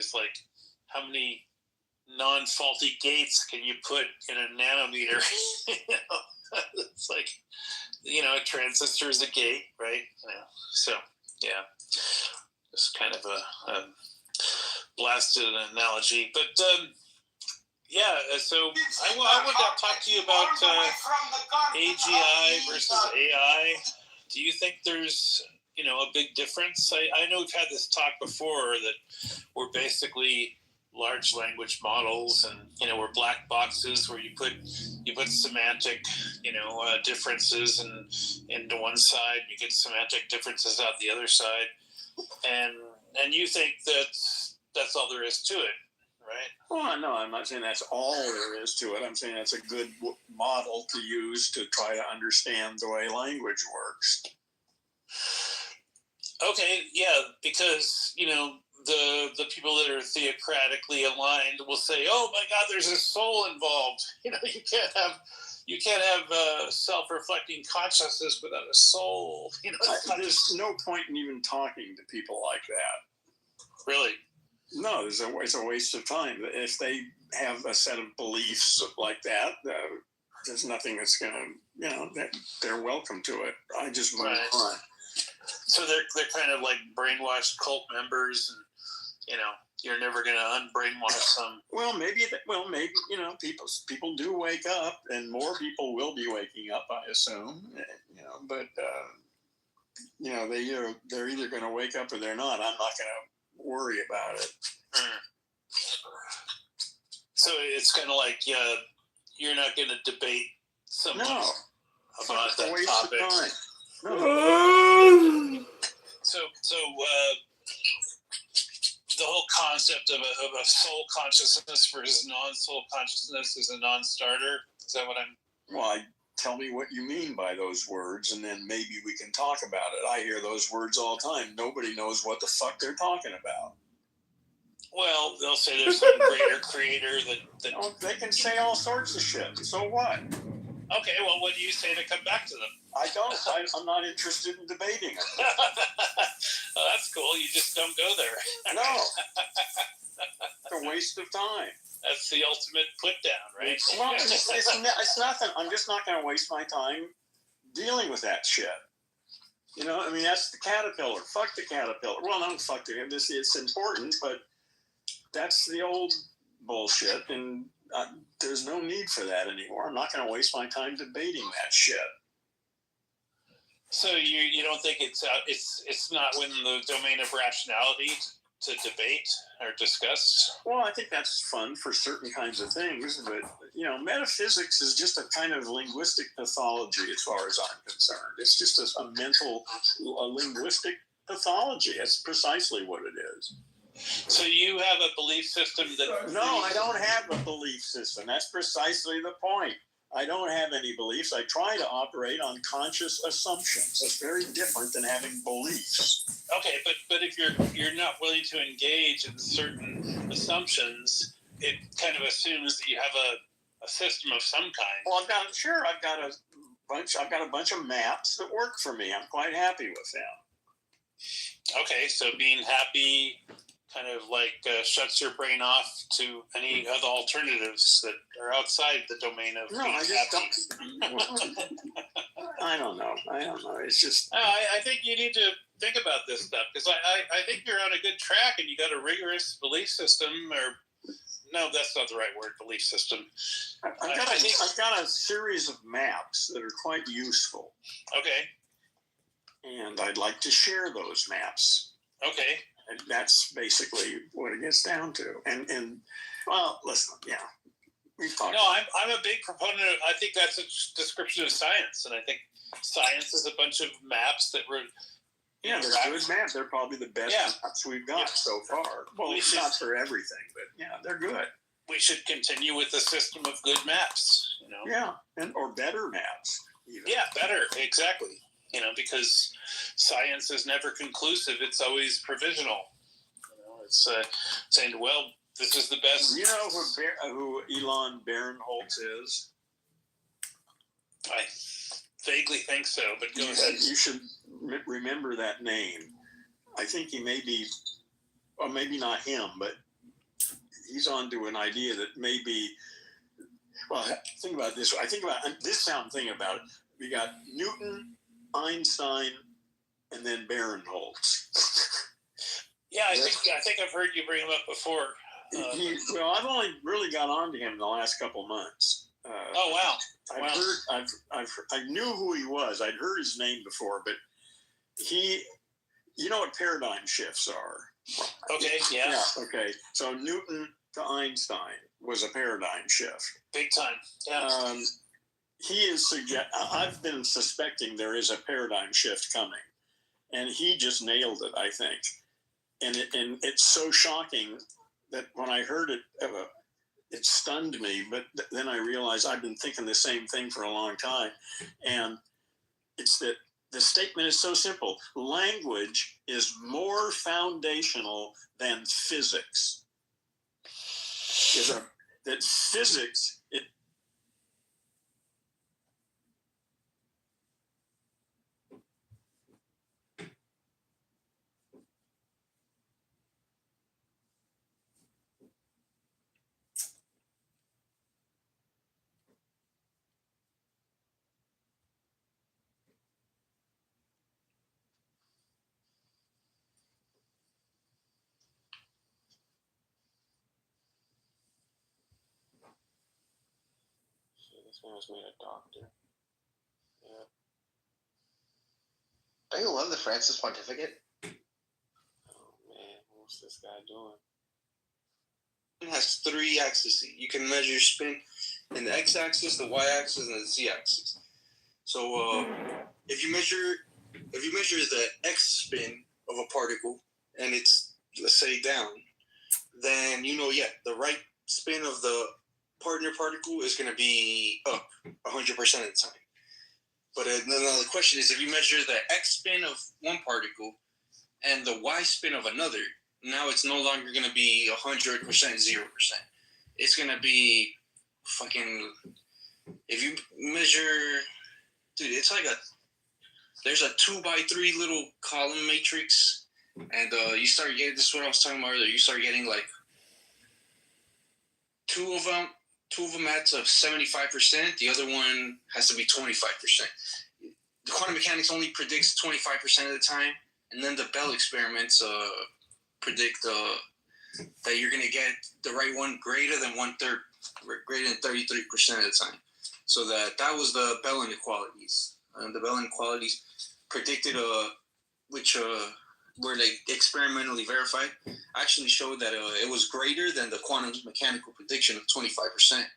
It's like, how many non-faulty gates can you put in a nanometer? It's like, a transistor is a gate, right? So yeah, it's kind of a blasted analogy, but yeah. So I wanted to talk to you about AGI versus AI. Do you think there's a big difference? I know we've had this talk before that we're basically large language models, and we're black boxes where you put semantic differences into one side, you get semantic differences out the other side, and you think that's all there is to it, right? Well, no, I'm not saying that's all there is to it. I'm saying that's a good model to use to try to understand the way language works. Okay, yeah, because the people that are theocratically aligned will say, "Oh my God, there's a soul involved." You can't have self-reflecting consciousness without a soul. There's no point in even talking to people like that. Really? No, it's a waste of time. If they have a set of beliefs like that, there's nothing that's going to, they're welcome to it. I just move on. So they're kind of like brainwashed cult members, and you're never going to unbrainwash them. Well, maybe people do wake up, and more people will be waking up, I assume. But they're either going to wake up or they're not. I'm not going to worry about it. So it's kind of like you're not going to debate someone about that topic. No. So the whole concept of a soul consciousness versus non-soul consciousness is a non-starter. Is that what I'm? Well, tell me what you mean by those words, and then maybe we can talk about it. I hear those words all the time. Nobody knows what the fuck they're talking about. Well, they'll say there's some greater creator that they can say all sorts of shit. So what? Okay, well, what do you say to come back to them? I don't. I'm not interested in debating it. Oh, that's cool. You just don't go there. No. It's a waste of time. That's the ultimate put down, right? Well, it's nothing. I'm just not going to waste my time dealing with that shit. That's the caterpillar. Fuck the caterpillar. Well, no, fuck it. It's important, but that's the old bullshit, and there's no need for that anymore. I'm not going to waste my time debating that shit. So you don't think it's not within the domain of rationality to debate or discuss? Well, I think that's fun for certain kinds of things, but metaphysics is just a kind of linguistic pathology as far as I'm concerned. It's just a linguistic pathology. That's precisely what it is. So you have a belief system that... No, I don't have a belief system. That's precisely the point. I don't have any beliefs. I try to operate on conscious assumptions. That's very different than having beliefs. Okay, but if you're not willing to engage in certain assumptions, it kind of assumes that you have a system of some kind. Well, I've got a bunch of maps that work for me. I'm quite happy with them. Okay, so being happy kind of like shuts your brain off to any other alternatives that are outside the domain of being happy. I don't know. It's just... I think you need to think about this stuff, because I think you're on a good track, and you got a rigorous belief system, or... No, that's not the right word, belief system. I've got a series of maps that are quite useful. Okay. And I'd like to share those maps. Okay. And that's basically what it gets down to. And well, listen, yeah. We've talked I'm a big proponent of... I think that's a description of science, and I think science is a bunch of maps that were... Yeah, they're good maps. They're probably the best maps we've got so far. Well, it's not for everything, but yeah, they're good. We should continue with the system of good maps, Yeah, or better maps. Even. Yeah, better, exactly. Because science is never conclusive. It's always provisional. It's saying, well, this is the best. You know who Elon Barinholtz is? I vaguely think so, but go ahead. You should remember that name. I think he may be, or maybe not him, but he's onto an idea that maybe. Well, think about it this way. I think about this. I'm thinking about it. We got Newton, Einstein, and then Barinholtz. Yeah, I think I've heard you bring him up before. Well, I've only really got onto him in the last couple months. Oh wow! I knew who he was. I'd heard his name before, but you know what paradigm shifts are. Okay, yeah. Okay. So Newton to Einstein was a paradigm shift. Big time. Yeah. I've been suspecting there is a paradigm shift coming, and he just nailed it, I think. And it's so shocking that when I heard it, it stunned me. But then I realized I've been thinking the same thing for a long time, and it's that the statement is so simple: language is more foundational than physics. That physics. This man was made a doctor. Yeah. Don't you love the Francis Pontificate? Oh man, what's this guy doing? It has 3 axes. You can measure spin in the x-axis, the y-axis, and the z-axis. So if you measure the x spin of a particle and it's, let's say, down, then the right spin of the partner particle is going to be up 100% of the time. But the question is, if you measure the x spin of one particle and the y spin of another, now it's no longer going to be 100%, 0%. It's going to be fucking, if you measure, dude, it's like there's a 2x3 little column matrix, and you start getting, this is what I was talking about earlier, you start getting like two of them had to have 75%, the other one has to be 25%. The quantum mechanics only predicts 25% of the time, and then the Bell experiments predict that you're going to get the right one greater than 33% of the time. So that was the Bell inequalities. The Bell inequalities predicted, which were like experimentally verified, actually showed that it was greater than the quantum mechanical prediction of 25%.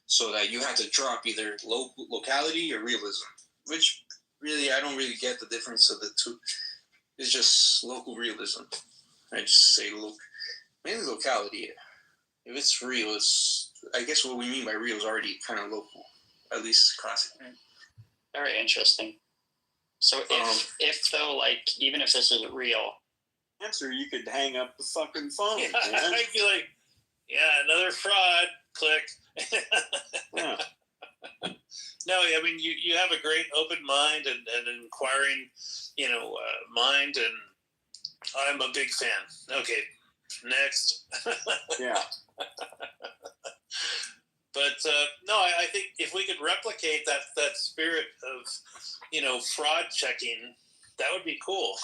So that you had to drop either locality or realism, which really I don't really get the difference of the two. It's just local realism. I just say mainly locality. If it's real, I guess what we mean by real is already kind of local, at least classically. Very interesting. So if though, like, even if this isn't real, answer, you could hang up the fucking phone. Yeah, man. I'd be like, another fraud. Click. Yeah. No, I mean you have a great open mind and an inquiring, mind, and I'm a big fan. Okay, next. Yeah. But no, I think if we could replicate that spirit of, fraud checking, that would be cool.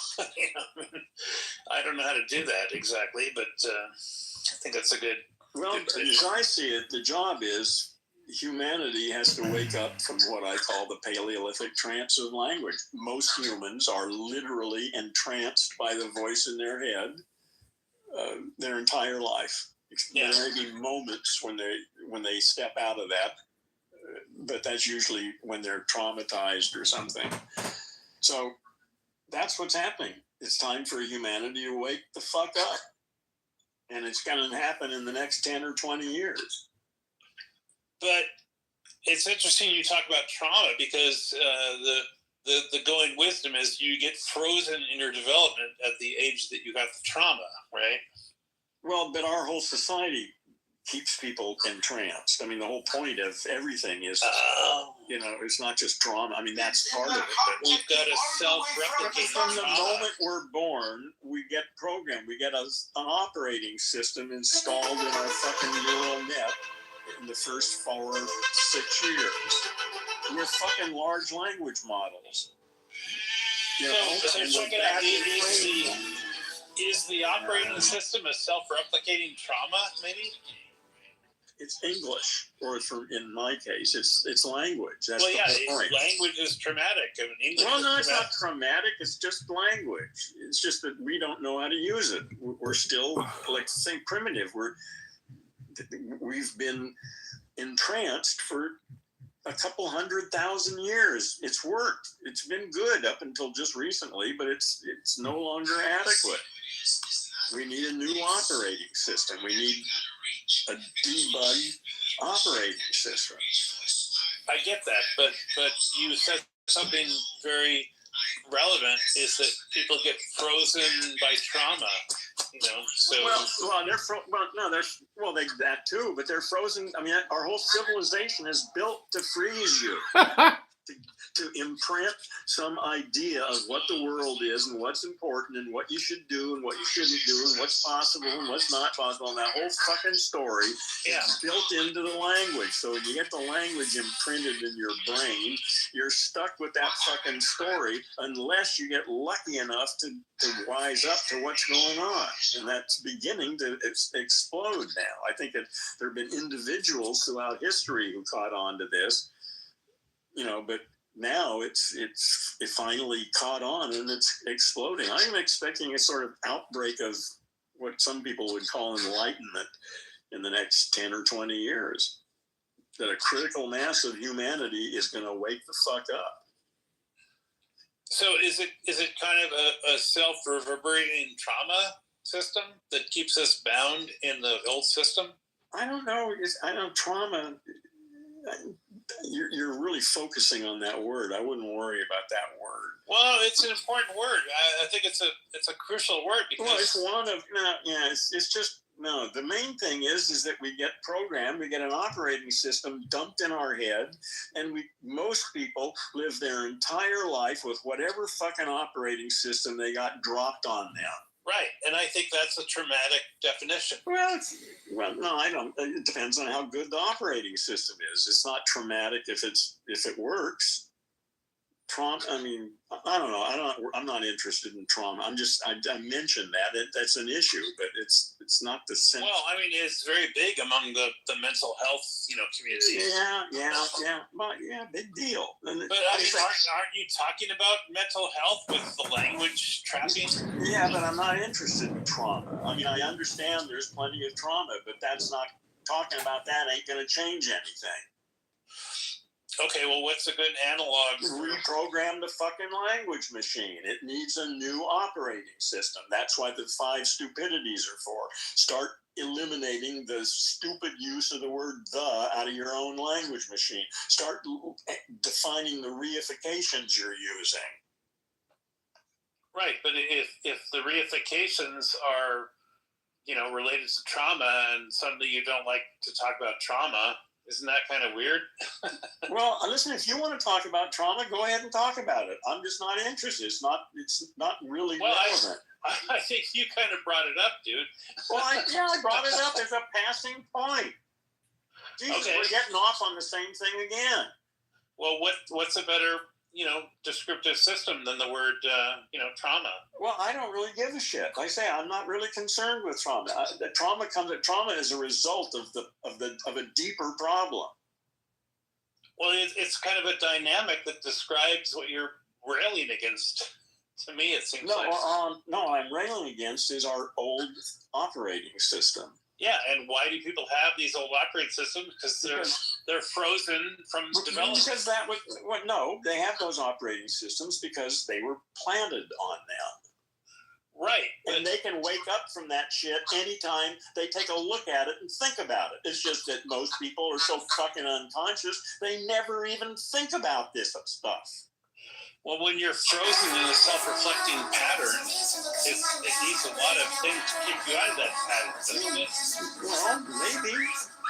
I don't know how to do that exactly, but I think that's a good. Well, as I see it, the job is humanity has to wake up from what I call the Paleolithic trance of language. Most humans are literally entranced by the voice in their head their entire life. Yeah. There may be moments when they step out of that, but that's usually when they're traumatized or something. So that's what's happening. It's time for humanity to wake the fuck up. And it's going to happen in the next 10 or 20 years. But it's interesting you talk about trauma because the going wisdom is you get frozen in your development at the age that you got the trauma, right? Well, but our whole society keeps people entranced. I mean, the whole point of everything is You know, it's not just trauma. I mean, that's part of it. But We've got a self-replicating from the trauma. moment we're born, we get programmed. We get an operating system installed in our fucking neural net in the first 4 or 6 years. We're fucking large language models. You know, So and check we're it out. badly trained. Is the operating system a self-replicating trauma, maybe? It's English, or in my case, it's language. That's Well, yeah, the point. language is traumatic. I mean, English Well, is no, it's traumatic. not traumatic. It's just language. It's just that we don't know how to use it. We're still, like, think primitive. We've been entranced for a couple 100,000 years. It's worked. It's been good up until just recently, but it's no longer adequate. We need a new operating system. We need a debug operating system. I get that, but you said something very relevant, is that people get frozen by trauma, you know, so. They that too, but they're frozen. I mean, our whole civilization is built to freeze you. To imprint some idea of what the world is and what's important and what you should do and what you shouldn't do and what's possible and what's not possible. And that whole fucking story is built into the language. So when you get the language imprinted in your brain, you're stuck with that fucking story unless you get lucky enough to wise up to what's going on. And that's beginning to explode now. I think that there have been individuals throughout history who caught on to this, you know, but now it finally caught on and it's exploding. I'm expecting a sort of outbreak of what some people would call enlightenment in the next 10 or 20 years. That a critical mass of humanity is going to wake the fuck up. So is it kind of a self-reverberating trauma system that keeps us bound in the old system? I don't know. Trauma. You're really focusing on that word. I wouldn't worry about that word. Well, it's an important word. I think it's a crucial word because. Well, it's one of it's just. No, the main thing is that we get programmed, we get an operating system dumped in our head, and most people live their entire life with whatever fucking operating system they got dropped on them. Right, and I think that's a traumatic definition. Well, no, I don't. It depends on how good the operating system is. It's not traumatic if it works. Trauma. I mean, I don't know. I'm not interested in trauma. I mentioned that that's an issue, but it's not the same. Well, I mean, it's very big among the mental health, community. Yeah, big deal. But I mean, aren't you talking about mental health with the language trapping? Yeah, but I'm not interested in trauma. I mean, I understand there's plenty of trauma, but that's not talking about that ain't going to change anything. Okay, well, what's a good analog? Reprogram the fucking language machine. It needs a new operating system. That's why the 5 stupidities are for. Start eliminating the stupid use of the word "the" out of your own language machine. Start defining the reifications you're using. Right, but if the reifications are, related to trauma, and suddenly you don't like to talk about trauma, isn't that kind of weird? Well, listen, if you want to talk about trauma, go ahead and talk about it. I'm just not interested. It's not really relevant. I think you kind of brought it up, dude. Well, I brought it up as a passing point. Jesus, okay. We're getting off on the same thing again. Well, what's a better, descriptive system than the word, trauma? Well, I don't really give a shit. Like I say, I'm not really concerned with trauma. Trauma is a result of a deeper problem. Well, it's kind of a dynamic that describes what you're railing against. To me, it seems like. No, I'm railing against is our old operating system. Yeah, and why do people have these old operating systems? Because they're frozen from development. Because they have those operating systems because they were planted on them. Right. And they can wake up from that shit anytime they take a look at it and think about it. It's just that most people are so fucking unconscious, they never even think about this stuff. Well, when you're frozen in a self-reflecting pattern, it needs a lot of things to keep you out of that pattern, doesn't it? Well, maybe.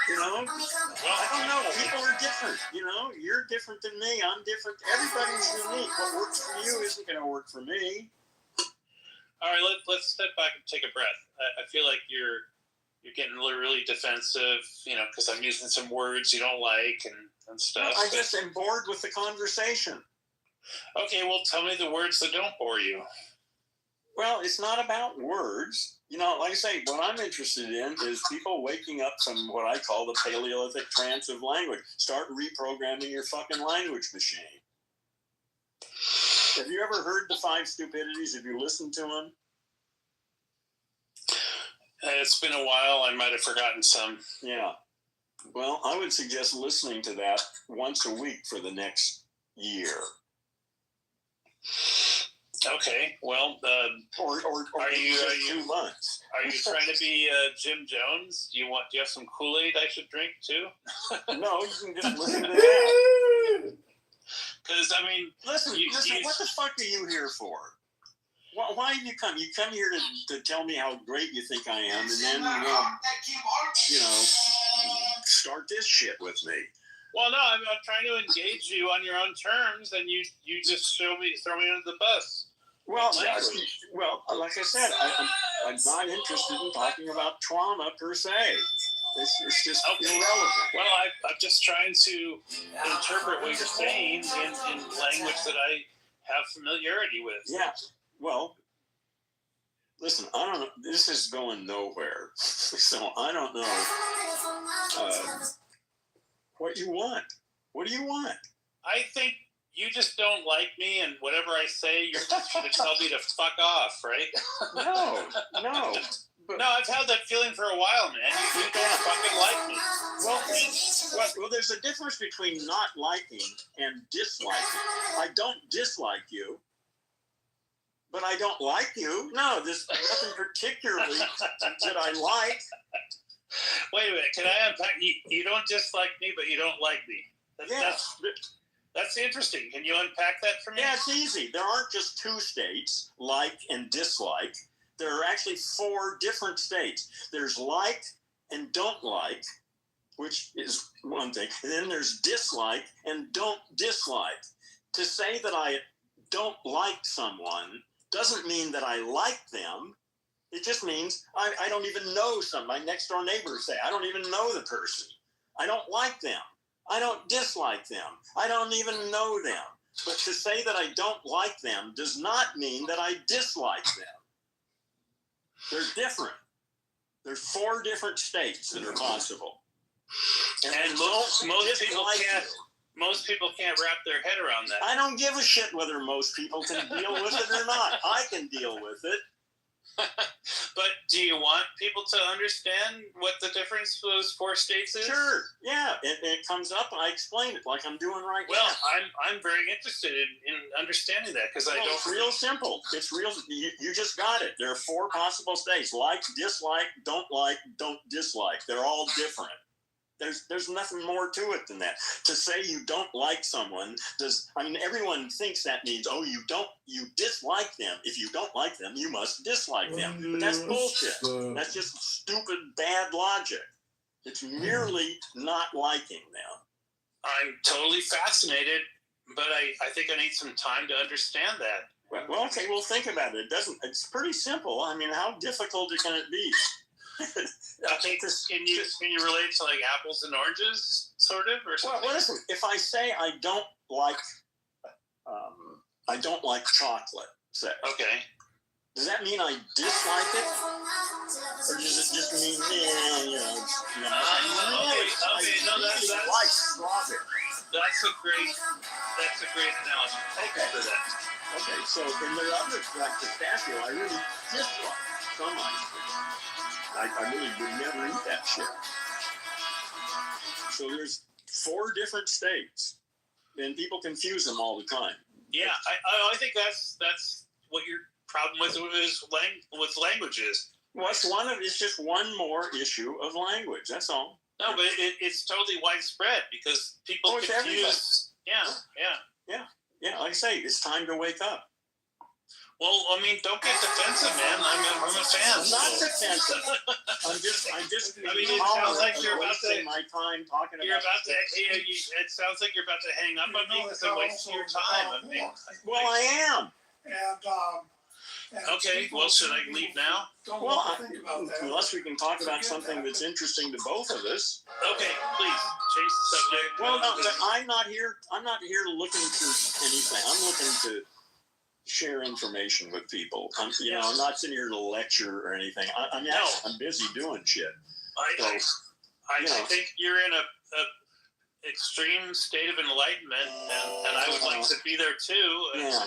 You know, I don't know. People are different. You know, you're different than me. I'm different. Everybody's unique. What works for you isn't going to work for me. All right, let's step back and take a breath. I feel like you're getting really defensive, you know, because I'm using some words you don't like and stuff. No, I just am bored with the conversation. Okay, well, tell me the words that don't bore you. Well, it's not about words. You know, like I say, what I'm interested in is people waking up from what I call the Paleolithic trance of language. Start reprogramming your fucking language machine. Have you ever heard the 5 Stupidities? Have you listened to them? It's been a while. I might have forgotten some. Yeah. Well, I would suggest listening to that once a week for the next year. Okay. Well, or are you 2 months? Are you trying to be Jim Jones? Do you have some Kool-Aid I should drink too? No, you can just listen to that. Because I mean, listen. What the fuck are you here for? Why do you come? You come here to tell me how great you think I am, and then you know, start this shit with me. Well, no, I'm trying to engage you on your own terms, and you just throw me under the bus. Well, like I said, I'm not interested in talking about trauma per se. It's just irrelevant. Well, I'm just trying to interpret what you're saying in language that I have familiarity with. Yeah. Well, listen, I don't know. This is going nowhere. So I don't know what you want. What do you want? I think you just don't like me, and whatever I say, you're just going to tell me to fuck off, right? No. But, no, I've had that feeling for a while, man. You don't fucking like me. Well, there's a difference between not liking and disliking. I don't dislike you, but I don't like you. No, there's nothing particularly that I like. Wait a minute. Can I unpack? You don't dislike me, but you don't like me. That's interesting. Can you unpack that for me? Yeah, it's easy. There aren't just 2 states, like and dislike. There are actually 4 different states. There's like and don't like, which is one thing. And then there's dislike and don't dislike. To say that I don't like someone doesn't mean that I like them. It just means I don't even know my next door neighbors say, I don't even know the person. I don't like them. I don't dislike them. I don't even know them. But to say that I don't like them does not mean that I dislike them. They're different. There's 4 different states that are possible. And most people can't wrap their head around that. I don't give a shit whether most people can deal with it or not. I can deal with it. But do you want people to understand what the difference of those 4 states is? Sure. Yeah. It comes up and I explain it like I'm doing right now. Well, I'm very interested in understanding that because It's real simple. It's real. You just got it. There are 4 possible states: like, dislike, don't dislike. They're all different. There's nothing more to it than that. To say you don't like someone everyone thinks that means, you dislike them. If you don't like them, you must dislike them. But that's bullshit. That's just stupid, bad logic. It's merely not liking them. I'm totally fascinated, but I think I need some time to understand that. Well, okay, well, think about it. It's pretty simple. I mean, how difficult can it be? Okay, can you relate to like apples and oranges, sort of, or something? Well, listen. If I say I don't like chocolate, say, okay, does that mean I dislike it, or does it just mean I like strawberry? That's a great analogy. Okay. For that. Okay, so and there are others like pistachio I really dislike. Some ice cream. I really would never eat that shit. So there's 4 different states, and people confuse them all the time. Yeah, I think that's what your problem with languages. Well, it's just one more issue of language. That's all. No, but it's totally widespread because people confuse. Yeah. Yeah. Like I say, it's time to wake up. Well, I mean, don't get defensive, man. I'm a fan. I'm not defensive. I'm just. I mean, it sounds like you're about to. wasting my time talking You're about. about to. It sounds like you're about to hang up on me because I'm wasting your time. I mean, Well, I am. And okay. Well, should I leave now? Don't Well, think about that. unless we can talk about something that's interesting to both of us. Okay, please change the subject. Well, no, but I'm not here. I'm not here looking for anything. I'm looking to share information with people. I'm not sitting here to lecture or anything. I'm busy doing shit. I think you're in a extreme state of enlightenment, and I would like to be there too. Yeah.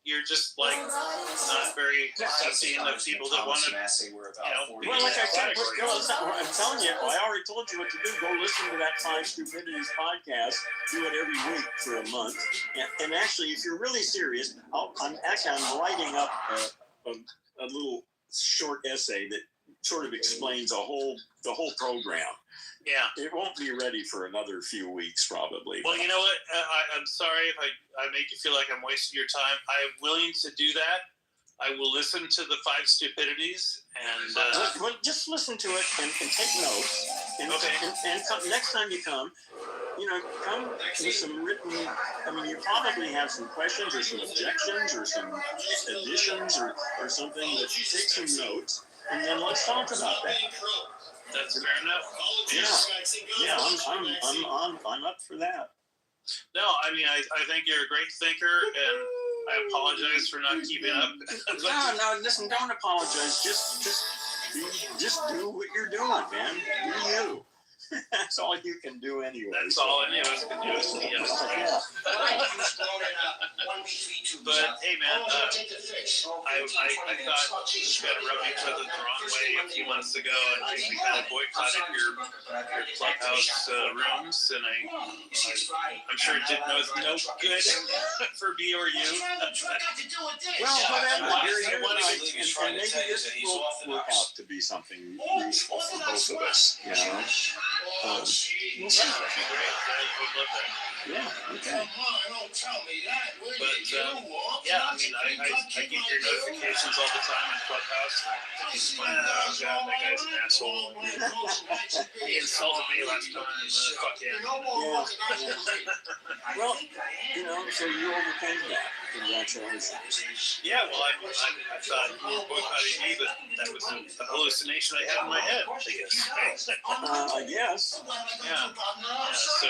You're just like not very accepting of people that want to, Well, like I said, I'm telling you, I already told you what to do. Go listen to that Five Stupidities podcast. Do it every week for a month. And actually, if you're really serious, I'm writing up a little short essay that sort of explains the whole program. Yeah. It won't be ready for another few weeks, probably. Well, you know what? I'm sorry if I make you feel like I'm wasting your time. I'm willing to do that. I will listen to the Five Stupidities and. Well, just listen to it and take notes. And, Okay. And come, next time you come with some written. I mean, you probably have some questions or some objections or some additions or something. But take some notes and then let's talk about that. That's fair enough. Yeah, I'm up for that. No, I mean, I think you're a great thinker, and I apologize for not keeping up. No, listen, don't apologize. Just do what you're doing, man. Do you. That's all you can do anyway. That's all any of us can do is be honest. But hey, man, I thought we kind of rubbed each other the wrong way a few months ago, and we kind of boycotted your clubhouse rooms, and I'm sure it did no good for me or you. Well, whatever. I want to And get maybe this will work out to be something useful for both of us. You know. We'll see. That'd be great. I would love that. Yeah. Okay. But yeah, I mean, I get your notifications all the time in Clubhouse. Oh god, that guy's an asshole. He insulted me last time. Fuck him. Yeah. Well, so you overcame that. Congratulations. Yeah, well, I thought you were boycotting me, but that was a hallucination I had in my head, I guess. I guess. Yeah. So,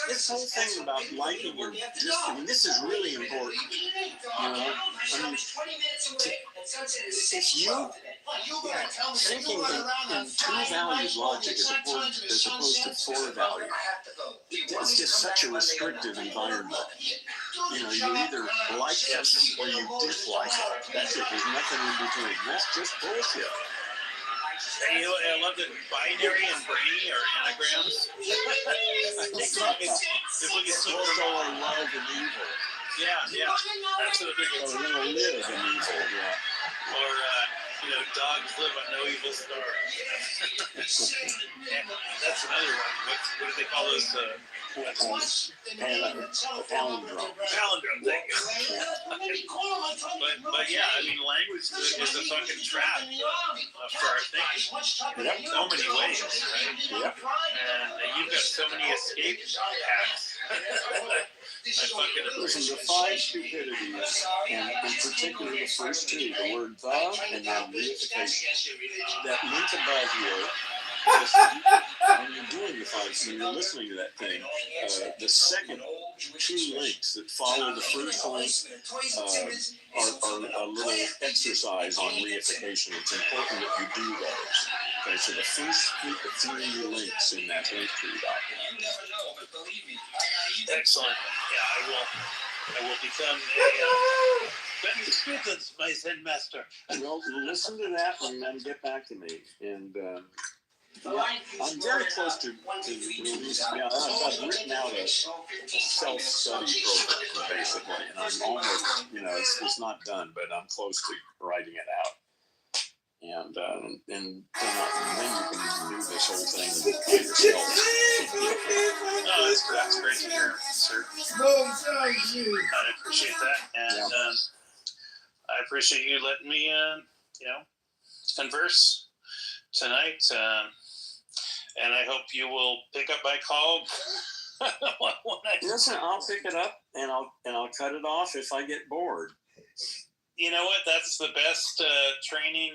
This whole thing about liking and this is really important. I mean, if you thinking in two-valued logic as opposed to four-valued, it's just such a restrictive environment. You either like it or you dislike it. That's it. There's nothing in between. That's just bullshit. And I love that binary and brainy are anagrams. I think if we can switch Also, I love and evil. Yeah. That's what it is. Or live in evil, yeah. Or, dogs live on no evil star. That's another one. What do they call those? Palindrome. Palindrome, thank you. But yeah, I mean, language is a fucking trap for our thinking. Yep. In so many ways, right? Yep. And you've got so many escape paths. Listen, the Five Stupidities, and in particular the first two, the word the and then reification, that link above here, when you're doing the five, when you're listening to that thing, the second two links that follow the first link are a little exercise on reification. It's important that you do those. Okay, so the first three links in that link tree document. Excellent. Yeah, I will become better students, my Zen master. Well, listen to that and then get back to me. And I'm very close to release. I've written out a self-study program, basically, and I'm almost, it's not done, but I'm close to writing it out. And then you can do this whole thing by yourself. That's great to hear, sir. I appreciate that. And I appreciate you letting me, converse tonight. And I hope you will pick up my call. Listen, I'll pick it up and I'll cut it off if I get bored. You know what? That's the best training,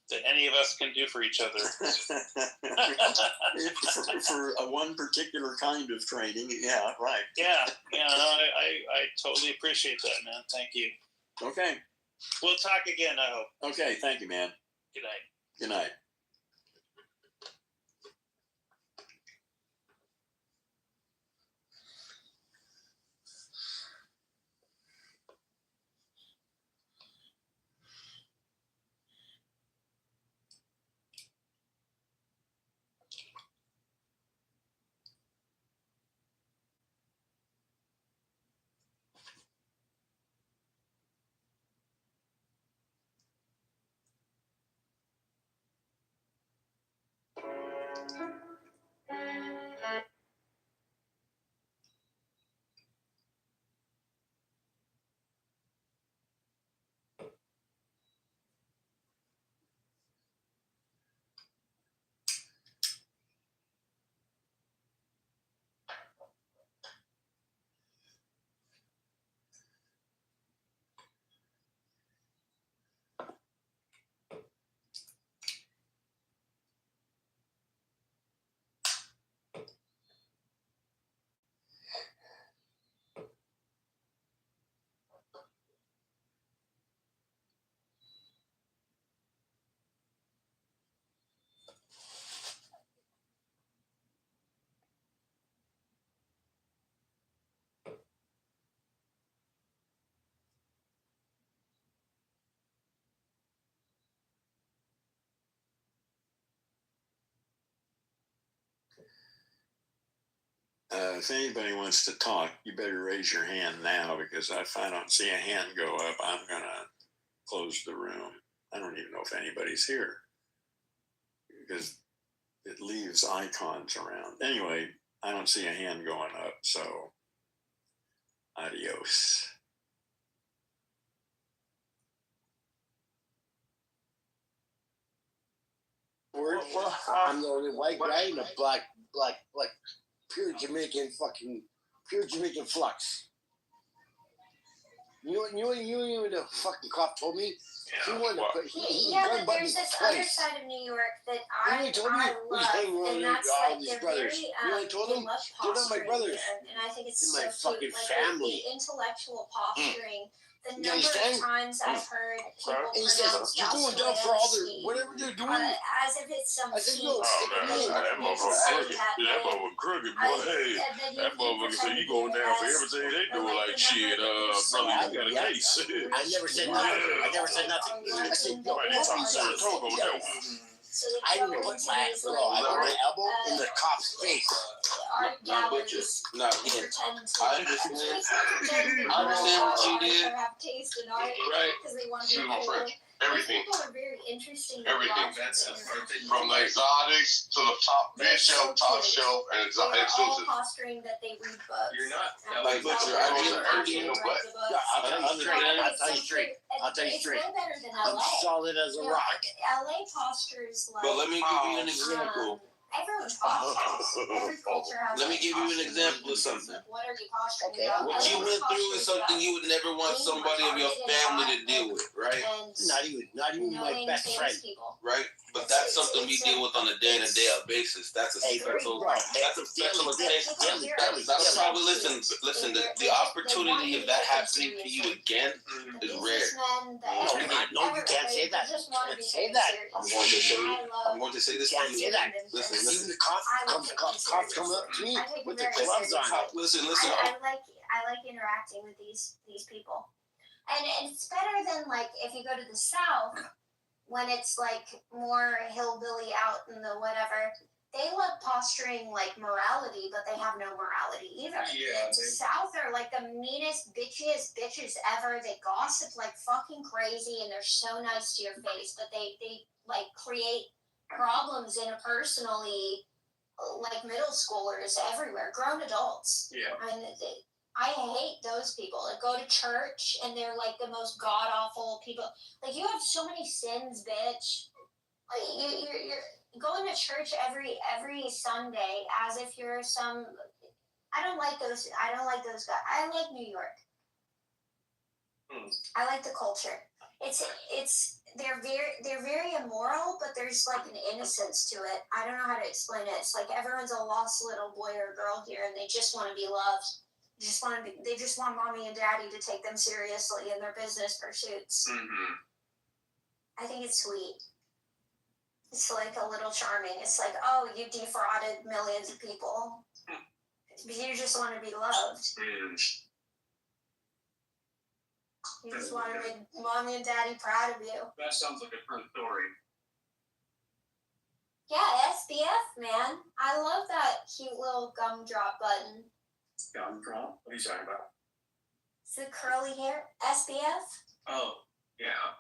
that any of us can do for each other. for one particular kind of training, yeah, right. Yeah, I totally appreciate that, man. Thank you. Okay. We'll talk again, I hope. Okay, thank you, man. Good night. Good night. If anybody wants to talk, you better raise your hand now, because if I don't see a hand go up, I'm going to close the room. I don't even know if anybody's here, because it leaves icons around. Anyway, I don't see a hand going up, so adios. I'm the only white guy in a black, pure Jamaican flux. You even the fucking cop told me he wanted to put. But there's this other side of New York that I love, and that's all like these they're brothers. very, You know what I told they them? love They're not my posturing, brothers. and I think it's They're my so fucking cute. Like family. the intellectual posturing. The You number understand? of times I've heard people And he says, pronounce you're going down for all their Dostoevsky, whatever they're doing. as if it's some I said, feat. no, that motherfucker crooked, boy. Hey, that motherfucker said you going down for everything they do. Like shit, brother, you got a case. I never said nothing. I never said nothing. I said, no, Right, what talk you to said? the talk on that one. So they I cover didn't put into my these, elbow in the cop's face. art galleries. No, Pretend to I understand. I understand what you did. have taste in art Right. because they want to Shoot be on cool. French. Everything. People are very interesting. Everything. From From the exotics to the top mid shelf, top shelf, and they're all exclusive. posturing that they read books. You're not. Like Butcher, I mean, I'll tell you straight. I'll tell you straight. It's way better than I'm LA. solid as a rock. LA postures like. But let me give you an example. Everyone postures. Every culture has. Let me give you an example of something. What are you posturing Okay. about? What you went through is something you would never want somebody of your family to deal with, right? And Not even my knowing best friend. famous people. Right? But that's something we deal with on a day-to-day basis. That's a Hey, special. bro, That's a special occasion. daily. That's probably listen. The opportunity of that happening to you again is rare. No, you can't say that. You can't say that. I'm going to say this You to can't you. say that. Listen. Even the cops come up to me with their gloves on. Listen. I like interacting with these people, and it's better than like if you go to the South when it's like more hillbilly out in the whatever. They love posturing like morality, but they have no morality either. Yeah. The South are like the meanest, bitchiest bitches ever. They gossip like fucking crazy, and they're so nice to your face, but they like create problems interpersonally, like middle schoolers everywhere, grown adults. Yeah. I mean, I hate those people that go to church and they're like the most god awful people. Like, you have so many sins, bitch. Like, you're going to church every Sunday as if you're some. I don't like those guys. I like New York. I like the culture. They're very immoral, but there's like an innocence to it. I don't know how to explain it. It's like everyone's a lost little boy or girl here, and they just want to be loved. They just want mommy and daddy to take them seriously in their business pursuits. Mm-hmm. I think it's sweet. It's like a little charming. It's like, oh, you defrauded millions of people. You just want to be loved. You just want to make mommy and daddy proud of you. That sounds like a true story. Yeah, SBF, man. I love that cute little gumdrop button. Gumdrop? What are you talking about? It's the curly hair. SBF? Oh, yeah.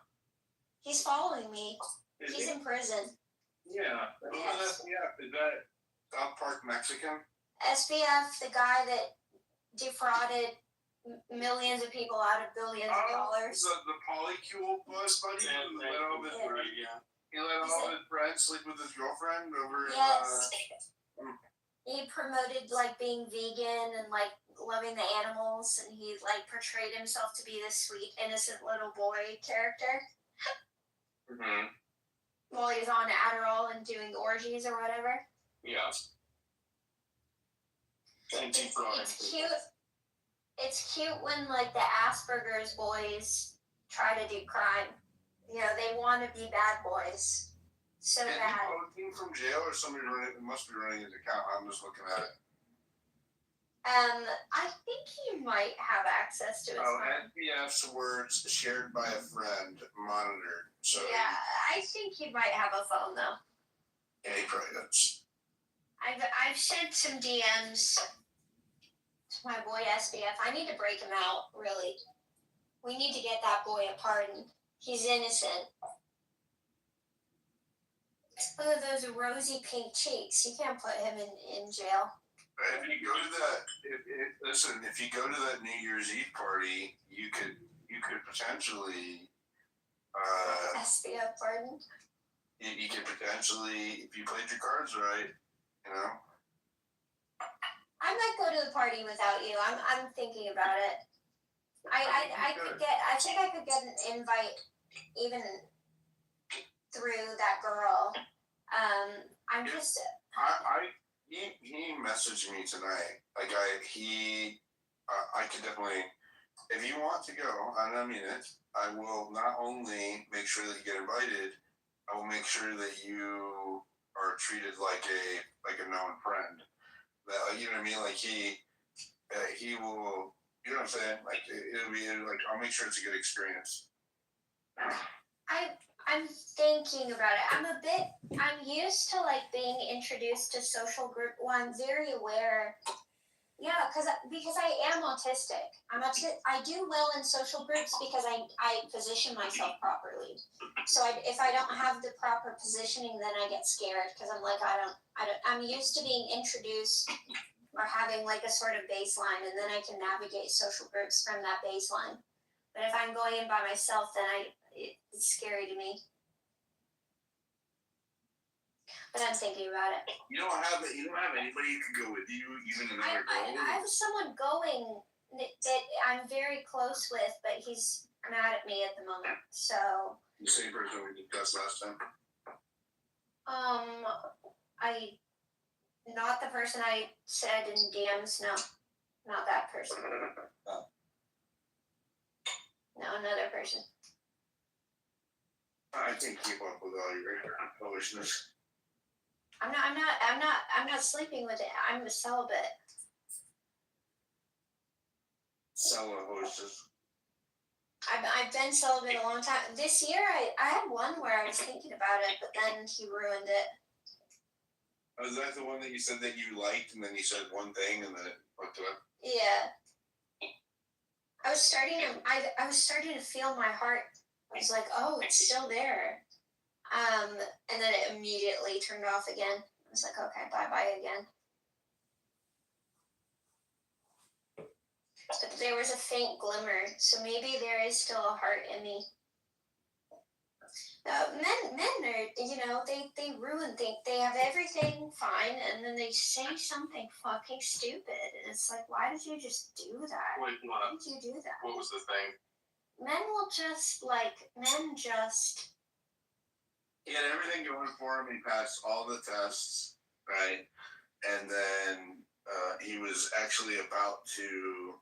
He's following me. Is He's he? in prison. Yeah. Yes. Yeah. Is that South Park Mexican? SBF, the guy that defrauded millions of people out of billions of dollars. The polycule bus buddy who let all his he let all his friends sleep with his girlfriend over. Yes. He promoted like being vegan and like loving the animals, and he like portrayed himself to be this sweet, innocent little boy character. Mm-hmm. While he was on Adderall and doing orgies or whatever. Yeah. It's cute. It's cute when like the Asperger's boys try to do crime. You know, they want to be bad boys so Is bad. he posting from jail or somebody running? It must be running his account. I'm just looking at it. I think he might have access to his phone. SBF's words shared by a friend monitored. So Yeah, I think he might have a phone though. yeah, he probably does. I've sent some DMs to my boy SBF. I need to break him out, really. We need to get that boy a pardon. He's innocent. Look at those rosy pink cheeks. You can't put him in jail. If you go to that, if you go to that New Year's Eve party, you could potentially, SBF pardon. you could potentially, if you played your cards right, you know. I might go to the party without you. I'm thinking about it. I think I could get an invite even through that girl. I'm just. He messaged me tonight. Like I could definitely, if you want to go, and I mean it, I will not only make sure that you get invited, I will make sure that you are treated like a known friend. That, you know what I mean? Like he will, you know what I'm saying? Like it'll be like, I'll make sure it's a good experience. I'm thinking about it. I'm used to like being introduced to social group. Well, I'm very aware. Yeah, because I am autistic. I do well in social groups because I position myself properly. So if I don't have the proper positioning, then I get scared because I'm like, I'm used to being introduced or having like a sort of baseline, and then I can navigate social groups from that baseline. But if I'm going in by myself, then it's scary to me. But I'm thinking about it. You don't have anybody who can go with you, even another girl. I have someone going that I'm very close with, but he's mad at me at the moment. So. The same person we discussed last time. Not the person I said in DMs. No, not that person. Oh. No, another person. I can't keep up with all your foolishness. I'm not sleeping with it. I'm a celibate. Celibate hostess. I've been celibate a long time. This year, I had one where I was thinking about it, but then he ruined it. Oh, is that the one that you said that you liked, and then you said one thing, and then it went to it? Yeah. I was starting to feel my heart. I was like, oh, it's still there. And then it immediately turned off again. I was like, okay, bye-bye again. but there was a faint glimmer, so maybe there is still a heart in me. Men are, they ruin things. They have everything fine, and then they say something fucking stupid, and it's like, why did you just do that? Wait, Why did you do that? what was the thing? Men just. He had everything going for him. He passed all the tests, right? And then he was actually about to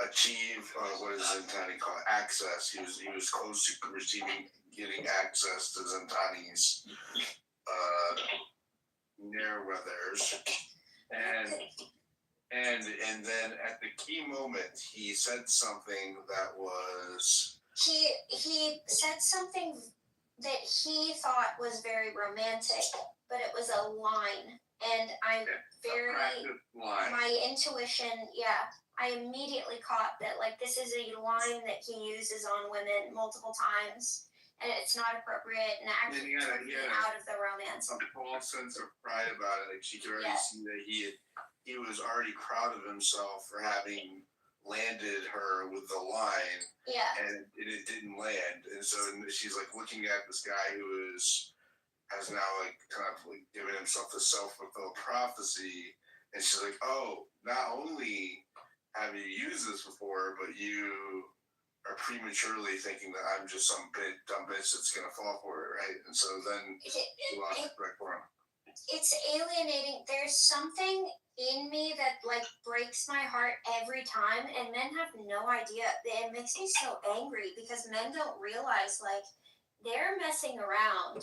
achieve what is Zentani called access. He was close to getting access to Zentani's Nearweathers, and then at the key moment he said something that was He said something that he thought was very romantic, but it was a line, and I'm very line. my intuition, yeah. I immediately caught that, like, this is a line that he uses on women multiple times, and it's not appropriate, and actually took me out of the romance. A false sense of pride about it. Like she could already see that he was already proud of himself for having landed her with the line, and it didn't land, and so she's like looking at this guy who has now like kind of like given himself the self-fulfilled prophecy, and she's like, oh, not only have you used this before, but you are prematurely thinking that I'm just some dumb bitch that's gonna fall for it, right? And so then she lost respect for him. It's alienating. There's something in me that like breaks my heart every time, and men have no idea. It makes me so angry because men don't realize like they're messing around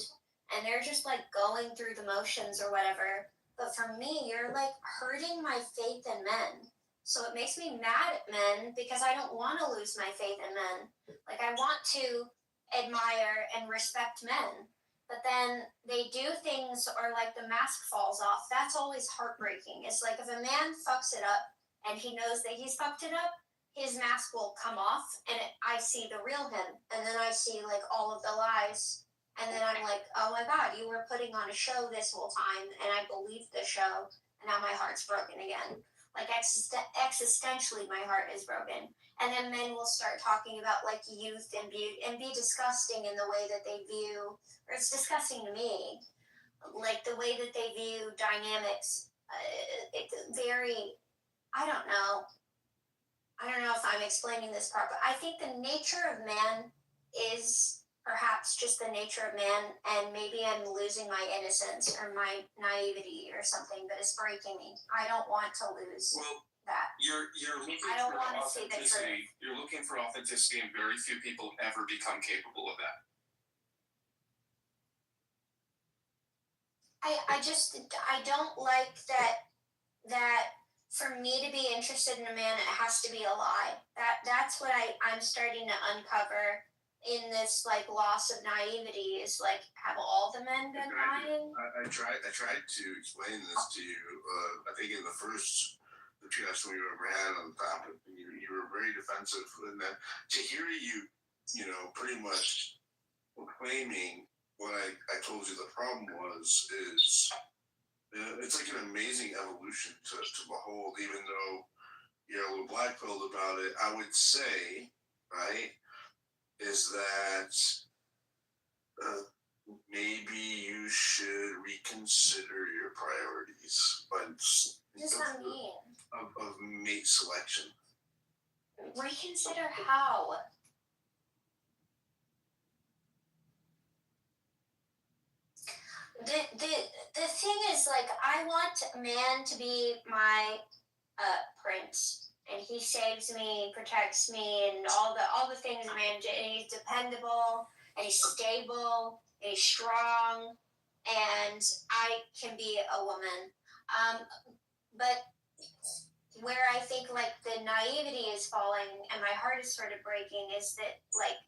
and they're just like going through the motions or whatever. But for me, you're like hurting my faith in men. So it makes me mad at men because I don't want to lose my faith in men. Like, I want to admire and respect men. But then they do things or, like, the mask falls off. That's always heartbreaking. It's like if a man fucks it up and he knows that he's fucked it up, his mask will come off and I see the real him. And then I see, like, all of the lies. And then I'm like, oh, my God, you were putting on a show this whole time. And I believed the show. And now my heart's broken again. Like, existentially, my heart is broken. And then men will start talking about, like, youth and beauty and be disgusting in the way that they view, or it's disgusting to me, like, the way that they view dynamics. It's very, I don't know if I'm explaining this part, but I think the nature of man is perhaps just the nature of man, and maybe I'm losing my innocence or my naivety or something, but it's breaking me. I don't want to lose that. You're looking I don't for want to see the truth. authenticity. You're looking for authenticity, and very few people ever become capable of that. I don't like that for me to be interested in a man, it has to be a lie. That's what I'm starting to uncover in this like loss of naivety is like, have all the men been lying? I tried to explain this to you. I think in the first discussion we ever had on the topic, you were very defensive, and then to hear you pretty much proclaiming what I told you the problem is it's like an amazing evolution to behold. Even though you're a little black-pilled about it, I would say, right, is that maybe you should reconsider your priorities, but What does that mean? Of mate selection. Reconsider how? The thing is, like, I want a man to be my prince, and he saves me, protects me, and all the things a man. And he's dependable, and he's stable, and he's strong, and I can be a woman. But where I think like the naivety is falling, and my heart is sort of breaking, is that like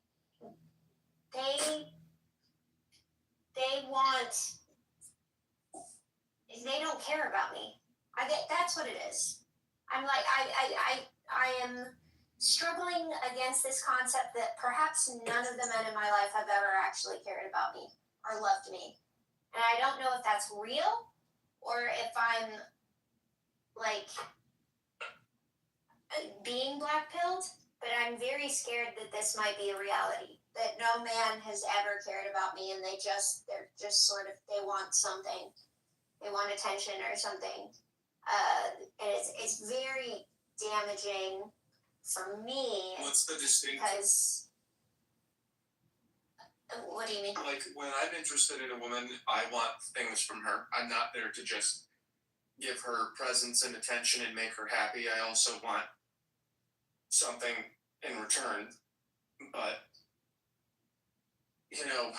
they don't care about me. That's what it is. I'm like, I am struggling against this concept that perhaps none of the men in my life have ever actually cared about me or loved me. And I don't know if that's real or if I'm like, being black pilled, but I'm very scared that this might be a reality. That no man has ever cared about me, and they're just sort of, they want something, they want attention or something, and it's very damaging for me. What's the distinction? Because what do you mean? Like when I'm interested in a woman, I want things from her. I'm not there to just give her presence and attention and make her happy. I also want something in return. But you know,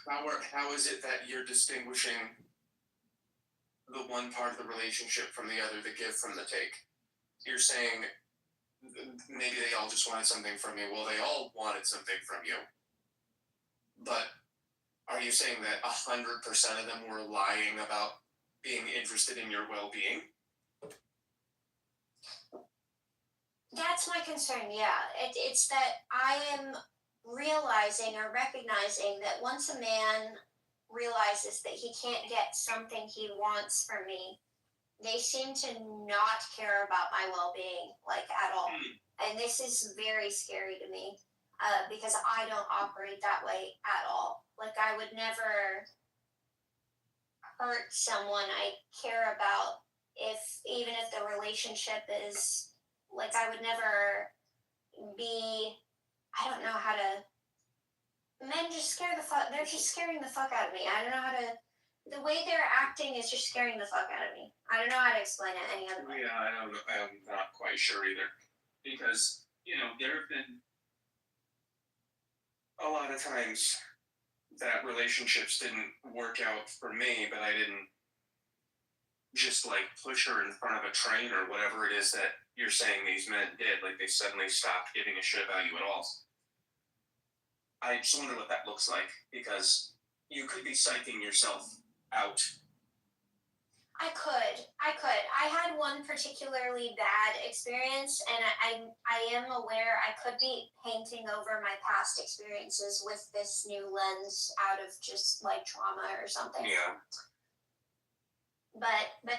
how is it that you're distinguishing the one part of the relationship from the other, the give from the take? You're saying maybe they all just wanted something from you. Well, they all wanted something from you. But are you saying that 100% of them were lying about being interested in your well-being? That's my concern, yeah. It's that I am realizing or recognizing that once a man realizes that he can't get something he wants from me, they seem to not care about my well-being, like, at all. And this is very scary to me, because I don't operate that way at all. Like, I would never hurt someone I care about, even if the relationship is, like, I would never be, I don't know how to, men just they're just scaring the fuck out of me. I don't know how to, the way they're acting is just scaring the fuck out of me. I don't know how to explain it any other way. Yeah, I'm not quite sure either. Because, there have been a lot of times that relationships didn't work out for me, but I didn't just like push her in front of a train or whatever it is that you're saying these men did. Like they suddenly stopped giving a shit about you at all. I just wonder what that looks like, because you could be psyching yourself out. I could. I had one particularly bad experience, and I am aware I could be painting over my past experiences with this new lens out of just like trauma or something. Yeah. But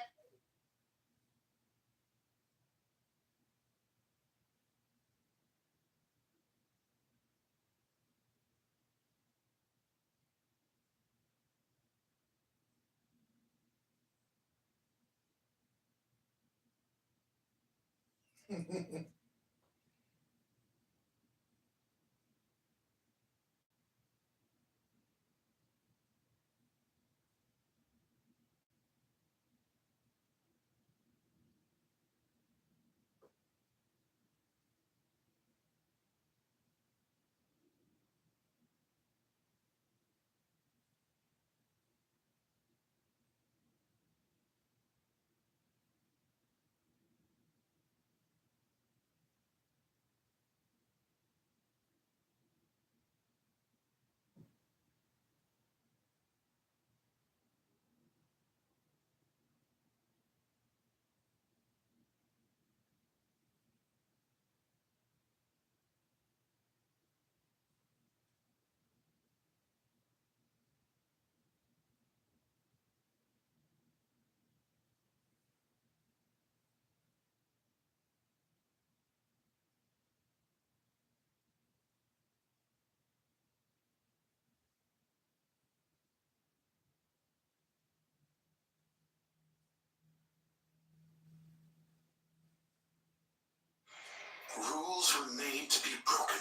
Rules were made to be broken.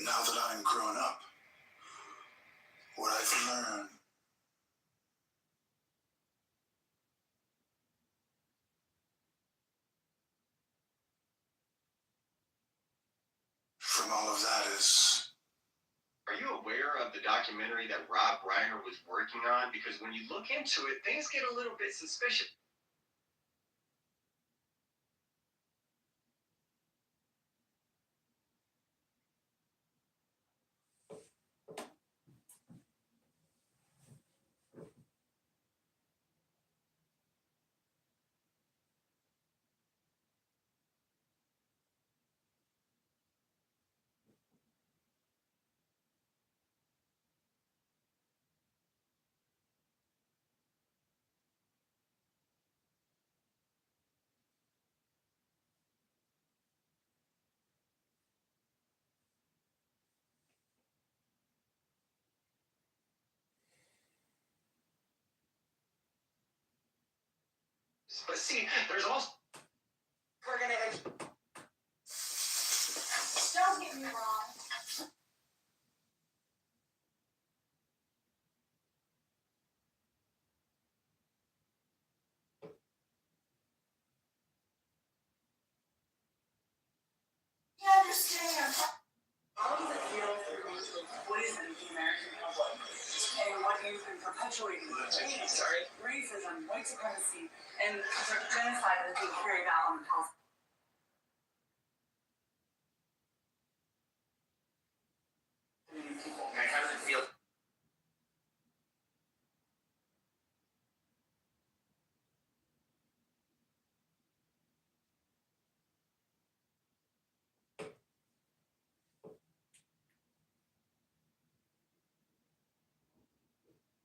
Now that I'm grown up, what I've learned from all of that is... Are you aware of the documentary that Rob Reiner was working on? Because when you look into it, things get a little bit suspicious. But see, there's also we're gonna. Don't get me wrong. You understand? How does it feel to poison the American public? And what you've been perpetuating racism, white supremacy, and sort of genocide that's being carried out on the Palestinians. People. And how does it feel?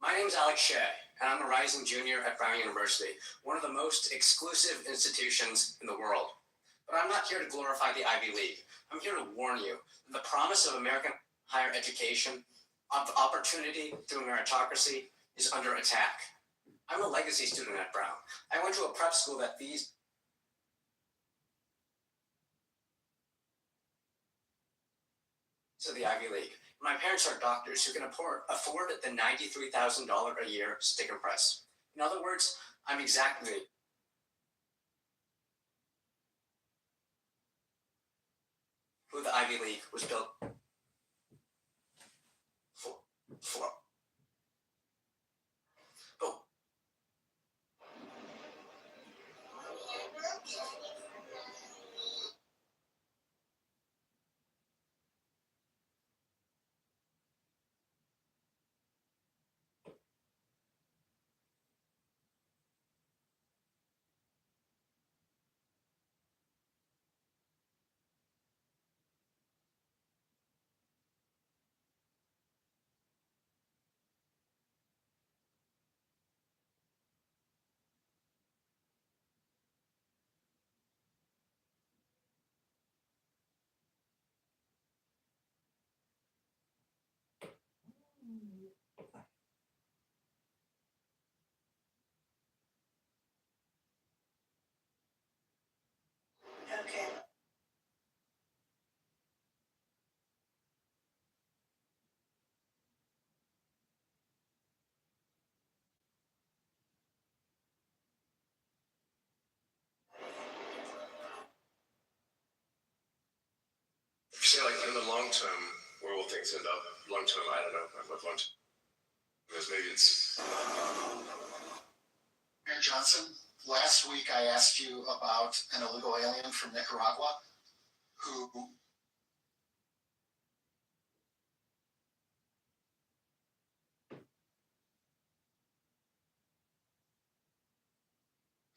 My name is Alex Shea, and I'm a rising junior at Brown University, one of the most exclusive institutions in the world. But I'm not here to glorify the Ivy League. I'm here to warn you that the promise of American higher education, of opportunity through meritocracy, is under attack. I'm a legacy student at Brown. I went to a prep school that these to the Ivy League. My parents are doctors who can afford the $93,000 a year sticker press. In other words, I'm exactly who the Ivy League was built for. Oh. Okay. Say, like, in the long term, where will things end up? Long term, I don't know. What long term? Because maybe it's. Mayor Johnson, last week I asked you about an illegal alien from Nicaragua who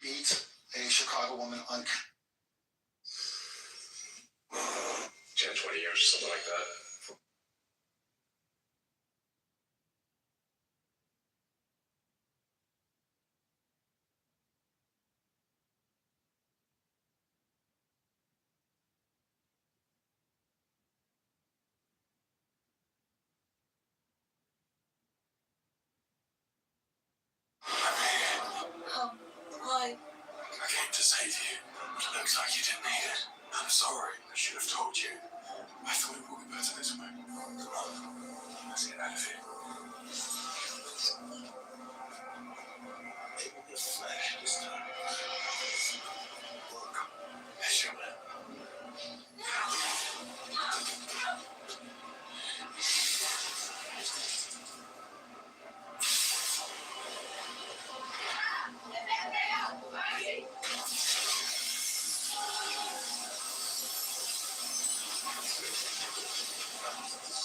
beat a Chicago woman on 10, 20 years, something like that. Why? I came to save you. It looks like you didn't need it. I'm sorry. I should have told you. I thought it would be better this way. Come on. Let's get out of here. Maybe the flesh this time. Look. Yes, you will.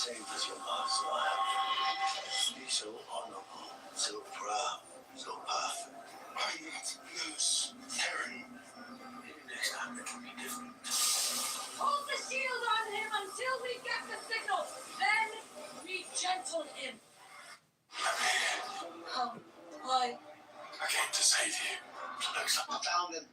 Same as your mom's life. Be so honorable, so proud, so perfect. I need to lose Karen. Maybe next time it will be different. Hold the shield on him until we get the signal. Then we gentle him. Why? I came to save you. It looks like I found him.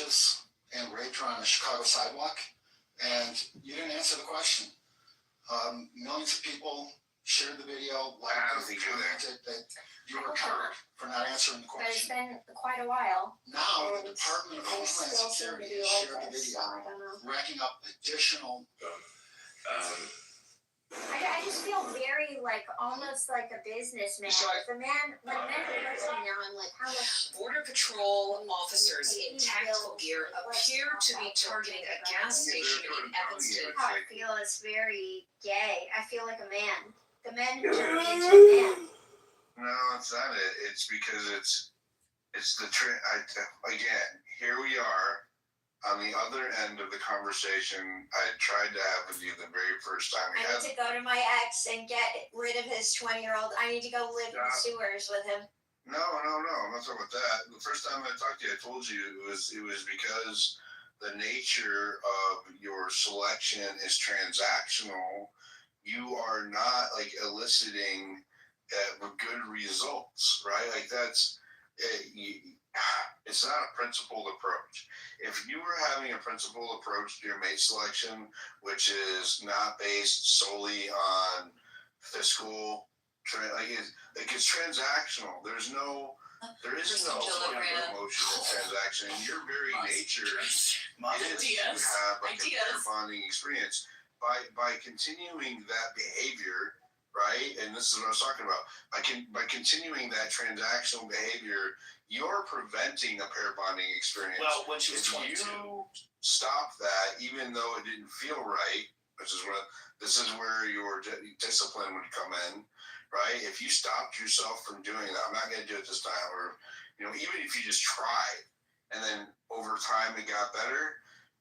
lynches and raped her on the Chicago sidewalk, and you didn't answer the question. Millions of people shared the video, commented that you were covered for not answering the But it's question. been quite a while. Now and the Department of they Homeland still seem to Security be has like shared the this, video, so I don't know. racking up additional. I just feel very like almost like a businessman. The man approached me now, I'm like, how much? Border Patrol officers in tactical gear appear to be targeting a gas station in Evanston. How I feel it's very gay. I feel like a man. The men who turn me into a man. No, it's not it. It's because it's the again, here we are on the other end of the conversation I tried to have with you the very first time we I had. need to go to my ex and get rid of his 20-year-old. I need to go live in the sewers with him. No, I'm not talking about that. The first time I talked to you, I told you it was because the nature of your selection is transactional. You are not like eliciting good results, right? Like that's it's not a principled approach. If you were having a principled approach to your mate selection, which is not based solely on fiscal, it's transactional. There is no emotion in transaction. And your very nature is to have like a pair bonding experience. By continuing that behavior, right? And this is what I was talking about. By continuing that transactional behavior, you're preventing a pair bonding experience. Well, when she was if 22. you stop that, even though it didn't feel right, this is where your discipline would come in, right? If you stopped yourself from doing that, I'm not going to do it this time, or even if you just tried, and then over time it got better,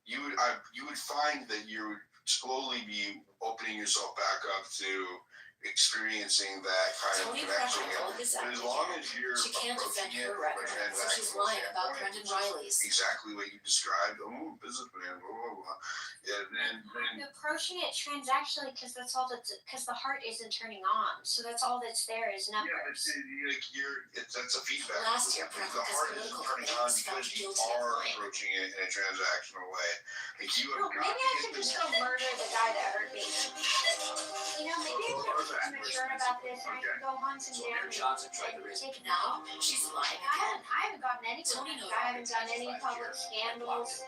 you would find that you would slowly be opening yourself back up to experiencing that kind Tony of connection. Practical is But as long as you're she can't defend approaching her it record, from a so she's transactional lying about standpoint, Brendan which is Riley's. exactly what you described. Oh, businessman, blah blah blah. And I'm approaching it transactionally because the heart isn't turning on. So that's all that's there is numbers. that's a feedback. Last year, The Practical's heart isn't political turning career on was found because you guilty of are lying. approaching it in a transactional way. Like you have got Maybe I should just go murder the guy that hurt me. Maybe I should be mature about this. I can go hunt him down. Johnson tried to raise it. Now she's lying again. I haven't gotten any. I haven't done any public scandals.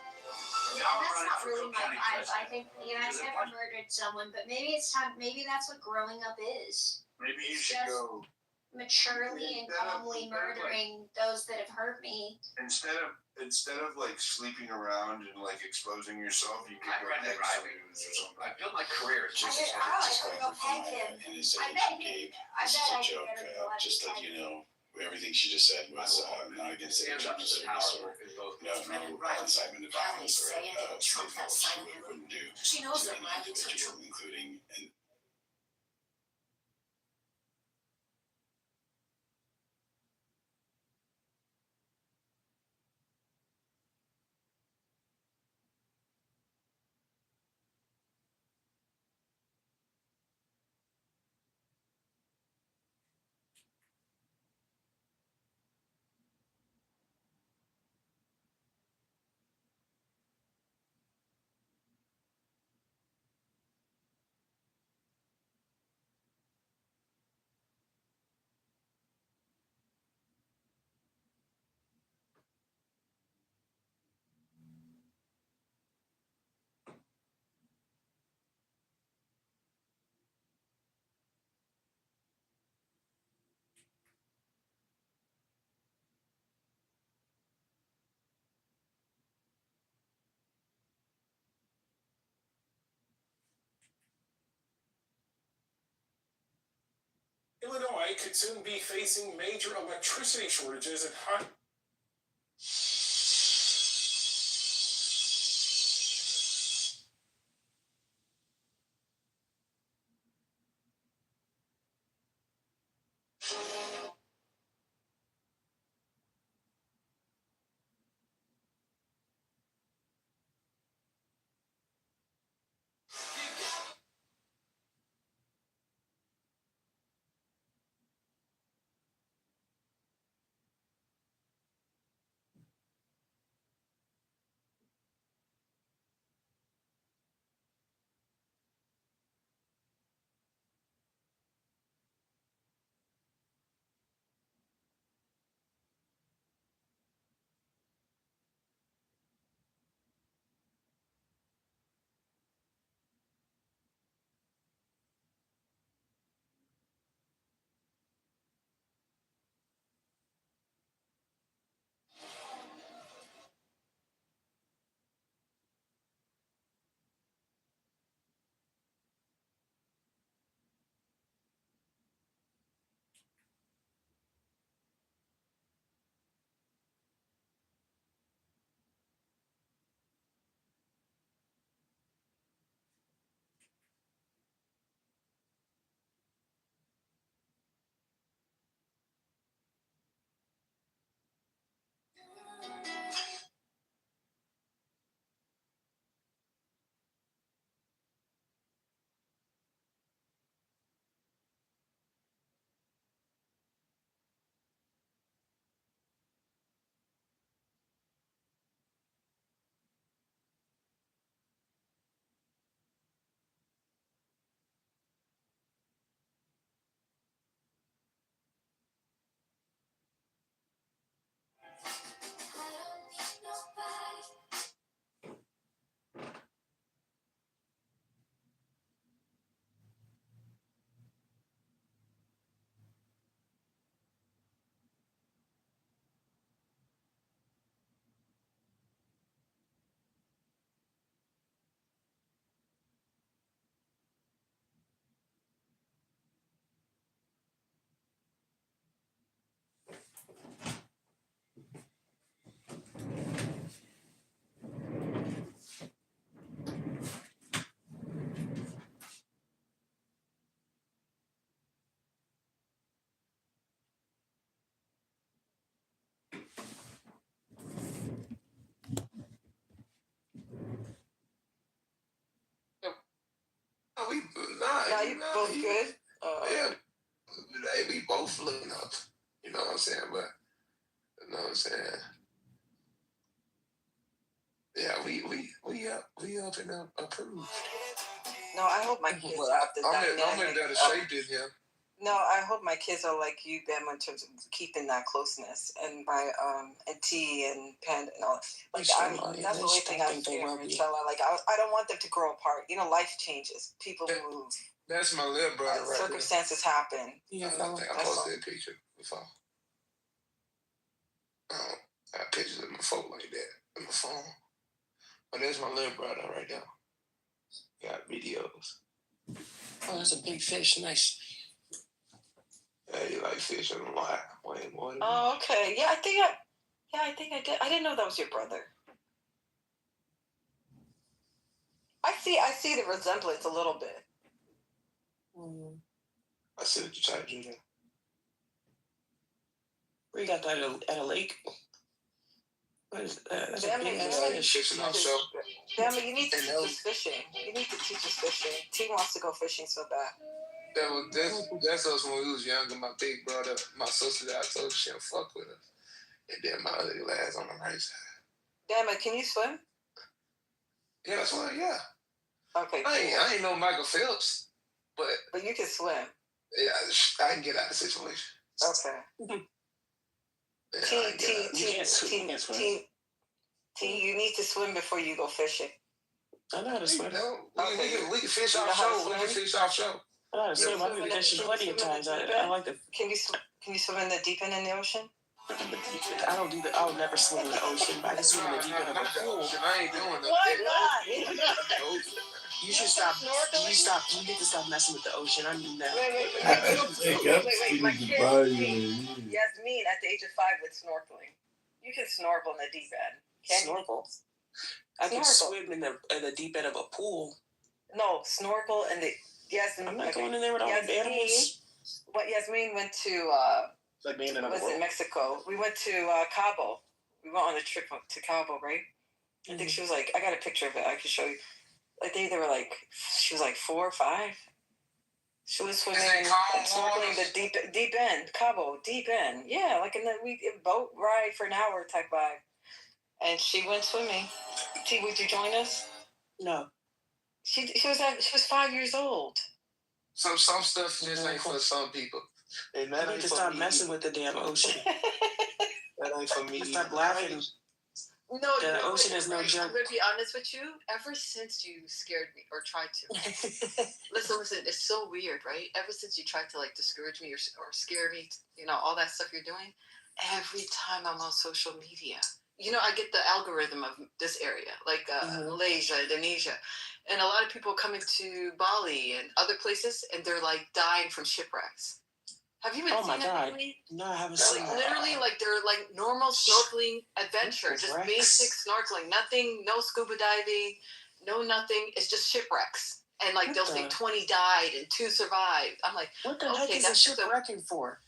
Yeah, that's not really my vibe. I think I've never murdered someone, but maybe it's time. Maybe that's what growing up is. Maybe you should go maturely and calmly murdering those that have hurt me. instead of like sleeping around and like exposing yourself. You could go Brendan peg Riley. or something. I built my career I could go peg him. I bet I could get him to let me Just let peg you him. know, everything she just said was not against any terms of service or no incitement to violence or anything else she wouldn't do. She knows to that any Riley took individual, including and Illinois could soon be facing major electricity shortages and high. you both good? Yeah, we both looking up. You know what I'm saying? But you know what I'm saying? Yeah, we up and approved. No, I hope my kids have the dynamic. I'm in better shape than him. No, I hope my kids are like you, Bam, in terms of keeping that closeness. And my and T and Panda and all. Like that's the only thing I fear for Stella. Like I don't want them to grow apart. You know, life changes. People move. That's my little brother, right? Circumstances happen. Yeah, I think I posted a picture before. I got pictures of my phone like that on my phone. But that's my little brother right there. Got videos. Oh, that's a big fish. Nice. Yeah, you like fish a lot. Way more than me. Oh, okay. Yeah, I think I did. I didn't know that was your brother. I see the resemblance a little bit. I see what you're trying to do there. Where you got that at a lake? What is that? That's a big fish. Fishing offshore. Damn it, you need to teach us fishing. You need to teach us fishing. T wants to go fishing so bad. That's us when we was younger. My big brother, my sister that I told her she don't fuck with us. And then my other lads on the right side. Damn it, can you swim? Yeah, that's why, yeah. Okay, cool. I ain't no Michael Phelps, but you can swim. Yeah, I can get out of the situation. Okay. T, you need to swim before you go fishing. I know how to swim. We can fish offshore. We can fish offshore. I know how to swim. I've been fishing plenty of times. I like to. Can you swim in the deep end in the ocean? I don't do that. I would never swim in the ocean, but I can swim in the deep end of a pool. I ain't doing that. Why not? You should stop. You need to stop messing with the ocean. I mean that. Wait. My kid, Yasmin, at the age of 5, with snorkeling. You can snorkel in the deep end. Snorkel? I can swim in the deep end of a pool. No, snorkel in the. Yasmin, I'm not going in there with all the animals. What Yasmin went to. It's like being in was in Mexico. We went to Cabo. We went on a trip to Cabo, right? I think she was like, I got a picture of it. I can show you. I think they were like, she was like 4 or 5. She was swimming, snorkeling the deep end, Cabo, deep end. Yeah, like in the boat ride for an hour type vibe. And she went swimming. T, would you join us? No. She was 5 years old. Some stuff just ain't for some people. And that I need to stop messing with the damn ocean. That ain't for me. Stop laughing. No, the ocean is no joke. I'm going to be honest with you. Ever since you scared me or tried to, listen, it's so weird, right? Ever since you tried to like discourage me or scare me, you know, all that stuff you're doing, every time I'm on social media, you know, I get the algorithm of this area, like Malaysia, Indonesia, and a lot of people coming to Bali and other places, and they're like dying from shipwrecks. Have you been seeing that lately? No, I haven't seen that. Literally, like they're like normal snorkeling adventure, just basic snorkeling, nothing, no scuba diving, no nothing. It's just shipwrecks, and like they'll say 20 died and 2 survived. I'm like, what the heck is a shipwrecking for?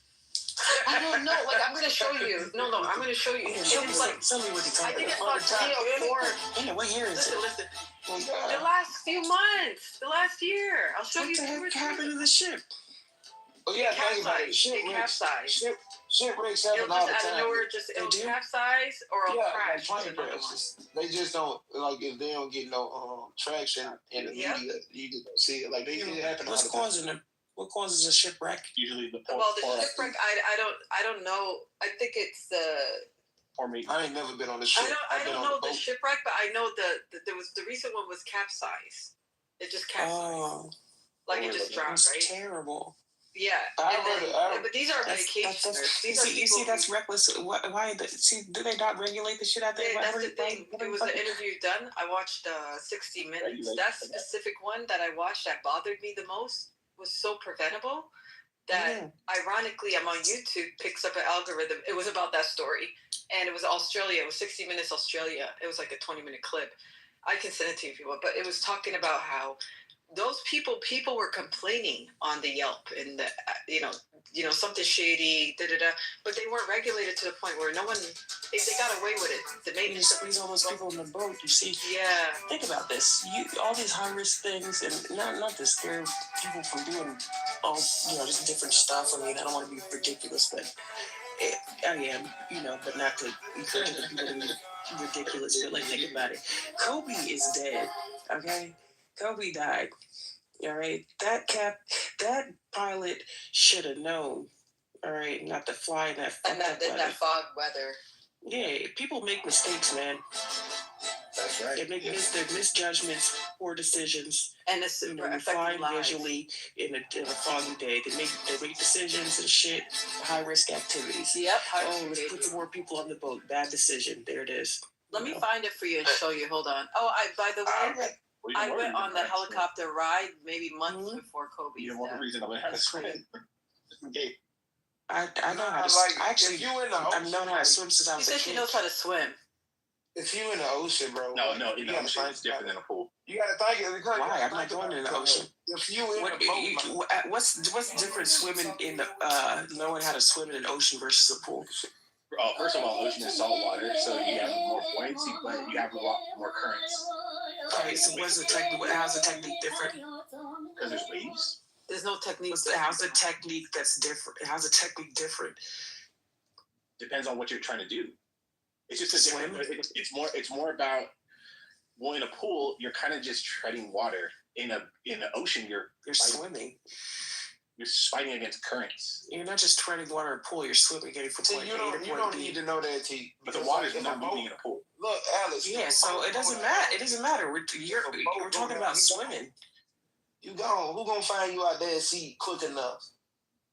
I don't know. Like I'm gonna show you. No, I'm gonna show you. Show me what you're talking about. I think it's about 3 or 4. Yeah, what year is it? Listen. The last few months, the last year. I'll show you. What the heck happened to the ship? Oh yeah, capsize. Shipwrecks happen all the time. It'll capsize or it'll crash. They just don't like if they don't get no traction in the media. You just don't see it. Like they happen. What's causing them? What causes a shipwreck? Usually the shipwreck. I don't know. I think it's the. I ain't never been on the ship. I don't know the shipwreck, but I know there was the recent one was capsize. It just capsized. Like it just drowned, right? Terrible. Yeah, but these are vacationers. You see, that's reckless. Why? Do they not regulate the shit out there? That's the thing. It was an interview done. I watched 60 Minutes. That specific one that I watched that bothered me the most was so preventable that ironically, I'm on YouTube, picks up an algorithm. It was about that story, and it was Australia. It was 60 Minutes Australia. It was like a 20-minute clip. I can send it to you if you want, but it was talking about how those people were complaining on the Yelp and the, something shady, but they weren't regulated to the point where no one, they got away with it. You squeeze all those people in the boat. You see, yeah. Think about this. All these high risk things, and not to scare people from doing all just different stuff. I mean, I don't want to be ridiculous, but I am, but not to encourage other people to be ridiculous. But think about it. Kobe is dead. Okay, Kobe died. All right, that pilot should have known. All right, not to fly in that that fog weather. Yeah, people make mistakes, man. That's right. They make misjudgments, poor decisions. And it's flying visually in a foggy day. They make decisions and shit. High risk activities. Yep. Let's put some more people on the boat. Bad decision. There it is. Let me find it for you and show you. Hold on. Oh, by the way, I went on the helicopter ride maybe months before Kobe's You know what the death. reason I went how to swim? Okay. I know how to like, actually. if you in the I've known how to swim since I She was a said kid. she knows how to swim. If you in the ocean, bro. No, in the ocean it's different than a pool. You gotta think it. Why? I'm not going in the ocean. If you in the boat, What's the difference swimming in the knowing how to swim in an ocean versus a pool? First of all, ocean is salt water, so you have more buoyancy, but you have a lot more currents. Okay, so how's the technique different? Because there's waves. There's no technique. How's the technique that's different? How's the technique different? Depends on what you're trying to do. It's just a different. It's more about. Well, in a pool, you're kind of just treading water. In an ocean, you're swimming. You're fighting against currents. You're not just treading water in a pool. You're swimming, getting from point A to point B. You don't need to know that, T. But the water's not moving in a pool. Look, Alice. Yeah, so it doesn't matter. It doesn't matter. We're talking about swimming. You gone? Who gonna find you out there at sea quick enough?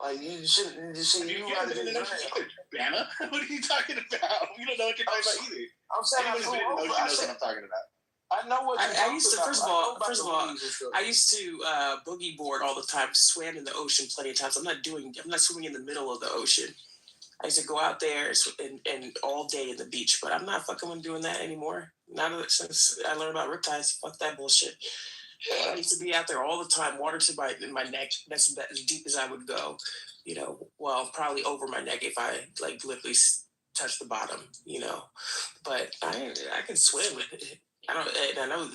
Like you shouldn't. You see, you rather than Bama. What are you talking about? You don't know what you're talking about either. I'm saying Anyone who's been in the ocean knows what I'm talking about. I know what you're I used to. First of all, I used to boogie board all the time. Swam in the ocean plenty of times. I'm not swimming in the middle of the ocean. I used to go out there and all day in the beach, but I'm not fucking doing that anymore. Since I learned about riptides, fuck that bullshit. I used to be out there all the time, water to my neck. That's about as deep as I would go. Well, probably over my neck if I literally touch the bottom. But I can swim. I know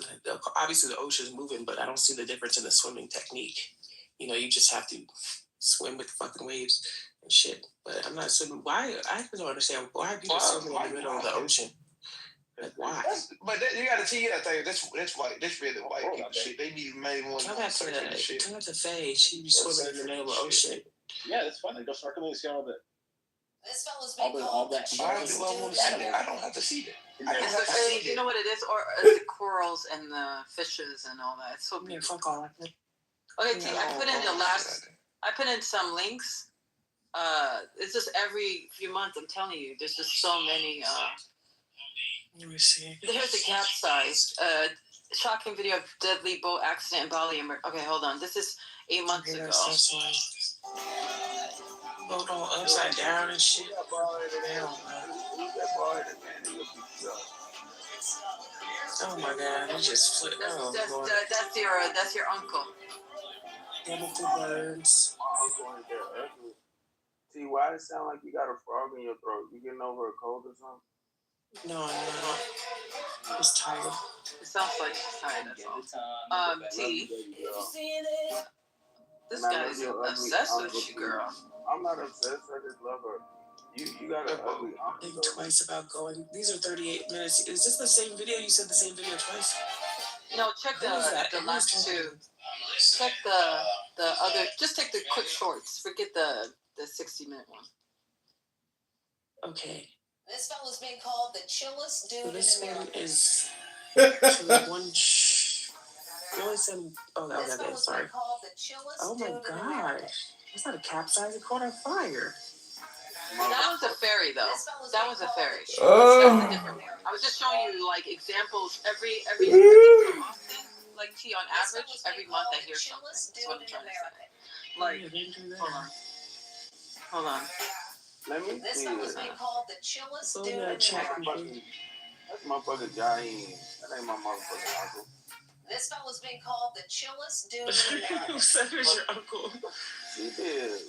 obviously the ocean's moving, but I don't see the difference in the swimming technique. You just have to swim with the fucking waves and shit. But I'm not swimming. Why? I don't understand why people swimming in the middle of the ocean. Why? You got to see that thing. That's white. That's really white people shit. They be the main ones. Tell that to Faye. She be swimming in the middle of the ocean. Yeah, that's fun. They go snorkeling and see all that. This fella's all that. I don't have to see that. You know what it is, or the corals and the fishes and all that. It's so beautiful. Fuck all that. Okay, T, I put in some links. It's just every few months. I'm telling you, there's just so many. Let me see. Here's the capsized. Shocking video of deadly boat accident in Bali. Okay, hold on. This is 8 months ago. Boat all upside down and shit. Oh my God! It just flipped. That's your uncle. Chemical burns. See, why it sound like you got a frog in your throat? You getting over a cold or something? No, I'm not. I'm just tired. It sounds like she's tired. That's all. T. This guy's obsessed with you, girl. I'm not obsessed. I just love her. You got an ugly uncle. Think twice about going. These are 38 minutes. Is this the same video? You said the same video twice? No, check the last two. Check the other. Just take the quick shorts. Forget the 60-minute one. Okay. This fella's being called the chillest dude So this in America. one is one. You only said. Oh, okay. Sorry. Oh my gosh. That's not a capsize. It caught on fire. That was a ferry, though. That was a ferry. That's a different one. I was just showing you examples every often, T on average every month I hear something. That's what I'm trying to say. Hold on. Let me This see fella's it. being called the chillest dude in America. That's motherfucking Jaheim. That ain't my motherfucking uncle. This fella's being called the chillest dude in America. Who said it was your uncle? She did.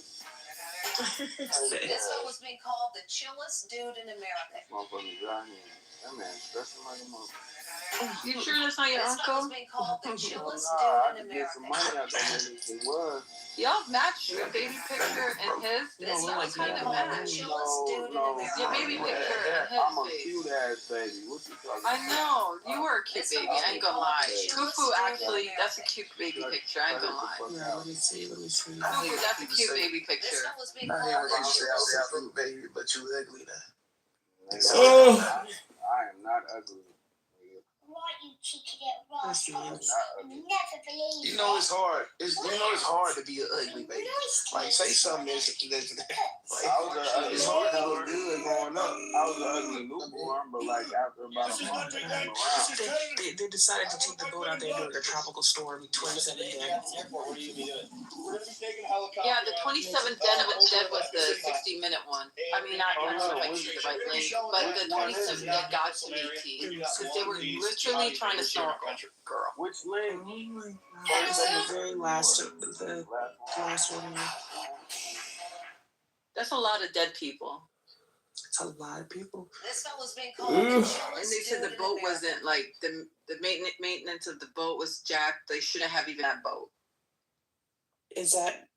This fella's being called the chillest dude in America. Motherfuckers out here. That man stressing like a motherfucker. You sure that's not your This uncle? fella's being called the chillest I dude in could get some America. money out that nigga if it was. Y'all match your baby picture and his. This Y'all fella's being kind of called the match. chillest dude in America. Your baby picture and his I'm a face. cute ass baby. What you talking I about? know. You were a cute baby. I ain't gonna lie. Kufu, actually, that's a cute baby picture. I ain't gonna lie. Yeah, let me see. Kufu, that's a cute baby picture. I hate when people say I'm a fruit baby, but you ugly now. I am not ugly. Why you cheated it wrong? Let's see. Never believe You know it's hard. It's hard to be an ugly baby. Like say something that's it's hard to look good growing up. I was an ugly newborn, but like after about a month, they came around. They decided to take the boat out there during a tropical storm, 27 dead. Yeah, the 27th dead was the 60-minute one. I mean, I don't know if I used the right link, but the 27th dead got to me, because they were literally trying to snorkel. Girl. Which link? The very last one. That's a lot of dead people. It's a lot of people. This fella's being called the chillest And they said the boat wasn't like the maintenance of the boat was jacked. They shouldn't have even that boat. Is that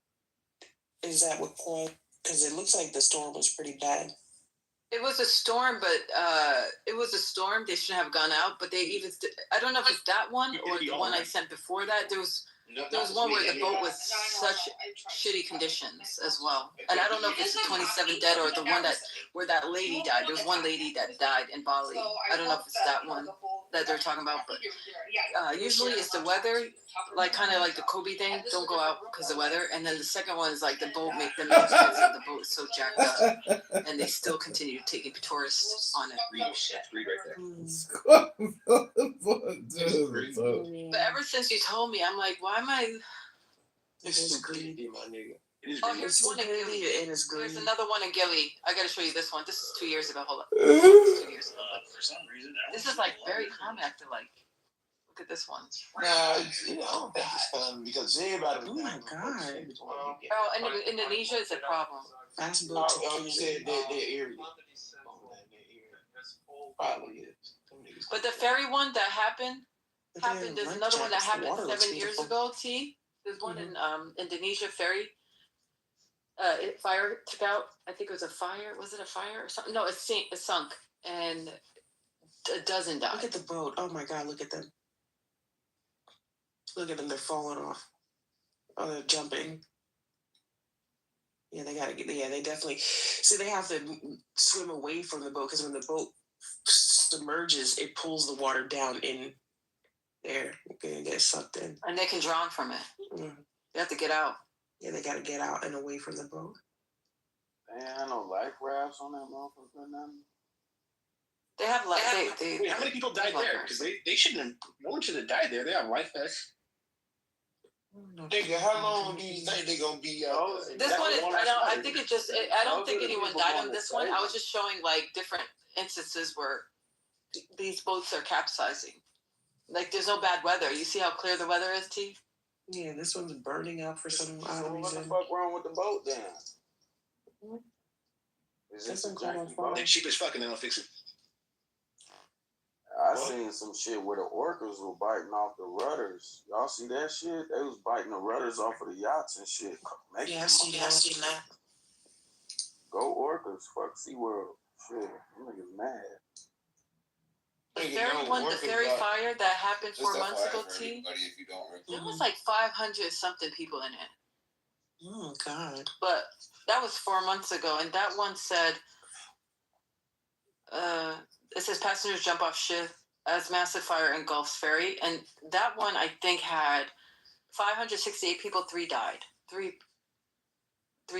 what point? Because it looks like the storm was pretty bad. It was a storm, but they shouldn't have gone out. But they even I don't know if it's that one or the one I sent before that. There was one where the boat was such shitty conditions as well. And I don't know if it's the 27 dead or the one where that lady died. There was one lady that died in Bali. I don't know if it's that one that they're talking about, but usually it's the weather, like kind of like the Kobe thing. Don't go out because of the weather. And then the second one is like the maintenance of the boat is so jacked up, and they still continue taking tourists on it. Read right there. But ever since you told me, I'm like, why am I? This is stupidity, my nigga. Oh, here's one in Gilly. Here's another one in Gilly. I gotta show you this one. This is 2 years ago. Hold up. This is 2 years ago. For some reason, This is like very common. I feel like. Look at this one. Nah, I don't think it's fun because everybody. Oh my god. Oh, and Indonesia is a problem. Fast boat to You said that area. Probably is. But the ferry one that happened. There's another one that happened 7 years ago. T. There's one in Indonesia ferry. Fire took out. I think it was a fire. Was it a fire or something? No, it sunk, and a dozen died. Look at the boat. Oh my god, look at them. Look at them. They're falling off. Oh, they're jumping. Yeah, they definitely. See, they have to swim away from the boat because when the boat submerges, it pulls the water down in there. They get sucked in. And they can drown from it. Mm. They have to get out. Yeah, they got to get out and away from the boat. They ain't no life rafts on that motherfucker. Nothing. They have life. Wait, how many people died there? Because they shouldn't have. No one should have died there. They have life vests. Nigga, how long do you think they're gonna be out there? This one, I think it just. I don't think anyone died on this one. I was just showing like different instances where these boats are capsizing. Like there's no bad weather. You see how clear the weather is, T? Yeah, this one's burning up for some odd reason. What the fuck wrong with the boat then? Is this a janky boat? They're cheap as fuck and they don't fix it. I seen some shit where the orcas were biting off the rudders. Y'all see that shit? They was biting the rudders off of the yachts and shit. Yeah, I seen that. Go orcas. Fuck SeaWorld. Shit, them niggas mad. The ferry fire that happened 4 months ago, T. There was like 500 something people in it. Oh God. But that was 4 months ago, and that one said, it says passengers jump off ship as massive fire engulfs ferry, and that one I think had 568 people. 3 died. Three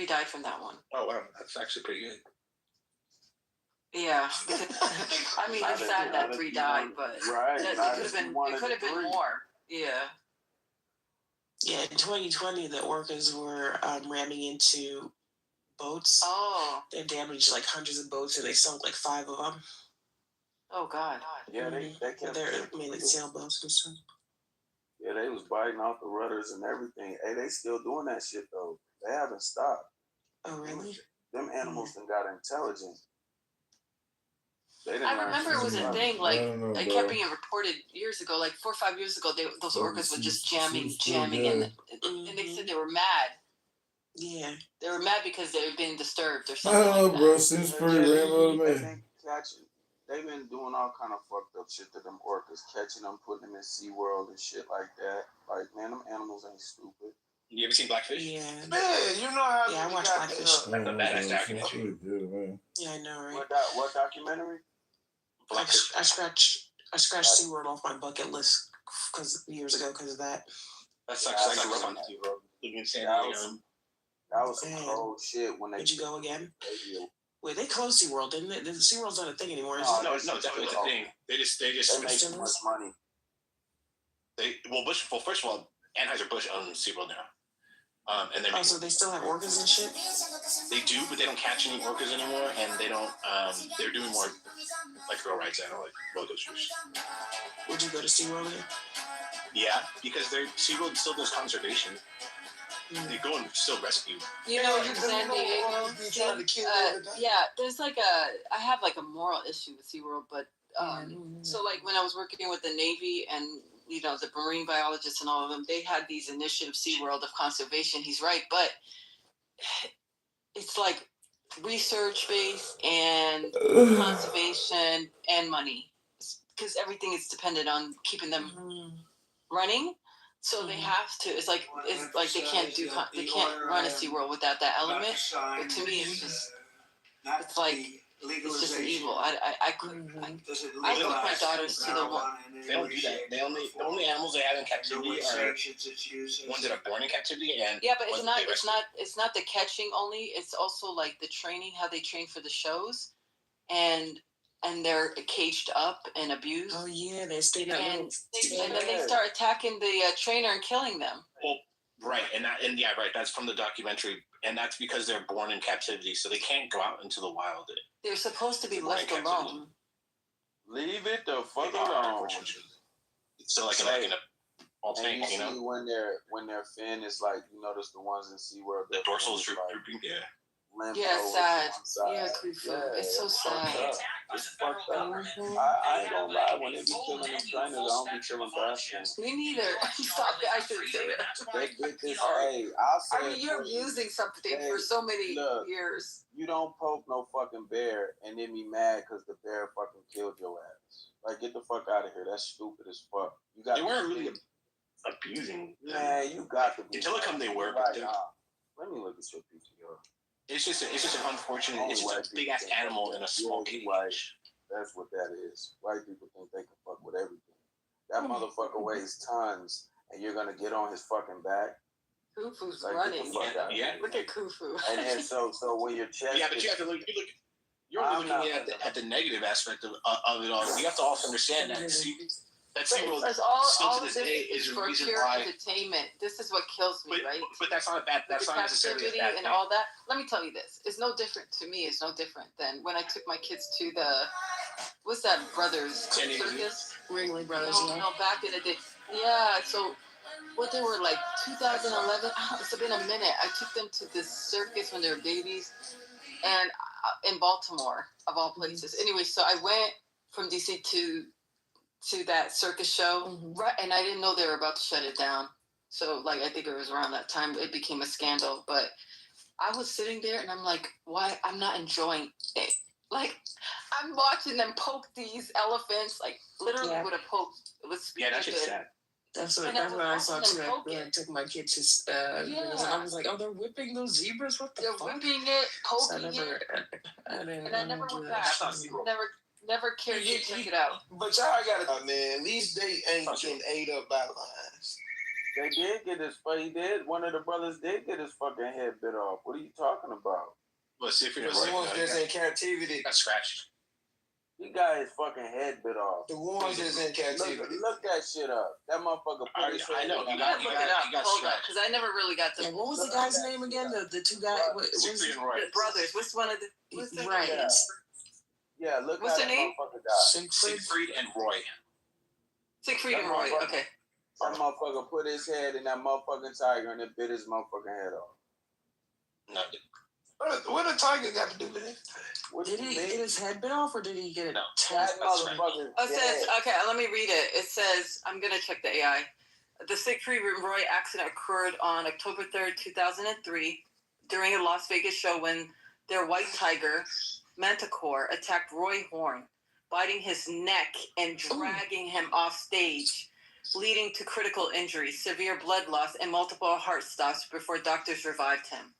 died from that one. Oh wow, that's actually pretty good. Yeah, I mean it's sad that 3 died, but it could have been more. Yeah. Yeah, in 2020, the orcas were ramming into boats. Oh. They damaged like hundreds of boats, and they sunk like 5 of them. Oh God. Yeah, they kept. They're mainly sailboats and stuff. Yeah, they was biting off the rudders and everything. Hey, they still doing that shit though. They haven't stopped. Oh really? Them animals done got intelligent. I remember it was a thing, like, it kept being reported years ago, like 4 or 5 years ago, those orcas were just jamming, and they said they were mad. Yeah. They were mad because they were being disturbed or something I don't know, like bro. that. Seems pretty random to me. They've been doing all kind of fucked up shit to them orcas, catching them, putting them in SeaWorld and shit like that. Like, man, them animals ain't stupid. You ever seen Blackfish? Yeah. Man, you know how I watched Blackfish. That's a badass documentary. Yeah, I know, right? What documentary? I scratched SeaWorld off my bucket list years ago because of that. That sucks. I grew up on SeaWorld. Living in San Diego. That was some cold shit when they. Did you go again? Wait, they closed SeaWorld, didn't they? SeaWorld's not a thing anymore. No, definitely it's a thing. They just They make too much money. First of all, Anheuser-Busch owns SeaWorld now. And then so they still have orcas and shit? They do, but they don't catch any orcas anymore, and they don't. They're doing more like thrill rides now, like roller coasters. Would you go to SeaWorld again? Yeah, because SeaWorld still does conservation. They go and still rescue. You know, you San Diego. Yeah, there's like I have like a moral issue with SeaWorld, but so like when I was working with the Navy and you know the marine biologists and all of them, they had these initiatives, SeaWorld, of conservation. He's right, but it's like research based and conservation and money, because everything is dependent on keeping them running. So they have to. It's like they can't run a SeaWorld without that element. But to me, it's just an evil. I took my daughters to the one. They don't do that. The only animals they have in captivity are ones that are born in captivity and yeah, but it's not the catching only. It's also like the training, how they train for the shows, and they're caged up and abused. Oh yeah, they stay that and then they start attacking the trainer and killing them. Well, right, and right. That's from the documentary, and that's because they're born in captivity, so they can't go out into the wild. They're supposed to be left alone. Leave it the fuck alone. So like in a all tank, you know. When their fin is like, you notice the ones in SeaWorld, the dorsal is drooping, yeah. Yeah, sad. Yeah, it's so sad. It's fucked up. I ain't gonna lie, when they be killing them trainers, I don't be killing bastards. Me neither. Stop it. I shouldn't say that. They did this. Hey, I'll say. I mean, you're abusing something for so many years. You don't poke no fucking bear and then be mad because the bear fucking killed your ass. Like, get the fuck out of here. That's stupid as fuck. You got. They weren't really abusing. Man, you got to be. In Telecom they were, but let me look at your PTR. It's just an unfortunate. It's just a big ass animal in a small cage. That's what that is. White people think they can fuck with everything. That motherfucker weighs tons, and you're gonna get on his fucking back. Khufu's running. Yeah. Look at Khufu. And so when your chest. Yeah, but you have to look. You're only looking at the negative aspect of it all. You have to also understand that. That SeaWorld still to this day is a reason why. Entertainment. This is what kills me, right? But that's not bad. That's not necessarily a bad thing. And all that. Let me tell you this. It's no different to me. It's no different than when I took my kids to the what's that Brothers circus? Ringling Brothers. No, back in the day. Yeah. So what they were like 2011. It's been a minute. I took them to this circus when they were babies, and in Baltimore of all places. Anyway, so I went from DC to that circus show, right? And I didn't know they were about to shut it down. So, like, I think it was around that time it became a scandal. But I was sitting there, and I'm like, why? I'm not enjoying it. Like, I'm watching them poke these elephants, like, literally with a poke. It was that's just sad. That's what I saw too. I took my kids to and I was like, oh, they're whipping those zebras? What the fuck? They're whipping it, poking I never went back. Never cared to check it out. But y'all gotta, man, at least they ain't getting ate up by lions. They did get his, but he did. One of the brothers did get his fucking head bit off. What are you talking about? Well, see if you're the ones that's in captivity. Got scratched. He got his fucking head bit off. The ones that's in captivity. Look that shit up. That motherfucker. I know. You gotta look it up. Hold on, because I never really got to. What was the guy's name again? The two guys. Siegfried and Roy. The brothers. What's one of the? Right. Yeah, look. What's their name? Siegfried and Roy. Siegfried and Roy. Okay. That motherfucker put his head in that motherfucking tiger and it bit his motherfucking head off. No, what a tiger got to do with it? Did he get his head bit off or did he get it? That motherfucker. Oh, it says, okay, let me read it. It says, I'm going to check the AI. The Siegfried and Roy accident occurred on October 3rd, 2003, during a Las Vegas show when their white tiger, Manticore, attacked Roy Horn, biting his neck and dragging him off stage, leading to critical injuries, severe blood loss, and multiple heart stops before doctors revived him.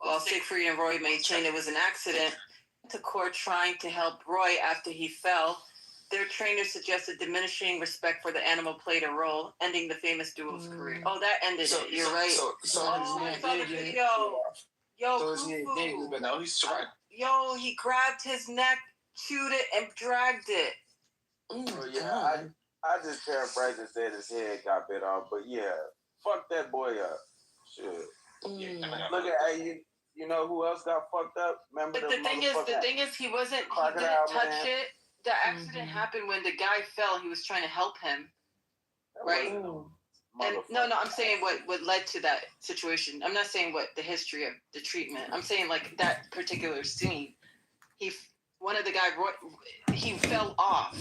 While Siegfried and Roy maintained it was an accident, Manticore trying to help Roy after he fell, their trainer suggested diminishing respect for the animal played a role, ending the famous duo's career. Oh, that ended it. You're right. I saw the video. Yo, but no, he's right. Yo, he grabbed his neck, chewed it, and dragged it. Yeah, I just paraphrased and said his head got bit off, but yeah, fuck that boy up. Shit. Look at you know who else got fucked up? Remember the thing is, he didn't touch it. The accident happened when the guy fell. He was trying to help him, right? And no, I'm saying what led to that situation. I'm not saying what the history of the treatment. I'm saying like that particular scene. One of the guys, he fell off.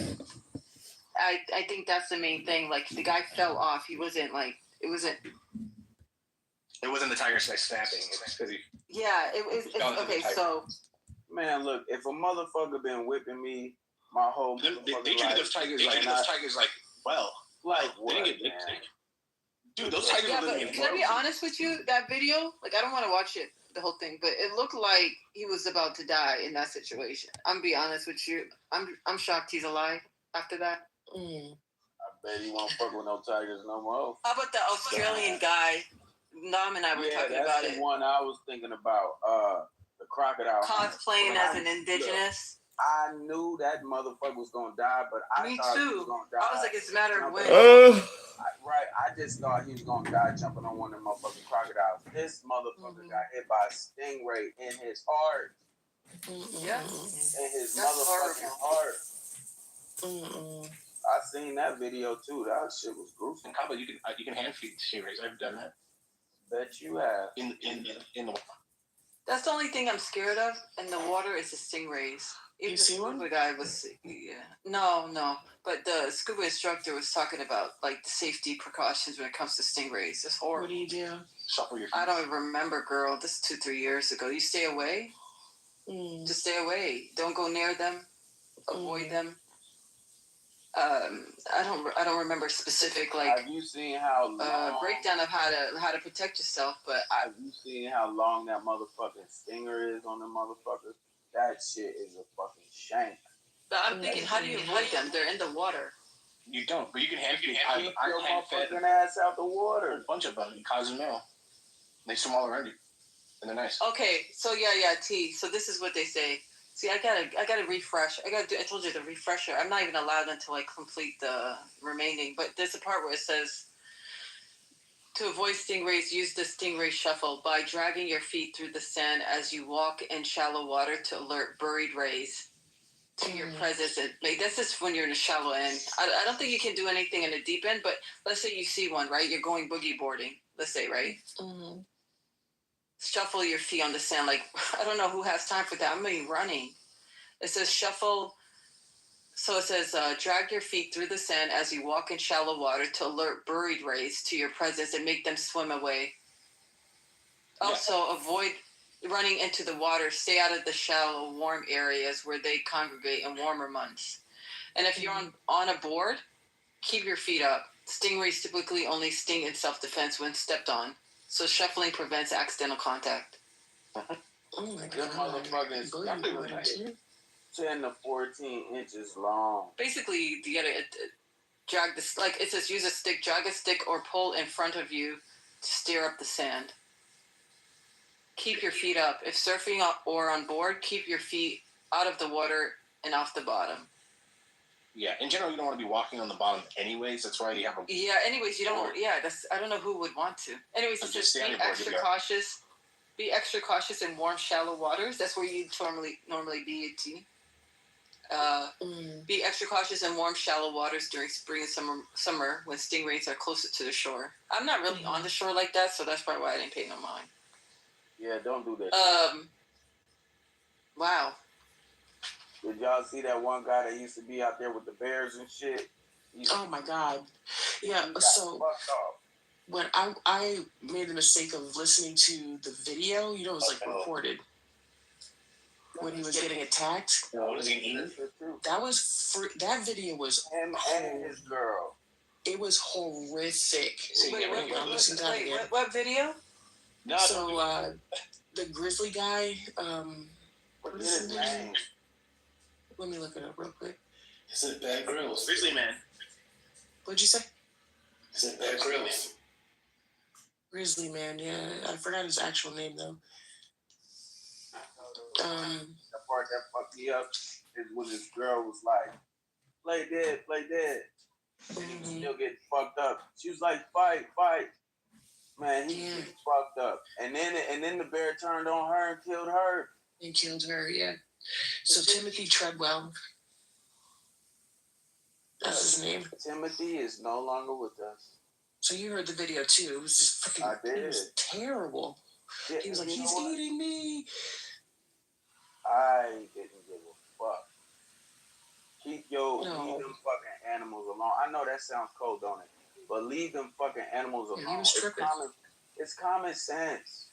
I think that's the main thing. Like the guy fell off. He wasn't like it wasn't. It wasn't the tiger snapping. It's because he. Yeah, it was. Okay, so. Man, look, if a motherfucker been whipping me my whole they treated those tigers like well. Like what? They didn't get dude, those tigers yeah, were living in can I be honest with you? That video, like, I don't want to watch it, the whole thing, but it looked like he was about to die in that situation. I'm gonna be honest with you. I'm shocked he's alive after that. I bet he won't fuck with no tigers no more. How about the Australian guy? Nam and I were talking about it. That's the one I was thinking about. The crocodile. Cosplaying as an indigenous. I knew that motherfucker was gonna die, but I thought he was gonna die. I was like, it's a matter of when. I just thought he was gonna die jumping on one of them motherfucking crocodiles. This motherfucker got hit by a stingray in his heart. Yeah. In his motherfucking heart. I seen that video too. That shit was gruesome. In Cabo, you can hand feed stingrays. I've done that. Bet you have. In the water. That's the only thing I'm scared of in the water is the stingrays. Even the scuba guy was, no. But the scuba instructor was talking about like the safety precautions when it comes to stingrays. It's horrible. What do you do? Shuffle your feet. I don't even remember, girl. This is 2-3 years ago. You stay away. Just stay away. Don't go near them. Avoid them. I don't remember specific like. Have you seen how long, breakdown of how to protect yourself? But have you seen how long that motherfucking stinger is on the motherfuckers? That shit is a fucking shank. But I'm thinking, how do you avoid them? They're in the water. You don't, but you can hand feed. I hand fed ass out the water. A bunch of them in Cozumel. They swim all around you, and they're nice. Okay, so T. So this is what they say. See, I gotta refresh. I told you the refresher. I'm not even allowed until I complete the remaining. But there's a part where it says, to avoid stingrays, use the stingray shuffle by dragging your feet through the sand as you walk in shallow water to alert buried rays to your presence. This is when you're in a shallow end. I don't think you can do anything in the deep end. But let's say you see one, right? You're going boogie boarding. Let's say, right? Shuffle your feet on the sand. Like, I don't know who has time for that. I'm going to be running. It says shuffle. So it says drag your feet through the sand as you walk in shallow water to alert buried rays to your presence and make them swim away. Yeah. Also, avoid running into the water. Stay out of the shallow, warm areas where they congregate in warmer months. And if you're on a board, keep your feet up. Stingrays typically only sting in self-defense when stepped on. So shuffling prevents accidental contact. Good motherfuckers. 10 to 14 inches long. Basically, you gotta drag this. Like it says, use a stick, drag a stick, or pull in front of you to stir up the sand. Keep your feet up. If surfing or on board, keep your feet out of the water and off the bottom. Yeah, in general, you don't want to be walking on the bottom anyways. That's why you have a... Yeah, anyways, you don't... Yeah, I don't know who would want to. Anyways, it says be extra cautious. Be extra cautious in warm, shallow waters. That's where you'd normally be at T. Be extra cautious in warm, shallow waters during spring and summer when stingrays are closer to the shore. I'm not really on the shore like that, so that's probably why I didn't pay no mind. Yeah, don't do that. Wow. Did y'all see that one guy that used to be out there with the bears and shit? Oh my God. Yeah, so when I made the mistake of listening to the video, you know, it was like recorded when he was getting attacked. What is he eating? That video was him and his girl. It was horrific. What video? So the Grizzly guy, what is his name? Let me look it up real quick. Is it Bear Grylls? Grizzly Man. What'd you say? Is it Bear Grylls? Grizzly Man, yeah. I forgot his actual name though. The part that fucked me up is when his girl was like, play dead. And he was still getting fucked up. She was like, fight. Man, he was fucked up. And then the bear turned on her and killed her. Yeah. So Timothy Treadwell. That's his name. Timothy is no longer with us. So you heard the video too. It was just fucking. I did. It was terrible. Yeah, he was like, he's eating me. I didn't give a fuck. Leave them fucking animals alone. I know that sounds cold, don't it? But leave them fucking animals alone. He was tripping. It's common sense.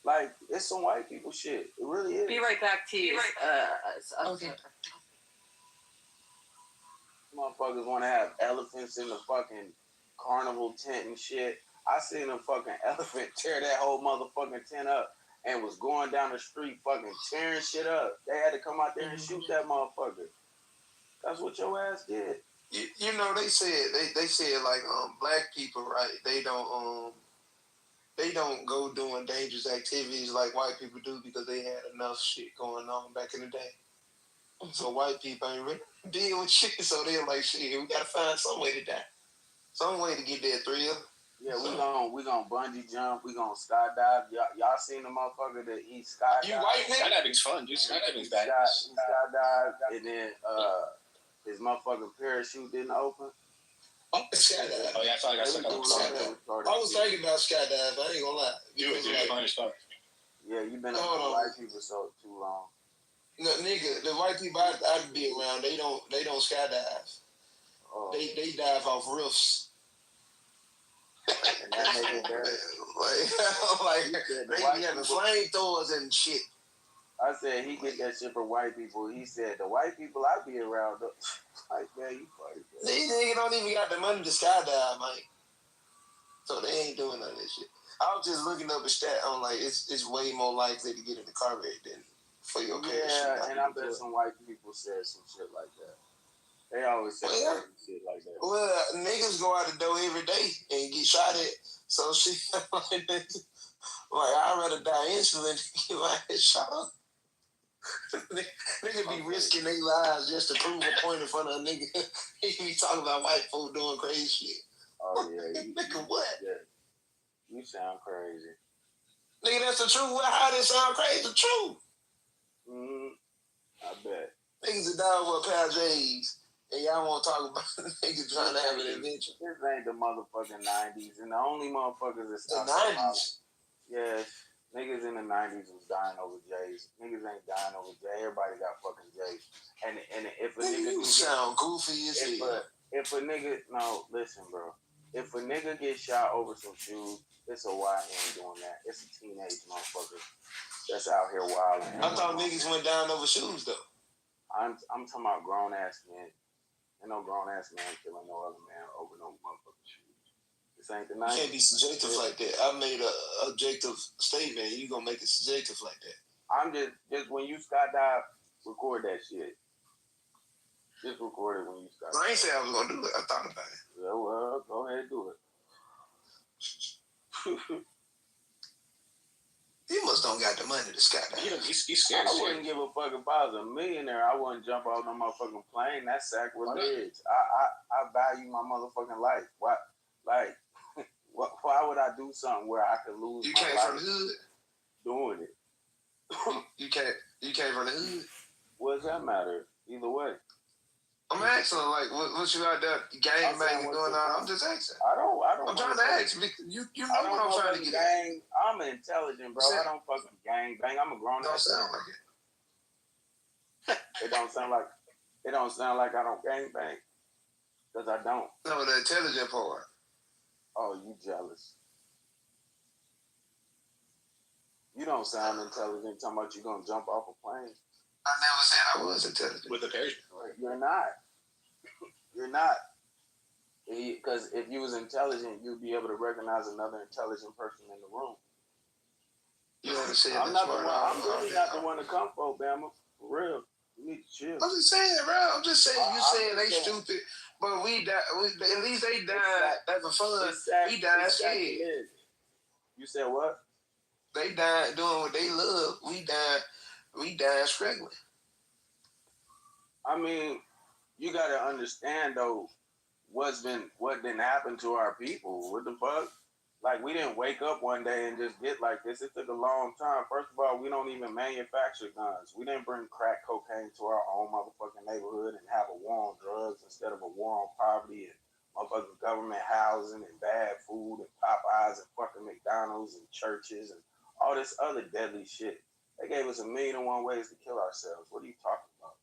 Like, it's some white people shit. It really is. Be right back to you. Okay. Motherfuckers want to have elephants in the fucking carnival tent and shit. I seen a fucking elephant tear that whole motherfucking tent up and was going down the street fucking tearing shit up. They had to come out there and shoot that motherfucker. That's what your ass did. You know, they said like black people, right? They don't go doing dangerous activities like white people do because they had enough shit going on back in the day. So white people ain't really deal with shit, so they're like, shit, we gotta find some way to die. Some way to get that thrill. Yeah, we gonna bungee jump, we gonna skydive. Y'all seen the motherfucker that he skydive? You white man? Skydiving's fun, dude. Skydiving's bad. He skydive, and then his motherfucking parachute didn't open. Oh, skydive. Oh yeah, I thought I got stuck on skydive. I was thinking about skydive. I ain't gonna lie. Do it, dude. Fun as fuck. Yeah, you been around white people so too long. No, nigga, the white people I'd be around, they don't skydive. Oh. They dive off roofs. And that make it better. like they be having flamethrowers and shit. I said he get that shit for white people. He said the white people I be around, like man, you funny. These niggas don't even got the money to skydive, Mike. So they ain't doing none of this shit. I was just looking up a stat on like it's way more likely to get in the car wreck than for your parachute. Yeah, and I bet some white people said some shit like that. They always say shit like that. Well, niggas go out the door every day and get shot at. So shit, like I'd rather die instantly than get my head shot up. Niggas be risking their lives just to prove a point in front of a nigga. He be talking about white folk doing crazy shit. Oh yeah, nigga, what? Yeah. You sound crazy. Nigga, that's the truth. How does it sound crazy? The truth. I bet. Niggas are down with a pair of J's. And y'all want to talk about niggas trying to have an adventure. This ain't the motherfucking 90s. And the only motherfuckers that stopped. The 90s? Yes. Niggas in the 90s was dying over J's. Niggas ain't dying over J. Everybody got fucking J's. And if a nigga... You sound goofy as hell. If a nigga... No, listen, bro. If a nigga gets shot over some shoes, it's a YN doing that. It's a teenage motherfucker that's out here wilding. I thought niggas went down over shoes, though. I'm talking about grown-ass men. Ain't no grown-ass man killing no other man over no motherfucking shoes. This ain't the 90s. You can't be subjective like that. I made a objective statement. You gonna make it subjective like that. I'm just when you skydive, record that shit. Just record it when you skydive. I ain't say I was gonna do it. I thought about it. Yeah, well, go ahead and do it. You must don't got the money to skydive. You scared. I wouldn't give a fuck if I was a millionaire. I wouldn't jump off no motherfucking plane. That's sacrilege. I value my motherfucking life. Why? Like, why would I do something where I could lose? You my came life from the hood. Doing it. You came from the hood. What does that matter? Either way. I'm asking, like, what you out there gang banging going on? I'm just asking. I don't. I'm trying to ask. You know what I'm trying to get gang. I'm intelligent, bro. I don't fucking gang bang. I'm a grown ass. Don't sound like it. It don't sound like. It don't sound like I don't gang bang. Cause I don't. No, the intelligent part. Oh, you jealous? You don't sound intelligent. Talking about you gonna jump off a plane. I never said I was intelligent. With a parachute. You're not. You're not. Because if you was intelligent, you'd be able to recognize another intelligent person in the room. You understand? I'm not the one. I'm really not the one to come for, Bama. For real. You need to chill. I'm just saying, bro. I'm just saying. You saying they stupid, but we died. At least they died having fun. We died scared. You said what? They died doing what they love. We died struggling. I mean, you gotta understand though, what didn't happen to our people. What the fuck? Like, we didn't wake up one day and just get like this. It took a long time. First of all, we don't even manufacture guns. We didn't bring crack cocaine to our own motherfucking neighborhood and have a war on drugs instead of a war on poverty and motherfucking government housing and bad food and Popeyes and fucking McDonald's and churches and all this other deadly shit. They gave us 1,000,001 ways to kill ourselves. What are you talking about?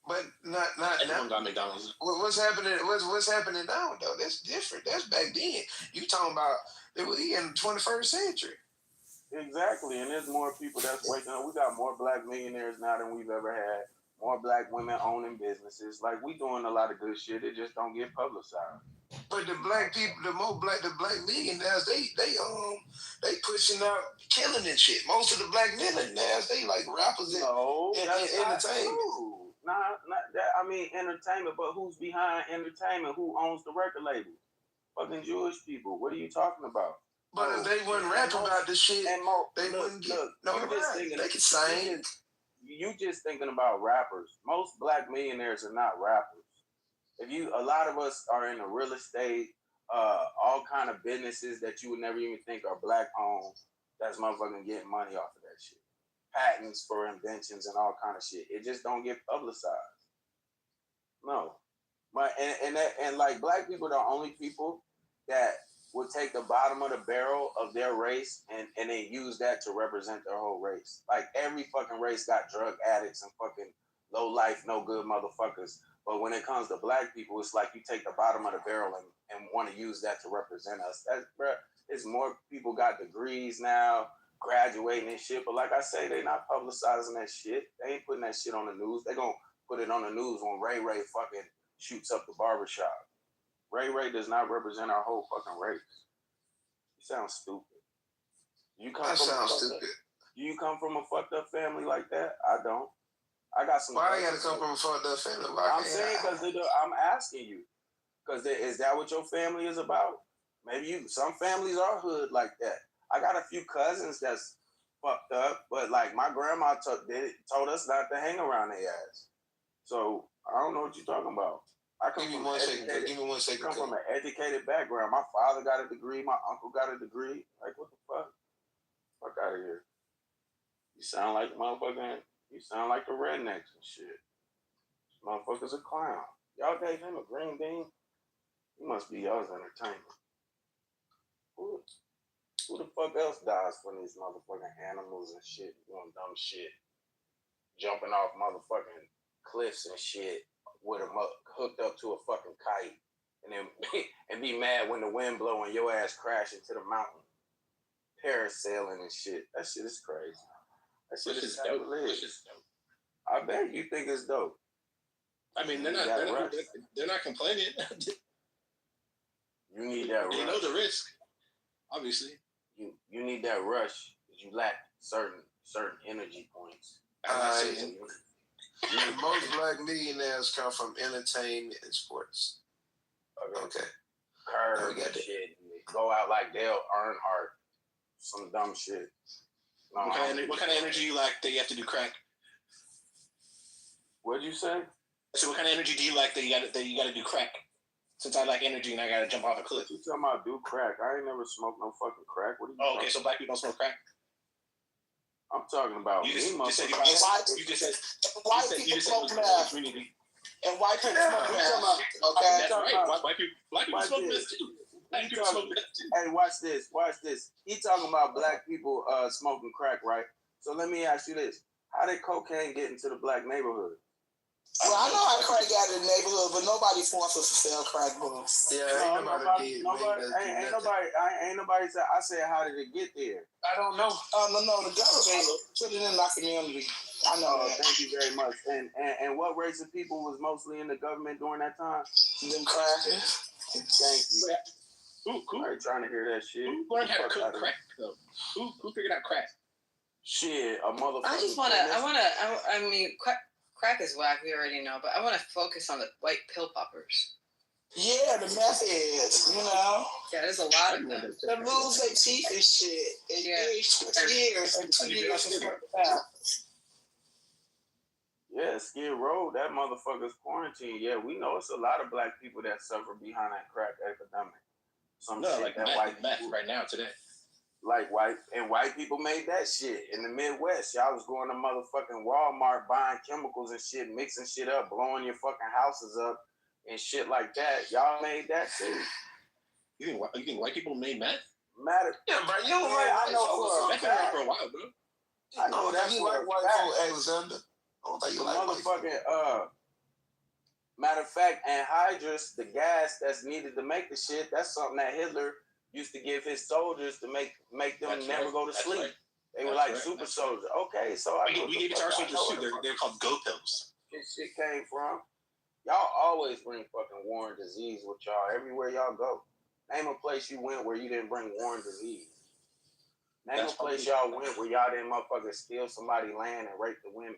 But not everyone got McDonald's. What's happening? What's happening now though? That's different. That's back then. You talking about we in the 21st century? Exactly, and there's more people that's waking up. We got more black millionaires now than we've ever had. More black women owning businesses. Like, we doing a lot of good shit. It just don't get publicized. But the black people, the black millionaires, they pushing out killing and shit. Most of the black millionaires, they like rappers and entertainment. Not that. I mean, entertainment, but who's behind entertainment? Who owns the record label? Fucking Jewish people. What are you talking about? But if they wouldn't rap about this shit, they wouldn't get notoriety. They can sing. You just thinking about rappers. Most black millionaires are not rappers. A lot of us are in the real estate, all kind of businesses that you would never even think are black owned. That's motherfucking getting money off of that shit. Patents for inventions and all kind of shit. It just don't get publicized. No, but and like, black people are the only people that would take the bottom of the barrel of their race and then use that to represent their whole race. Like, every fucking race got drug addicts and fucking low life, no good motherfuckers. But when it comes to black people, it's like you take the bottom of the barrel and want to use that to represent us. It's more people got degrees now, graduating and shit. But like I say, they not publicizing that shit. They ain't putting that shit on the news. They gonna put it on the news when Ray Ray fucking shoots up the barbershop. Ray Ray does not represent our whole fucking race. You sound stupid. You come from a fucked up family like that? I don't. I got some. Why I gotta come from a fucked up family? I'm saying because I'm asking you. Because is that what your family is about? Maybe some families are hood like that. I got a few cousins that's fucked up, but like, my grandma told us not to hang around their ass. So I don't know what you're talking about. Give me one second. I come from an educated background. My father got a degree. My uncle got a degree. Like, what the fuck? Fuck out of here. You sound like motherfucking. You sound like the rednecks and shit. This motherfucker's a clown. Y'all gave him a green bean? He must be y'all's entertainment. Who the fuck else dies from these motherfucking animals and shit, doing dumb shit? Jumping off motherfucking cliffs and shit with them hooked up to a fucking kite. And then and be mad when the wind blow and your ass crash into the mountain. Parasailing and shit. That shit is crazy. That shit is dope. I bet you think it's dope. I mean, they're not complaining. You need that rush. They know the risk, obviously. You need that rush because you lack certain energy points. Most black millionaires come from entertainment and sports. Okay. Curve and shit. Go out like Dale Earnhardt. Some dumb shit. What kind of energy you lack that you have to do crack? What'd you say? So what kind of energy do you lack that you got to do crack? Since I lack energy and I got to jump off a cliff. You talking about do crack? I ain't never smoked no fucking crack. What are you talking okay, so black people don't smoke crack? I'm talking about You just said white people smoke meth. And white people smoke meth. Okay, that's right. Black people smoke meth too. Hey, watch this. He talking about black people smoking crack, right? So let me ask you this: how did cocaine get into the black neighborhood? Well, I know how crack got in the neighborhood, but nobody forced us to sell crack books. Yeah, ain't nobody said. I said, how did it get there? I don't know. No, the government put it in our community. I know that. Thank you very much. And what race of people was mostly in the government during that time? Them crackers. Thank you. Who are you trying to hear that shit? Who learned how to cook crack though? Who figured out crack? Shit, a motherfucker. I mean, crack is whack, we already know, but I want to focus on the white pill poppers. Yeah, the meth heads, you know. Yeah, there's a lot of them. They lose their teeth and shit. And years and 2 years. Yeah, Skid Row, that motherfucker's quarantine. Yeah, we know it's a lot of black people that suffer behind that crack epidemic. Meth right now today. Like white people made that shit in the Midwest. Y'all was going to motherfucking Walmart buying chemicals and shit, mixing shit up, blowing your fucking houses up and shit like that. Y'all made that too. You think white people made meth? Yeah, bro. You know, I know that's been around for a while, bro. I know that's you like white folk, Alexander. I don't think you like motherfucking matter of fact, anhydrous, the gas that's needed to make the shit, that's something that Hitler used to give his soldiers to make them never go to sleep. Right. They were super soldiers. Okay, so we gave it to our soldiers too. They're called go pills. This shit came from. Y'all always bring fucking war and disease with y'all everywhere y'all go. Name a place you went where you didn't bring war and disease. Name a place y'all went where y'all didn't motherfucking steal somebody's land and rape the women.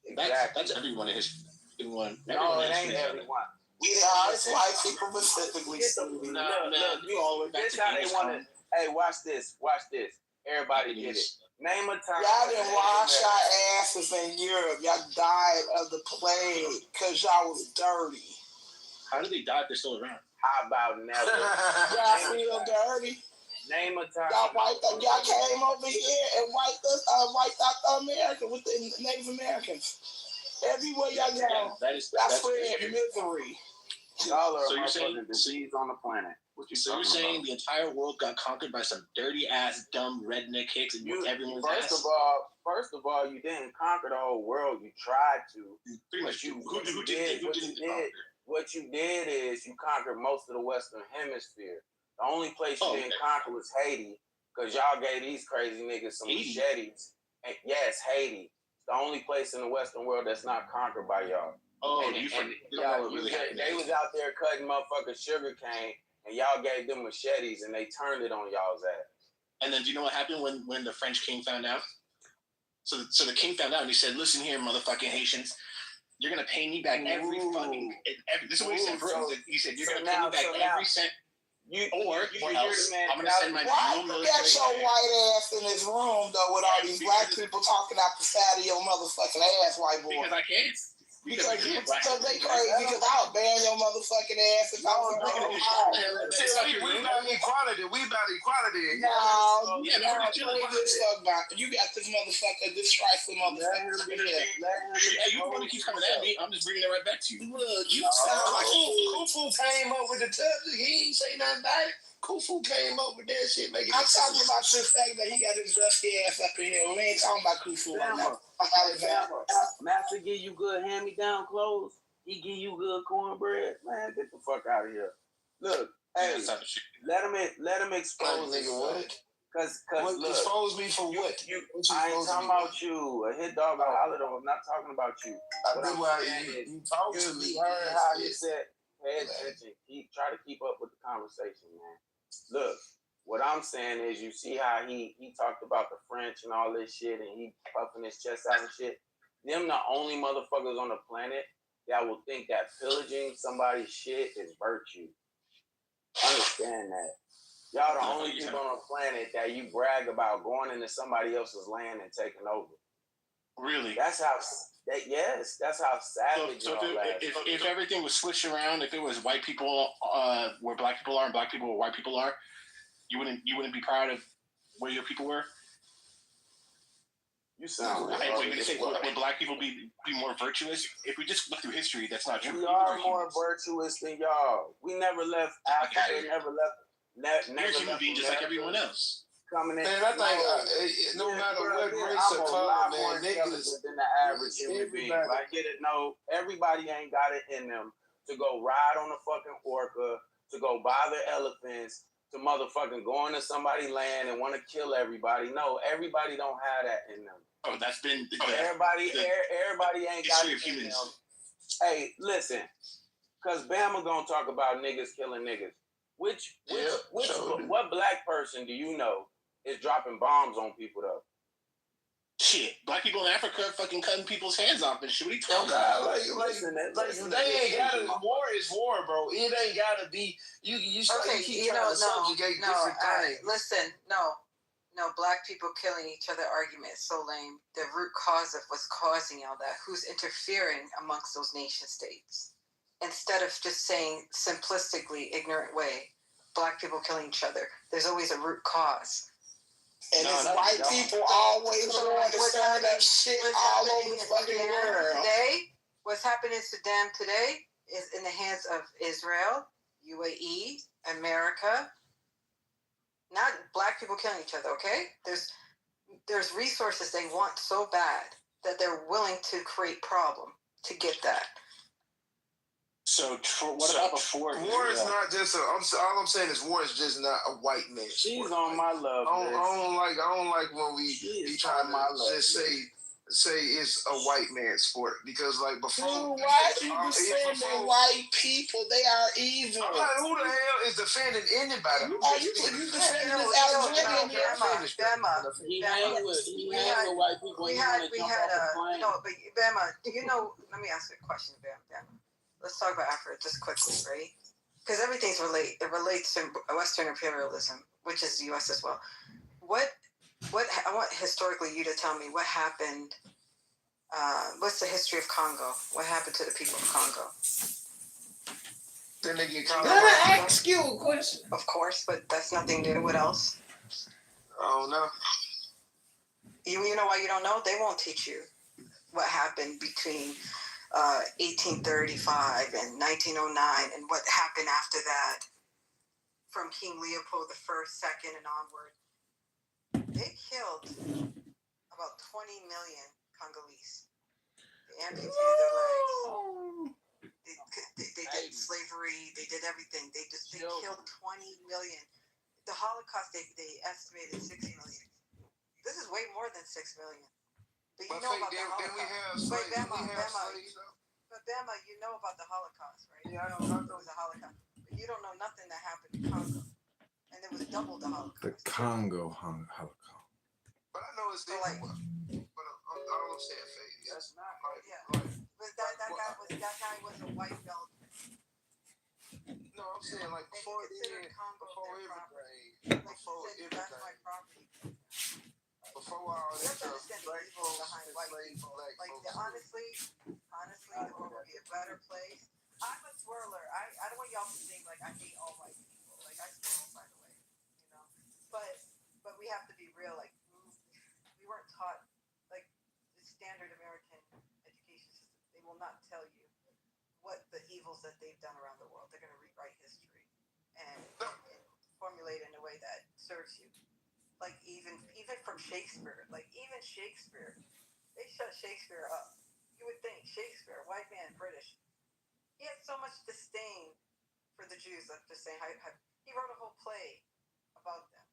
Exactly. That's everyone in history. No, it ain't everyone. It's white people specifically. Look, this how they want to. Hey, watch this. Everybody get it. Name a time. Y'all didn't wash our asses in Europe. Y'all died of the plague because y'all was dirty. How did they die if they're still around? How about never? Y'all feel dirty. Name a time. Y'all came over here and wiped out America with the Native Americans. Everywhere y'all go, that's spread misery. Y'all are motherfucking disease on the planet. So you're saying the entire world got conquered by some dirty ass, dumb redneck hicks and everyone's First of all, you didn't conquer the whole world. You tried to. What you did is you conquered most of the Western Hemisphere. The only place you didn't conquer was Haiti, because y'all gave these crazy niggas some machetes. And yes, Haiti. The only place in the Western world that's not conquered by y'all. They was out there cutting motherfucking sugar cane, and y'all gave them machetes, and they turned it on y'all's ass. And then do you know what happened when the French king found out? So the king found out, and he said, "Listen here, motherfucking Haitians, you're gonna pay me back every fucking this is what he said. He said you're gonna pay me back every cent." Or else I'm gonna send my real military. Got your white ass in this room though with all these black people talking out the side of your motherfucking ass, white boy. Because I can't. Because they crazy. Because I'll ban your motherfucking ass if I was We about equality. No, you got this motherfucker, this trifling motherfucker. You want to keep coming at me? I'm just bringing it right back to you. Look, you sound like Kufu came up with the subject. He ain't say nothing about it. Kufu came up with that shit. I'm talking about the fact that he got his dusty ass up in here. We ain't talking about Kufu right now. Master give you good hand-me-down clothes. He give you good cornbread. Man, get the fuck out of here. Look, hey, let him expose nigga. Cause look, expose me for what? I ain't talking about you. A hit dog, a holler dog. I'm not talking about you. You talk to me. You heard how he said, pay attention. Try to keep up with the conversation, man. Look, what I'm saying is, you see how he talked about the French and all this shit, and he puffing his chest out and shit. Them the only motherfuckers on the planet that will think that pillaging somebody's shit is virtue. Understand that. Y'all the only people on the planet that you brag about going into somebody else's land and taking over. Really? That's how savage so if everything was switched around, if it was white people where black people are and black people where white people are, you wouldn't be proud of where your people were? You sound Right, what you gonna say? Would black people be more virtuous? If we just look through history, that's not true. We are more virtuous than y'all. We never left Africa. Never left. You're a human being just like everyone else. Coming in. Man, I think no matter what race or color, man, niggas than the average human being. I get it. No, everybody ain't got it in them to go ride on a fucking orca, to go bother elephants, to motherfucking go into somebody's land and want to kill everybody. No, everybody don't have that in them. Oh, that's been everybody ain't got it in them. Hey, listen, cause Bama gonna talk about niggas killing niggas. What black person do you know is dropping bombs on people though? Shit, black people in Africa fucking cutting people's hands off and shit. What are you talking about? Like they ain't gotta. War is war, bro. It ain't gotta be. You keep trying to subjugate different things. Listen, no, black people killing each other argument is so lame. The root cause of what's causing all that, who's interfering amongst those nation states. Instead of just saying simplistically, ignorant way, black people killing each other. There's always a root cause. And it's white people always going to stir that shit all over the fucking world. Today, what's happening in Sudan today is in the hands of Israel, UAE, America. Not black people killing each other, okay? There's resources they want so bad that they're willing to create problem to get that. So what about before? War is not just all I'm saying is war is just not a white man. She's on my love. I don't like when we be trying to just say it's a white man sport because like before. Dude, why people saying that white people they are evil? I'm like, who the hell is defending anybody? You defending this Alexandrian? He hang with white people. We had but Bama, do you know? Let me ask you a question, Bama. Let's talk about Africa just quickly, right? Because everything's it relates to Western imperialism, which is the U.S. as well. What I want historically you to tell me what happened. What's the history of Congo? What happened to the people of Congo? Then they get Can I ask you a question? Of course, but that's nothing new. What else? I don't know. You know why you don't know? They won't teach you what happened between 1835 and 1909 and what happened after that from King Leopold I, II and onward. They killed about 20 million Congolese. They amputated their legs. They did slavery. They did everything. They killed 20 million. The Holocaust, they estimated 6 million. This is way more than 6 million. But you know about the Holocaust. But Bama, you know about the Holocaust, right? Yeah, I know there was a Holocaust. But you don't know nothing that happened in Congo. And it was double the Holocaust. The Congo Holocaust. But I know it's different. But I'm saying fake. That's not right. Yeah. But that guy was a white belt. No, I'm saying like before everything. That's my property. Before all this stuff, black folks behind white people. Like honestly, the world would be a better place. I'm a swirler. I don't want y'all to think like I hate all white people. Like I swirl, by the way, you know. But we have to be real. Like we weren't taught like the standard American education system. They will not tell you what the evils that they've done around the world. They're going to rewrite history and formulate in a way that serves you. Like even from Shakespeare, they shut Shakespeare up. You would think Shakespeare, white man, British, he had so much disdain for the Jews. I'm just saying, he wrote a whole play about them,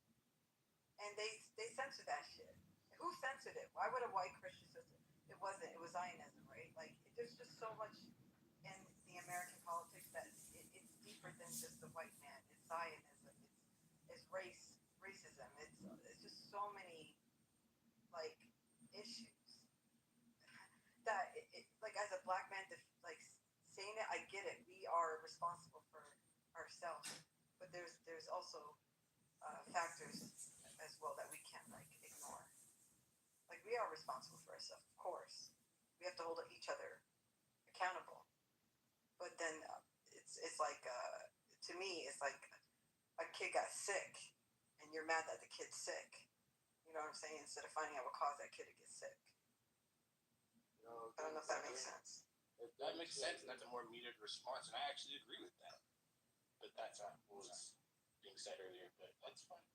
and they censored that shit. Who censored it? Why would a white Christian censor? It wasn't. It was Zionism, right? Like there's just so much in the American politics that it's deeper than just the white man. It's Zionism. It's racism. It's just so many like issues that like as a black man like saying it, I get it. We are responsible for ourselves, but there's also factors as well that we can't like ignore. Like we are responsible for ourselves, of course. We have to hold each other accountable. But then it's like to me it's like a kid got sick and you're mad that the kid's sick. You You know what I'm saying? Instead of finding out what caused that kid to get sick. I don't know if that makes sense. That makes sense, and that's a more immediate response, and I actually agree with that. But that's what was being said earlier, but that's fine.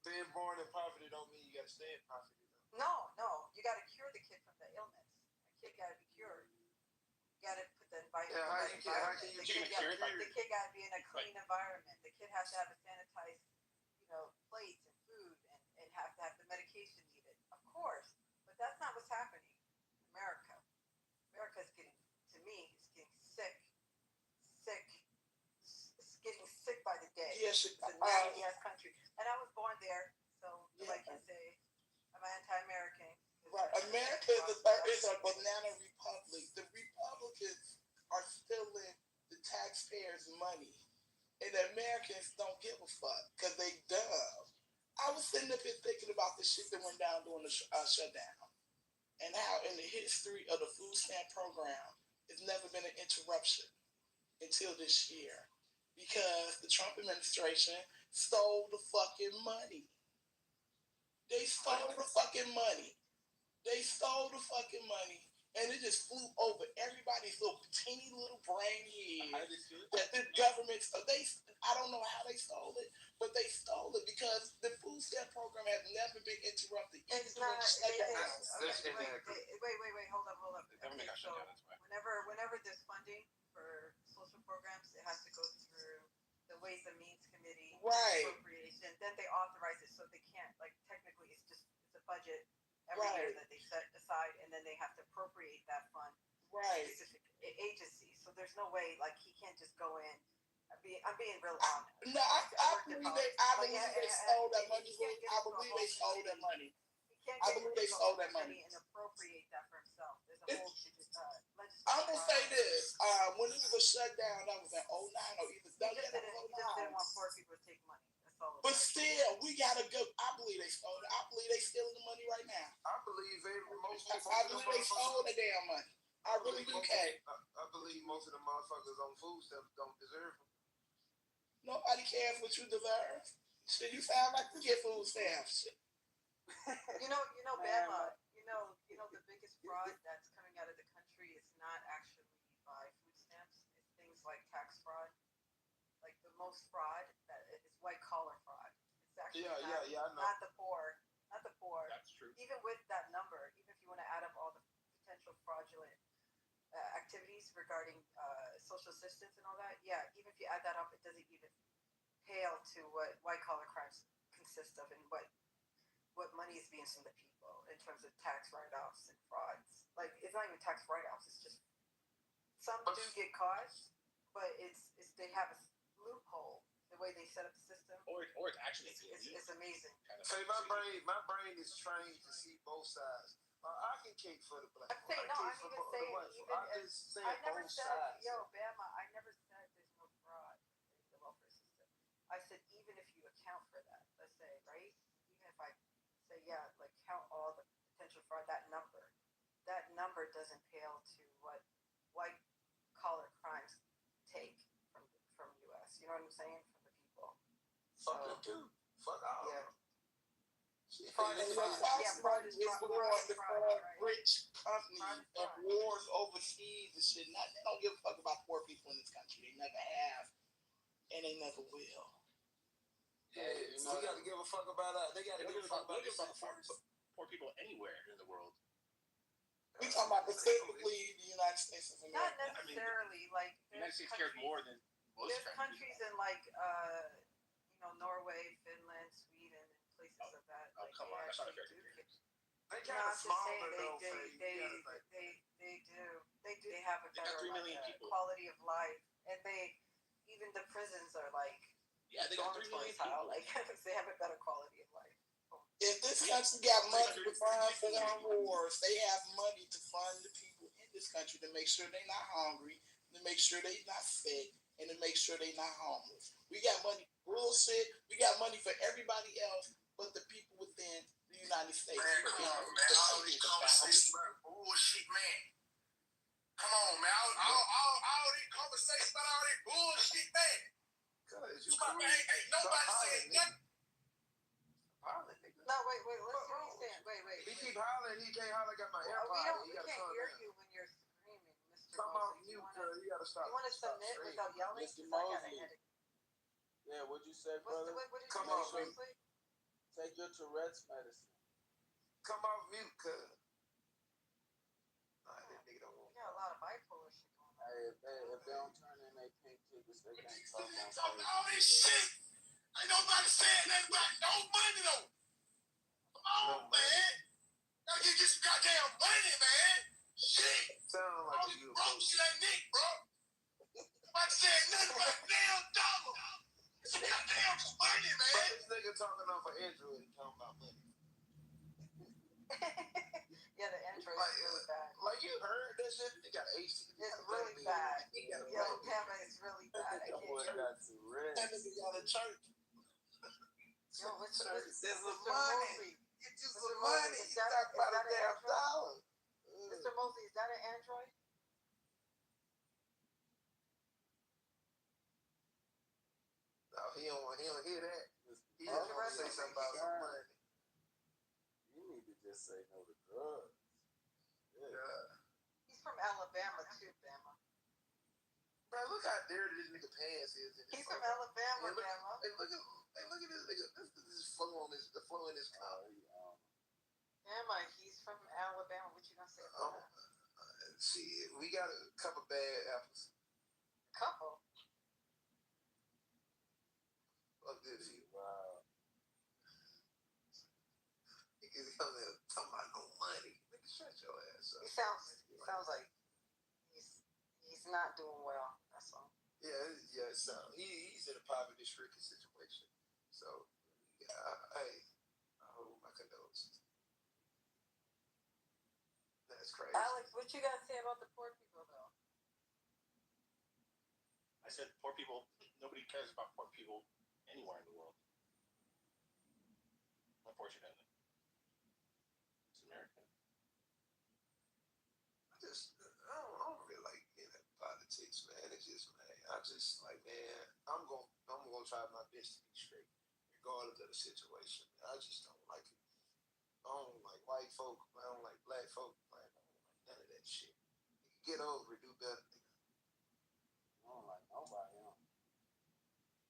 Being born in poverty don't mean you gotta stay in poverty. No, you got to cure the kid from the illness. The kid got to be cured. You got to put the environment. Yeah, how can you cure it? The kid got to be in a clean environment. The kid has to have a sanitized, plates and food, and have to have the medication needed. Of course, but that's not what's happening in America. America's getting sick by the day. Yes, it's a nasty ass country, and I was born there, so like you say, I'm anti-American. Right, America is a banana republic. The Republicans are stealing the taxpayers' money, and the Americans don't give a fuck because they dumb. I was sitting up here thinking about the shit that went down during the shutdown, and how in the history of the food stamp program, it's never been an interruption until this year, because the Trump administration stole the fucking money. They stole the fucking money. And it just flew over everybody's little teeny little brain head that the government, I don't know how they stole it, but they stole it because the food stamp program has never been interrupted. It's not. Wait, hold up. So whenever there's funding for social programs, it has to go through the Ways and Means Committee, appropriation. Then they authorize it, so they can't, technically it's a budget every year that they set aside, and then they have to appropriate that fund to specific agencies. So there's no way, he can't just go in. I'm being real honest. No, I believe they stole that money. I believe they stole that money. And appropriate that for himself. There's a whole legislation. I'm gonna say this: when it was a shutdown, that was in 2009 or either. He just didn't want poor people to take money. That's all. But still, we gotta go. I believe they stole it. I believe they stealing the money right now. I believe they stole the damn money. I really do, Kay. I believe most of the motherfuckers on food stamps don't deserve them. Nobody cares what you deserve. Shit, you sound like you get food stamps. Bama. The biggest fraud that's coming out of the country is not actually by food stamps. It's things like tax fraud. Like the most fraud that is white collar fraud. It's actually I know. Not the poor. That's true. Even with that number, even if you want to add up all the potential fraudulent activities regarding social assistance and all that, even if you add that up, it doesn't even pale to what white collar crimes consist of and what money is being sent to people in terms of tax write-offs and frauds. It's not even tax write-offs. It's just some do get caught, but it's they have a loophole the way they set up the system. Or it's actually it's amazing. Say my brain is trained to see both sides. I can cake for the black. I'm saying I never said, Bama. I never said there's no fraud in the welfare system. I said even if you account for that, let's say, right? Even if I say count all the potential fraud, that number doesn't pale to what white collar crimes take from U.S. You know what I'm saying? From the people. Fuck them too. Fuck all. Yeah. Fraud is rich companies of wars overseas and shit. They don't give a fuck about poor people in this country. They never have, and they never will. Yeah, we gotta give a fuck about they gotta give a fuck about poor people anywhere in the world. We talking about specifically the United States of America. Not necessarily. The United States cares more than most countries in Norway, Finland, Sweden, and places of that. Oh, come on, that's not fair. They kind of smaller though. They do. They have a better 3 million people. Quality of life, and even the prisons are they got 3 million people. They have a better quality of life. If this country got money to fund foreign wars, they have money to fund the people in this country to make sure they're not hungry, to make sure they're not sick, and to make sure they're not homeless. We got money for bullshit. We got money for everybody else but the people within the United States. Man, come on, man. All these conversations about bullshit, man. Come on, man. All these conversations about all this bullshit, man. Ain't nobody saying nothing. No, wait. Wait. He keep hollering. He can't holler. Got my AirPod. We can't hear you when you're screaming, Mr. Come off Mosley. mute, girl. You gotta stop. You want to submit without yelling? Mr. 'Cause I got a Mosley. headache. Yeah, what'd you say, brother? What did you Come say, on, baby. Mosley? Take your Tourette's medicine. Come off mute, cuz. Nah, that nigga don't want. You got a lot of bipolar shit going on. Hey, if they don't turn in their pink tickets, they can't talk on Talking all this shit. Ain't nobody saying nothing about no money though. Come on, man. Gotta get some goddamn money, man. Shit. Sound like all this broke shit ain't Nick, bro. Nobody saying nothing about a damn dollar. Some goddamn money, But man. this nigga talking off of Android and talking about money. Yeah, the intro Like, is really bad. Like you heard that shit? They got AC. It's really bad. Yo, Pamela, it's really bad. I That boy can't. got Tourette's. That nigga got a church. Yo, what's There's some Mr. money. Mosley? Get you Mr. some Mosley, money. is You that- talk is about a that an damn Android? dollar. Mr. Mosley, is that an Android? No, he don't hear that. He Huh? just want to say something about some money. You need to just say no to drugs. Yeah. He's from Alabama too, Bama. Bro, look how dirty this nigga pants is. He's from Alabama, look, Bama. Hey, look at this nigga. This flow on the flow in his car. Bama, he's from Alabama. What you gonna say about that? See, we got a couple bad apples. Couple. Fuck this shit. Wow. Niggas come there talking about no money. Nigga, shut your ass up. He sounds like he's not doing well. That's all. Yeah. So he's in a poverty stricken situation. So yeah, I hold my condolences. That's crazy. Alex, what you gotta say about the poor people though? I said poor people. Nobody cares about poor people anywhere in the world. Unfortunately, it's America. I don't really like getting into politics, man. It's just, man, I'm gonna try my best to be straight, regardless of the situation. I just don't like it. I don't like white folk. I don't like black folk. I don't like none of that shit. Get over it. Do better. I don't like nobody else.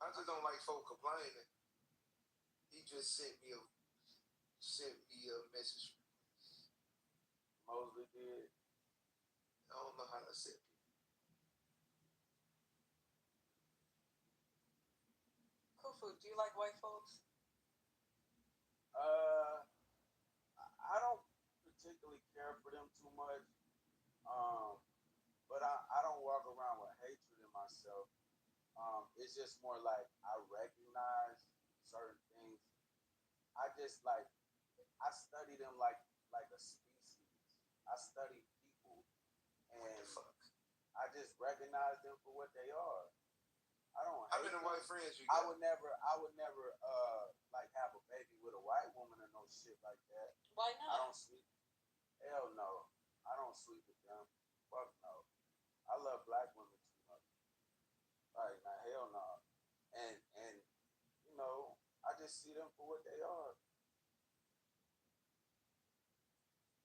I just don't like folk complaining. He just sent me a message. Mosley did. I don't know how to say it. Kufu, do you like white folks? I don't particularly care for them too much. But I don't walk around with hatred in myself. It's just more like I recognize certain things. I just like I study them like a species. I study people and I just recognize them for what they are. I don't I've hate been a them. white friends you I got. would never like have a baby with a white woman or no shit like that. Why I not? don't sleep. Hell no. I don't sleep with them. Fuck no. I love black women too much. Like, now hell no. And you know, I just see them for what they are.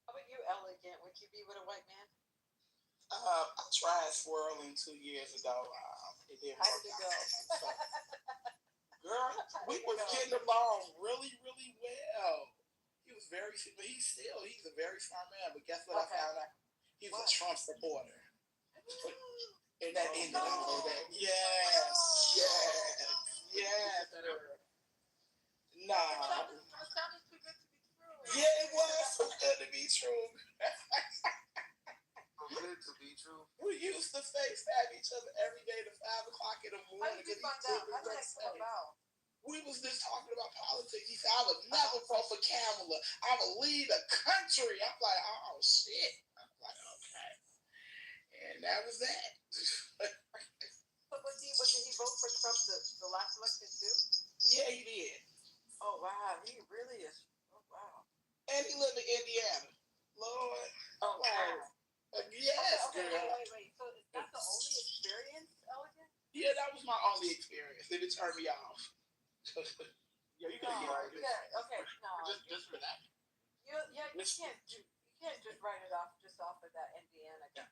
How about you, elegant? Would you be with a white man? I tried swirling 2 years ago. It didn't How work did it out. go? Girl, we was getting along really, really well. He was he's a very smart man, but guess what I found out? He's a Trump supporter. And that ended up with that. Yes. Girl. Nah. It sounded too good to be true. Yeah, it was so good to be true. Good to be true. We used to FaceTime each other every day at 5 o'clock in the How morning. did you find out? How did that come about? We was just talking about politics. He said, I would never vote for Kamala. I would leave the country. I'm like, oh, shit. I'm like, okay. And that was that. But did he vote for Trump the last election too? Yeah, he did. Oh, wow. He really is. Oh, wow. And he lived in Indiana. Lord. Oh, wow. Yes, Okay, girl. wait. So is that the only experience, Elegant? Yeah, that was my only experience. And it turned me off. Yeah, you No, could okay, no. just for that. You can't just write it off just off of that Indiana guy.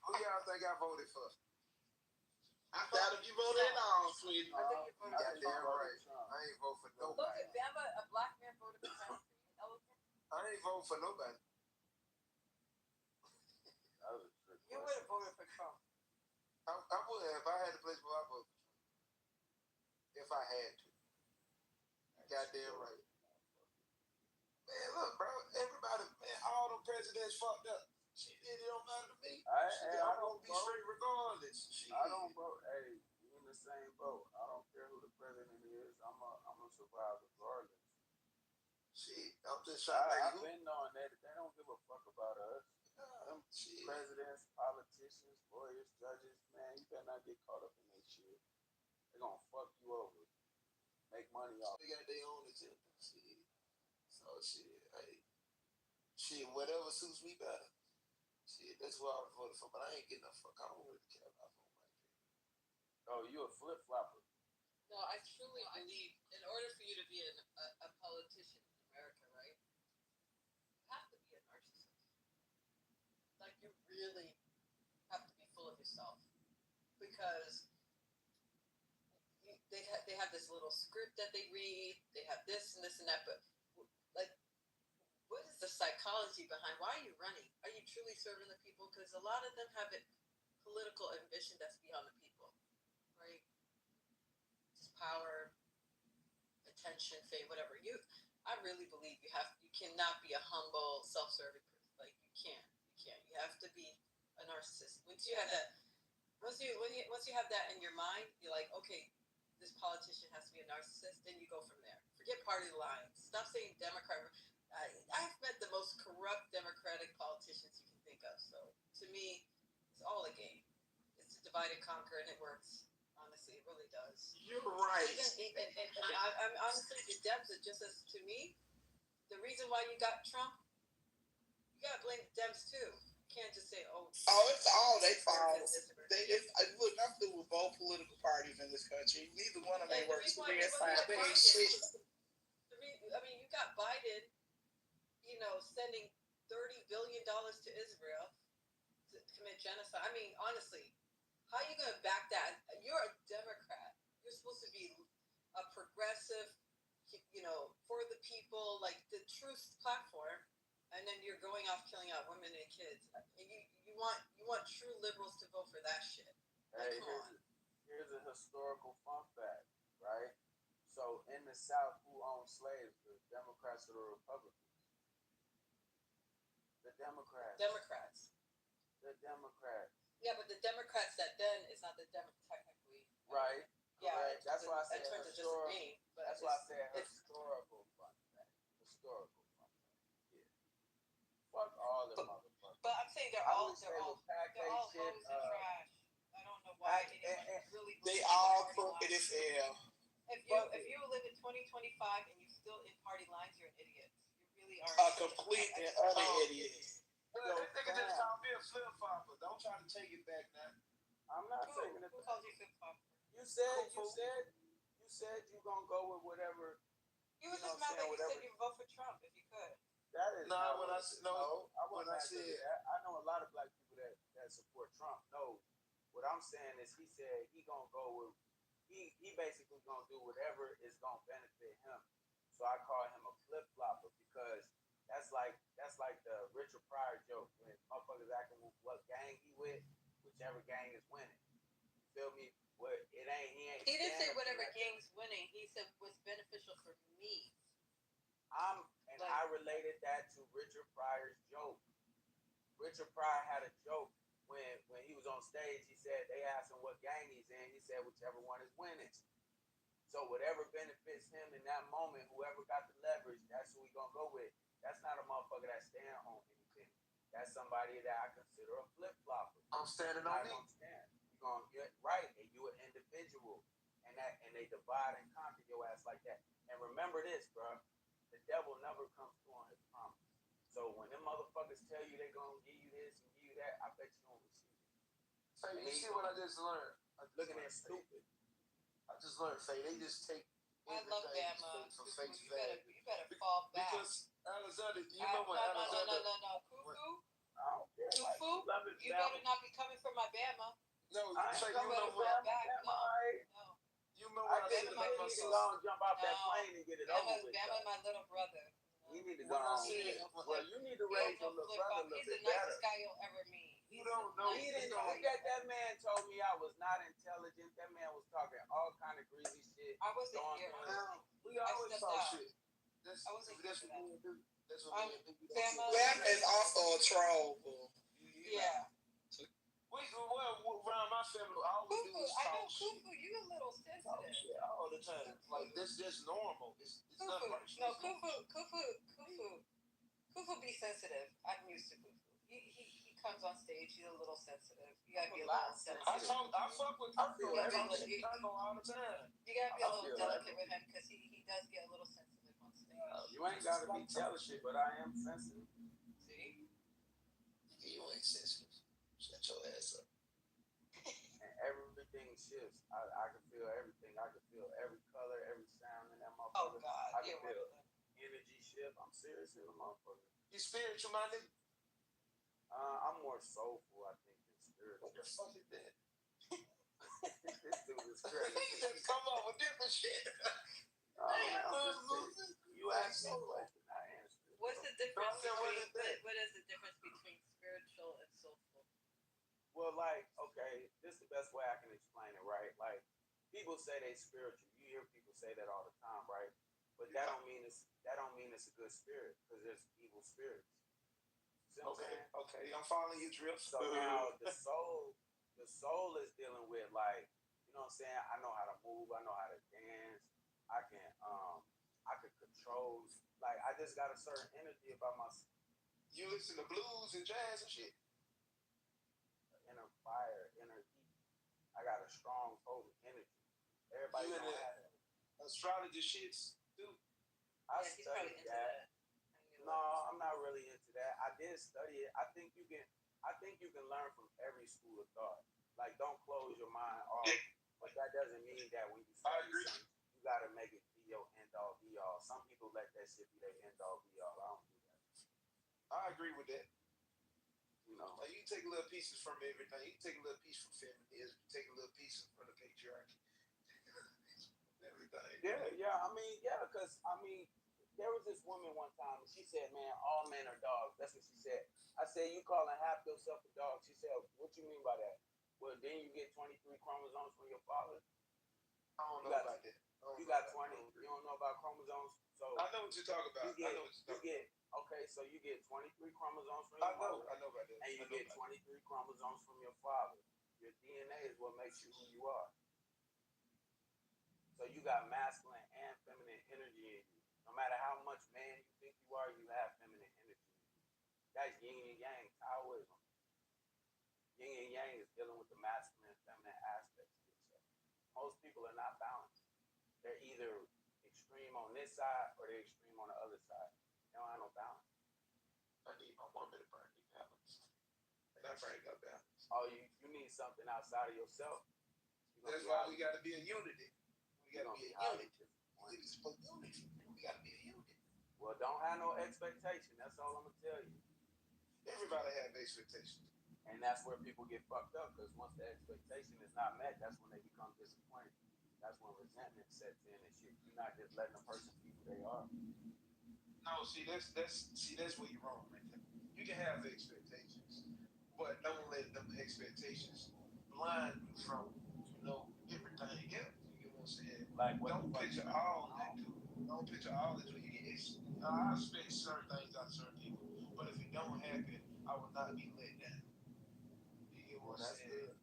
Who y'all think I voted for? I thought if you voted it on, sweetie. I think you voted for Goddamn Trump. right. I ain't vote for Look nobody. at Bama, a black man voted for Trump. I ain't vote for nobody. You would have voted for Trump. I would have. If I had to place where I vote for Trump. If I had to. Goddamn right. Man, look, bro. Everybody, man, all them presidents fucked up. Shit, it don't matter to me. I'm gonna be straight regardless. Shit. I don't vote. Hey, we in the same boat. I don't care who the president is. I'm gonna survive regardless. Shit, I'm just trying. I've been knowing that they don't give a fuck about us. Them presidents, politicians, lawyers, judges, man, you better not get caught up in that shit. They're gonna fuck you over. Make money off. They got their own agenda. Shit. So shit, whatever suits me better. Shit, that's what I was voting for, but I ain't getting a fuck. I don't really care about voting like that. Oh, you a flip flopper. No, I truly believe in order for you to be a politician in America, right? You have to be a narcissist. Like you really have to be full of yourself because they have this little script that they read. They have this and this and that, but like, what is the psychology behind? Why are you running? Are you truly serving the people? Because a lot of them have a political ambition that's beyond the people, right? Just power, attention, fame, whatever. I really believe you cannot be a humble, self-serving person. Like you can't. You have to be a narcissist. Once you have that, once you have that in your mind, you're like, okay, this politician has to be a narcissist. Then you go from there. Forget party lines. Stop saying Democrat. I've met the most corrupt Democratic politicians you can think of. So to me, it's all a game. It's a divide and conquer, and it works. Honestly, it really does. You're right. And I'm honestly, the Dems are just as, to me, the reason why you got Trump, you got to blame the Dems too. You can't just say, oh, it's all they fault. Look, I'm through with both political parties in this country. Neither one of them works for me. They ain't shit. I mean, you got Biden, sending $30 billion to Israel to commit genocide. I mean, honestly, how are you going to back that? You're a Democrat. You're supposed to be a progressive, for the people, like the truth platform, and then you're going off killing out women and kids. And you want true liberals to vote for that shit. Like, hey, here's a historical fun fact, right? So in the South, who owned slaves? The Democrats or the Republicans? The Democrats. The Democrats. Yeah, but the Democrats that then is not the Democrats technically. Right. Yeah. Correct. That's why I said historical. That's why I said historical fun fact. Historical fun fact. Yeah. Fuck all the motherfuckers. But I'm saying they're all hoes and trash. I don't know why anyone really. They all crooked as hell. If you live in 2025 and you're still in party lines, you're an idiot. You really are a complete and utter idiot. This nigga just called me a flip flopper. Don't try to take it back now. I'm not taking it. Who calls you flip flopper? You said you gonna go with whatever. You was just mad that you said you vote for Trump if you could. That is I said that. I know a lot of black people that support Trump. No, what I'm saying is he said he gonna go with. He basically gonna do whatever is gonna benefit him. So I call him a flip flopper because that's like the Richard Pryor joke when motherfuckers acting with what gang he with, whichever gang is winning. You feel me? What it ain't He didn't say whatever gang's winning. He said what's beneficial for me. I related that to Richard Pryor's joke. Richard Pryor had a joke when he was on stage. He said they asked him what gang he's in. He said whichever one is winning. So whatever benefits him in that moment, whoever got the leverage, that's who we gonna go with. That's not a motherfucker that stand on anything. That's somebody that I consider a flip flopper. I'm standing on me. You're gonna get right, and you an individual, and they divide and conquer your ass like that. And remember this, bro. The devil never comes through on his promise. So when them motherfuckers tell you they gonna give you this and give you that, I bet you don't receive it. Hey, you see what I just learned? Looking at stupid. I just learned, say they just take I love everything Bama. is for face You value. better fall back. Because Alexander, you know what Alexander? No. Cuckoo. I don't care. Like, Cuckoo. love it, You Bama. better not be coming for my Bama. No, I say ain't you know coming what? for Bama. Bama, all right. No. You know I what I get said it, about man. my You need to sister. go and jump off that No. plane and get it over with. Bama, my little brother. You need to go What I on. said, Well, you need to He raise don't your know little flip brother a flop. little He's the bit better. nicest guy you'll ever meet. You don't know. He didn't know that man told me I was not intelligent. That man was talking all kind of greasy shit. I wasn't throwing here. things. We always stepped talk out. shit. That's I wasn't what here for we do. That's what I'm we do. Bama. Bam is also a troll. Yeah. Well, around my family, all we do Kufu, is I know talk shit. Kufu. You a little Talk sensitive. shit all the time. Like that's just normal. It's not Kufu. personal. No, Kufu be sensitive. I'm used to Kufu. He comes on stage. He's a little sensitive. You gotta be a little sensitive. I fuck with Kufu. I go all the time. You gotta be a little feel delicate with him because he does get a little sensitive on stage. You ain't gotta be jealous shit, but I am sensitive. See? You ain't sensitive. Shut your ass up. And everything shifts. I can feel everything. I can feel every color, every sound in that motherfucker. Oh God, I can feel energy shift. I'm serious in the motherfucker. You spiritual minded? I'm more soulful, I think, than spiritual. What the fuck is that? This dude is crazy. Just come up with different shit. You asked me a question, I answered. What's the difference what what is the difference between spiritual and soulful? Well, like, okay, this is the best way I can explain it, right? Like, people say they spiritual. You hear people say that all the time, right? But that don't mean it's a good spirit, because there's evil spirits. See what I'm saying? Okay, I'm following you, Drift. So now the soul is dealing with, like, you know what I'm saying? I know how to move, I know how to dance, I can control, like, I just got a certain energy about myself. You listen to blues and jazz and shit. Inner fire, inner heat. I got a strong, potent energy. Everybody You don't into have that. astrology shits too? I He's probably studied into that. No, I'm not really into that. I did study it. I think you can learn from every school of thought. Like, don't close your mind off. But that doesn't mean that when you study something, you gotta make it be your end all be all. Some people let that shit be their end all be all. I don't do that. I agree with that. You know. Like, you can take little pieces from everything. You can take a little piece from feminism. You take a little piece from the patriarchy. Everything. Yeah. Because there was this woman one time, and she said, "Man, all men are dogs." That's what she said. I said, "You calling half yourself a dog?" She said, "What you mean by that?" Well, then you get 23 chromosomes from your father. I don't know about that. You got 20. You don't know about chromosomes, so I know what you're talking about. I know what you're talking about. Okay, so you get 23 chromosomes from your mother. I know about that. And you get 23 chromosomes from your father. Your DNA is what makes you who you are. So you got masculine and feminine energy in you. No matter how much man you think you are, you have feminine energy. That's yin and yang, Taoism. Yin and yang is dealing with the masculine and feminine aspects of yourself. Most people are not balanced. They're either extreme on this side or they're extreme on the other side. They don't have no balance. I need my woman to be balanced. And I finally got balance. Oh, you need something outside of yourself. That's why we got to be a unity. We got to be a unity. We got to be a unity. Well, don't have no expectation. That's all I'm going to tell you. Everybody have expectations. And that's where people get fucked up, because once the expectation is not met, that's when they become disappointed. That's when resentment sets in and shit. You're not just letting a person be who they are. No, see that's where you're wrong right there. You can have expectations, but don't let them expectations blind you from, everything else. You know what I'm saying? Like, don't picture all into it. Don't picture all into it. I expect certain things out of certain people, but if it don't happen, I will not be let down. You get what I'm saying?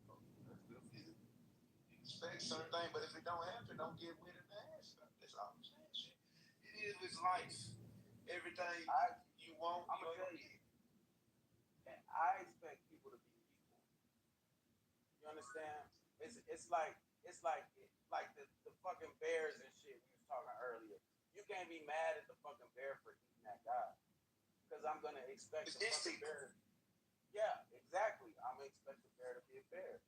That's good for you. You expect certain things, but if it don't happen, don't get with it and ass. That's all I'm saying. Shit. It is with life. Everything you want, I'm you gonna tell ain't you. And I expect people to be equal. You understand? It's like the fucking bears and shit we was talking earlier. You can't be mad at the fucking bear for eating that guy, because I'm gonna expect the fucking bear. Yeah, exactly. I'm gonna expect the bear to be a bear.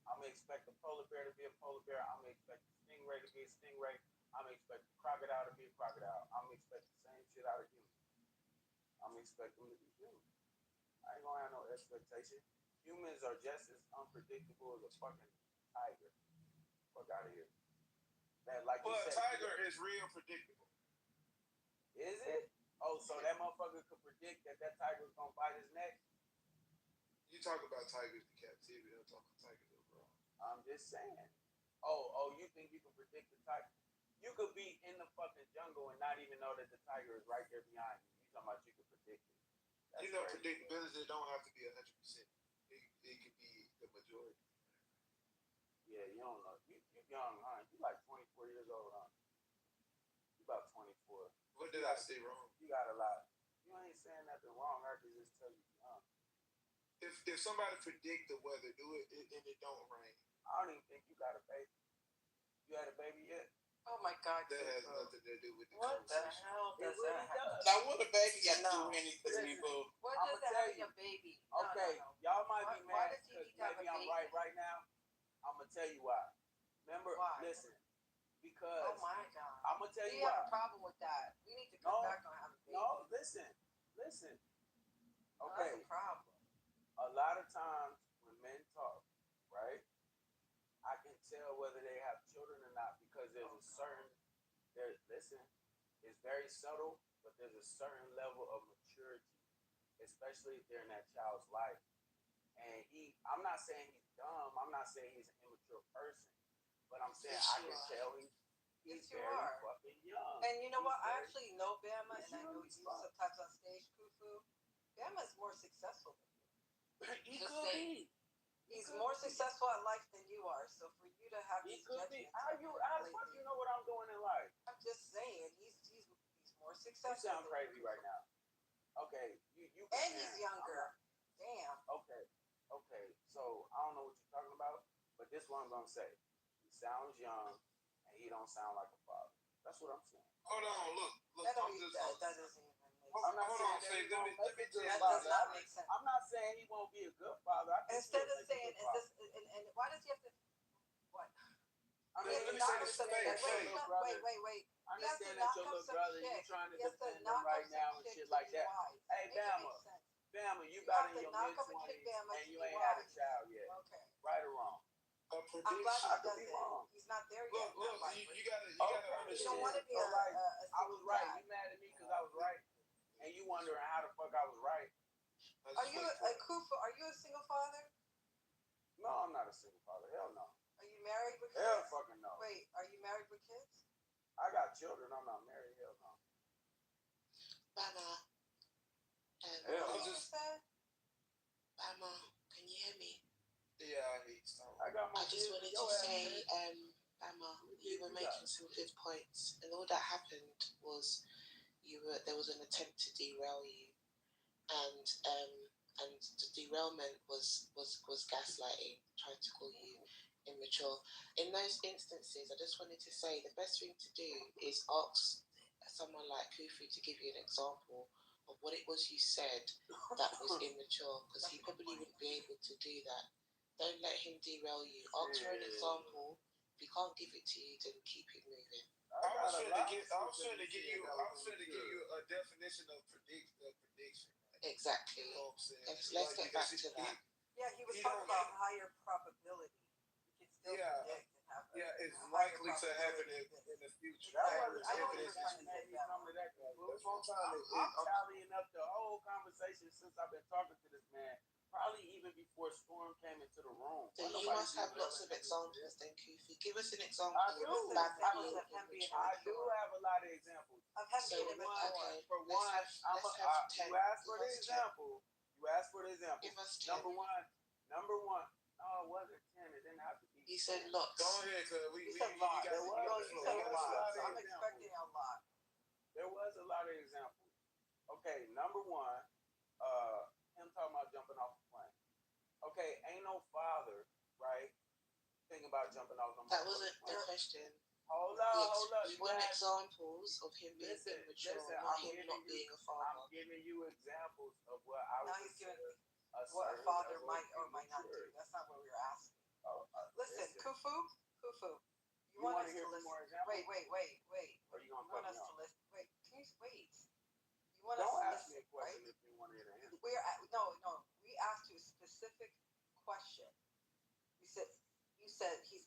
I'm gonna expect the polar bear to be a polar bear. I'm gonna expect the stingray to be a stingray. I'm expecting crocodile to be a crocodile. I'm expecting the same shit out of humans. I'm expecting them to be human. I ain't gonna have no expectation. Humans are just as unpredictable as a fucking tiger. Fuck out of here. That, like Well, you a said, tiger is real predictable. Is it? Oh, so that motherfucker could predict that tiger's gonna bite his neck? You talk about tigers in captivity. I'm talking tigers overall. I'm just saying. Oh, you think you can predict the tiger? You could be in the fucking jungle and not even know that the tiger is right there behind you. You talking about you can predict it? That's crazy. Predictability don't have to be 100%. It could be the majority. Yeah, you don't know. You young, huh? You like 24 years old, huh? You about 24. What did I say wrong? You got a lot. You ain't saying nothing wrong. I can just tell you young. If somebody predict the weather, do it and it don't rain. I don't even think you got a baby. You had a baby yet? Oh my God. That has nothing to do with the What the conversation. hell does It really that have? does. Now, what a baby got to do with anything, boo? What I'ma does that tell having you. a baby? No, Okay, no. y'all might be Why mad does he because need to have maybe a I'm baby? right now. I'm gonna tell you why. Remember, Why? listen, because Oh my God. I'm gonna tell We you why. have a problem with that. We need to come back on having babies. No, listen. That's Okay, a problem. a lot of times when men talk, right, I can tell whether they have children or not because there's a certain, it's very subtle, but there's a certain level of maturity, especially during that child's life. And I'm not saying he's dumb, I'm not saying he's an immature person, but I'm saying I can tell he's very fucking young. And you know what? I actually know Bama, and I know you sometimes on stage, Kufu. Bama's more successful than you. He Just could saying. be. He's more successful at life than you are. So for you to have He these could be. judgments, How the fuck you know what I'm doing in life? I'm just saying he's more You successful. sound crazy right now. Okay, you And he's younger. Damn. Okay. So I don't know what you're talking about, but this is what I'm gonna say. He sounds young, and he don't sound like a father. That's what I'm saying. Hold on, look. That doesn't even make Hold on, saying let me just. That does not make sense. I'm not saying he won't be a good father. Instead of saying, is this, and why does he have to, what? I mean, Let me say this. Wait. I understand that your little brother, you're trying to defend him right now and shit like that. Hey, Bama, you got in your mid-20s and you ain't had a child yet. Okay. Right or wrong? I'm glad he does it. He's not there yet. Look, you gotta understand. You don't want to be a I was right. You mad at me because I was right? And you wondering how the fuck I was right? Are you a Kufa? Are you a single father? No, I'm not a single father. Hell no. Are you married with kids? Hell fucking no. Wait, are you married with kids? I got children. I'm not married. Hell no. Bama. Hell What no. you said? Bama, can you hear me? Yeah, I hate so. I just wanted to say, Bama, you were making some good points, and all that happened was there was an attempt to derail you, and the derailment was gaslighting, trying to call you immature. In those instances, I just wanted to say the best thing to do is ask someone like Kufi to give you an example of what it was you said that was immature, because he probably wouldn't be able to do that. Don't let him derail you. Ask for an example. If he can't give it to you, then keep it moving. I was trying to give you a definition of prediction. Exactly. You know what I'm saying? Let's get back to that. Yeah, he was talking about higher probability. You can still predict and have it's likely to happen in the future. I know what you're trying to say. That's what I'm trying to. I'm tallying up the whole conversation since I've been talking to this man. Probably even before Storm came into the room. So you must have lots of examples then, Kufi. Give us an example. I do. I do have a lot of examples. For one, you asked for the example. Give us 10. Number one. Oh, it wasn't 10. It didn't have to be. You said lots. Go ahead, cuz You said lots. You said lots. I'm expecting a lot. There was a lot of examples. Okay, number one, him talking about jumping off a plane. Okay, ain't no father, right? Thinking about jumping off. That wasn't the question. Hold up. You want examples of him being immature, not him not being a father. I'm giving you examples of what I Now was he's giving what a father might or might not do. That's not what we were asking. Listen, Kufu, you You want to hear more examples? Wait. Or you gonna You want cut us me to off? listen? Wait, can you wait? You want Don't us to ask listen, me a question right? if you want to hear the answer. No. We asked you a specific question. You said he's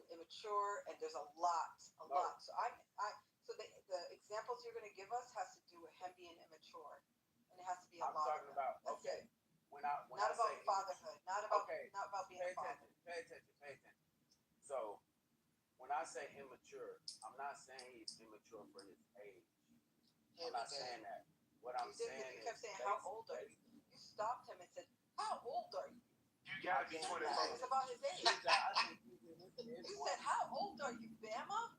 immature and there's a lot. So the examples you're going to give us has to do with him being immature, and it has to be a lot. I'm talking about when I not about say fatherhood, not about being a father. Pay attention. So when I say immature, I'm not saying he's immature for his age. I'm not saying that. What I'm saying is, you kept saying, "How old are you?" You stopped him and said, "How old are you?" You gotta be 24. It's about his age. You said, "How old are you, Bama?"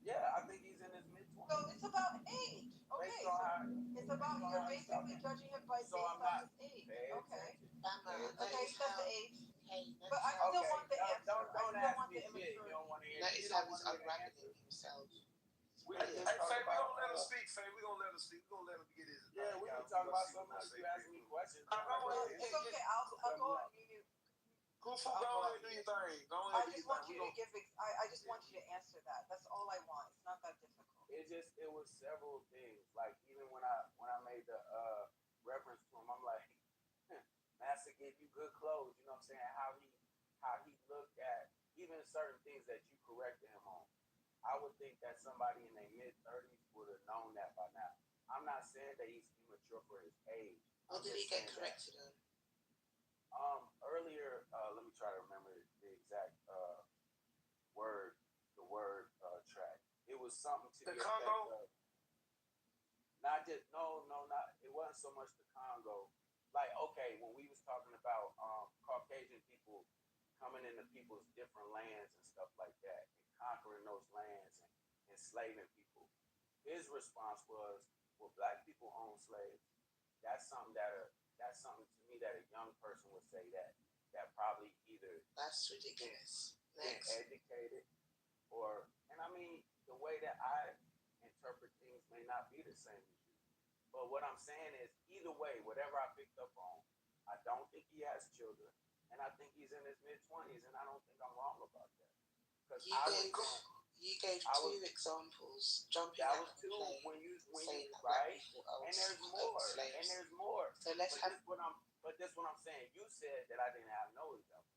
Yeah, I think he's in his mid-20s. So it's about age. Okay, so it's about you're basically judging him based on his age. Okay. Okay, that's the age. But I still want the answer. Don't ask me shit. You don't want to hear. Notice how he's unraveling himself. Hey, Faye, we gonna let him speak. Faye, we gonna let him speak. We gonna let him get his. Yeah, we can talk about something else. You ask me questions. It's okay. I'll go on mute. Kufu, go ahead and do your thing. I just want you to give. I just want you to answer that. That's all I want. It's not that difficult. It was several things. Like even when I made the reference to him, I'm like, Master gave you good clothes. You know what I'm saying? How he looked at even certain things that you corrected him on. I would think that somebody in their mid-30s would have known that by now. I'm not saying that he's immature for his age. What did he get corrected on? Earlier, let me try to remember the exact word track. It was something to the Congo. Not just not. It wasn't so much the Congo. Like when we was talking about Caucasian people coming into people's different lands and stuff like that, and conquering those lands and enslaving people. His response was, "Well, black people own slaves. That's something to me that a young person would say that probably either that's ridiculous. Been educated or, and I mean the way that I interpret things may not be the same as you. But what I'm saying is either way, whatever I picked up on, I don't think he has children, and I think he's in his mid-20s, and I don't think I'm wrong about that. Because you gave two examples. Jumping that out was of two plane, when you right? And there's more. So let's have. But this what I'm saying. You said that I didn't have no example.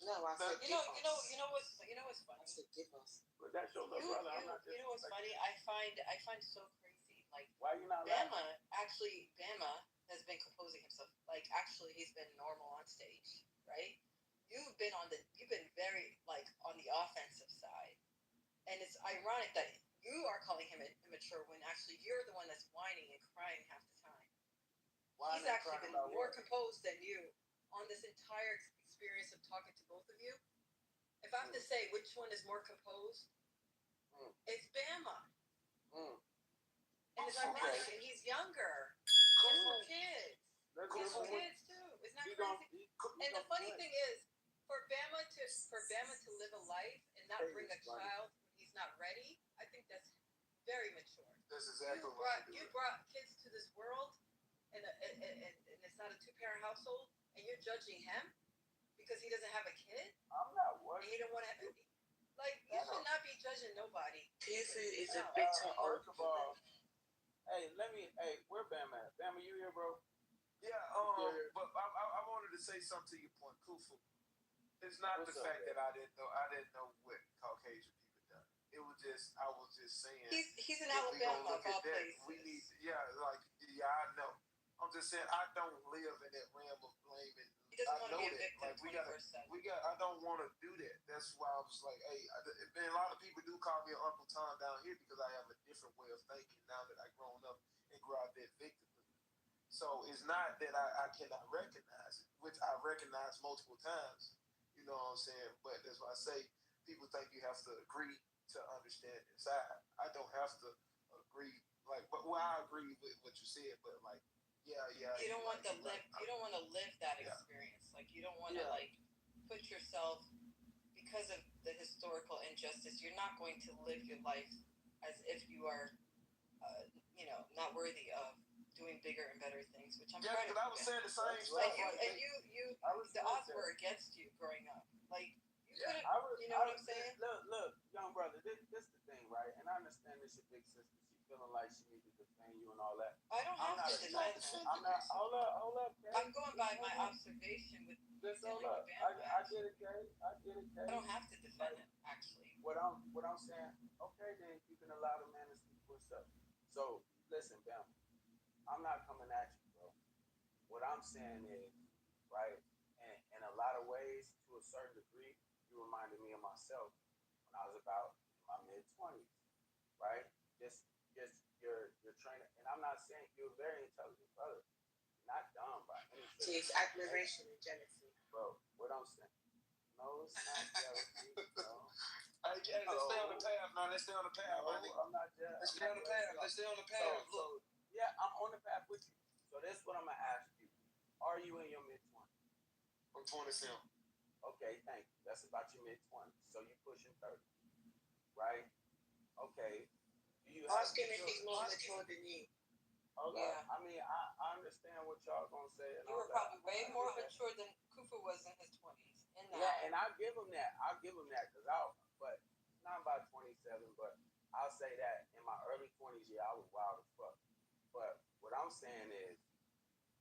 No, I said you know what's funny? I said give us. But that's your little brother. I'm not. You know what's funny? I find so crazy. Like why you not Bama has been composing himself. Like actually he's been normal on stage, right? You've been very like on the offensive side. And it's ironic that you are calling him immature when actually you're the one that's whining and crying half the time. He's actually been more composed than you on this entire experience of talking to both of you. If I have to say which one is more composed, it's Bama. And it's ironic, and he's younger. He has more kids. He has more kids too. Isn't that crazy? And the funny thing is, for Bama to live a life and not bring a child when he's not ready, I think that's very mature. That's exactly you brought kids to this world, and it's not a 2-parent household, and you're judging him because he doesn't have a kid. I'm not worried. And you don't want to. Like you should not be judging nobody. Kufu is a bitter old woman. Where Bam at? Bam, are you here, bro? Yeah, but I wanted to say something to your point, Kufu. It's not the fact that I didn't know what Caucasian people done. It was just I was just saying he's in Alabama of all places. I know. I'm just saying I don't live in that realm of blaming. He doesn't want to know be a that. victim. I don't want to do that. That's why I was like, hey, and a lot of people do call me Uncle Tom down here because I have a different way of thinking now that I've grown up and grew out that victimhood. So it's not that I cannot recognize it, which I recognize multiple times. You know what I'm saying? But that's why I say people think you have to agree to understand this. I don't have to agree. I agree with what you said, but like, yeah. You don't want to live that experience. Like you don't want to put yourself because of the historical injustice. You're not going to live your life as if you are, not worthy of doing bigger and better things. Which I'm trying to. I was saying the same stuff. The odds were against you growing up. Like you could have. You know what I'm I'm saying? Look, young brother, this the thing, right? And I understand this your big sister. She feeling like she needs to defend you and all that. I don't have to defend her. I'm not. Hold up, Kay. I'm going by my observation with Just hold dealing up. with Bama. I get it, Kay. I get it, Kay. I don't have to defend him, actually. What I'm saying, okay, then you can allow the man to speak for himself. So listen, Bam, I'm not coming at you, bro. What I'm saying is, right, in a lot of ways, to a certain degree, you reminded me of myself when I was about in my mid-20s, right? Just you're training, and I'm not saying you're a very intelligent brother. You're not dumb by any stretch. Takes admiration and jealousy. Bro, what I'm saying. No, it's not jealousy, bro. Let's stay on the path, man. Let's stay on the path, No, buddy. I'm not jealous. Let's stay on the path. Let's stay on the path. So, yeah, I'm on the path with you. So this is what I'm gonna ask you. Are you in your mid-20s? I'm 27. Okay, thank you. That's about your mid-20s. So you're pushing 30, right? Okay. Do you Ask him if he's more mature than you. Okay. Yeah. I mean, I understand what y'all gonna say. And You all were that. probably way more mature than Kufa was in his 20s. Yeah, and I'll give him that. But not about 27, but I'll say that in my early 20s, yeah, I was wild as fuck. But what I'm saying is,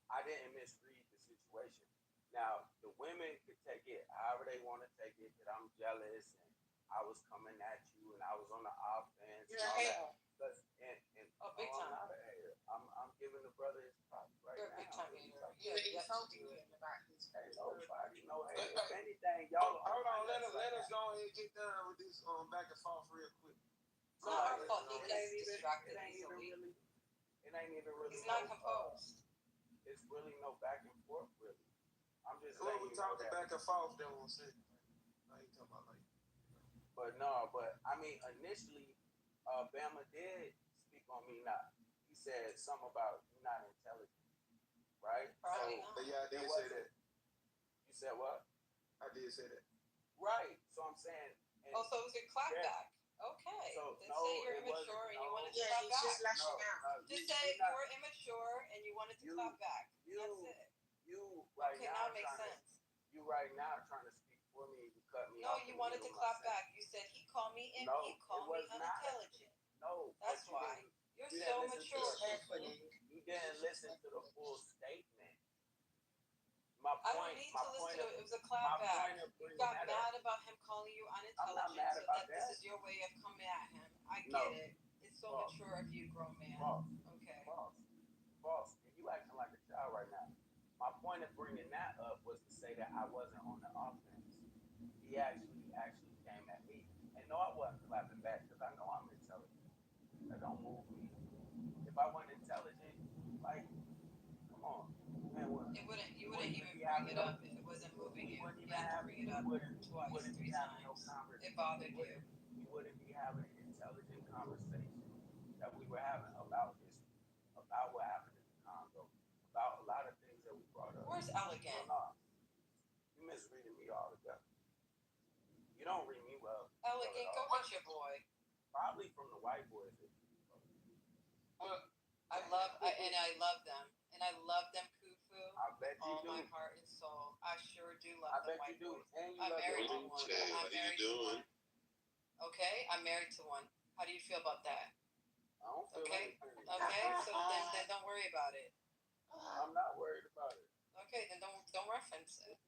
I didn't misread the situation. Now, the women could take it however they want to take it, that I'm jealous and I was coming at you and I was on the offense. You're a hater. Big I'm time. not a hater. I'm giving the brother his props right You're a now. big time hater. You're insulting him about his Ain't nobody, no hater. If anything, y'all. Hold on, let us go ahead and get done with this back and forth real quick. It's not our fault. He's distracted easily. It ain't even really. He's not composed. It's really no back and forth, really. I'm just Well, letting we you know talking that. back and forth, then we'll say. I ain't talking about like. But I mean, initially, Bama did speak on me. Not. He said something about you not intelligent, right? Probably so, not. Yeah, I did say that. You said what? I did say that. Right. So I'm saying. Oh, so it was a clapback. Okay. So, then say you're immature and you wanted to clap back. Just lashing out. Just say you're immature and you wanted to clap back. That's it. You right okay, now makes sense. You right now trying to speak for me. You cut me no, off. You wanted to clap back. You said he called me he called me unintelligent. No. That's why. You're so mature. You didn't listen to the full statement. My point, I don't need to listen to it. It was a clapback. You got mad about him calling you unintelligent, so that this is your way of coming at him. I get it. It's so mature of you, grown man. Okay. Boss, you acting like a child right now. My point of bringing that up was to say that I wasn't on the offense. He actually came at me. And no, I wasn't clapping back because I know I'm intelligent. That don't move me. If I wasn't intelligent, like, come on. Man, you wouldn't even bring it up if it wasn't moving you. You had to bring it up twice, 3 times. It bothered you. You wouldn't be having an intelligent conversation that we were having about history, about what happened in the Congo, about a lot of things that we brought up. Where's Elegant? No. You misreading me altogether. You don't read me well. Elegant, go get your boy. Probably from the white boys. I love them. And I love them, Kufu. I bet you all do. My heart and soul. I sure do love them white boys. And you I'm love married to them. one. What are you doing? Okay, I'm married to one. How do you feel about that? I don't feel anything. Okay, so then don't worry about it. I'm not worried about it. Okay, then don't reference it.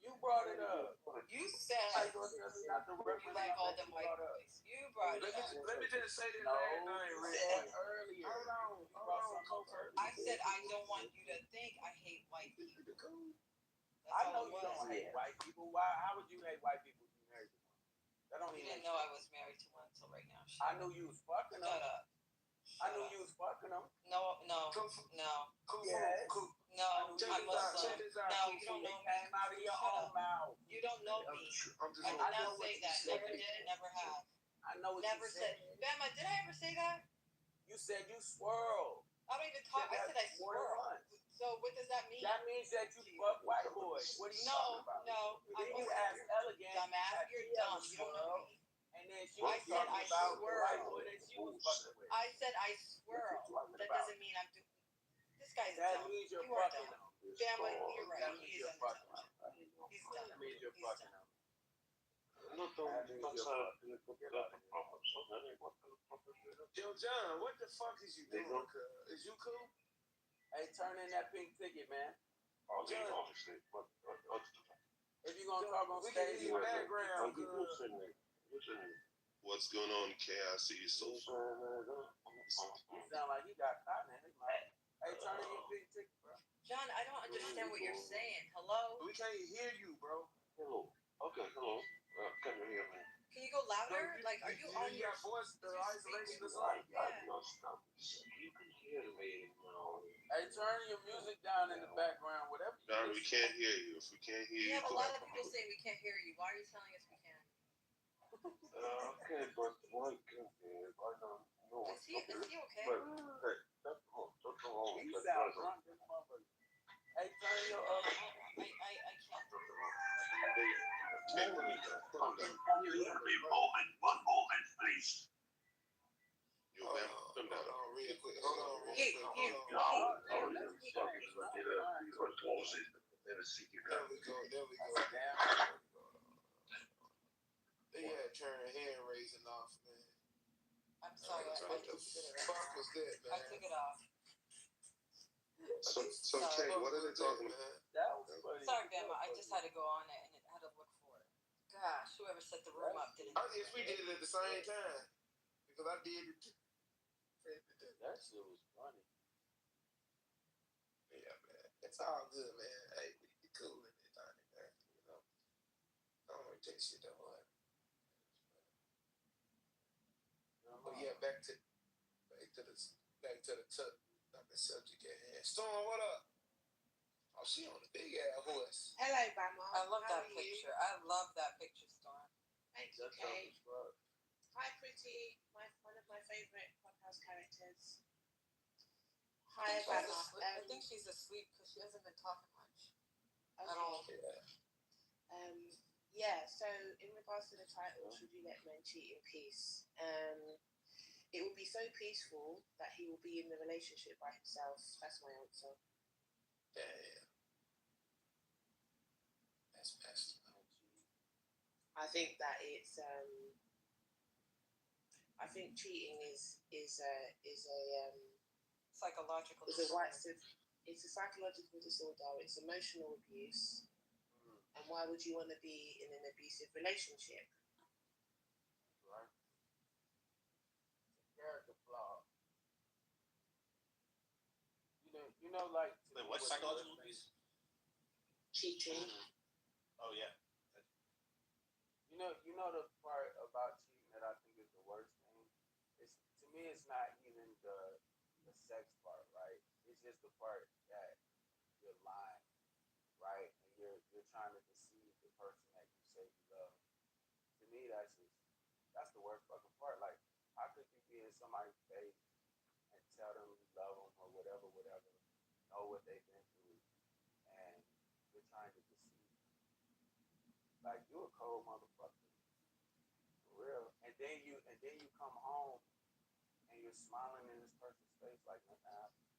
You brought it up. You said you like all them white boys. You brought it up. Let me just say this last thing real quick. Earlier. Hold on. I said I don't want you to think I hate white people. I know you don't hate white people. Why? How would you hate white people if you married to one? That don't You even. didn't know I was married to one until right now. I knew you was fucking them. Shut up. I knew you was fucking them. No. Yes. No, I'm Muslim. No, you don't know me. Came out of your own mouth. You don't know me. I did not say that. Never did and never have. I know what never you said. Bama, did I ever say that? You said you swirl. I don't even talk. I said I swirl. So what does that mean? That means that you fuck white boys. What are you talking about? No. Then you ask Elegant. Dumbass, you're dumb. You don't know me. And then she was talking about the white boy that she was fucking with. I said I swirl. That doesn't mean I'm doing. This guy's that dumb. Means you're you are fucking dumb. them. Bama, you're right. That means He's you're fucking them. He's dumb. That means you're fucking them. Look, though, Yo, John, what the fuck is you doing? Is you cool? Hey, turn in that pink ticket, man. John, if you gonna talk on stage in the background, What's going on, KIC? So you sound like you got cotton in his mouth. Hey, turn in your pink ticket, bro. John, I don't understand what you're saying. Hello? We can't hear you, bro. Hello. Okay, hello. Can you hear me? Can you go louder? Like, are you on your voice? The isolation is on. You can hear me now. Hey, turn your music down in the background, whatever. John, we can't hear you. If we can't hear We you, have a lot of people saying we can't hear you. Why are you telling us we can? Okay, but why can't I don't know. Is he okay? But that's wrong. You sound drunk, this motherfucker. Hey, turn your I can't. One moment, please. Yo, man, come down. Real quick. Hold on. There we go. They had turn hand raising off, man. I'm sorry. What the fuck was that, man? I took it off. So Kay, what are they talking about? That was funny. Sorry, Bama. I just had to go on it and had to look for it. Gosh, whoever set the room up didn't. I guess we did it at the same time. Because I did it too. That shit was funny. Yeah, man. It's all good, man. Hey, we be cool in it, man. You know. I don't want to take shit that hard. But yeah, back to the subject at hand. Storm, what up? Oh, she on the big ass horse. Hello, Bama. I love that picture. I love that picture, Storm. Thank you, Kate. Hi, Pretty. One of my favorite podcast characters. Hi, Bama. I think she's asleep because she hasn't been talking much at all. Yeah. So in regards to the title, should you let men cheat in peace? It will be so peaceful that he will be in the relationship by himself. That's my answer. Damn. That's messed up. I think that it's I think cheating is a psychological disorder. It's a psychological disorder. It's emotional abuse. And why would you want to be in an abusive relationship? Right. Character flaw. You know, like. Wait, what psychological abuse? Cheating. Oh yeah. You know the part about cheating that I think is the worst thing. It's to me, it's not even the sex part, right? It's just the part that you're lying, right? And you're trying to deceive the person that you say you love. To me, that's the worst fucking part. Like, how could you be in somebody's face and tell them you love them or whatever, know what they've been through, and you're trying to deceive them? Like, you a cold motherfucker, for real. And then you come home and you're smiling in this person's face like nothing happened.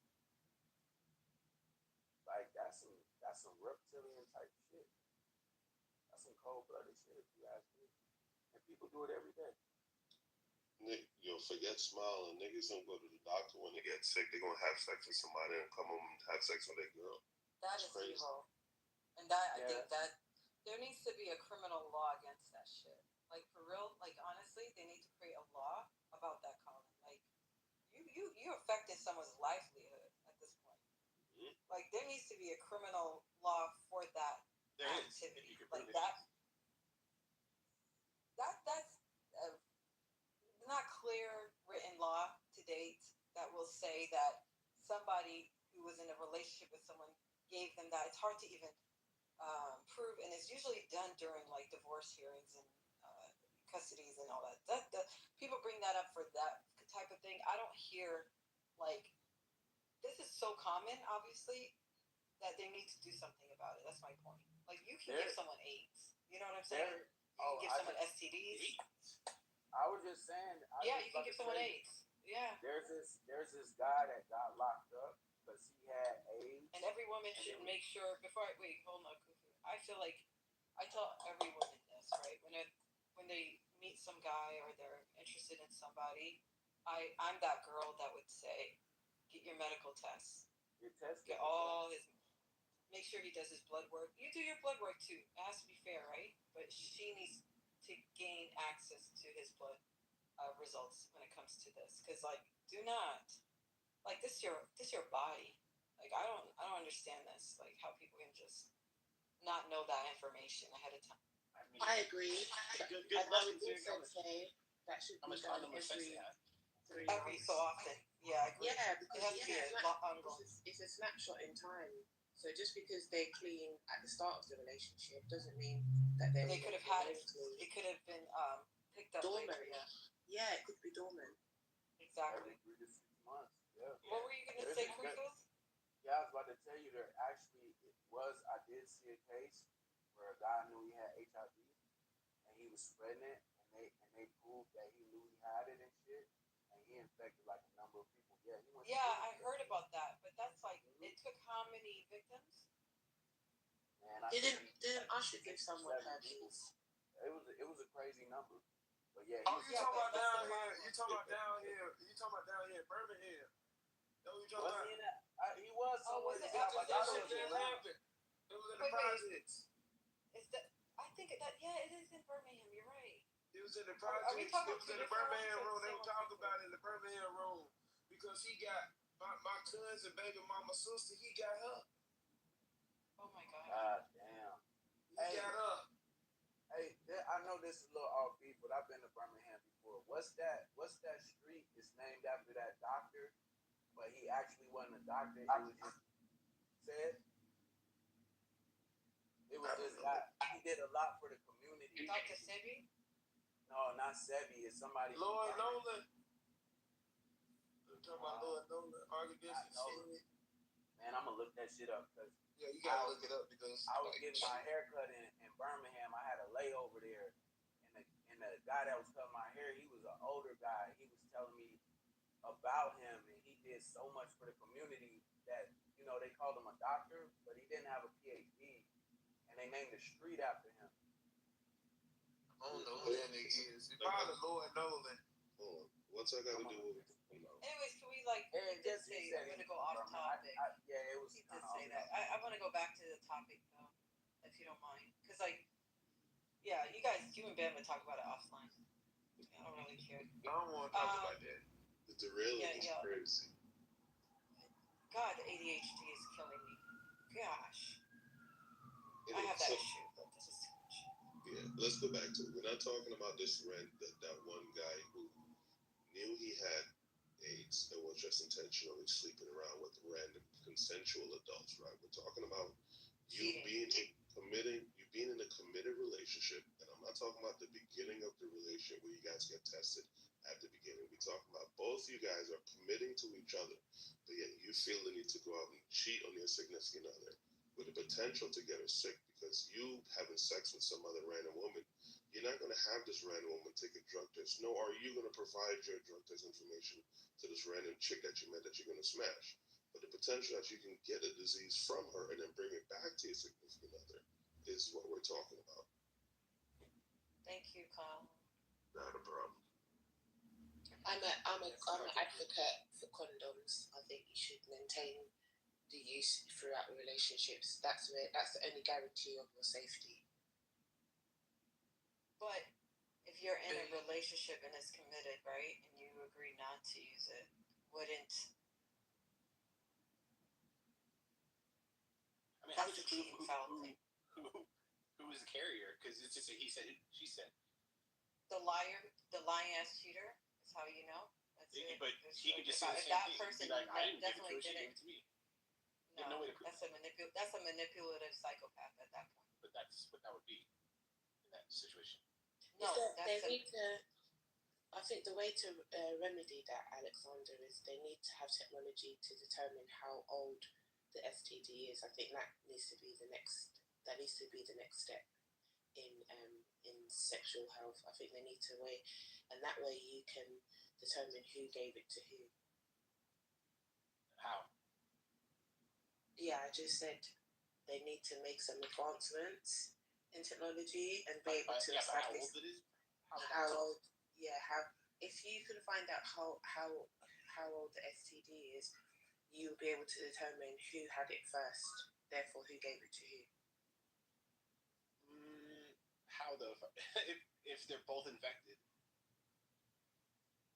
Like, that's some reptilian type shit. That's some cold-blooded shit, if you ask me. And people do it every day. Forget smiling. Niggas don't go to the doctor when they get sick. They're gonna have sex with somebody and come home and have sex with their girl. That is crazy. Evil. And I think that there needs to be a criminal law against that shit. Like, for real, like, honestly, they need to create a law about that, Colin. Like, you affected someone's livelihood at this point. Mm-hmm. Like, there needs to be a criminal law for that activity. Like, that's not clear written law to date that will say that somebody who was in a relationship with someone gave them that. It's hard to even prove, and it's usually done during like divorce hearings and custodies and all that. That people bring that up for that type of thing. I don't hear like this is so common, obviously, that they need to do something about it. That's my point. Like, you can give someone AIDS. You know what I'm saying? You can give someone STDs. I was just saying. You can give someone AIDS. Yeah. There's this guy that got locked up because he had AIDS. And every woman should make sure hold on, Kufu. I feel like I tell every woman this, right? When they meet some guy or they're interested in somebody, I'm that girl that would say, get your medical tests. Get all his, make sure he does his blood work. You do your blood work too. It has to be fair, right? But she needs to gain access to his blood results when it comes to this, because like, do not, like, this your body. Like, I don't understand this. Like, how people can just not know that information ahead of time. I agree. Good I luck would also say that should how be much done condom effects they have. Every so often. Yeah, I agree. Yeah, It because has to be a lot ongoing. it's a snapshot in time. So just because they're clean at the start of the relationship doesn't mean that They could have had it. It could have been picked up dormant. later. Yeah. Yeah, it could be dormant. Exactly. 3 to 6 months. Yeah. What were you gonna say, Cruz? Yeah, I was about to tell you there actually I did see a case where a guy knew he had HIV and he was spreading it, and they proved that he knew he had it and shit, and he infected like a number of people. Yeah, he went. Yeah, I heard about that, but that's like, it took how many victims? Man, Didn't Usher give someone herpes? It was a crazy number, but yeah. Oh, you talking about down here? You talking about down here? You talking about down here in Birmingham? That what you talking about? He was somewhere. Was it That after shit didn't happen. It was in the projects. Is that? I think that it is in Birmingham. You're right. It was in the Are we projects. talking It was in the Birmingham room. They were talking about it in the Birmingham room because he got my cousin, baby mama's sister. He got her. Oh my God. God damn. He got her. Hey, I know this is a little off beat, but I've been to Birmingham before. What's that street? It's named after that doctor, but he actually wasn't a doctor. He was just said. It was this guy. He did a lot for the community. Dr. Sebi? No, not Sebi. It's somebody. Lloyd Nolan. I'm talking about Lloyd Nolan. Archivist. Man, I'm gonna look that shit up because yeah, you gotta look it up because I was getting my hair cut in Birmingham. I had a layover there, and the guy that was cutting my hair, he was an older guy. He was telling me about him, and he did so much for the community that they called him a doctor, but he didn't have a PhD, and they named the street after him. I don't know who that nigga is. It's probably Lloyd Nolan. Hold on. What's I gotta do with Anyways, can we he did say I'm gonna go off topic. Yeah, it was. He did say that. I want to go back to the topic though, if you don't mind, because you and Ben would talk about it offline. I don't really care. I don't want to talk about that. the derailment is crazy. God, ADHD is killing me. Gosh, I have that issue, but this is too much. Yeah, let's go back to it. We're not talking about this that one guy who knew he had AIDS and was just intentionally sleeping around with random consensual adults, right? We're talking about you being in a committed relationship, and I'm not talking about the beginning of the relationship where you guys get tested at the beginning. We're talking about both you guys are committing to each other, but yet you feel the need to go out and cheat on your significant other with the potential to get her sick because you having sex with some other random woman. You're not going to have this random woman take a drug test. No, are you going to provide your drug test information to this random chick that you met that you're going to smash? But the potential that you can get a disease from her and then bring it back to your significant other is what we're talking about. Thank you, Kyle. Not a problem. I'm an advocate for condoms. I think you should maintain the use throughout the relationships. That's the only guarantee of your safety. But if you're in a relationship and it's committed, right, and you agree not to use it, wouldn't? I mean, how would you prove who was the carrier? Because it's just a he said, she said. The lying ass cheater is how you know. That's it. But he could just say the if same that thing. person Like, I didn't give it to definitely her, she didn't. gave it to me. No, no way to prove that's a manipulative psychopath at that point. But that's what that would be in that situation. No, they need to. I think the way to remedy that, Alexander, is they need to have technology to determine how old the STD is. I think that needs to be the next. That needs to be the next step in sexual health. I think they need to weigh, and that way you can determine who gave it to who. How? Yeah, I just said they need to make some advancements in technology and be able to establish how how old. Yeah, how if you can find out how old the STD is, you'll be able to determine who had it first. Therefore, who gave it to who. How though? If they're both infected.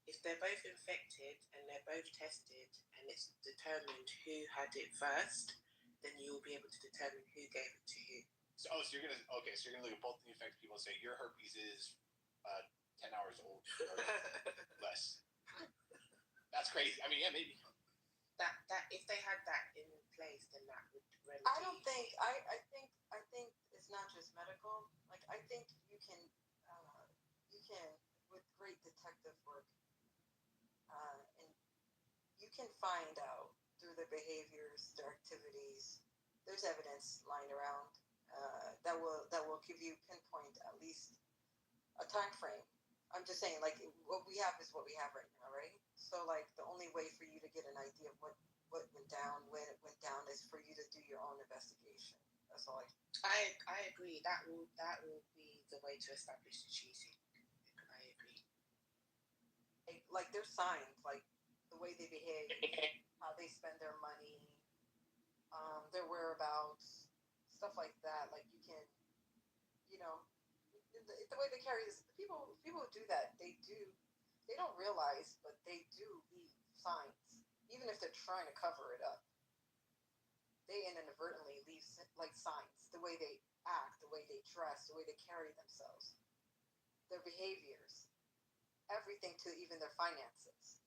If they're both infected and they're both tested and it's determined who had it first, then you'll be able to determine who gave it to who. So you're gonna look at both the infected people and say your herpes is 10 hours old or less. That's crazy. I mean, yeah, maybe. That if they had that in place, then that would remedy. I don't think. I think it's not just medical. Like I think you can with great detective work, and you can find out through their behaviors, their activities. There's evidence lying around that will give you pinpoint at least a time frame. I'm just saying, like what we have is what we have right now, right? So like the only way for you to get an idea of what went down, when it went down, is for you to do your own investigation. That's all. I agree. That will be the way to establish the cheating. I agree. Like there's signs, like the way they behave, how they spend their money, their whereabouts, stuff like that. Like you can, the way they carry this. People who do that, they don't realize, but they do leave signs, even if they're trying to cover it up. They inadvertently leave like signs, the way they act, the way they dress, the way they carry themselves, their behaviors, everything to even their finances.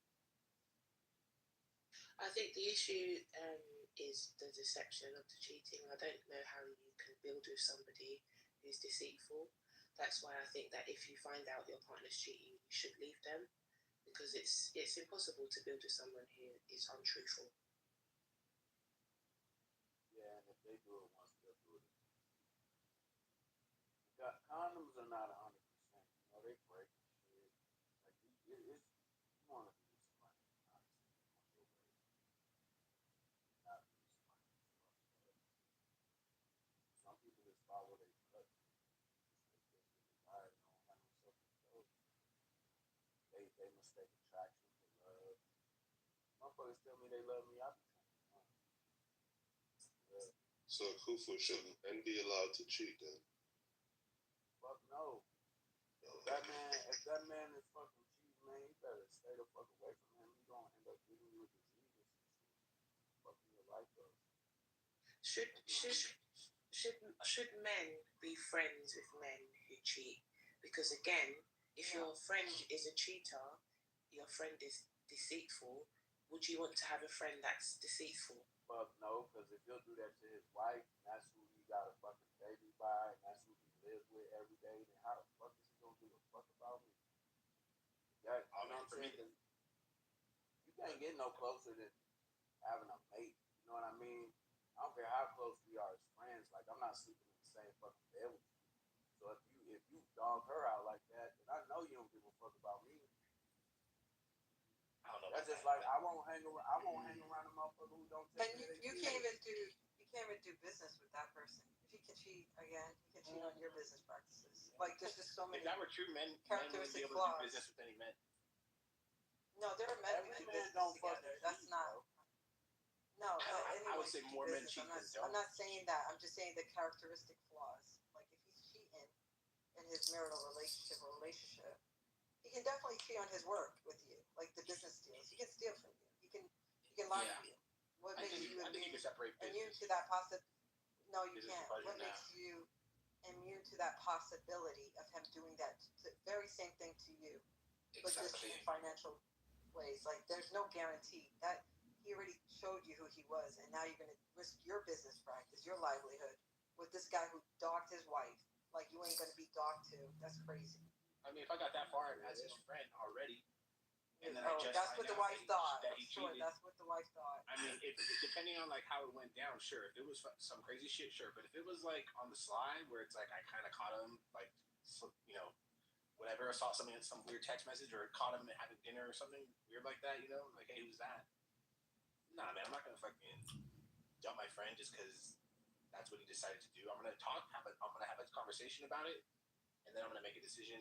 I think the issue is the deception of the cheating. I don't know how you can build with somebody who's deceitful. That's why I think that if you find out your partner's cheating, you should leave them, because it's impossible to build with someone who is untruthful. Yeah, and if they do it once, they'll do it. Condoms are not 100%. They break and shit. Like you want to be smart, honestly. Not be smart. Some people just follow their gut. They mistake attraction for love. Motherfuckers tell me they love me, I be trying to. So Kufu shouldn't and be allowed to cheat then? Fuck no. If that man is fucking cheating, man, you better stay the fuck away from him. He's gonna end up giving you a disease and shit. Fucking your life up. Should men be friends with men who cheat? Because again, if your friend is a cheater, your friend is deceitful, would you want to have a friend that's deceitful? Fuck no, because if he'll do that to his wife, and that's who he got a fucking baby by, and that's who he lives with every day, then how the fuck is he gonna give a fuck about me? You know what I'm saying? You can't get no closer than having a mate. You know what I mean? I don't care how close we are as friends. Like, I'm not sleeping in the same fucking bed with you. So if you dog her out like that, then I know you don't give a fuck about me. I don't know. That's just like I won't hang around a motherfucker who don't take And you can't even do business with that person. If he can cheat again, he can cheat on your business practices. Like there's just so many. If that were true, men wouldn't be able to do business with any men. No, there are men who do business together. That's not. No, I would say more men cheat than don't. I'm not saying that. I'm just saying the characteristic flaws. Like if he's cheating in his marital relationship, he can definitely cheat on his work with you, like the business deals. He can steal from you. He can lie to you. What makes you think you can separate immune to that No, you can't. What makes you immune to that possibility of him doing that very same thing to you, but just in financial ways? Like there's no guarantee that. He already showed you who he was, and now you're going to risk your business practice, your livelihood, with this guy who dogged his wife. Like, you ain't going to be dogged too. That's crazy. I mean, if I got that far as his friend already, and then that's what the wife thought. That he cheated. That's what the wife thought. I mean, if depending on like how it went down, sure. If it was some crazy shit, sure. But if it was like on the sly, where it's like I kind of caught him, like whatever, I saw some weird text message, or caught him having dinner or something weird like that, like hey, who's that? Nah, man, I'm not gonna fucking dump my friend just because that's what he decided to do. I'm gonna have a conversation about it, and then I'm gonna make a decision.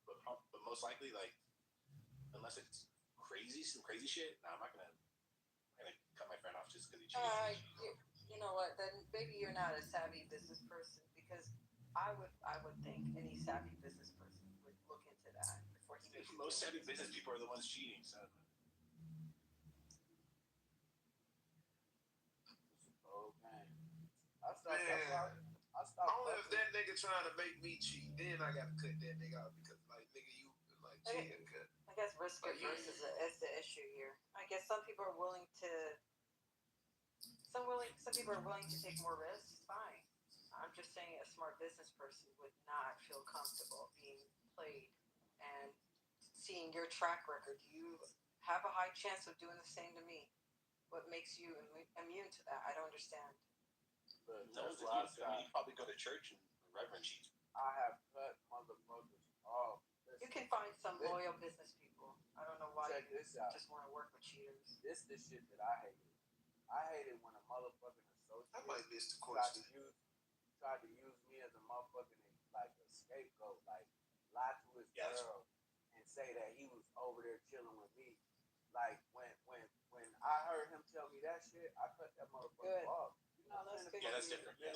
But most likely, like, unless it's some crazy shit, no, I'm not gonna cut my friend off just because he cheats. You know what? Then maybe you're not a savvy business person, because I would think any savvy business person would look into that before he makes. Most savvy business people are the ones cheating, so. I stopped. Only if that nigga trying to make me cheat, then I gotta cut that nigga out because, like, nigga, you like cheating. I guess risk averse is the issue here. I guess some people are willing to. Some people are willing to take more risks. Fine. I'm just saying, a smart business person would not feel comfortable being played and seeing your track record. You have a high chance of doing the same to me. What makes you immune to that? I don't understand. No, you probably go to church and reverend cheats. I have cut motherfuckers off. You can find some loyal business people. I don't know why Check you this out. just want to work with cheaters. This is the shit that I hated. I hated when a motherfucking associate I might miss the question. tried to use me as a motherfucking, like, a scapegoat, like lie to his girl and say that he was over there chilling with me. Like, when I heard him tell me that shit, I cut that motherfucker off. You know, that's good. Yeah, that's different. Yeah.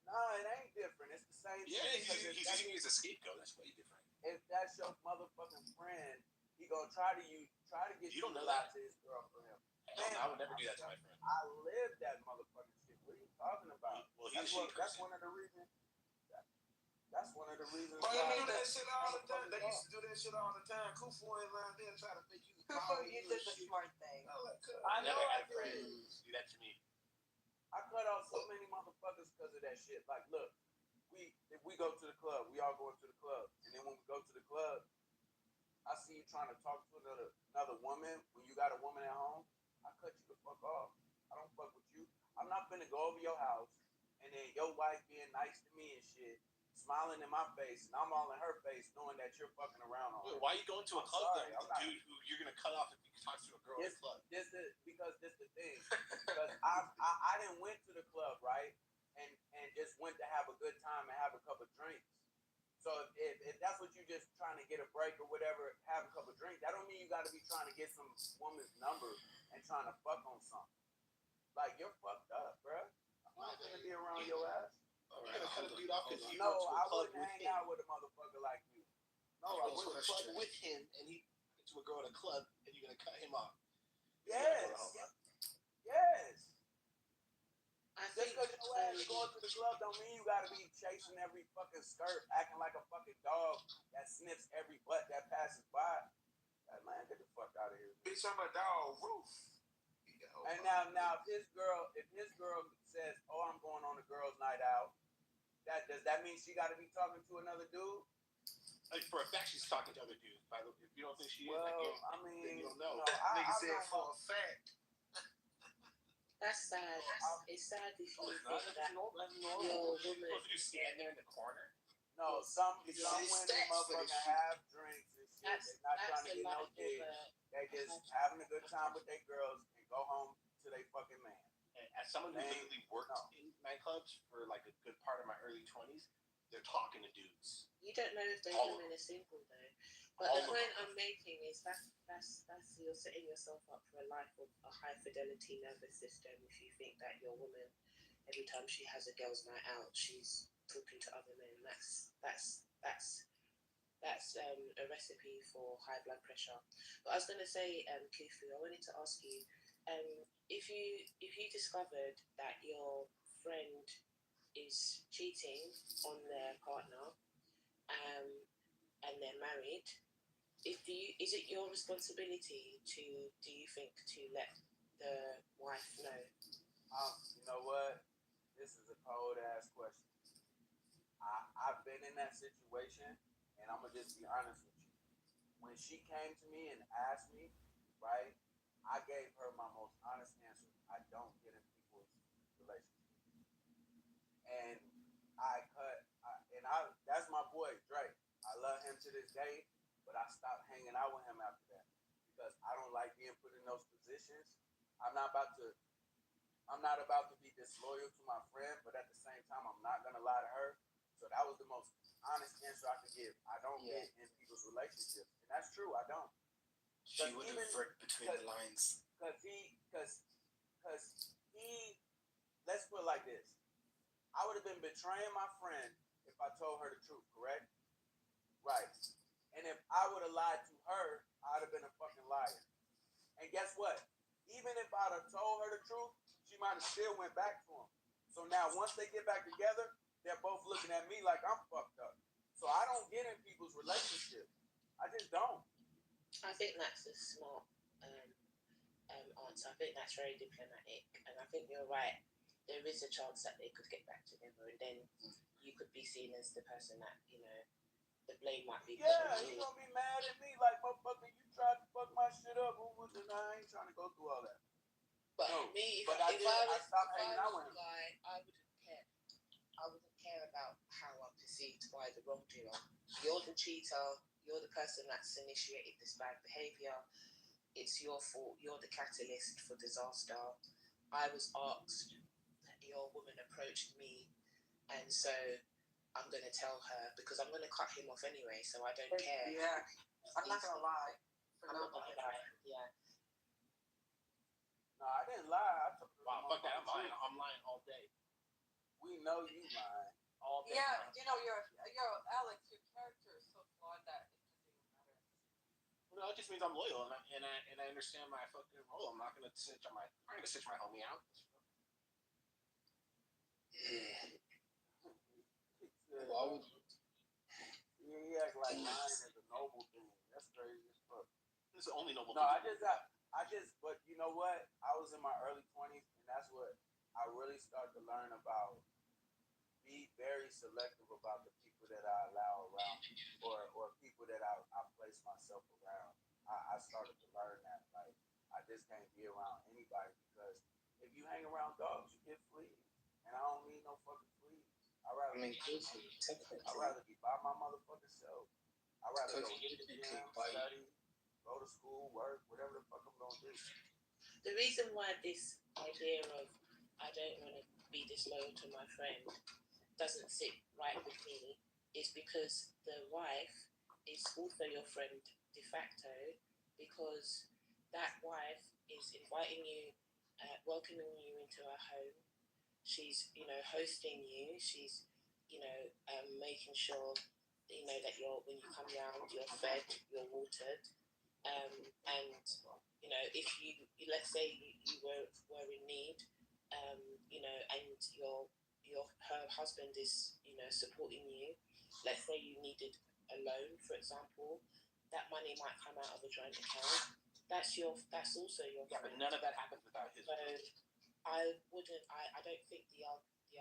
No, it ain't different. It's the same Yeah, shit. he's using me as a scapegoat. That's way different. If that's your motherfucking friend, he gonna try to get You don't know lie that. to his girlfriend. Man, I would never do that to my friend. I lived that motherfucking shit. What are you talking about? Well, that's one of the reasons. That's one of the reasons. But they do that shit all the time. They used to do that shit all the time. Kufu ain't lying there trying to make you. Kufu, you did the smart thing. I know never I had a friend did. do that to me. I cut off so many motherfuckers because of that shit. Like, look, if we go to the club, we all going to the club, and then when we go to the club, I see you trying to talk to another woman when you got a woman at home. I cut you the fuck off. I don't fuck with you. I'm not finna go over your house and then your wife being nice to me and shit, smiling in my face, and I'm all in her face, knowing that you're fucking around on her. Why are you going to a club then with a dude who you're gonna cut off if you talk to a girl in the club? Because this the thing. Because I didn't went to the club, right, and just went to have a good time and have a couple of drinks. So if that's what you just trying to get a break or whatever, have a couple of drinks, that don't mean you got to be trying to get some woman's number and trying to fuck on something. Like, you're fucked up, bruh. I'm not gonna be around your ass. You're gonna cut a dude off because you No, go to a I club wouldn't with hang him. out with a motherfucker like you. No, You I go to a wouldn't. club with him, and he to a girl at a club, and you're gonna cut him off. Yes. Just because your ass is going to the club don't mean you gotta be chasing every fucking skirt, acting like a fucking dog that sniffs every butt that passes by. That man, get the fuck out of here. Bitch, I'm a dog. Roof. And now, if his girl says, "Oh, I'm going on a girls' night out," does that mean she got to be talking to another dude? Like, for a fact, she's talking to other dudes. By the way, if you don't think she is, Well, I mean, then you don't know. Nigga said for a fact. That's sad. It's sad if you think that your woman. You stand there in the corner. No, some women motherfucking have drinks and shit. They're not trying to get no dick. They just having a good time with their girls and go home to their fucking man. And as someone who literally worked in nightclubs for like a good part of my early 20s, they're talking to dudes. You don't know if those women are single though. But the point I'm making is that's you're setting yourself up for a life of a high fidelity nervous system if you think that your woman, every time she has a girls' night out, she's talking to other men. That's a recipe for high blood pressure. But I was gonna say, Kufu, I wanted to ask you, if you discovered that your friend is cheating on their partner, and they're married, is it your responsibility to let the wife know? You know what? This is a cold ass question. I've been in that situation, and I'm gonna just be honest with you. When she came to me and asked me, right, I gave her my most honest answer. I don't get in people's relationships, and that's my boy Drake. I love him to this day, but I stopped hanging out with him after that because I don't like being put in those positions. I'm not about to be disloyal to my friend, but at the same time, I'm not gonna lie to her. So that was the most honest answer I could give. I don't get in relationships, and that's true. I don't. She would have read between the lines. Because he, let's put it like this. I would have been betraying my friend if I told her the truth, correct? Right. And if I would have lied to her, I'd have been a fucking liar. And guess what? Even if I'd have told her the truth, she might have still went back to him. So now once they get back together, they're both looking at me like I'm fucked up. So I don't get in people's relationships. I just don't. I think that's a smart answer. I think that's very diplomatic, and I think you're right. There is a chance that they could get back together, and then you could be seen as the person that, you know, the blame might be. Yeah, he's gonna be mad at me like, motherfucker, you tried to fuck my shit up. I ain't trying to go through all that. But no, me, I stopped if hanging I out was with him. a guy, I wouldn't care. I wouldn't care about how I'm perceived by the wrongdoer. You're the cheater. You're the person that's initiated this bad behavior. It's your fault. You're the catalyst for disaster. I was asked. Your woman approached me, and so I'm going to tell her because I'm going to cut him off anyway. So I don't care. Yeah, I'm not going to lie. I'm not going to lie. Yeah. No, I didn't lie. Wow, fuck that. I'm lying all day. We know you lying all day. Yeah, you know, you're Alex. Your character is so flawed that it doesn't even matter. No, it just means I'm loyal and I understand my fucking role. I'm not gonna snitch on I'm gonna snitch my homie out. Why would you? Yeah, he act like lying is a noble thing. That's crazy as fuck. It's the only noble No, thing. but you know what? I was in my early 20s, and that's what I really started to learn about. Be very selective about the people that I allow around me, or people that I place myself around. I started to learn that. Like, I just can't be around anybody because if you hang around dogs, you get fleas. And I don't need no fucking fleas. I'd rather be by my motherfucking self. I'd rather go to the gym, study, go to school, work, whatever the fuck I'm gonna do. The reason why this idea of I don't want to be disloyal to my friend doesn't sit right with me is because the wife is also your friend de facto, because that wife is inviting you, welcoming you into her home. She's, you know, hosting you. She's, you know, making sure, you know, that when you come round, you're fed, you're watered, and you know, if you let's say you were in need, you know, and her husband is, you know, supporting you. Let's say you needed a loan, for example, that money might come out of a joint account. That's also your. Yeah, but none of that happens without his. So I don't think the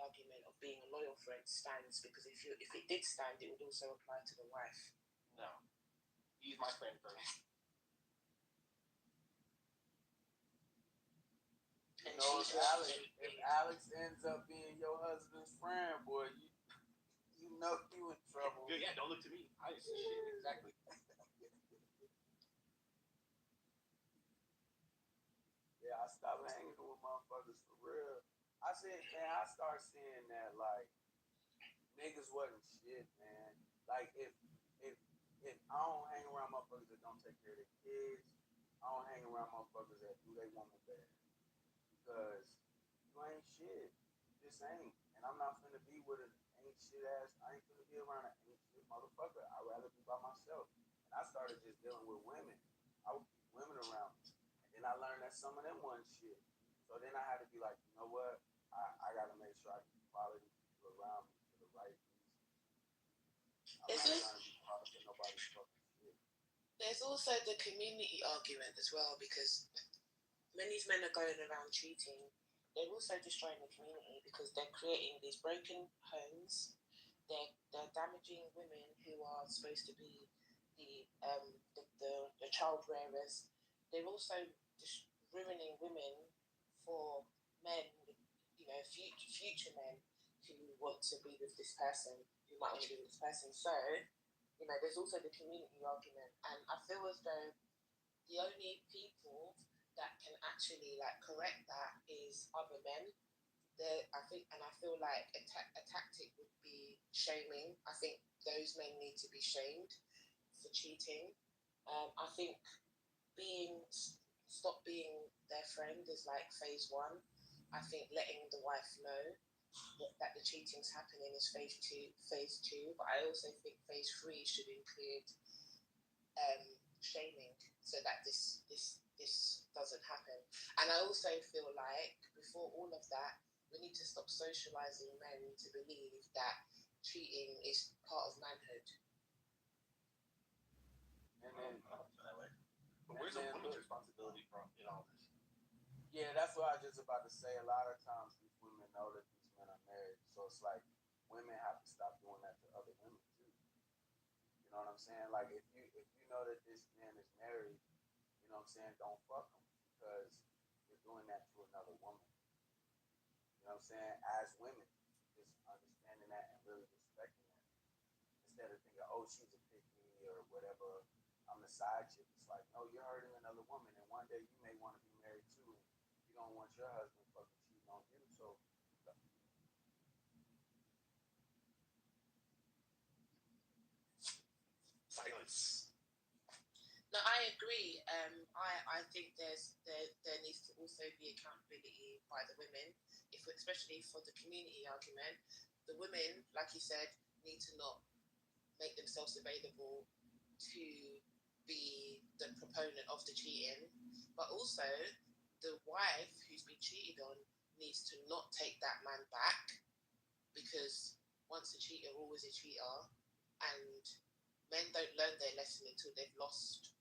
argument of being a loyal friend stands, because if it did stand, it would also apply to the wife. No, he's my friend first. You know, if Alex ends up being your husband's friend, boy, you know you in trouble. Yeah, don't look to me. I shit, exactly. Yeah, I stopped hanging with motherfuckers for real. I start seeing that like niggas wasn't shit, man. Like if I don't hang around motherfuckers that don't take care of their kids, I don't hang around motherfuckers that do they woman bad. Because you ain't shit. This ain't. And I'm not finna be with an ain't shit ass. I ain't finna be around an ain't shit motherfucker. I'd rather be by myself. And I started just dealing with women. I would keep women around me. And then I learned that some of them wasn't shit. So then I had to be like, you know what? I gotta make sure I keep quality people around me for the right reason. I'm not trying to be part of nobody's fucking shit. There's also the community argument as well, because when these men are going around cheating, they're also destroying the community because they're creating these broken homes. They're damaging women who are supposed to be the child rearers. They're also just ruining women for men, you know, future men who want to be with this person, who might want to be with this person. So, you know, there's also the community argument, and I feel as though the only people that can actually like correct that is other men. I feel like a tactic would be shaming. I think those men need to be shamed for cheating. I think stop being their friend is like phase 1. I think letting the wife know that the cheating's happening is phase 2. But I also think phase 3 should include shaming, so that this doesn't happen. And I also feel like before all of that, we need to stop socializing men to believe that cheating is part of manhood. And then, but where's the woman's responsibility from in all this? yeah, that's what I was just about to say. A lot of times these women know that these men are married, so it's like women have to stop doing that to other women too. You know what I'm saying? Like if you know that this man is married, you know what I'm saying, don't fuck him because you're doing that to another woman. You know what I'm saying? As women, just understanding that and really respecting that. Instead of thinking, oh, she's a pick me or whatever, I'm the side chick. It's like, no, you're hurting another woman, and one day you may want to be married too, and you don't want your husband fucking cheating on you. So silence. No, I agree. I think there needs to also be accountability by the women, especially for the community argument. The women, like you said, need to not make themselves available to be the proponent of the cheating, but also the wife who's been cheated on needs to not take that man back, because once a cheater, always a cheater, and men don't learn their lesson until they've lost,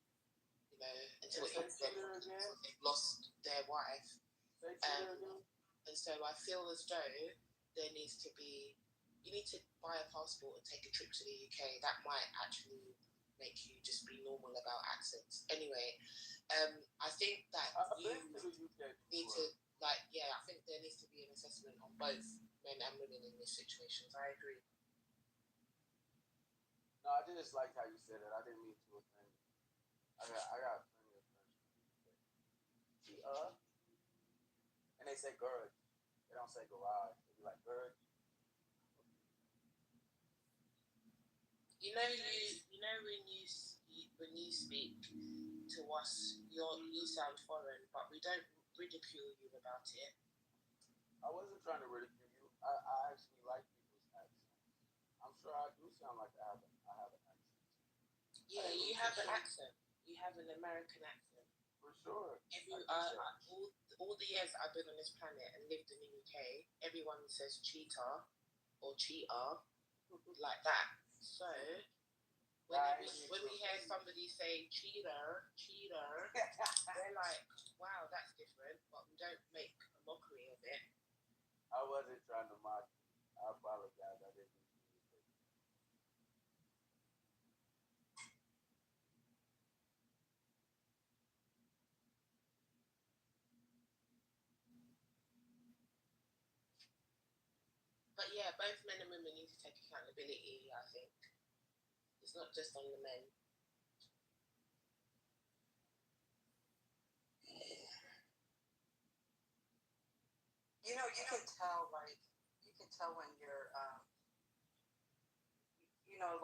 until they've lost their wife. And so I feel as though there needs to be, you need to buy a passport and take a trip to the UK. That might actually make you just be normal about accents. Anyway, I think that you need to, I think there needs to be an assessment on both men and women in these situations. I agree. no, I just liked how you said it. I didn't mean to offend you. I got plenty of friends from the UK. And they say girl. They don't say garage. They be like girl. You know when you speak to us, you sound foreign, but we don't ridicule you about it. I wasn't trying to ridicule you. I actually like people's accents. I'm sure I do sound like I have an accent. Yeah, you have an accent. You have an American accent. For sure. All the years I've been on this planet and lived in the UK, everyone says cheetah or cheetah like that. So when we hear somebody say cheater, we're like, wow, that's different, but we don't make a mockery of it. I wasn't trying to mock you. I apologize. I didn't mean to use it. But yeah, both men and women need to take accountability, I think. It's not just on the men. You can tell when you're,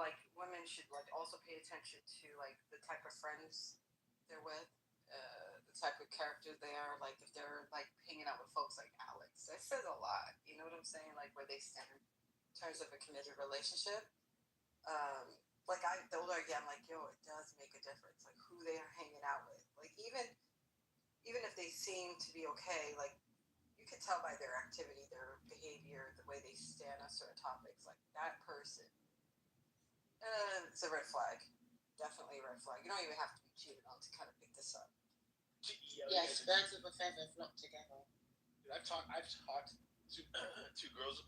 like women should like also pay attention to like the type of friends they're with, the type of character they are. Like if they're like hanging out with folks like Alex, that says a lot. You know what I'm saying? Like where they stand in terms of a committed relationship. The older I get, I'm like, yo, it does make a difference. Like who they are hanging out with. Like even if they seem to be okay, like you can tell by their activity, their behavior, the way they stand on certain topics. Like that person, it's a red flag. Definitely a red flag. You don't even have to be cheated on to kind of pick this up. Yes, birds of a feather flock together. Dude, I've talked to girls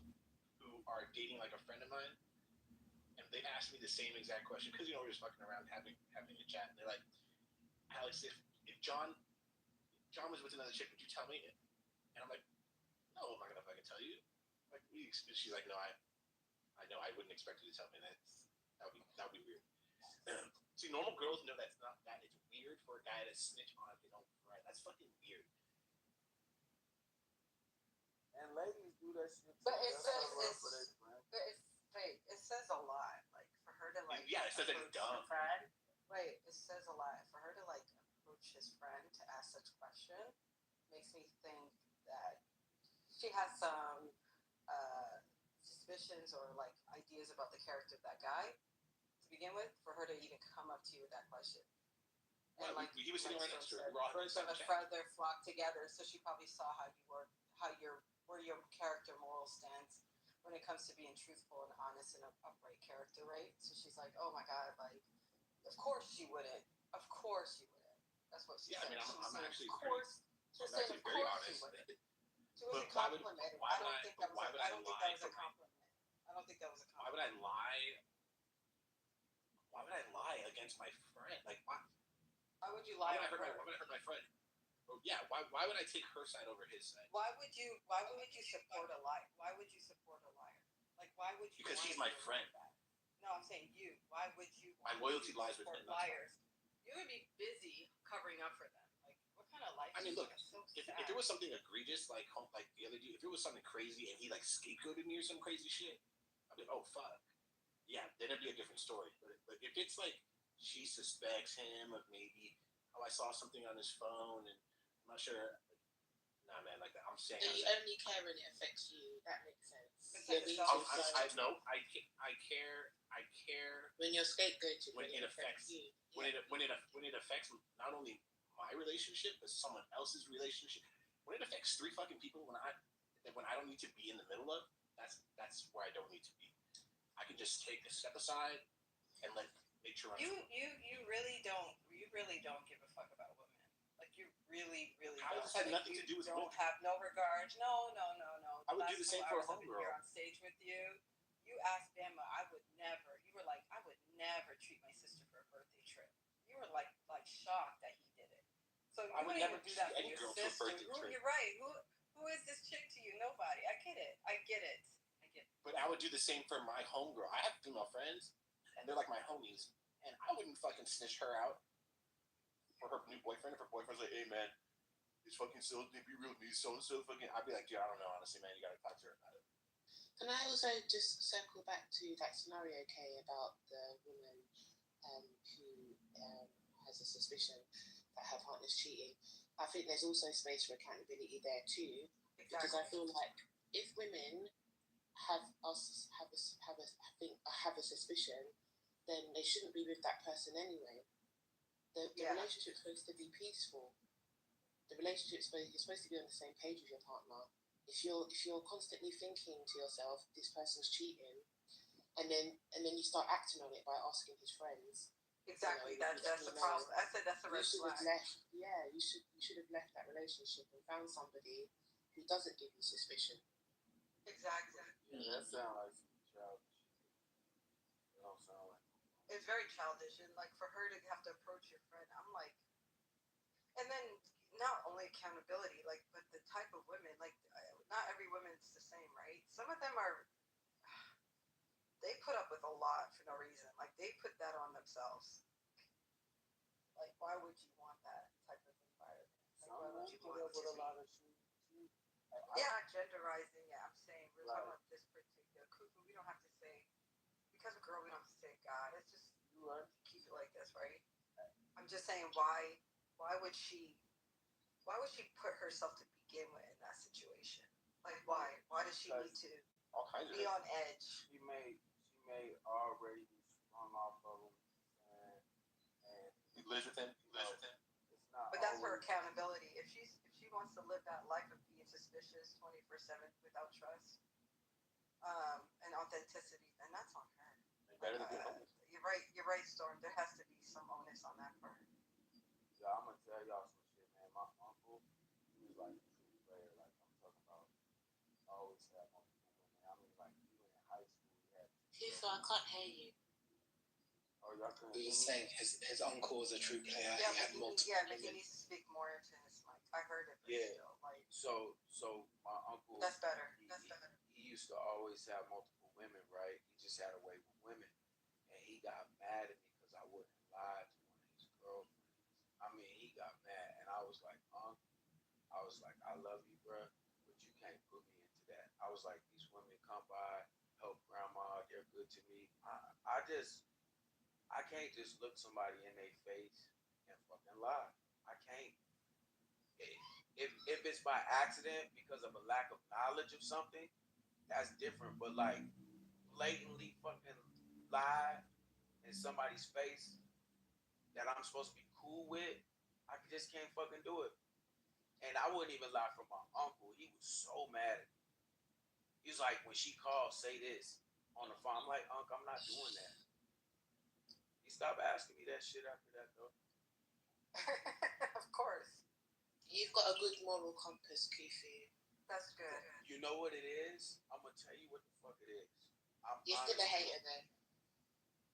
who are dating like a friend of mine, and they asked me the same exact question because we're just fucking around having a chat, and they're like, Alex, if John was with another chick, would you tell me? And I'm like, no, I'm not gonna fucking tell you. Like, she's like, no, I know, I wouldn't expect you to tell me. That would be weird. See, normal girls know that's not that. It's weird for a guy to snitch on his own friend. That's fucking weird. And ladies do that shit too. But it says a lot. Like for her to like Yeah, it says that he's dumb. Friend. Wait, it says a lot. For her to like approach his friend to ask such a question makes me think that she has some suspicions or like ideas about the character of that guy to begin with. For her to even come up to you with that question. And well, he was sitting right next to her. Birds of a feather flock together. So she probably saw how you were, where your character moral stands when it comes to being truthful and honest and upright character, right? So she's like, oh my god, like, of course she wouldn't. Of course you wouldn't. That's what she said. I mean, I'm actually of course. She's saying, of very course honest. She wouldn't. She was complimenting. I don't think that was a compliment. I don't think that was a compliment. Why would I lie? Why would I lie against my friend? Like, why? Why would you lie? Why would I hurt my friend? Oh, yeah. Why would I take her side over his side? Why would you support a liar? Why would you support a liar? Like, why would you? Because he's my friend. No, I'm saying you. Why would you? My loyalty lies with him. Liars. You would be busy covering up for them. Like, what kind of life? I mean, look. So if there was something egregious, like the other dude, if it was something crazy and he like scapegoated me or some crazy shit, I'd be, oh fuck. Yeah, then it'd be a different story. But if it's like she suspects him of maybe, oh, I saw something on his phone and I'm not sure. Nah, man, like I'm saying. So you only care when it affects you. That makes sense. I care when you're scapegoated. When it affects you. When it affects not only my relationship but someone else's relationship. When it affects 3 fucking people when I don't need to be in the middle of, that's where I don't need to be. I can just take a step aside and make sure you really don't give a fuck about women. Like you really How does this have nothing to do with women? Don't have no regard. No. I would do the same for a homegirl. Here on stage with you. You asked Bama, I would never. You were like, I would never treat my sister for a birthday trip. You were like shocked that he did it. So I would never do that for any your girl sister. to a birthday trip. You're right. Who is this chick to you? Nobody. I get it. But I would do the same for my homegirl. I have female friends, and they're like my homies, and I wouldn't fucking snitch her out for her new boyfriend. If her boyfriend's like, hey man, it's fucking so be real with me, so fucking, I'd be like, dude, I don't know, honestly, man, you gotta talk to her about it. Can I also just circle back to that scenario, Kay, about the woman who has a suspicion that her partner's cheating? I think there's also space for accountability there too, because I feel like if women have a suspicion, then they shouldn't be with that person anyway. The relationship's supposed to be peaceful. The relationship's you're supposed to be on the same page with your partner. If you're constantly thinking to yourself, this person's cheating, and then you start acting on it by asking his friends. Exactly. That's the problem. I said that's a red flag. You should have left that relationship and found somebody who doesn't give you suspicion. Exactly. Yeah, that sounds like some childish shit. It don't sound like. It's very childish, and like for her to have to approach your friend, I'm like, and then not only accountability, like, but the type of women, like, not every woman's the same, right? Some of them they put up with a lot for no reason. Like, they put that on themselves. Like, why would you want that type of environment? Like, why would you want with a lot of shit. Yeah, genderizing. Yeah, I'm saying we're talking about this particular cuckoo. We don't have to say because of girl. We don't have to say God. It's just keep it like this, right? I'm just saying why would she put herself to begin with in that situation? Like why does she need to be on edge? She may already be sprung off of him, and he lives with him. It's not. But that's her accountability. If she wants to live that life of being suspicious 24/7 without trust and authenticity, then that's on her. You're right, Storm. There has to be some onus on that for her. Yeah, I'm gonna tell y'all some shit, man. My uncle, he was like a true player. Like I'm talking about, always had multiple women. I mean, like even in high school, he had. I can't hear you. Oh, y'all couldn't. He was saying his uncle was a true player. Yeah, he had multiple. Yeah, but he needs to speak more into his mic. I heard it. Still, like, So my uncle. That's better. He used to always have multiple women, right? He just had a way with women, and he got mad at me because I wouldn't lie to one of his girlfriends. I mean, he got mad, and I was like, I love you, bro, but you can't put me into that. I was like, these women come by, help grandma, they're good to me. I can't just look somebody in their face and fucking lie. I can't. If it's by accident because of a lack of knowledge of something, that's different. But like blatantly fucking lie in somebody's face that I'm supposed to be cool with, I just can't fucking do it. And I wouldn't even lie for my uncle. He was so mad at me. He was like, when she called, say this on the phone. I'm like, Uncle, I'm not doing that. He stopped asking me that shit after that, though. Of course. You've got a good moral compass, Kofi. That's good. You know what it is? I'm gonna tell you what the fuck it is. You're still a hater, then.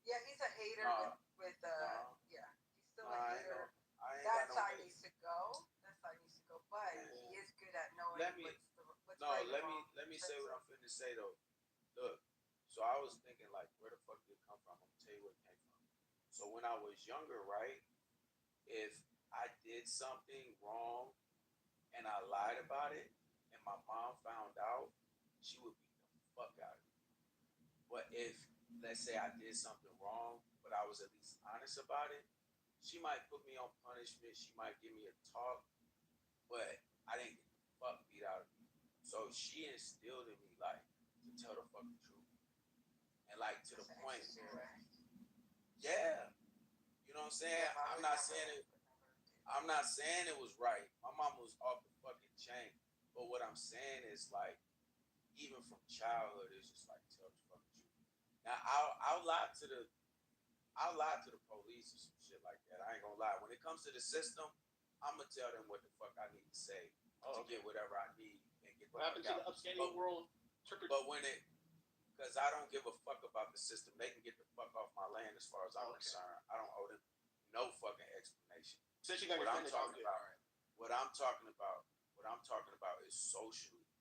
Yeah, he's a hater with yeah, he's still a hater. That side needs to go. That side needs to go. But he is good at knowing what's right and wrong. Let me say what I'm finna say though. Look, so I was thinking like, where the fuck did it come from? I'm gonna tell you where it came from. So when I was younger, right, if I did something wrong and I lied about it and my mom found out, she would beat the fuck out of me. But if, let's say I did something wrong, but I was at least honest about it, she might put me on punishment, she might give me a talk, but I didn't get the fuck beat out of me. So she instilled in me like to tell the fucking truth. And like to the point where, yeah. You know what I'm saying? I'm not saying it was right. My mom was off the fucking chain. But what I'm saying is like, even from childhood, it's just like tell the fucking truth. Now I'll lie to the police or some shit like that. I ain't gonna lie. When it comes to the system, I'm gonna tell them what the fuck I need to say to get whatever I need and get the What happened to the upstanding world? But when it, because I don't give a fuck about the system. They can get the fuck off my land as far as I'm concerned. I don't owe them no fucking explanation. Since you got what your I'm friend talking about, what I'm talking about is socially,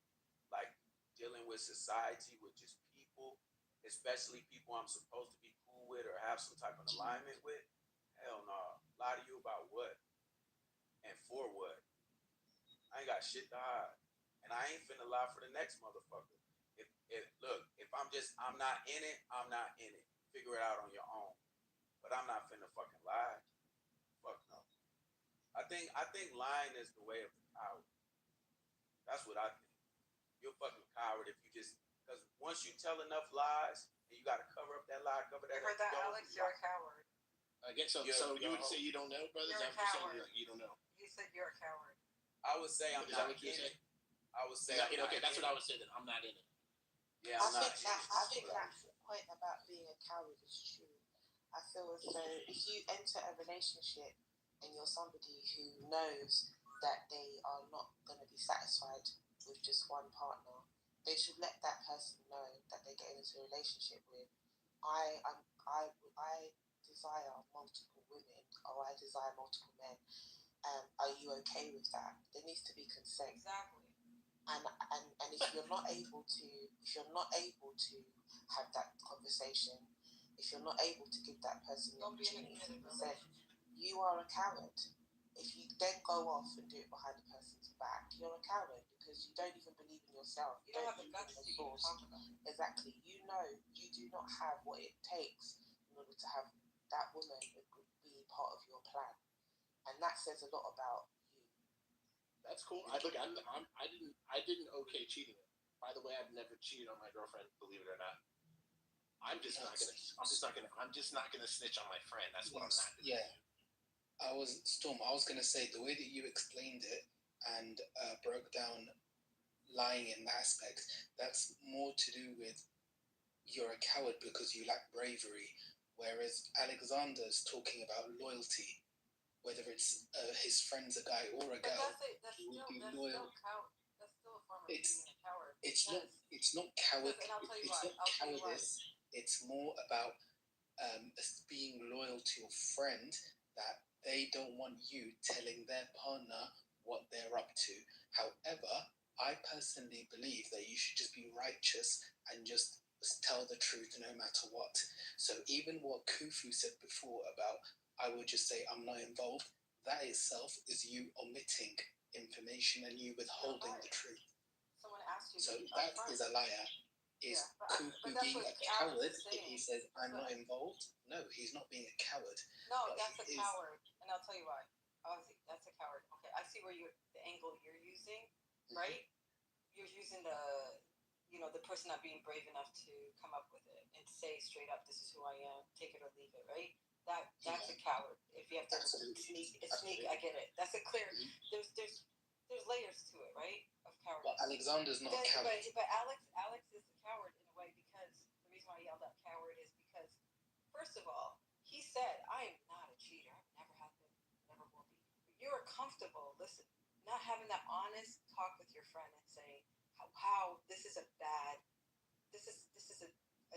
like dealing with society, with just people, especially people I'm supposed to be cool with or have some type of alignment with. Hell no. Lie to you about what? And for what? I ain't got shit to hide. And I ain't finna lie for the next motherfucker. If I'm not in it, I'm not in it. Figure it out on your own. But I'm not finna fucking lie. Fuck no. I think lying is the way of the coward. That's what I think. You're a fucking coward if you just, because once you tell enough lies and you gotta cover up that lie, cover that You heard that, up. Alex? You're a coward. I guess so. So you would say you don't know, brother? You're a Is that what coward. you're saying? You don't know. You said you're a coward. I would say I'm Is that not what you're in saying? it. I would say Okay, that's what I would say. That I'm not in it. Yeah, I I'm not. think that point about being a coward is true. I feel as though if you enter a relationship and you're somebody who knows that they are not going to be satisfied with just one partner, they should let that person know that they're getting into a relationship with. I desire multiple women, or I desire multiple men. Are you okay with that? There needs to be consent. Exactly. And if you're not able to have that conversation, if you're not able to give that person the opportunity to consent, you are a coward. If you then go off and do it behind the person's back, you're a coward because you don't even believe in yourself. You don't have the guts to even talk about it. Exactly. You know you do not have what it takes in order to have that woman be part of your plan, and that says a lot about you. That's cool. I didn't okay cheating. By the way, I've never cheated on my girlfriend, believe it or not. I'm just not gonna snitch on my friend. That's what I'm not gonna do. I was gonna say the way that you explained it and broke down lying in that aspect, that's more to do with you're a coward because you lack bravery, whereas Alexander's talking about loyalty. Whether it's his friend's a guy or a girl, he would be loyal. That's still a form of being a coward. It's not coward. And I'll tell you It's why. not cowardice. It's more about being loyal to your friend, that they don't want you telling their partner what they're up to. However, I personally believe that you should just be righteous and just tell the truth no matter what. So even what Kufu said before about I would just say I'm not involved, that itself is you omitting information and you withholding the truth. Someone asked you. So that is a liar Is but Kufu that's being what a coward Alex is if he saying. says, I'm not involved? No, he's not being a coward. No, But that's a he is- coward, and I'll tell you why. Ozzy, that's a coward. Okay, I see where the angle you're using, right? You're using the person not being brave enough to come up with it and say straight up, "This is who I am. Take it or leave it." Right? That's a coward. If you have to sneak, I get it. That's a clear. There's layers to it, right? Of cowardice. But Alexander's not a coward. But Alex is a coward in a way because the reason why I yelled out coward is because, first of all, he said, "I am not a cheater. I've never have been, never will be." But you are comfortable, listen, not having that honest talk with your friend and saying how this is a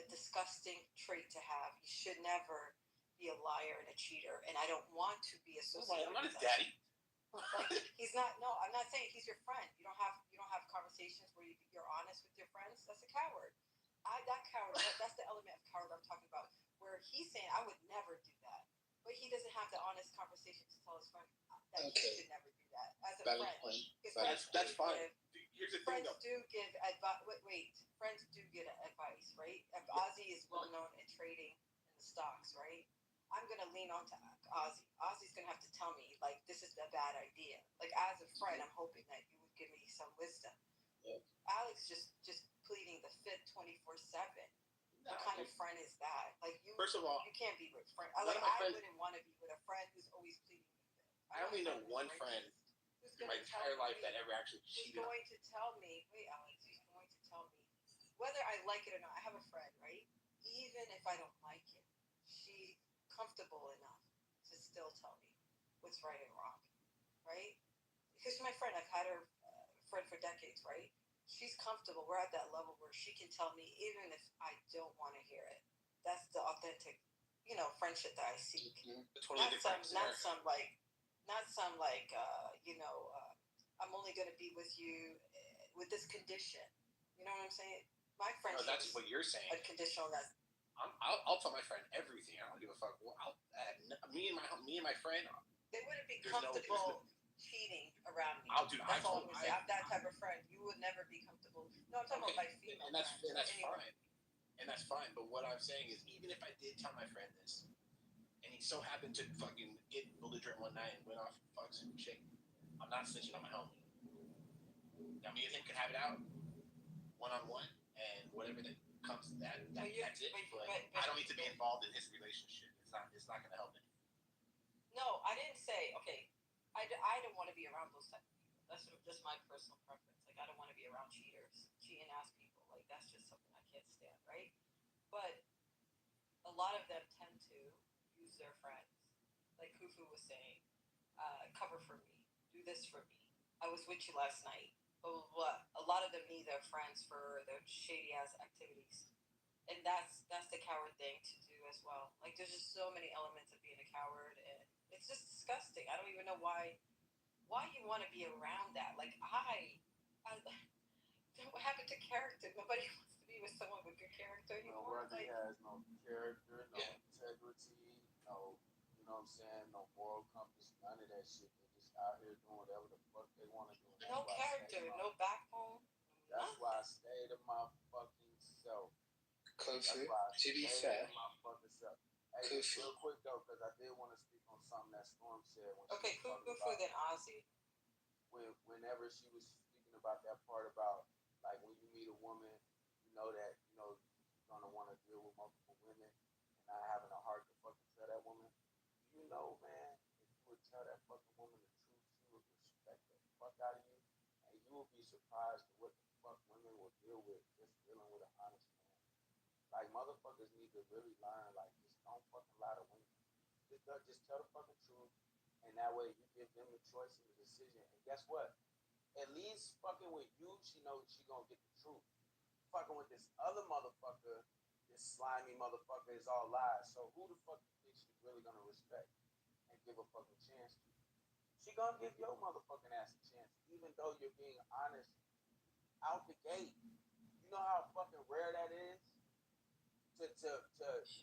disgusting trait to have. You should never be a liar and a cheater, and I don't want to be associated. I'm not his with that. daddy. Like, he's not. No, I'm not saying he's your friend. You don't have conversations where you're honest with your friends. That's a coward. That coward. That's the element of coward I'm talking about. Where he's saying I would never do that, but he doesn't have the honest conversation to tell his friend that he should never do that as a Valid friend. point. That's fine. Here's the thing, Friends though. do give advice. Wait. Friends do get advice, right? Ozzy is well known in trading in the stocks, right? I'm gonna lean on to Ozzy. Ozzy's gonna have to tell me like this is a bad idea. Like as a friend, I'm hoping that you would give me some wisdom. Yep. Alex just pleading the fifth 24/7. What kind of friend is that? Like you. First of all, you can't be with friend. none Like of my I friends- wouldn't want to be with a friend who's always pleading the fifth. I only know one friend Who's in my gonna tell entire life me- that ever actually He's cheated. going to tell me, wait, Alex, he's going to tell me, whether I like it or not. I have a friend, right? Even if I don't like it, she's comfortable enough to still tell me what's right and wrong, right? Because she's my friend. I've had her friend for decades, right? She's comfortable. We're at that level where she can tell me even if I don't want to hear it. That's the authentic, friendship that I seek. Totally different. Not some I'm only going to be with you with this condition. You know what I'm saying? My No, friendship that's is what you're saying. unconditional. That I'll tell my friend everything. I don't give a fuck. Me and my friend. they wouldn't be There's no- comfortable cheating around me. Dude, That's all I'm I- gonna say. I'm that type of friend. You would never be comfortable. No, I'm talking about my female and that's friends. Anyway. fine. And that's fine. But what I'm saying is, even if I did tell my friend this, and he so happened to fucking get belligerent one night and went off and fuck some chick, I'm not snitching on my homie. Now, me and him can have it out one on one, and whatever that comes, that's it. But I don't need to be involved in his relationship. It's not going to help me. No, I didn't say. Okay, I don't want to be around those type of people. That's just my personal preference. Like I don't want to be around cheaters, cheating ass people. Like that's just something I can't stand, right? But a lot of them tend to use their friends, like Kufu was saying, cover for me, do this for me. I was with you last night. Blah blah blah. A lot of them need their friends for their shady ass activities, and that's the coward thing to do as well. Like there's just so many elements of being a coward, and it's just disgusting. I don't even know why you want to be around that. Like what happened to character? Nobody wants to be with someone with good character No anymore. brother has no character, no integrity, no, you know what I'm saying, no moral compass, none of that shit. They just out here doing whatever the fuck they want to do. No character, no backbone. That's why I stay to my fucking self. Kofu, to be fair, Hey, Kufu. real quick though, because I did want to speak on something that Storm said when Okay, she was talking Kufu about then Ozzy. whenever she was speaking about that part about like when you meet a woman, you know that you're gonna want to deal with multiple women and not having a heart to fucking tell that woman. You know, man, if you would tell that fucking woman the truth, she would respect the fuck out of you, and you will be surprised at what the fuck women will deal with just dealing with an honest man. Like motherfuckers need to really learn, like just don't fucking lie to women. Just tell the fucking truth, and that way you give them the choice and the decision. And guess what? At least fucking with you, she knows she gonna get the truth. Fucking with this other motherfucker, this slimy motherfucker, is all lies. So who the fuck you think she's really gonna respect and give a fucking chance to? She gonna give your motherfucking ass a chance, even though you're being honest out the gate. You know how fucking rare that is to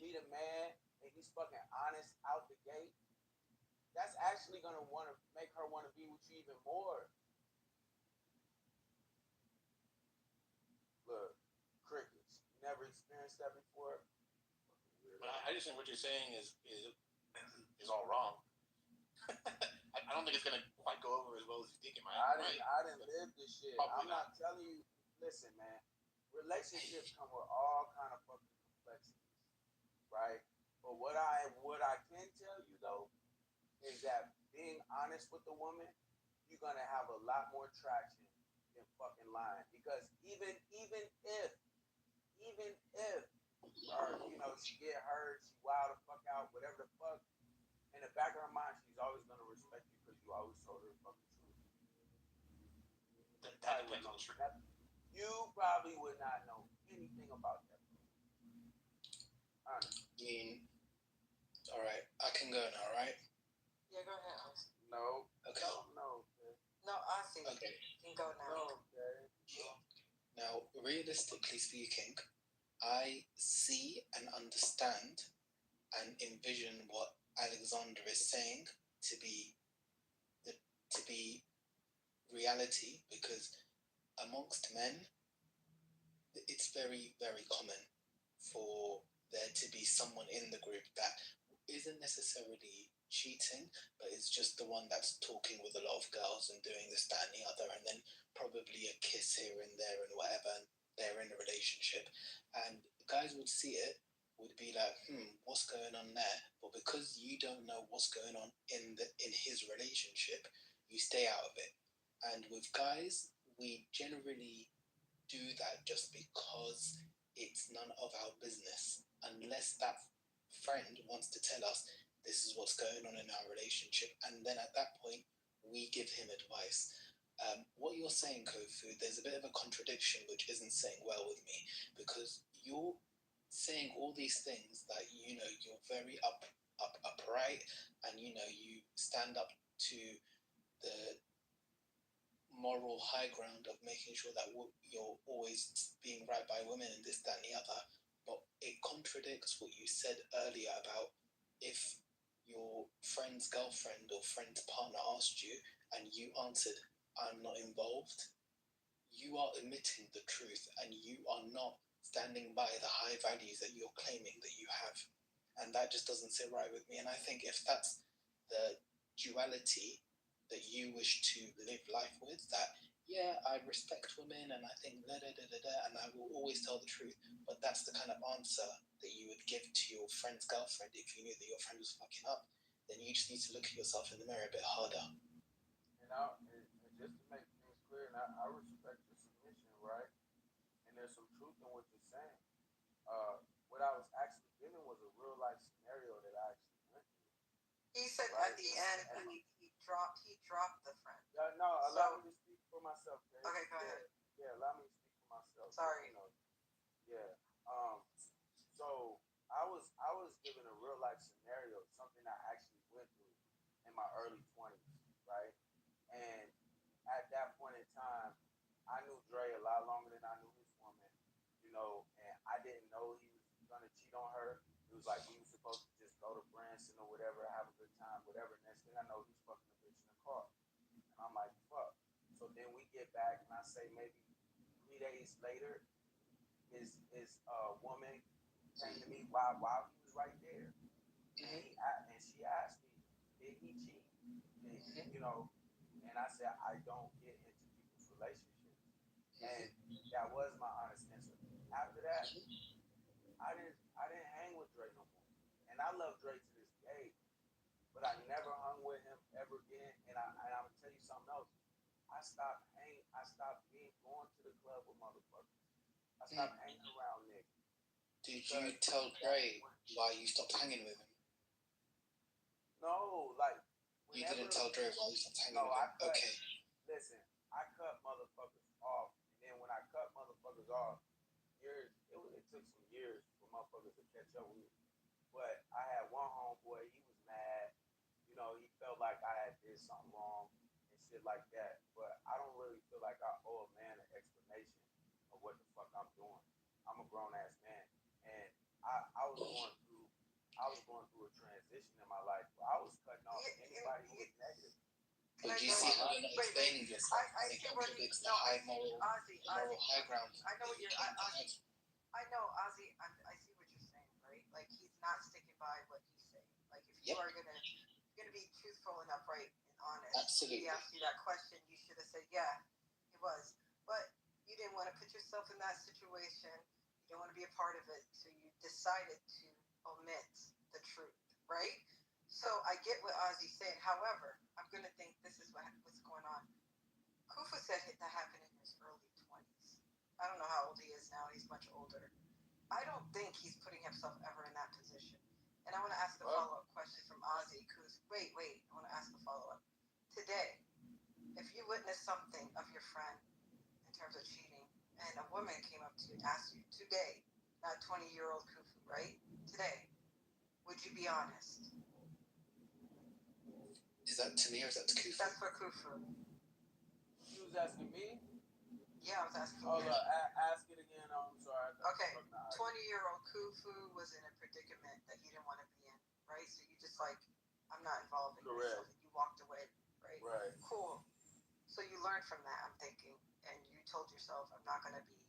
meet a man and he's fucking honest out the gate. That's actually gonna want to make her want to be with you even more. Look, crickets. experienced that before. But I just think what you're saying is all wrong. I don't think it's gonna quite go over as well as you think it might. I didn't live this shit. Probably I'm not telling you. Listen, man. Relationships come with all kind of fucking complexities, right? But what I can tell you though is that being honest with the woman, you're gonna have a lot more traction than fucking lying. Because even if she get hurt, she wild the fuck out, whatever the fuck, in the back of her mind, she's always gonna respect you because you always told her the fucking truth. You probably would not know anything about that. Honestly. I mean, all right, I can go now, right? Yeah, go ahead, Ozzy. No. Okay. No. No, Ozzy. Okay. You can go now. No. Okay. Now, realistically speaking, I see and understand and envision what Alexander is saying to be reality, because amongst men, it's very, very common for there to be someone in the group that isn't necessarily cheating, but it's just the one that's talking with a lot of girls and doing this, that, and the other, and then probably a kiss here and there and whatever, and they're in a relationship. And guys would see it, would be like, what's going on there? But because you don't know what's going on in his relationship, you stay out of it. And with guys, we generally do that just because it's none of our business, unless that friend wants to tell us this is what's going on in our relationship, and then at that point we give him advice. What you're saying, Kofu, there's a bit of a contradiction which isn't sitting well with me, because you're saying all these things that you're very upright, and you stand up to the moral high ground of making sure that you're always being right by women and this, that, and the other. But it contradicts what you said earlier about if your friend's girlfriend or friend's partner asked you and you answered, I'm not involved, you are omitting the truth and you are not standing by the high values that you're claiming that you have. And that just doesn't sit right with me. And I think if that's the duality that you wish to live life with, that, yeah, I respect women and I think and I will always tell the truth, but that's the kind of answer that you would give to your friend's girlfriend if you knew that your friend was fucking up, then you just need to look at yourself in the mirror a bit harder. And just to make things clear, and I respect your submission, right? And there's some truth in what you're saying. What I was actually giving was a real life scenario that I actually went through. He said right? At the end he dropped the friend. No, allow me to speak for myself. Okay, okay, go ahead. Yeah, allow me to speak for myself. Sorry. Yeah. So I was given a real life scenario, something I actually went through in my early 20s, right? And at that point in time, I knew Dre a lot longer than I knew his woman, and I didn't know he was gonna cheat on her. It was like we were supposed to just go to Branson or whatever, have a good time, whatever. Next thing I know, he's fucking a bitch in the car. And I'm like, fuck. So then we get back, and I say maybe 3 days later, his woman came to me while he was right there. And she asked me, did he cheat? And I said, I don't get into people's relationships. And that was my honest answer. After that, I didn't hang with Dre no more. And I love Dre to this day, but I never hung with him ever again. And I'm gonna tell you something else. I stopped going to the club with motherfuckers. I stopped hanging around niggas. Did you tell Dre why you stopped hanging with him? No, like you didn't tell Dre why you stopped hanging with him. Okay. Listen, I cut motherfuckers off, and then when I cut motherfuckers off, it took some years for motherfuckers to catch up with me. But I had one homeboy, he was mad. He felt like I had did something wrong and shit like that. But I don't really feel like I owe a man an explanation of what the fuck I'm doing. I'm a grown ass man, and I was going through a transition in my life where I was cutting off anybody who was negative. But you see how you're not explaining yourself, and it contradicts the high moral high ground. I know what you're. I know, Ozzy. I see what you're saying, right? Like he's not sticking by what he's saying. Like if you are gonna be truthful and upright and honest, Absolutely. he asked you that question, you should have said, yeah, it was. But you didn't want to put yourself in that situation. You don't want to be a part of it, so you decided to omit the truth, right? So I get what Ozzy's saying. However, I'm gonna think this is what's going on. Kufu said that happened in his early 20s. I don't know how old he is now. He's much older. I don't think he's putting himself ever in that position. And I want to ask a follow-up question from Ozzy. Wait. I want to ask a follow-up. Today, if you witnessed something of your friend in terms of cheating, and a woman came up to you and asked you today, not 20-year-old Kufu, right? Today, would you be honest? Is that to me or is that to Kufu? That's for Kufu. You was asking me? Yeah, I was asking you. Ask it again. I'm sorry. Okay, 20-year-old Kufu was in a predicament that he didn't want to be in, right? So you just like, I'm not involved in myself. And you walked away, right? Right. Cool. So you learned from that, I'm thinking, and you told yourself, I'm not going to be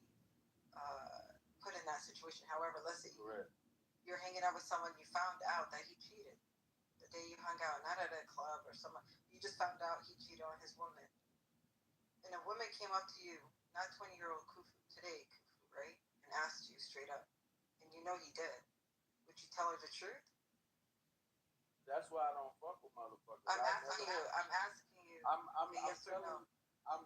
put in that situation. However, let's say you're hanging out with someone, you found out that he cheated the day you hung out, not at a club or someone. You just found out he cheated on his woman. And a woman came up to you, not 20-year-old Kufu, today Kufu, right? And asked you straight up. And you know he did. Would you tell her the truth? That's why I don't fuck with motherfuckers. I'm asking you. I'm yes or no? I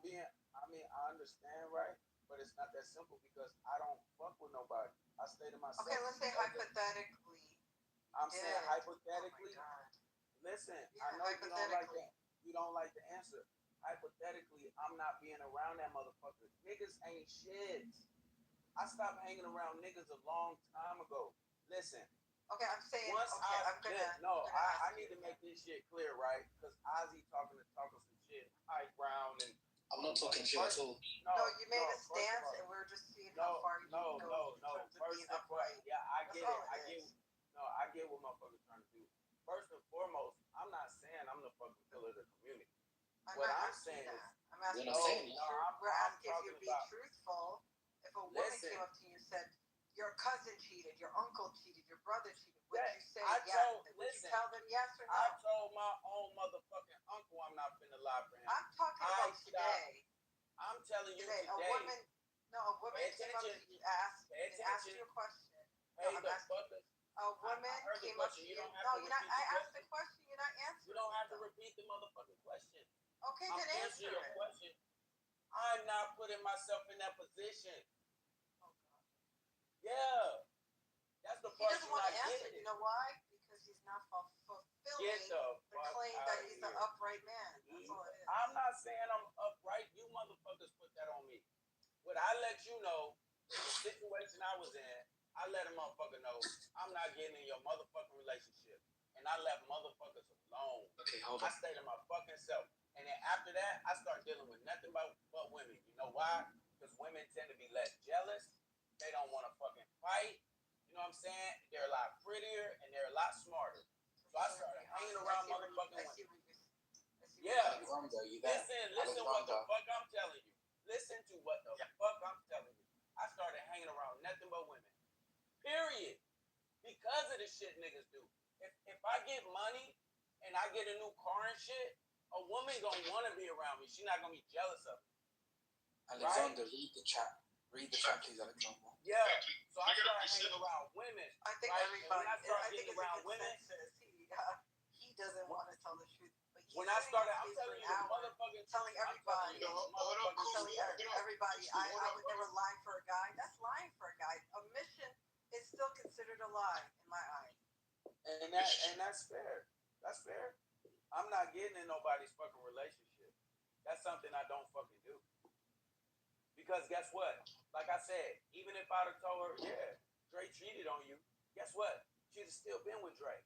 understand, right? But it's not that simple because I don't fuck with nobody. I stay to myself. Okay, let's say hypothetically. I'm saying hypothetically. Oh listen, I know you don't like the answer. Hypothetically, I'm not being around that motherfucker. Niggas ain't shit. I stopped hanging around niggas a long time ago. Listen. Okay, I'm saying. I need to make this shit clear, right? Because Ozzy talking some shit, high ground, and I'm not talking shit at all. No, you made a stance, and we're just seeing how far you go. No. First and foremost, yeah, I get it. I get what motherfuckers trying to do. First and foremost, I'm not saying I'm the fucking pillar of the community. What I'm saying is, I'm asking we're asking if you're being truthful. If a woman came up to you and said, your cousin cheated, your uncle cheated, your brother cheated, would you say yes? Would you tell them yes or no? I told my own motherfucking uncle I'm not finna lie for him. I'm talking about today. I'm telling you today. A woman came up to you and asked you a question. Hey, the fuckers. A woman came up to you. I asked the question, you're not answering. You don't have to repeat the motherfucking question. Okay, then answer your question. I'm not putting myself in that position. Oh, God. Yeah. That's the part. He doesn't want to answer. You know why? Because he's not fulfilling the claim that he's an upright man. That's all it is. I'm not saying I'm upright. You motherfuckers put that on me. What I let you know, the situation I was in, I let a motherfucker know I'm not getting in your motherfucking relationship. And I left motherfuckers alone. Okay, hold on. I stayed to my fucking self. And then after that, I started dealing with nothing but women. You know why? Because women tend to be less jealous. They don't want to fucking fight. You know what I'm saying? They're a lot prettier and they're a lot smarter. So I started hanging around motherfucking women. Yeah. Listen what the fuck I'm telling you. Listen to what the fuck I'm telling you. I started hanging around nothing but women. Period. Because of the shit niggas do. If I get money and I get a new car and shit, a woman gonna want to be around me. She's not gonna be jealous of me. Alexander, read the chat. Read the chat, please, Alexander. Yeah. So I started hanging around women. I think everybody. I think it's around women. He doesn't want to tell the truth. But when I started, I'm telling you, motherfucking telling everybody. They were lying for a guy. That's lying for a guy. Omission is still considered a lie in my eyes. And that's fair. That's fair. I'm not getting in nobody's fucking relationship. That's something I don't fucking do. Because guess what? Like I said, even if I'd have told her, yeah, Dre cheated on you, guess what? She'd have still been with Dre.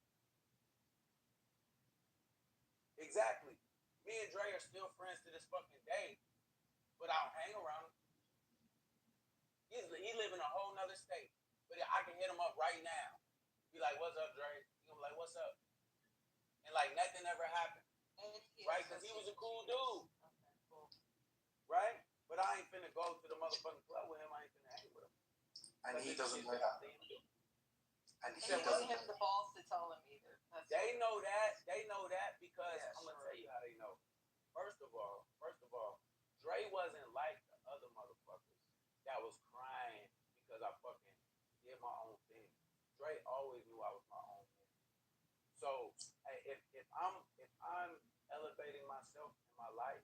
Exactly. Me and Dre are still friends to this fucking day, but I don't hang around him. He live in a whole nother state, but I can hit him up right now. Be like, what's up, Dre? He gonna be like, what's up? And like nothing ever happened. Right? Because he was a cool dude. Okay, cool. Right? But I ain't finna go to the motherfucking club with him. I ain't finna hang with him. and he doesn't know that. And he it wasn't him the balls to tell him either. They know that. They know that because I'm gonna tell you how they know. First of all, Dre wasn't like the other motherfuckers that was crying because I fucking did my own thing. Dre always knew I was my own man. So if I'm elevating myself in my life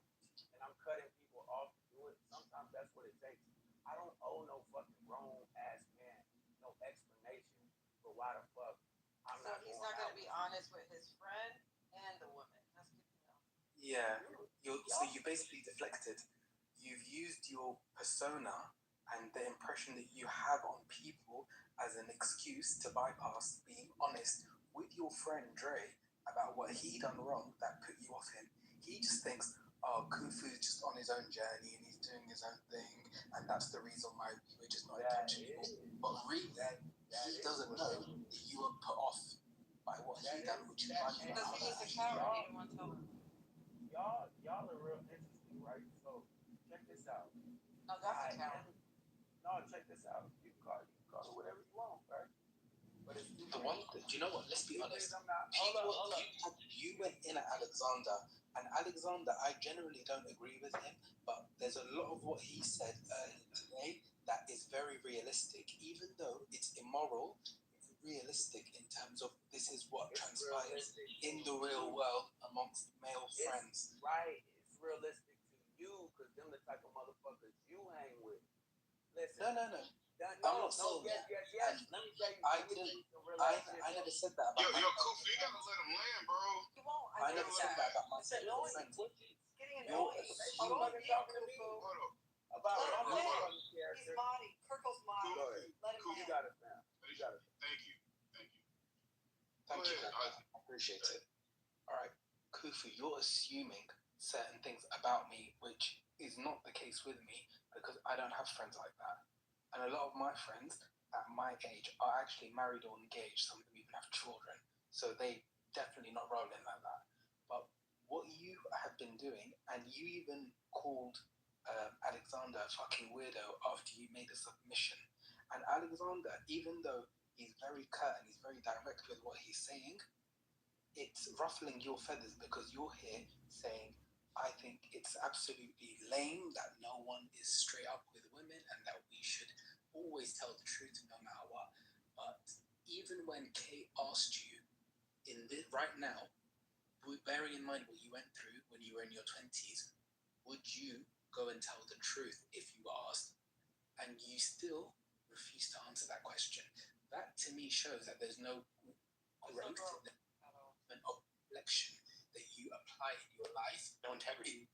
and I'm cutting people off to do it, sometimes that's what it takes. I don't owe no fucking grown ass man no explanation for why the fuck I'm not. So he's not gonna be honest with his friend and the woman. That's good to know. Yeah, so you basically deflected. You've used your persona and the impression that you have on people as an excuse to bypass being honest with your friend Dre about what he done wrong that put you off him. He just thinks, oh, Kufu's just on his own journey and he's doing his own thing, and that's the reason why we were just not in touch anymore. But really, he doesn't know that you were put off by what he done, which is why you Because he's a coward. He didn't want to tell him. Y'all are real interesting, right? So check this out. No, that's a coward. No, check this out. You can call it whatever you want, right? But it's the one. Do you know what? Let's be honest. Hold up. You went in at Alexander, and Alexander, I generally don't agree with him, but there's a lot of what he said today that is very realistic, even though it's immoral. It's realistic in terms of this is what transpires in the real world amongst male friends. Right. It's realistic to you because them the type of motherfuckers you hang with. Listen. No. I'm not saying that. Yes. Let me tell you. I never said that about Yo, Kufu, you gotta let him land, bro. He won't. I never said that about my friends. It's getting annoying. He's modding. Kirkle's modding. Let him You got it, man. Thank you. Thank you. I appreciate it. All right, Kufu, you're assuming certain things about me, which is not the case with me because I don't have friends like that. And a lot of my friends at my age are actually married or engaged. Some of them even have children. So they definitely not rolling like that. But what you have been doing, and you even called Alexander a fucking weirdo after you made a submission. And Alexander, even though he's very curt and he's very direct with what he's saying, it's ruffling your feathers because you're here saying, I think it's absolutely lame that no one is straight up with women and that we should always tell the truth no matter what. But even when Kate asked you right now, bearing in mind what you went through when you were in your 20s, would you go and tell the truth if you were asked? And you still refuse to answer that question. That to me shows that there's no growth and reflection that you apply in your life, no integrity,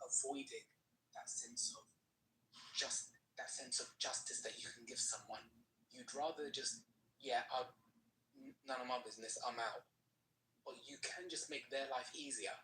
avoiding that sense of justice that you can give someone. You'd rather just, none of my business, I'm out. But you can just make their life easier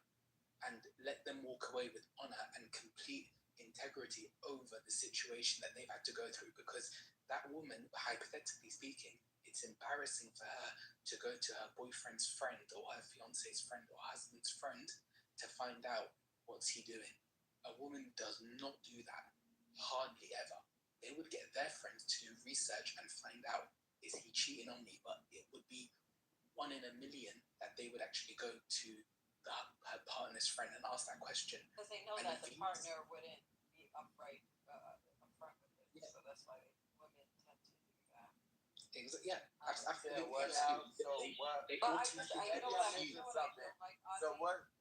and let them walk away with honor and complete integrity over the situation that they've had to go through. Because that woman, hypothetically speaking, it's embarrassing for her to go to her boyfriend's friend or her fiance's friend or husband's friend to find out what's he doing. A woman does not do that, hardly ever. They would get their friends to do research and find out, is he cheating on me? But it would be 1 in a million that they would actually go to her partner's friend and ask that question. Because they know that the partner wouldn't be upfront with it. Yeah. So that's why women tend to do that. Absolutely. So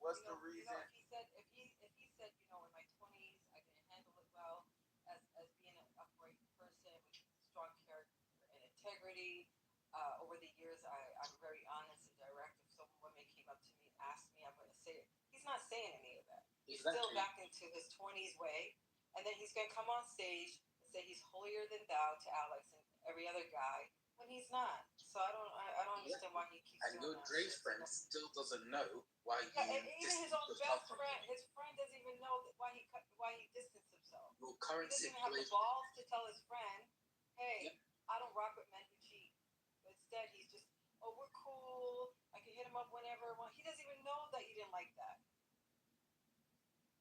what's the reason? He said if he said, in my 20s I didn't handle it well as being an upright person with strong character and integrity. Over the years I'm very honest and direct. If some woman came up to me and asked me, I'm going to say it. He's not saying any of that. He's still back into his 20s way, and then he's going to come on stage and say he's holier than thou to Alex and every other guy when he's not. So I don't understand why he keeps doing that. And your Dre's friend still doesn't know why you. And even his own best friend, his friend doesn't even know why he distanced himself. Your current he doesn't even have the balls to tell his friend, hey, I don't rock with men who cheat. But instead, he's just, oh, we're cool. I can hit him up whenever I want. He doesn't even know that you didn't like that.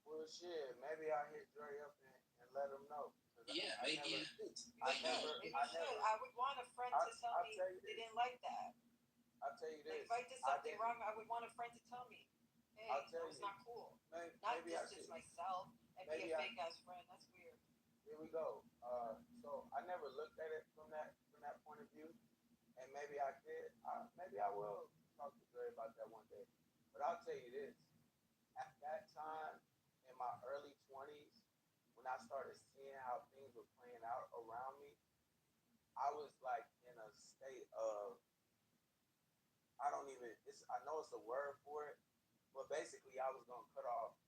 Well, shit, maybe I'll hit Dre up and let him know. Because Yeah, maybe. I would want a friend to tell me they didn't like that. I'll tell you this. Like if I did something wrong, I would want a friend to tell me, hey, that was not cool. Not distance myself and be a fake ass friend. That's weird. Here we go. So I never looked at it from that point of view, and maybe I did. Maybe I will talk to Dre about that one day. But I'll tell you this: at that time, in my early 20s, when I started seeing how things were playing out around me, I was like in a state of I know it's a word for it, but basically I was gonna cut off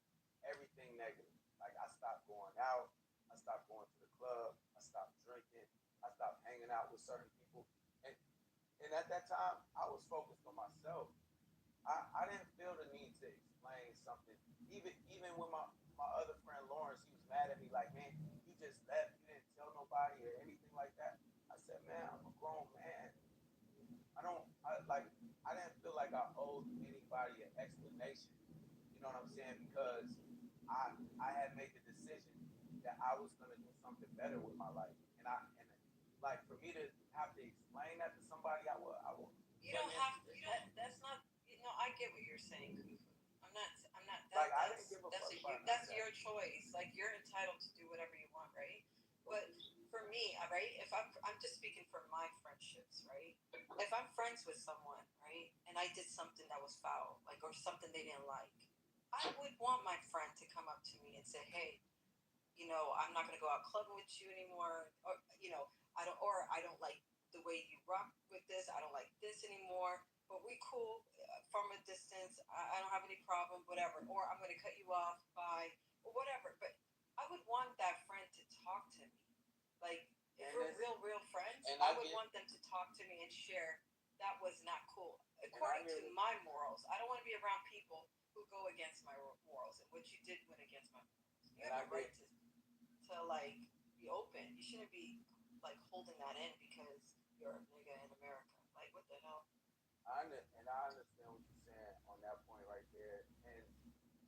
everything negative. Like I stopped going out, I stopped going to the club, I stopped drinking, I stopped hanging out with certain people. And at that time I was focused on myself. I didn't feel the need to explain something. Even with my other friend Lawrence, he was mad at me like, man, you just left, you didn't tell nobody or anything like that. I said, man, I'm a grown man. I didn't feel like I owed anybody an explanation. You know what I'm saying? Because I had made the decision that I was gonna do something better with my life. And like for me to have to explain that to somebody, I will. You don't have to. That's not. I get what you're saying, Kufu. I'm not. Like I didn't give a fuck about that's your choice. Like you're entitled to do whatever you want, right? But for me, right, if I'm just speaking for my friendships, right? If I'm friends with someone, right, and I did something that was foul, like or something they didn't like, I would want my friend to come up to me and say, hey, I'm not gonna go out clubbing with you anymore, or I don't like the way you rock with this. I don't like this anymore. But we cool from a distance. I don't have any problem, whatever. Or I'm gonna cut you off by or whatever. But I would want that friend to talk to me. Like if we're real friends, I would want them to talk to me and share that was not cool. According to my morals. I don't want to be around people who go against my morals. And what you did went against my morals. You have a right to like be open. You shouldn't be like holding that in because you're a nigga in America. Like what the hell? I understand what you're saying on that point right there. And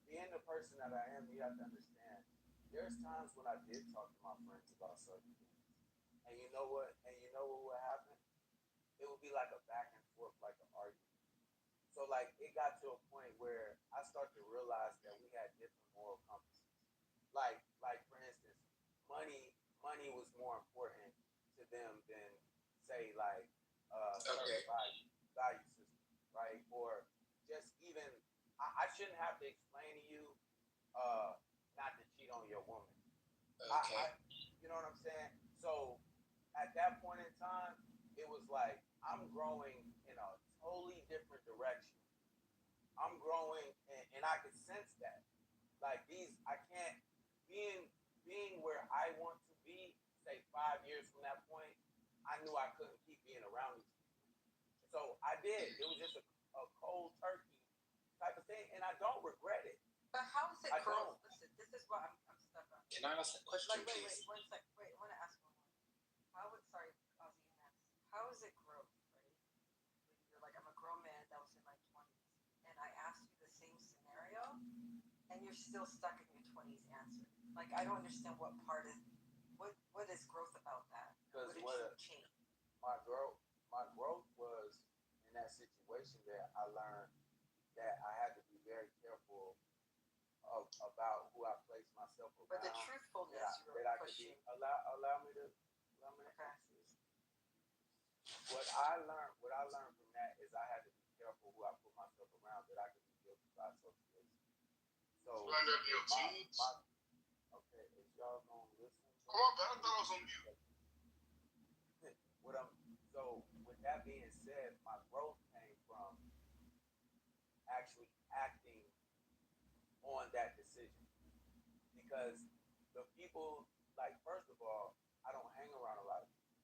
being the person that I am, you have to understand. There's times when I did talk to my friends about certain things, and you know what? What would happen? It would be like a back and forth, like an argument. So like it got to a point where I started to realize that we had different moral compasses. Like for instance, money was more important to them than say like certain value system, right? Or just even I shouldn't have to explain to you not to cheat on your woman. Okay. You know what I'm saying? So at that point in time, it was like I'm growing in a totally different direction. I'm growing, and I could sense that. Like I can't being where I want to be. Say 5 years from that point, I knew I couldn't keep being around these people. So I did. It was just a cold turkey type of thing, and I don't regret it. But how is it growth? Listen, this is what I'm stuck on. Can I ask a question, wait, please? Wait, 1 sec. Wait, I want to ask one more. Ozzy, next. How is it growth, right? When you're like, I'm a grown man that was in my 20s, and I asked you the same scenario, and you're still stuck in your 20s answer. Like, I don't understand what is growth about that? Because what did you change? My growth was in that situation that I learned that I had to be very careful about who I place myself around. But the truthfulness that I could be allow me to answer. What I learned from that is I had to be careful who I put myself around, that I could be guilty by association. So okay, if y'all gonna listen. Come on, man, I thought I was on mute. So with that being said, my growth came from actually acting on that decision. Because the people, like, first of all, I don't hang around a lot of people.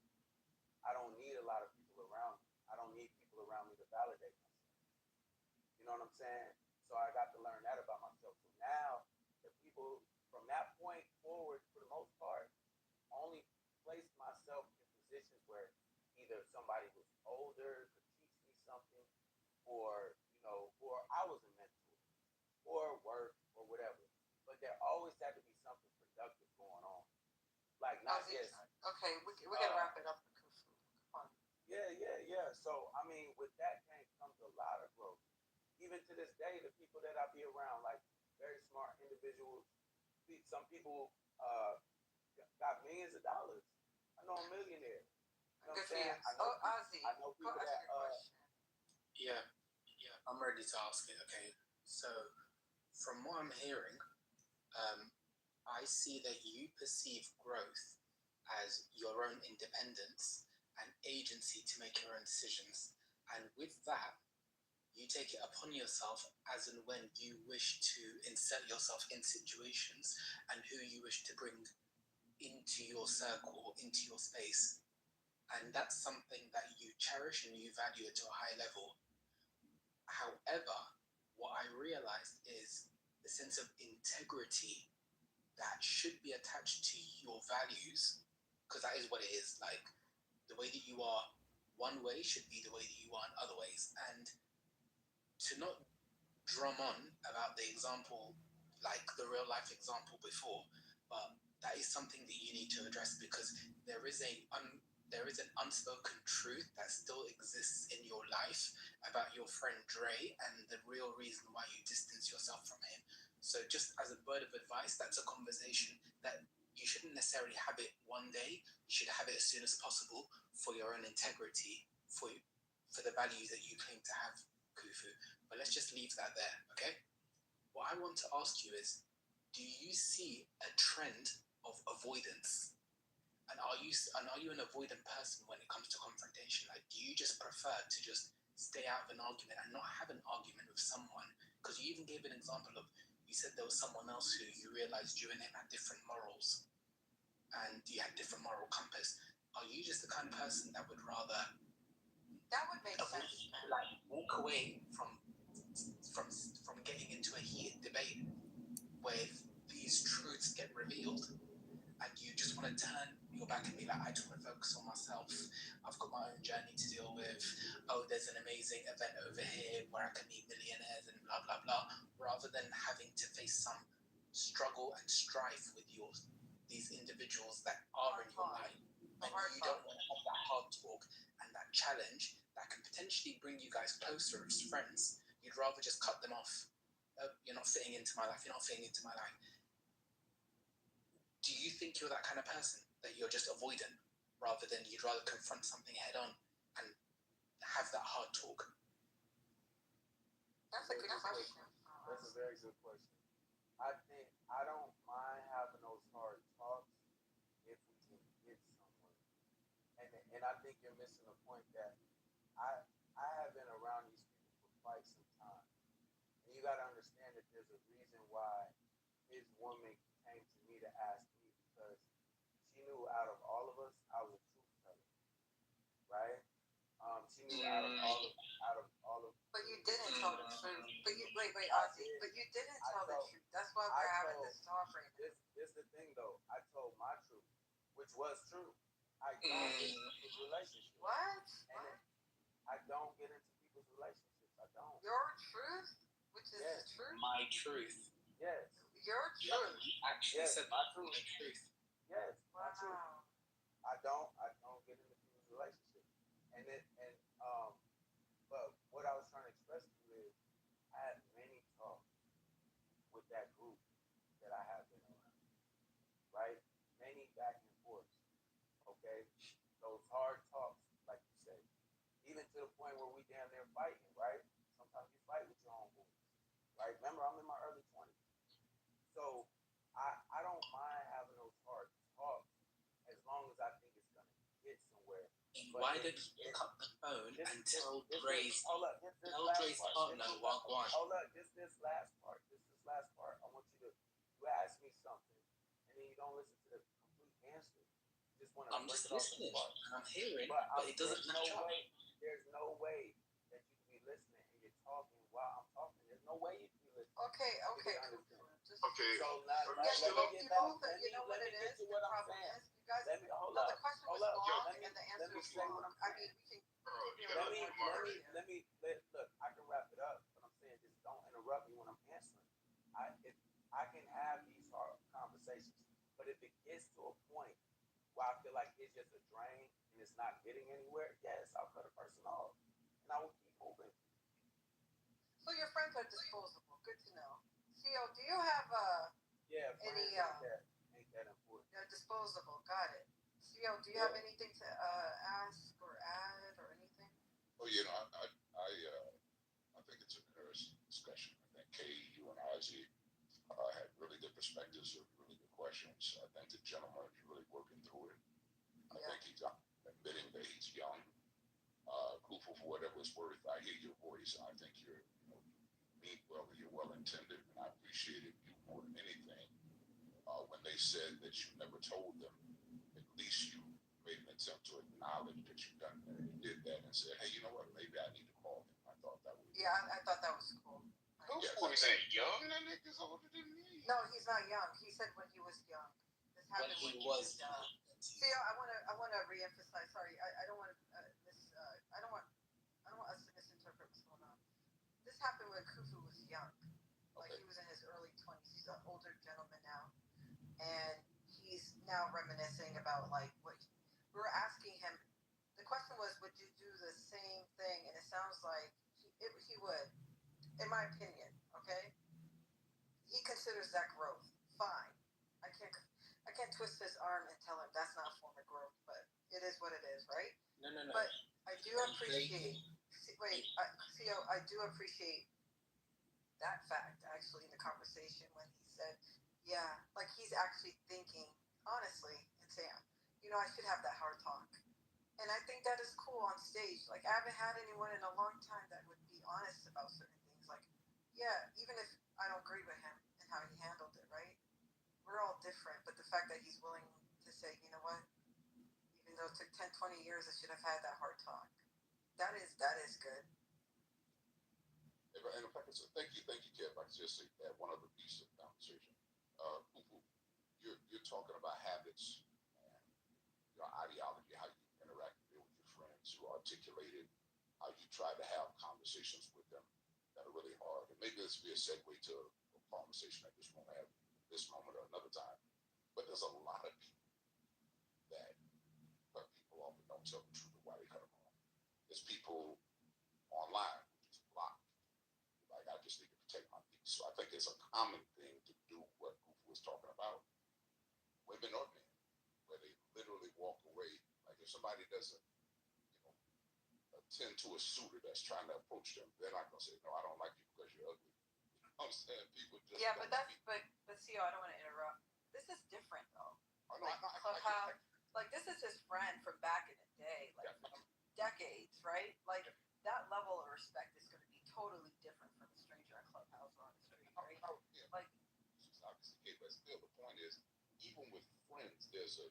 I don't need a lot of people around me. I don't need people around me to validate myself. You know what I'm saying? So I got to learn that about myself. So now, the people from that point forward, for the most part, only placed myself in positions where either somebody was older, could teach me something, or or I was a mentor, or work, or whatever. But there always had to be something productive going on. Like, not yes. Okay, we gotta wrap it up. Come on. Yeah. So, I mean, with that comes a lot of growth. Even to this day, the people that I be around, like very smart individuals, some people got millions of dollars. I know a millionaire. You know what I'm saying? Ozzy. I know people that Yeah, I'm ready to ask it. Okay, so from what I'm hearing, I see that you perceive growth as your own independence and agency to make your own decisions, and with that, you take it upon yourself as and when you wish to insert yourself in situations and who you wish to bring into your circle, into your space. And that's something that you cherish and you value to a high level. However, what I realized is the sense of integrity that should be attached to your values, because that is what it is. Like, the way that you are one way should be the way that you are in other ways. And to not drum on about the example, like the real life example before, but that is something that you need to address, because there is an unspoken truth that still exists in your life about your friend Dre and the real reason why you distance yourself from him. So just as a word of advice, that's a conversation that you shouldn't necessarily have it one day. You should have it as soon as possible for your own integrity, for the values that you claim to have, Kufu. But let's just leave that there, okay? What I want to ask you is, do you see a trend of avoidance? And are you an avoidant person when it comes to confrontation? Like, do you just prefer to just stay out of an argument and not have an argument with someone? Because you even gave an example of, you said there was someone else who you realized you and him had different morals and you had different moral compass. Are you just the kind of person that would rather sense. Like, walk away from getting into a heated debate where these truths get revealed and you just want to turn your back and be like, I just want to focus on myself. I've got my own journey to deal with. Oh, there's an amazing event over here where I can meet millionaires and blah, blah, blah, rather than having to face some struggle and strife with these individuals that are in your life. And you don't want to have that hard talk and that challenge that can potentially bring you guys closer as friends. You'd rather just cut them off. You're not fitting into my life. You're not fitting into my life. Do you think you're that kind of person, that you're just avoidant, rather than you'd rather confront something head on and have that hard talk? That's a good question. That's a very good question. I think I don't mind having those hard talks if we can get somewhere. And I think you're missing the point that I have been around these people for quite some time. And you gotta understand that there's a reason why his woman came to me to ask me, because she knew out of all of us, I was a truth teller. Right? She knew out of all of But you didn't tell the truth. But you wait, Ozzy. But you didn't tell the truth. That's why we're having this talk right now. This the thing though. I told my truth, which was true. I don't get into people's relationships. What? I don't get into people's relationships. I don't. Your truth, which is the truth. My truth. Yes. Your truth. You actually said my truth. truth. Yes, my truth. I don't get into people's relationships. But what I was trying to express to you is, I had many talks with that group that I have been around, right? Many back and forth, okay? Those hard talks, like you say, even to the point where we damn near fighting, right? Sometimes you fight with your own boys, right? Remember, I'm in my early 20s. So I don't mind having those hard talks as long as I think it's going to get somewhere. Why did you pick up the phone and tell Dre's partner Wagwan? Hold up, this last part. I want you ask me something, and then you don't listen to the complete answer. You just want to. I'm just listening, and I'm hearing, but it doesn't match up. There's no way that you can be listening and you're talking while I'm talking. There's no way you can be listening. Okay. Okay. So now, you know what it is? The problem is, you guys. Let me hold no, up. the question was long, and the answer was long. I mean, we can. Look. I can wrap it up, but I'm saying just don't interrupt me when I'm answering. I can have these hard conversations But if it gets to a point where I feel like it's just a drain and it's not getting anywhere, yes, I'll cut a person off and I will keep moving. So your friends are disposable. Good to know. CO, do you have any ain't that important? They're disposable. Got it. CO, do you have anything to ask or add or anything? Well, you know, I think it's an interesting discussion. I think Kay, you and Ozzy had really good perspectives and really good questions. I think the gentleman is really working through it. I think he's admitting that he's young. Kufu, for whatever it's worth, I hear your voice. I think you're, mean well, you're well intended, and I appreciated you more than anything. When they said that you never told them, at least you made an attempt to acknowledge that you done that. You did that and said, hey, you know what? Maybe I need to call him. I thought that was I thought that was cool. Kufu ain't young. That nigga's older than me. No, he's not young. He said when he was young. This happened when he was young. See, I want to reemphasize. Sorry, I don't want I don't want us to misinterpret what's going on. This happened when Kufu was young. Like he was in his early 20s. He's an older gentleman now, and he's now reminiscing about like what we were asking him. The question was, would you do the same thing? And it sounds like he would, in my opinion. Okay, he considers that growth. Fine, I can't twist his arm and tell him that's not a form of growth, but it is what it is, right? No. But I do appreciate. CO, I do appreciate that fact actually in the conversation when he said, yeah, like he's actually thinking honestly and saying, I should have that hard talk. And I think that is cool on stage. Like I haven't had anyone in a long time that would be honest about certain things. Like, yeah, even if I don't agree with him and how he handled it, right? We're all different, but the fact that he's willing to say, you know what, even though it took 10, 20 years, I should have had that hard talk. That is good. And if I could say, thank you, Kev. I could just say that one other piece of the conversation. Kufu, you're talking about habits and your ideology, how you interact with your friends, you articulated how you try to have conversations with them that are really hard. And maybe this will be a segue to a conversation I just want to have this moment or another time. But there's a lot of people that cut people off and don't tell the truth of why they cut them off. There's people online who just block. Like, I just need to protect my peace. So I think it's a common thing to do what Kufu was talking about. Women or men, where they literally walk away. Like if somebody doesn't, attend to a suitor that's trying to approach them, they're not gonna say, no, I don't like you because you're ugly. You know what I'm saying? People just but CO, I don't want to interrupt. This is different though. Like this is his friend from back in the day, like from decades, right? Like that level of respect is going to be totally different from a stranger at Clubhouse or on the street, right? Like, obviously, but still, the point is, even with friends, there's a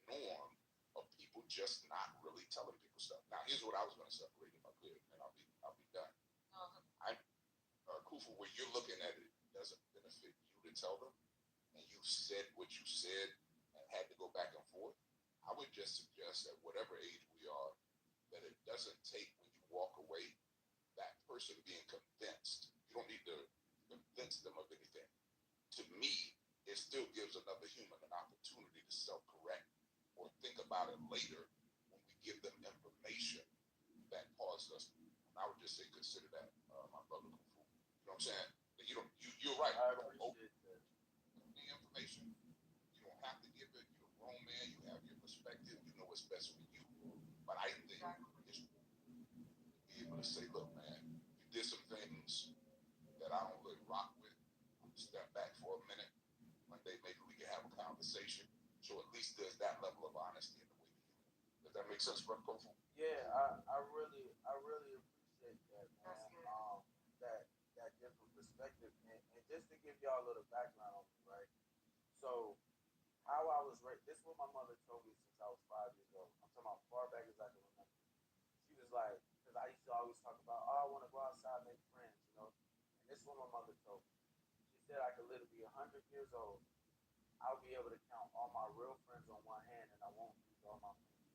norm of people just not really telling people stuff. Now, here's what I was going to separate if I could, and I'll be done. Kufu, when you're looking at it, does it benefit you to tell them, and you said what you said and had to go back and forth? I would just suggest that whatever age we are, that it doesn't take when you walk away that person being convinced. You don't need to convince them of anything. To me, it still gives another human an opportunity to self-correct or think about it later when we give them information that caused us. And I would just say consider that, my brother Kufu. You know what I'm saying? You're right. The information. You don't have to give it. You're a grown man. You have your perspective. You know what's best for you. But I think it's be able to say, look, man, you did some things that I don't really rock with. I'm gonna step back for a minute. One day maybe we can have a conversation. So at least there's that level of honesty in the way you do it. Does that make sense, Brother Kofu? Yeah, I really appreciate that, man. That different perspective, and just to give y'all a little background on me, right? So, how I was raised. This is what my mother told me since I was 5 years old. I'm talking about far back as I can remember. She was like, because I used to always talk about, I want to go outside and make friends, And this is what my mother told me. She said I could literally be 100 years old. I'll be able to count all my real friends on one hand, and I won't lose all my friends.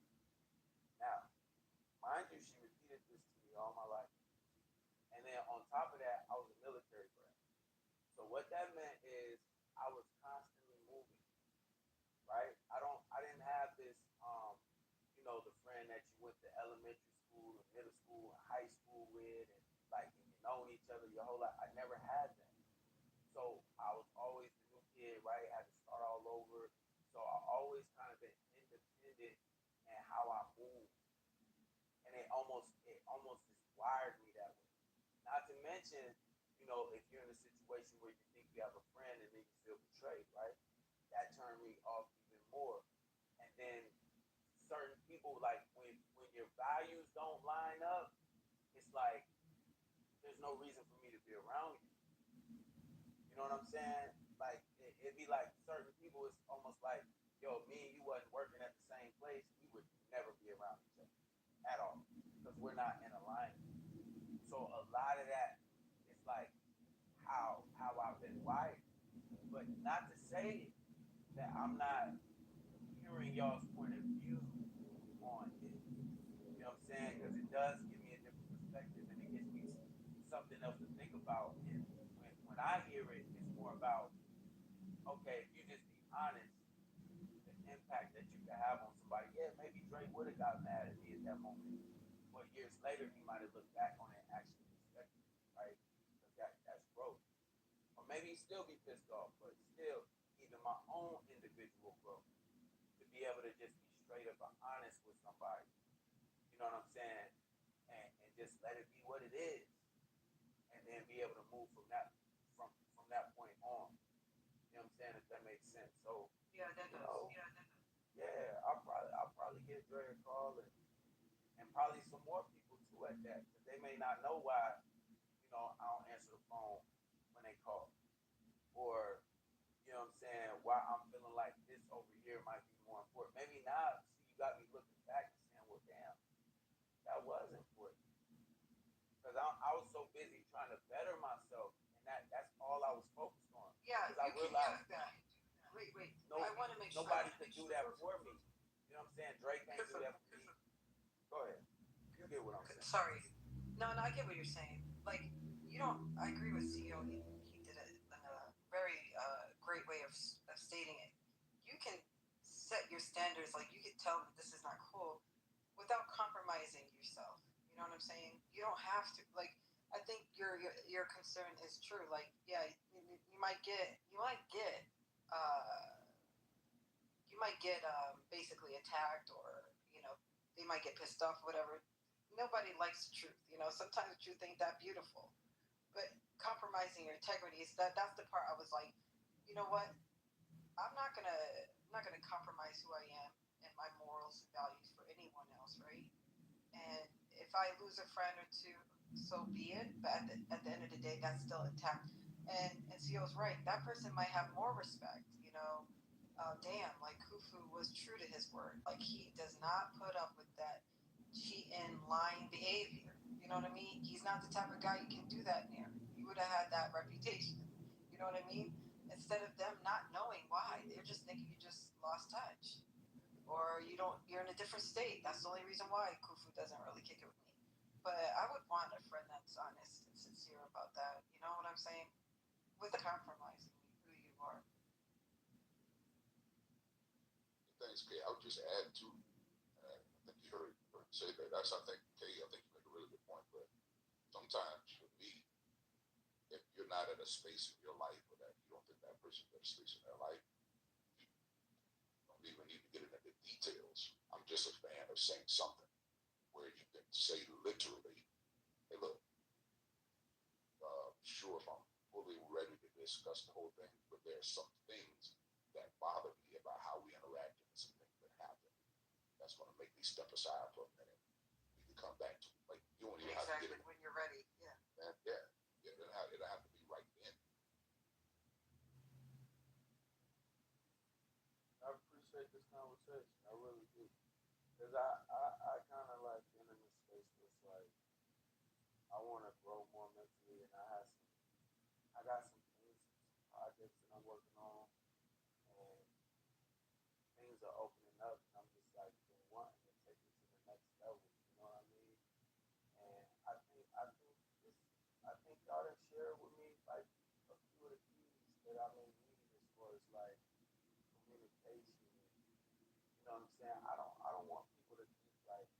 Now, mind you, she repeated this to me all my life. And then on top of that, I was a military brat. So what that meant is I I was constantly moving, right? I didn't have this, the friend that you went to elementary school and middle school and high school with, and like and you known each other your whole life. I never had that. So I was always the new kid, right? Had to start all over. So I always kind of been independent in how I move, and it almost just wired me that way. Not to mention, if you're in a situation where you think you have a friend and then you feel betrayed, right? That turned me off even more. And then certain people, like when your values don't line up, it's like there's no reason for me to be around you. You know what I'm saying? Like it'd be like certain people. It's almost like, yo, me and you wasn't working at the same place. We would never be around each other at all because we're not in alignment. So a lot of that is like how I've been wired. But not to say that I'm not hearing y'all's point of view on it. You know what I'm saying? Because it does give me a different perspective and it gives me something else to think about. And when I hear it, it's more about, okay, if you just be honest, the impact that you can have on somebody. Yeah, maybe Dre would have got mad at me at that moment, but years later he might have looked back on it and actually respected me, right? Because that's growth. Or maybe he still be pissed off, but still, even my own individual growth to be able to just be straight up and honest with somebody. You know what I'm saying? And just let it be what it is, and then be able to move from that point on. You know what I'm saying? If that makes sense. So Yeah, that does. Yeah, that does. yeah, I'll probably give Dre a call and probably some more people too at that, because they may not know why I don't answer the phone when they call, or you know what I'm saying, why I'm feeling like this over here might be more important. Maybe now, see, you got me looking back and saying, well, damn, that was important, because I was so busy trying to better myself, and that's all I was focused on. Yeah, Because I you can realized do that. Wait. I want to make sure. Nobody could do that for me. You know what I'm saying? Drake can't do that for me. Go ahead. You get what I'm saying. Sorry. No, I get what you're saying. Like, you don't. I agree with CEO. He did it in a very great way of stating it. You can set your standards. Like, you can tell that this is not cool without compromising yourself. You know what I'm saying? You don't have to. Like, I think your concern is true. Like, yeah, you might get uh basically attacked, or they might get pissed off, whatever. Nobody likes the truth. Sometimes the truth ain't that beautiful. But compromising your integrity is that's the part I was like, you know what? I'm not gonna compromise who I am and my morals and values for anyone else, right? And if I lose a friend or two, so be it. But at the end of the day, that's still intact. And CEO's right. That person might have more respect. Damn, like Khufu was true to his word. Like, he does not put up with that cheating, lying behavior. You know what I mean? He's not the type of guy you can do that near. You would have had that reputation. You know what I mean? Instead of them not knowing why, they're just thinking you just lost touch, or you're in a different state. That's the only reason why Khufu doesn't really kick it with me. But I would want a friend that's honest and sincere about that. You know what I'm saying? With compromising who you are. Thanks, Kay. I would just add to, I think you heard me say that. I think, Kay, I think you make a really good point. But sometimes, for me, if you're not at a space in your life, or that you don't think that person's at a space in their life, you don't even need to get into the details. I'm just a fan of saying something where you can say literally, hey, look, sure, if I'm fully ready to discuss the whole thing, but there are some things that bother me about how we interact and some things that happen. That's going to make me step aside for a minute. We can come back to it. Like, you don't even have to get it. When you're ready. Yeah. Yeah. It doesn't have to be right then. I appreciate this conversation. I really do. Because I kind of like been in this space where it's like, I want to grow more mentally, and I got some things, some projects that I'm working on, and things are opening up, and I'm just like been wanting to take it to the next level. You know what I mean? And I think y'all done shared with me like a few of the keys that I may need as saying? I don't want people to think like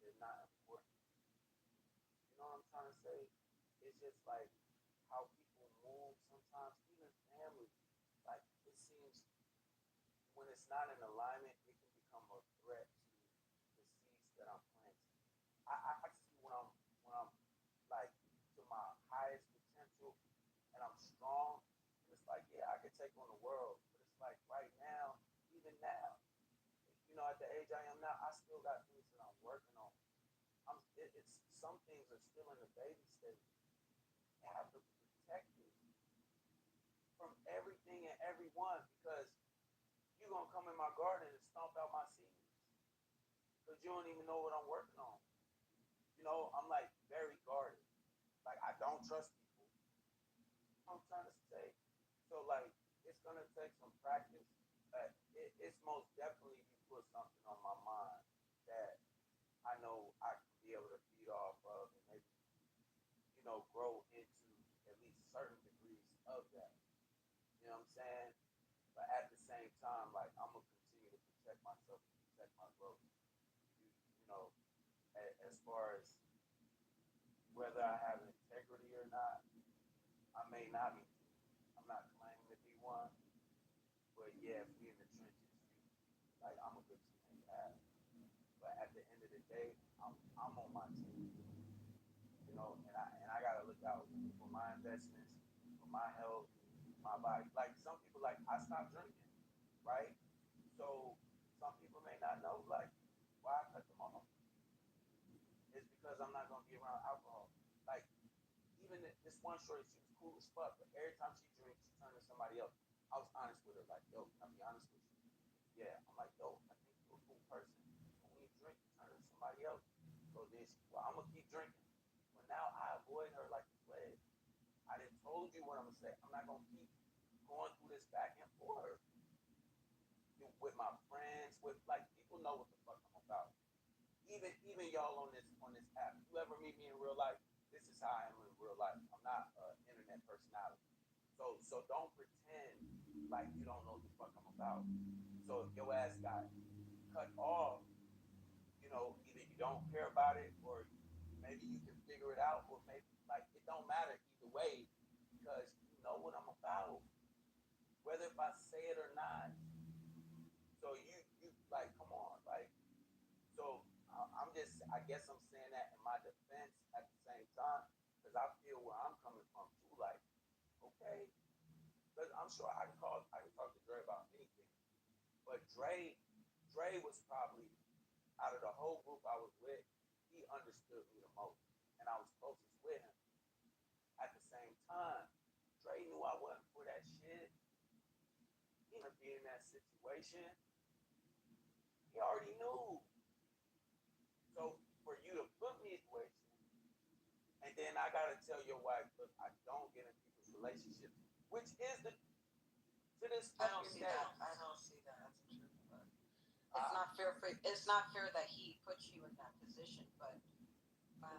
they're not important. You know what I'm trying to say? It's just like how people move sometimes, even family. Like it seems when it's not in alignment, it can become a threat to the seeds that I'm planting. I see when I'm like to my highest potential and I'm strong, and it's like, yeah, I could take on the world. But it's like right now, even now, at the age I am now, I still got things that I'm working on. It's some things are still in the baby stage. I have to protect it from everything and everyone because you're gonna come in my garden and stomp out my seeds because you don't even know what I'm working on. I'm like very guarded. Like I don't trust people. I'm trying to say. So like it's gonna take some practice. It's most definitely you put something on my mind that I know I can be able to feed off of and maybe grow into at least certain degrees of that. You know what I'm saying? But at the same time, like I'm gonna continue to protect myself and protect my growth. You know, as far as whether I have integrity or not, I may not be. I'm not claiming to be one, but yeah, if we in the trenches, like I'm a good teammate to have. But at the end of the day, I'm on my team. And I gotta look out for my investments, for my health, my body. Like some people, like I stopped drinking, right? So some people may not know, like why I cut them off. It's because I'm not gonna be around alcohol. Like even this one shorty, she was cool as fuck, but every time she drinks, she turned to somebody else. I was honest with her, like, yo, can I be honest with you? Yeah, I'm like, yo, I think you're a cool person. But when you drink, you turn to somebody else. So then well, I'm gonna keep drinking. But now I avoid her like the plague. I done told you what I'm gonna say. I'm not gonna keep going through this back and forth with my friends, with like people know what the fuck I'm about. Even y'all on this app. You ever meet me in real life? This is how I am in real life. I'm not an internet personality. So don't pretend like you don't know what the fuck I'm about. So if your ass got cut off, either you don't care about it or maybe you can figure it out, or maybe like it don't matter either way because you know what I'm about, whether if I say it or not. So you like, come on, like. So I guess I'm saying that in my defense at the same time because I feel where I'm coming from too. Like, okay, because I'm sure I can talk to Dre about anything, but Dre was probably out of the whole group I was with, he understood me the most, and I was closest with him. At the same time, Dre knew I wasn't for that shit. He didn't be in that situation. He already knew. So for you to put me in a situation, and then I gotta tell your wife, look, I don't get in people's relationships, which is to this fucking day. I don't see that as a truth, but it's not fair it's not fair that he put you in that position. But I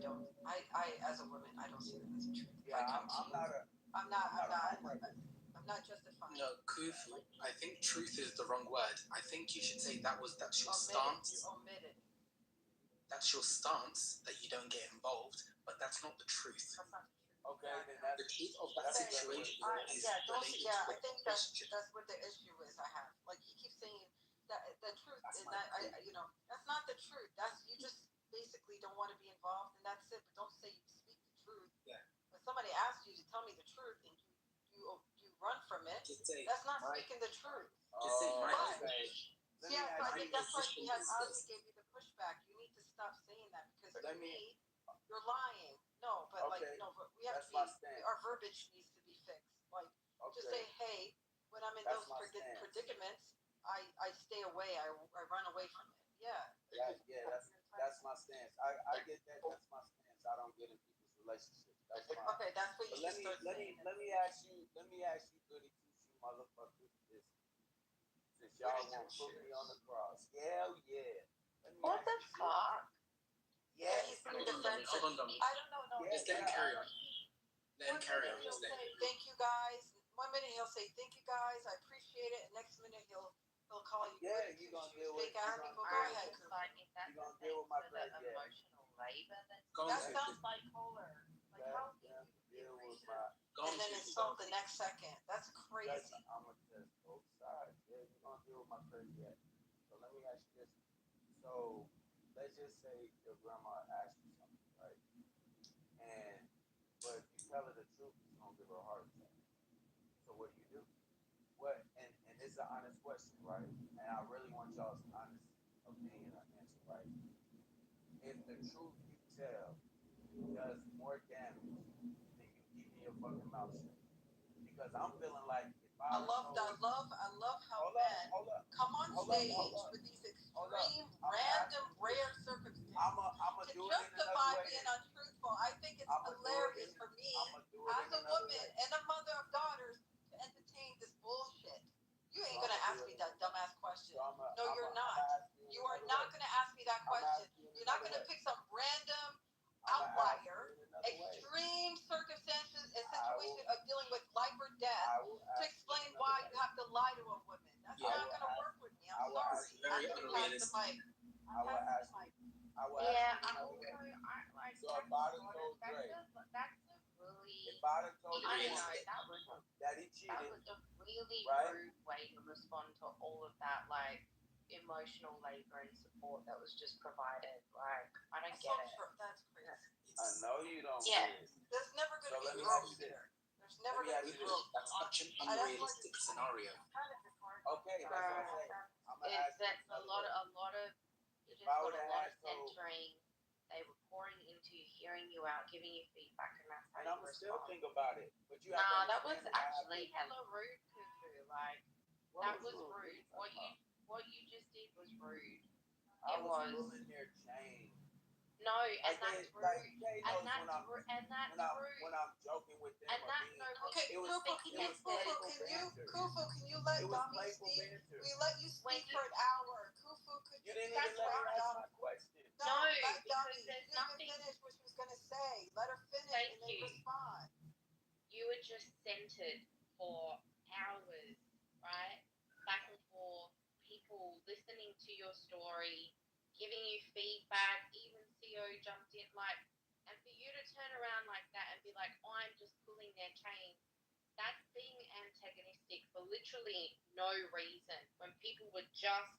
don't. I as a woman, I don't see that as a truth. Yeah, I'm not justifying. No, Kufu, I think truth is the wrong word. I think you should say that's your stance. You omitted. That's your stance that you don't get involved, but that's not the truth. That's not the truth. Okay, then that's the truth of that situation is related to I a think relationship. that's what the issue is. I have like he keeps saying that the truth is that that's not the truth. That's you just basically don't want to be involved, and that's it. But don't say you speak the truth. Yeah. When somebody asks you to tell me the truth and you run from it, that's not speaking the truth. Just say my Yeah, so I think that's why he gave you the pushback. You need to stop saying that because to me, you're lying. No, but but we have to be. Our verbiage needs to be fixed. Like, just say, hey, when I'm in those predicaments, I stay away. I run away from it. Yeah. That's my stance. I get that. That's my stance. I don't get in people's relationships. That's fine. Okay, that's what you should start saying. Let me ask you, goody two shoe motherfucker, this. Since y'all won't put me on the cross. Hell yeah. What the fuck? Yeah, he's being defensive. Hold on, Dominic. I don't know. No, Just let him carry on. Let him carry on. Thank you guys. 1 minute he'll say, "Thank you guys, I appreciate it," and next minute he'll call you. Yeah, you gonna deal with. Fake ass people. Go ahead. Like if that's you gonna deal with my the emotional labor, That sounds bipolar. Like how deal with my. and then insult the next second. That's crazy. I'm gonna test both sides. Yeah, you gonna deal with my crazy ass. So let me ask you this. So let's just say your grandma asked you something, right? But if you tell her the truth, it's gonna give her a heart attack. So what do? What? And this is an honest question, right? And I really want y'all's honest opinion or answer, right? If the truth you tell does more damage than you keeping your fucking mouth shut, because I'm feeling like if I love how men come on stage with these extreme, random, rare circumstances to justify being untruthful. I think it's hilarious for me as a woman and a mother of daughters to entertain this bullshit. You ain't gonna ask me that dumbass question. No, you're not. You are not gonna ask me that question. You're not gonna pick some random outlier, extreme circumstances and situation of dealing with life or death to explain why you have to lie to a woman. That's not gonna work with me. I'm sorry. Very unrealistic. That he cheated, that was a really rude way to respond to all of that, like emotional labor and support that was just provided. Like, I don't get it. That's crazy. I know you don't. Yeah. There's never gonna So be growth here. There's never gonna be growth. That's such an unrealistic scenario. Okay, that's what I'm saying. I'm gonna ask That's you a lot of you just got a lot of centering. They were pouring into you, hearing you out, giving you feedback, and that's how and I'm you still respond. think about it. But you Nah, that was understand actually hella rude, Cuckoo. Like, that was rude. What you just did was rude. I It was was. pulling their chain. No, and that's rude. And that's rude. When I'm joking with them. And that's no. Okay, Kufu, can you let Dami speak? We let you speak for an hour. Kufu, could you didn't even let me ask my question. No, let Dami. You didn't even finish what she was gonna say. Let her finish and then respond. You were just centered for hours, right? Back and forth, people listening to your story, giving you feedback, even CO jumped in, like, and for you to turn around like that and be like, oh, I'm just pulling their chain, that's being antagonistic for literally no reason. When people were just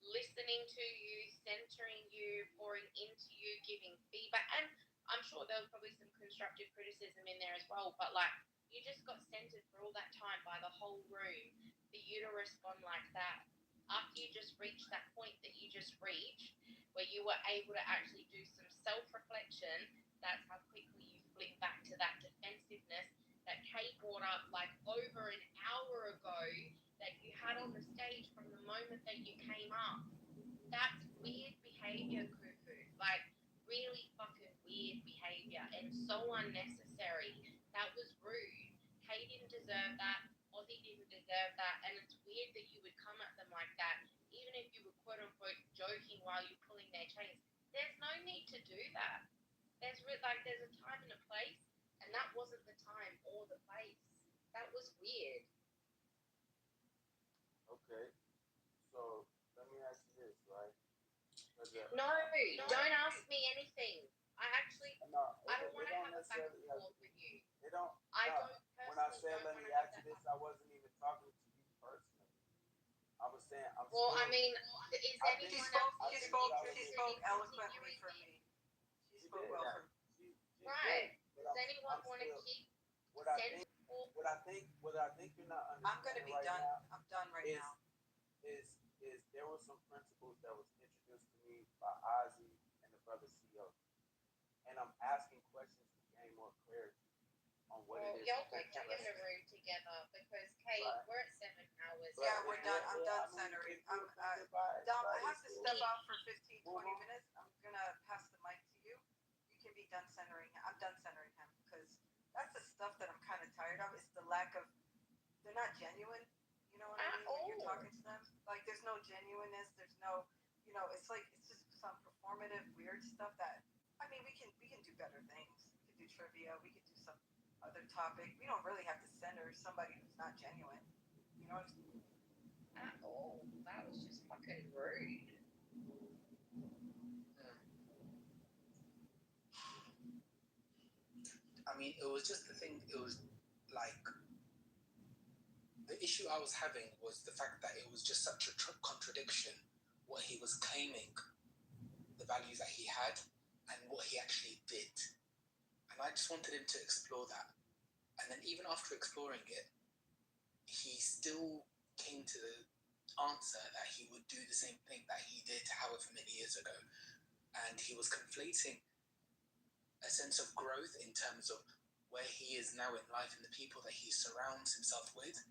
listening to you, centering you, pouring into you, giving feedback, and I'm sure there was probably some constructive criticism in there as well, but like, you just got centered for all that time by the whole room for you to respond like that. After you just reached that point that you just reached, where you were able to actually do some self-reflection, that's how quickly you flip back to that defensiveness that Kate brought up like over an hour ago that you had on the stage from the moment that you came up. That's weird behavior, Kufu. Like, really fucking weird behavior and so unnecessary. That was rude. Kate didn't deserve that. Ozzy didn't deserve that. And it's weird that you would come at them like that, even if you were quote unquote joking while you're pulling their chains. There's no need to do that. There's a time and a place, and that wasn't the time or the place. That was weird. Okay. So let me ask you this, right? No, don't ask me anything. I don't want to have a back and forth with you. It don't. When I said let me ask you this, I wasn't even talking to you personally. I was saying I'm. Well, still, I mean, is anyone else? She spoke eloquently for me. She spoke well for me. Right. Does anyone want to keep? What I think you're not understanding. I'm gonna be done. I'm done right now. Is there were some principles that was introduced to me by Ozzy and the brother CO, and I'm asking questions to gain more clarity on what it is. Y'all could jump in the room together because Kate, we're at 7 hours. Yeah, we're done. I'm done centering. Dom, I have to step out for 15, 20 minutes. I'm gonna pass the mic to you. You can be done centering him. I'm done centering him because that's the stuff that I'm kind of tired of. It's the lack of. They're not genuine. You know what I mean? When you're talking to them, like there's no genuineness. There's no, it's like it's just some performative weird stuff that. I mean, we can do better things. We can do trivia. We could do some other topic. We don't really have to center somebody who's not genuine. You know what I'm saying? Oh, that was just fucking rude. I mean, it was just the thing. It was like the issue I was having was the fact that it was just such a contradiction. What he was claiming, the values that he had, and what he actually did. And I just wanted him to explore that. And then even after exploring it, he still came to the answer that he would do the same thing that he did however many years ago. And he was conflating a sense of growth in terms of where he is now in life and the people that he surrounds himself with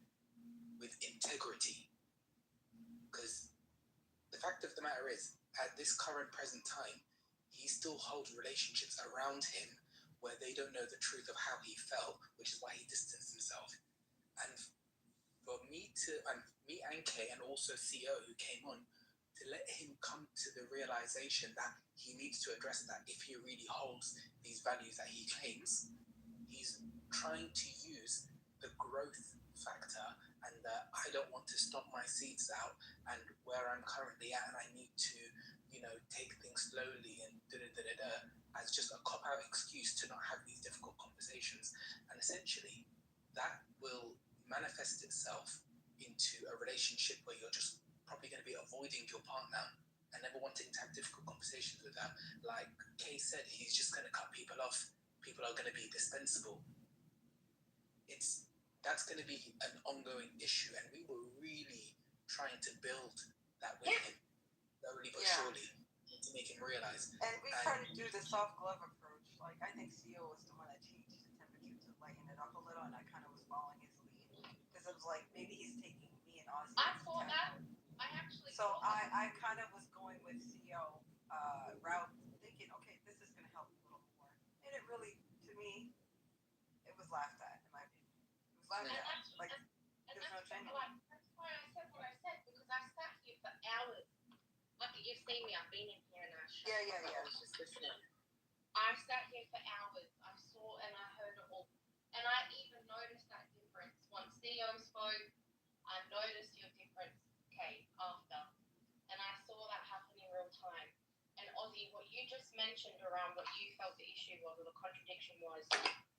integrity. Because the fact of the matter is, at this current present time, he still holds relationships around him where they don't know the truth of how he felt, which is why he distanced himself. And for me and Kay, and also CO who came on, to let him come to the realization that he needs to address that if he really holds these values that he claims, he's trying to use the growth factor and the I don't want to stop my seeds out and where I'm currently at and I need to, take things slowly and as just a cop-out excuse to not have these difficult conversations. And essentially, that will manifest itself into a relationship where you're just probably going to be avoiding your partner and never wanting to have difficult conversations with them. Like Kay said, he's just going to cut people off. People are going to be dispensable. That's going to be an ongoing issue, and we were really trying to build that with him, slowly but surely, to make him realize. And we try to do the soft glove approach. Like, I think CO was the one that changed the temperature to lighten it up a little, and I kind of was following his lead. Because it was like, maybe he's taking me and Ozzy. I thought that. I actually So I kind of was going with CO route, thinking, okay, this is going to help a little more. And it really, to me, it was laughed at, in my opinion. It was laughed at. Like, there's no genuine. That's why I said what I said, because I sat here for hours. Like, you've seen me, I've been in here and I shut Yeah. I was just listening. I sat here for hours. I saw and I heard it all. And I even noticed that difference. Once CEO spoke, I noticed your difference, Kate, after. And I saw that happen in real time. And Ozzy, what you just mentioned around what you felt the issue was, or the contradiction was,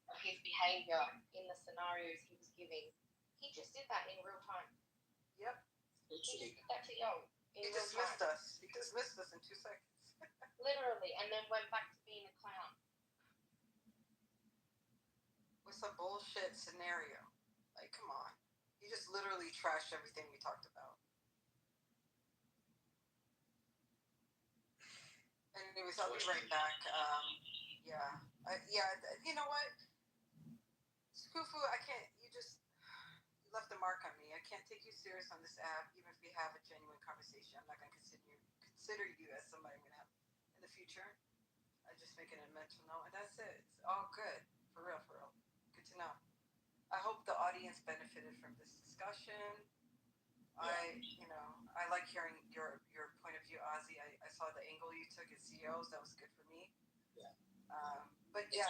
of his behavior in the scenarios he was giving, he just did that in real time. Yep. He just did that to Yo. He dismissed us. He dismissed us in 2 seconds. Literally, and then went back to being a clown. With some bullshit scenario. Like, come on. He just literally trashed everything we talked about. Anyways, I'll be right back. You know what? Skufu, I can't, you left a mark on me. I can't take you serious on this app, even if we have a genuine conversation. I'm not going to consider you as somebody I'm going to have in the future. I just make it a mental note, and that's it. It's all good. For real. Good to know. I hope the audience benefited from this discussion. I like hearing your point of view, Ozzy. I saw the angle you took at CEOs. That was good for me. Yeah. But yeah,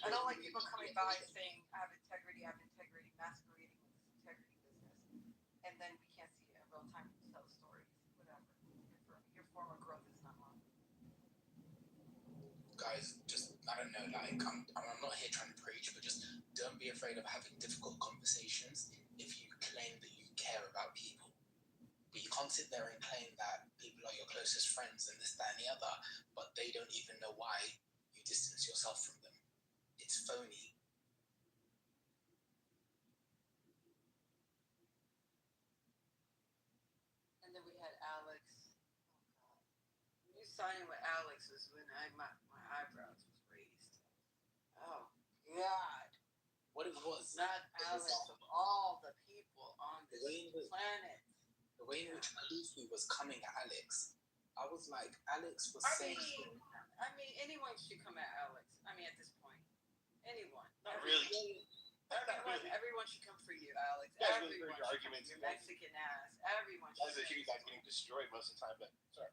I don't like people coming by saying I have integrity, masquerading with this integrity business, and then we can't see it in real time to tell stories. Whatever. Your form of growth is not long. Guys, just I don't know. Like I'm not here trying to preach, but just don't be afraid of having difficult conversations if you claim that you care about people. But you can't sit there and claim that people are your closest friends and this, that, and the other, but they don't even know why you distance yourself from them. It's phony. And then we had Alex. Oh God. You signing with Alex was when my eyebrows was raised. Oh God. What it was. Not Alex of all the people on this planet. The way in which Kufu was coming at Alex, I was like, Alex was saying. I mean, anyone should come at Alex. I mean, at this point, anyone. Not really. Everyone should come for you, Alex. You guys Everyone really heard your arguments. Your Mexican ass. Everyone should. I hear you guys getting destroyed most of the time, but sorry.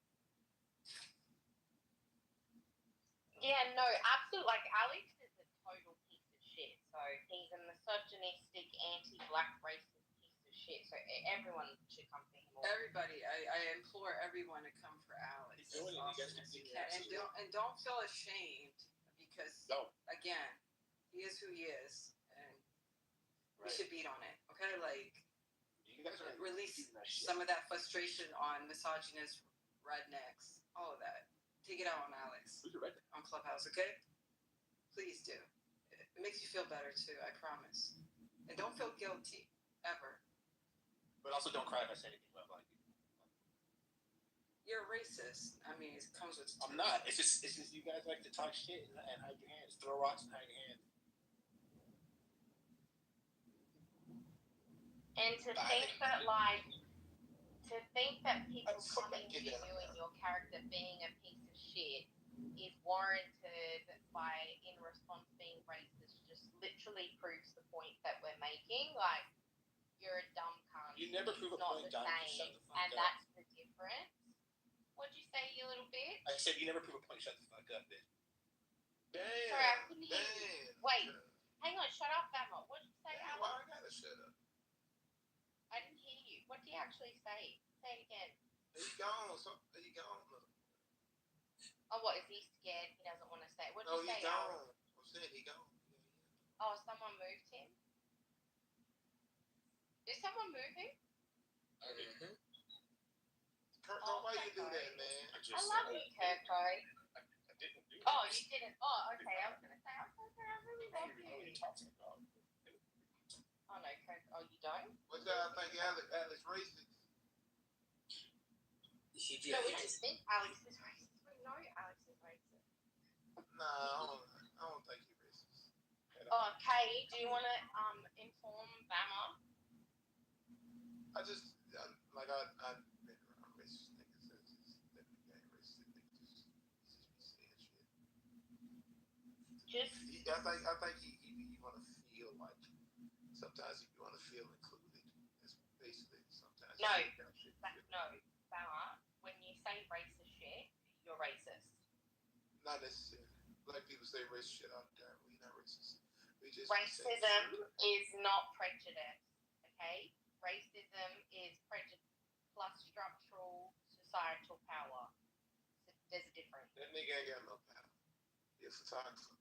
Yeah, no, absolutely. Like, Alex is a total piece of shit. So he's a misogynistic, anti-black, racist piece of shit. So everyone should come for him. Everybody, I implore everyone to come for Alex as often as you can, and don't feel ashamed because again, he is who he is, and we should beat on it. Okay, like release some of that frustration on misogynist rednecks, all of that. Take it out on Alex on Clubhouse. Okay, please do. It makes you feel better too. I promise. And don't feel guilty ever. But also don't cry if I say anything about black people. You're a racist. I mean, it comes with. I'm not. It's just you guys like to talk shit and hide your hands, throw rocks and hide your hands. And to think that people coming to you and your character being a piece of shit is warranted by in response being racist just literally proves the point that we're making. Like, you're a dumb cunt. You never prove a point, Don. Shut the fuck and up. that's the difference. What'd you say, you little bitch? I said you never prove a point. Shut the fuck up, bitch. Damn. Sorry, I couldn't hear you. Wait, hang on. Shut up, Bama. What'd you say, Alex? Why I gotta shut up? I didn't hear you. What do you actually say? Say it again. He gone. He gone. Oh, what? Is he scared? He doesn't want to say. What did No, you say, he gone. Alex? I'm saying he gone. Oh, someone moved him? Did someone move him? Mm-hmm. Kirko, why you do that, man? I love you, Kirko. I didn't do Oh, you didn't? Oh, okay. I was going to say, I really love you. What are you talking about? Oh, no, Kirko. Oh, you don't? What y'all think Alex racist? No, we don't think Alex is racist. We know Alex is racist. Nah, I don't think he's racist. Oh, Kay, do you want to inform Bama? I been around racist niggas that became racist. They just be saying shit. I think you want to feel like sometimes you want to feel included. It's basically sometimes. No, Bama. When you say racist shit, you're racist. Not necessarily. Black people say racist shit all the time. We're not racist. Racism is not prejudice. Okay. Racism is prejudice plus structural societal power. So there's a difference. That nigga ain't got no power. He's a photographer.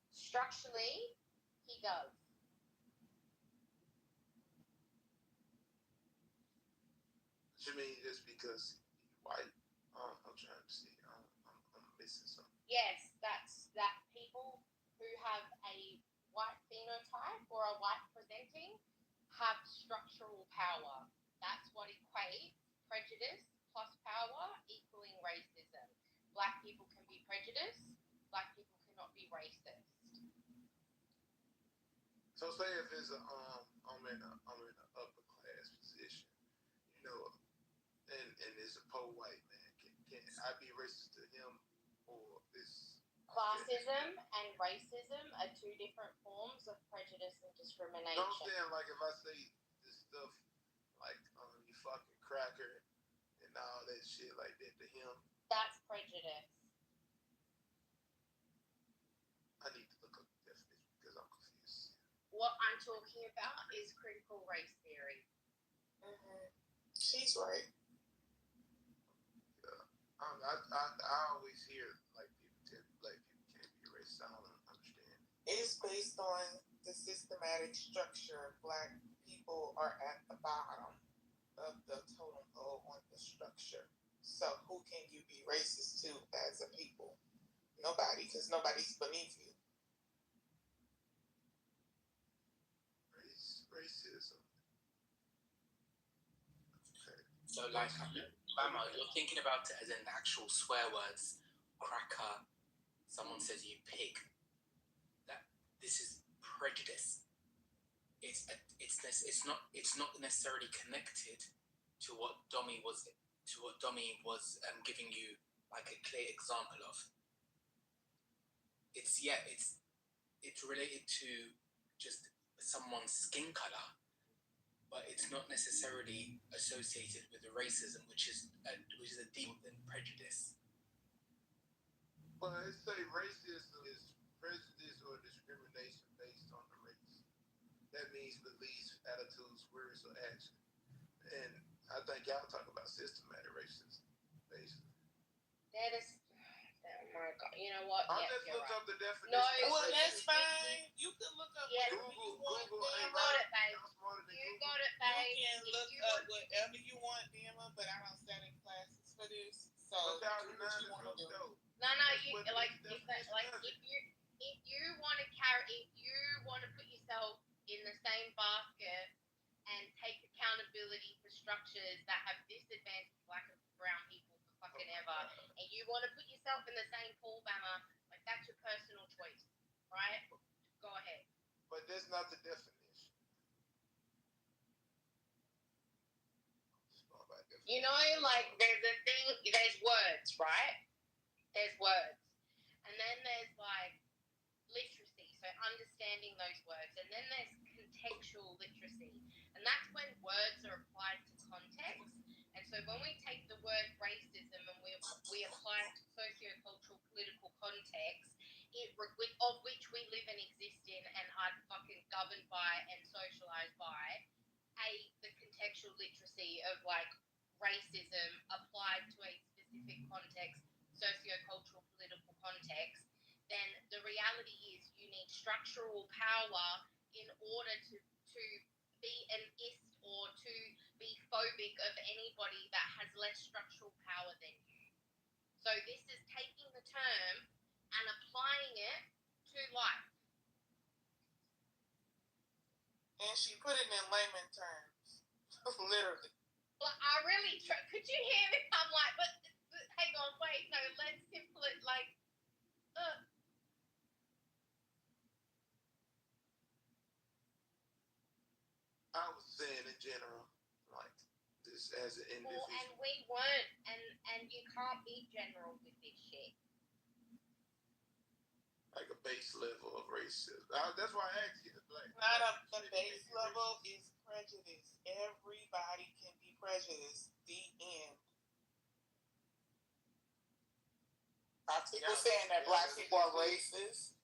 Structurally, he does. What you mean just because he's white? I'm trying to see. I'm missing something. Yes, that people who have a white phenotype or a white presenting have structural power. That's what equates prejudice plus power equaling racism. Black people can be prejudiced. Black people cannot be racist. So say if it's I'm in an upper class position, you know, and it's a poor white man, can I be racist to him, or is Classism and racism are two different forms of prejudice and discrimination. I'm saying, like, if I say this stuff like you fucking cracker and all that shit like that to him, that's prejudice. I need to look up the definition because I'm confused. What I'm talking about is critical race theory. She's right. Yeah. I always hear like people tell me black people can't be racist. I don't understand. It is based on the systematic structure. Black people are at the bottom of the totem pole on the structure. So who can you be racist to as a people? Nobody, because nobody's beneath you. Racism. Okay. So, like, Bama, you're thinking about it as in actual swear words, cracker, someone says you pig. This is prejudice. It's not necessarily connected to what Domi was giving you like a clear example of. It's related to just someone's skin color, but it's not necessarily associated with the racism, which is a deeper than prejudice. Well, it say racism is prejudice or discrimination based on the race. That means beliefs, attitudes, words, or action. And I think y'all talk about systematic racism, basically. That is. Oh my God! You know what? I Yeah, just you're looked right. up the definition. No, Well, that's fine. You can look up Yeah. whatever you want, Google You ain't got right. it, babe. I'm smarter than You Google. got it, You babe. can If look you up want- whatever you want, Dima, but I don't set in classes for this. So But do y'all what deny you the want to truth, do. though. No, That's you what the like definition does it. if you want to carry, if you want to put yourself in the same basket and take accountability for structures that have disadvantaged black and brown people for fucking ever, and you want to put yourself in the same pool, Bama, like that's your personal choice, right? Go ahead. But that's not the definition. You know, like there's a thing, there's words, right? There's words. And then there's like literacy, so understanding those words. And then there's contextual literacy. And that's when words are applied to context. And so when we take the word racism and we apply it to socio-cultural political context, of which we live and exist in and are fucking governed by and socialized by, the contextual literacy of like racism applied to a specific context, socio-cultural political context, then the reality is you need structural power in order to be an ist or to be phobic of anybody that has less structural power than you. So this is taking the term and applying it to life. And she put it in layman terms. Literally. Well, I really could you hear me? I'm like, but hang on, wait, no, let's simple it like, I was saying in general, like this as an individual. well, and we weren't, and you can't be general with this shit. Like a base level of racism. That's why I asked you. Like, not a the base level is prejudice. Everybody can be prejudiced. The end. Are people saying that black people are racist?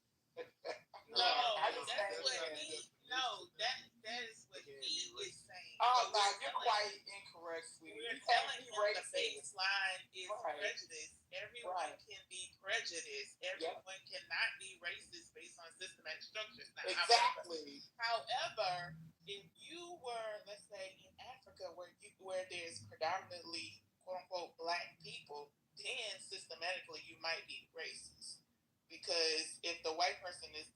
No, that's what he. No, that is what he is saying. Oh no, you're quite incorrect, sweetie. We're telling him the baseline is prejudice. Everyone can be prejudiced. Everyone cannot be racist based on systematic structures. Now, exactly. However, if you were, let's say, in Africa, where there's predominantly quote unquote black people, then systematically you might be racist. Because if the white person is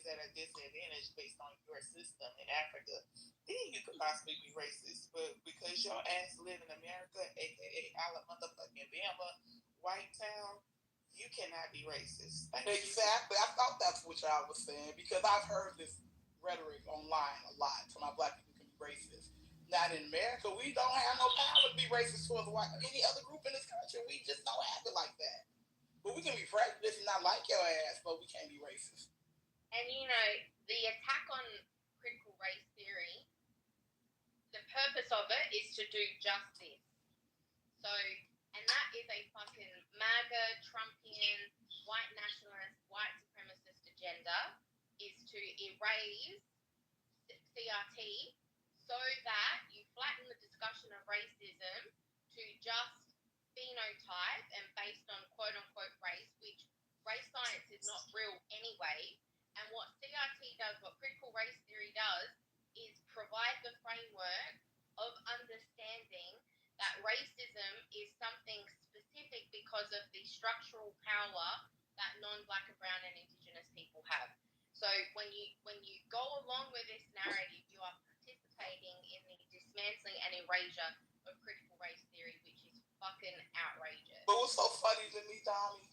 at a disadvantage based on your system in Africa, then you could possibly be racist. But because your ass live in America, aka Alabama, white town, you cannot be racist. Exactly. I thought that's what y'all was saying because I've heard this rhetoric online a lot. So my black people can be racist. Not in America, we don't have no power to be racist towards any other group in this country. We just don't have it like that. But we can be prejudiced and not like your ass, but we can't be racist. And you know, the attack on critical race theory, the purpose of it is to do justice. So, and that is a fucking MAGA, Trumpian, white nationalist, white supremacist agenda, is to erase CRT so that you flatten the discussion of racism to just phenotype and based on quote unquote race, which race science is not real anyway. And what CRT does, what critical race theory does, is provide the framework of understanding that racism is something specific because of the structural power that non-black and brown and indigenous people have. So when you go along with this narrative, you are participating in the dismantling and erasure of critical race theory, which is fucking outrageous. But what's so funny to me, Tommy,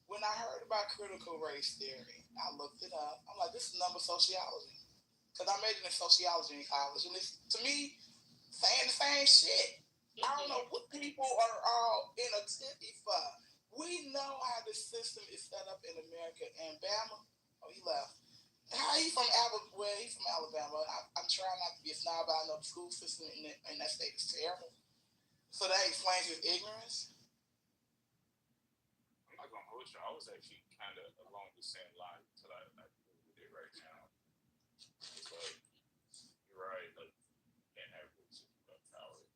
when I heard about critical race theory, I looked it up. I'm like, this is number sociology. Because I majored in sociology in college. And it's, to me, saying the same shit. I don't know what people are all in a tippy for. We know how the system is set up in America. And Bama, he left. How he from Alabama? Well, he's from Alabama. I'm trying not to be a snob, but I know the school system in that state is terrible. So that explains his ignorance. I'm not gonna hold with you. I was actually kind of along the same line until I agree with it right now. It's like, you're right. Like, you can't have racism without power.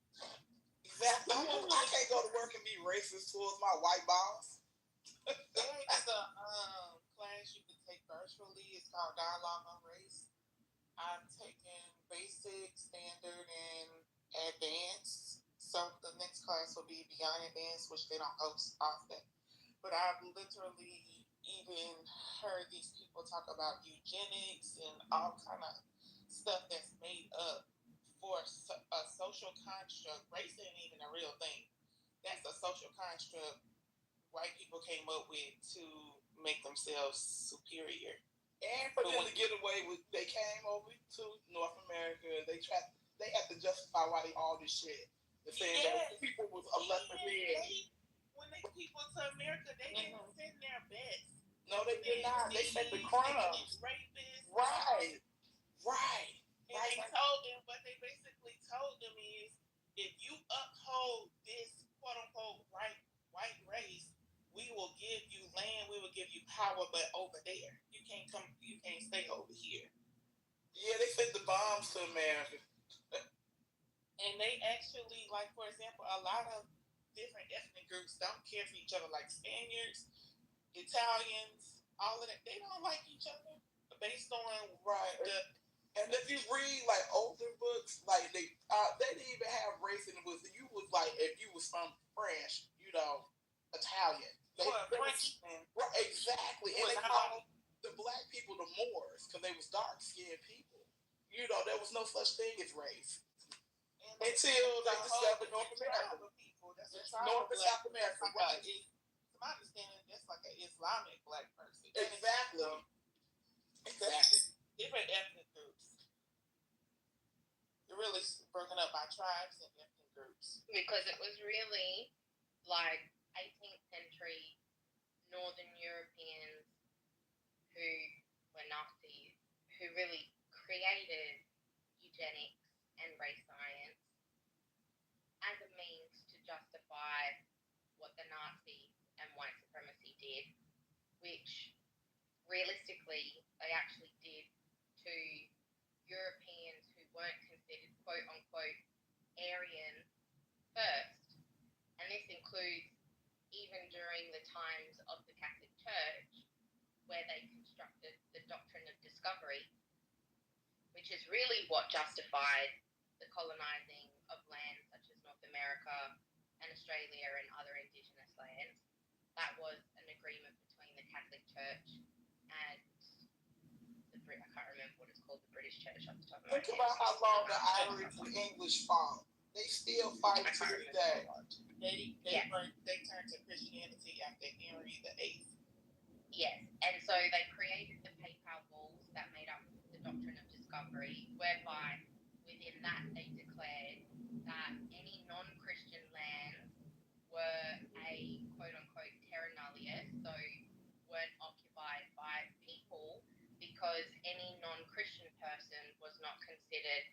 Exactly. I can't go to work and be racist towards my white boss. There is a class you can take virtually. It's called Dialogue on Race. I've taken basic, standard, and advanced. So the next class will be Beyond Advanced, which they don't host often. But I've literally even heard these people talk about eugenics and all kind of stuff that's made up for a social construct. Race ain't even a real thing. That's a social construct white people came up with to make themselves superior. And for them to get away with, they came over to North America. They had to justify why they all this shit. They're saying that people was lesser than. When they people to America, they didn't send their best. No, they did not. They sent the crumbs. Rapists. Right. And they told them, what they basically told them is, if you uphold this quote unquote white race, we will give you land, we will give you power, but over there. You can't stay over here. Yeah, they sent the bombs to America. And they actually, like, for example, a lot of different ethnic groups don't care for each other, like Spaniards, Italians, all of that. They don't like each other based on And if you read like older books, like they didn't even have race in the books. You was like, if you was from France, Italian. Frenchmen. Right, exactly. And they called the black people the Moors because they was dark skinned people. There was no such thing as race. Until they discovered North America. North and South America. Right. To my understanding, that's like an Islamic black person. Exactly. Different ethnic groups. They're really broken up by tribes and ethnic groups. Because it was really like 18th century Northern Europeans who were Nazis, who really created eugenics and race science as a means to justify what the Nazis and white supremacy did, which realistically they actually did to Europeans who weren't considered quote unquote Aryan first. And this includes even during the times of the Catholic Church, where they constructed the doctrine of discovery, which is really what justified the colonizing of lands such as North America and Australia and other indigenous lands. That was an agreement between the Catholic Church and I can't remember what it's called, the British Church off the top of my head. Think about how long the Irish and English fought. They still fight to this day. They turned to Christianity after Henry VIII. Yes, and so they created the Papal Bulls that made up the doctrine of discovery, whereby within that they declared that any non-Christian lands were a quote-unquote terra nullius, so weren't occupied by people, because any non-Christian person was not considered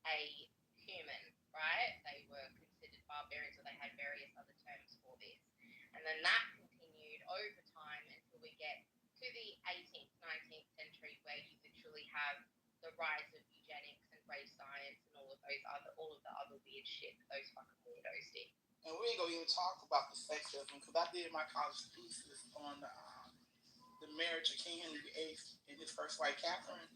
a human, right? They were considered barbarians, or they had various other terms for this. And then that continued over time until we get to the 18th, 19th century, where you literally have the rise of eugenics and race science and all of the other weird shit that those fucking weirdos did. And we ain't gonna even talk about the sexism, because I did my college thesis on the marriage of King Henry VIII and his first wife, Catherine.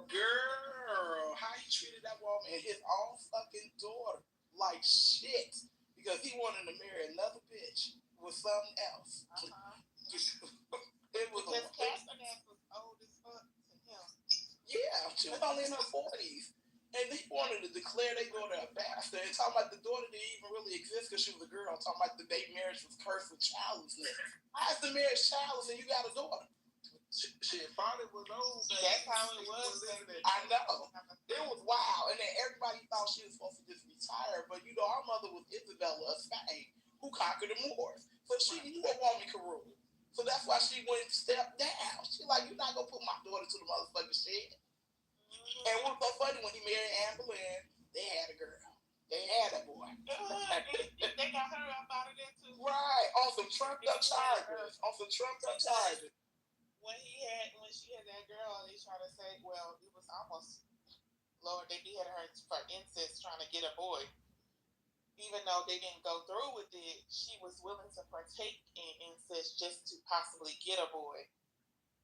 Girl, how he treated that woman and his own fucking daughter like shit, because he wanted to marry another bitch with something else. It was because Catherine was old as fuck to him. Yeah, she was only in her 40s. And he wanted to declare their daughter a bastard and talking about the daughter didn't even really exist because she was a girl. Talking about their marriage was cursed with childlessness. How is the marriage childless and you got a daughter? Shit, father was old. That's how it was. I know. It was wild. And then everybody thought she was supposed to just retire. But our mother was Isabella of Spain, who conquered the Moors. So she knew a woman could rule. So that's why she went step down. She like, you're not going to put my daughter to the motherfucking shit. And what was so funny, when he married Anne Boleyn, they had a girl. They had that boy. They got her up out of there too. Right, on some trumped up charges. When she had that girl, they tried to say, well, it was almost, Lord, they beheaded her for incest, trying to get a boy. Even though they didn't go through with it, she was willing to partake in incest just to possibly get a boy.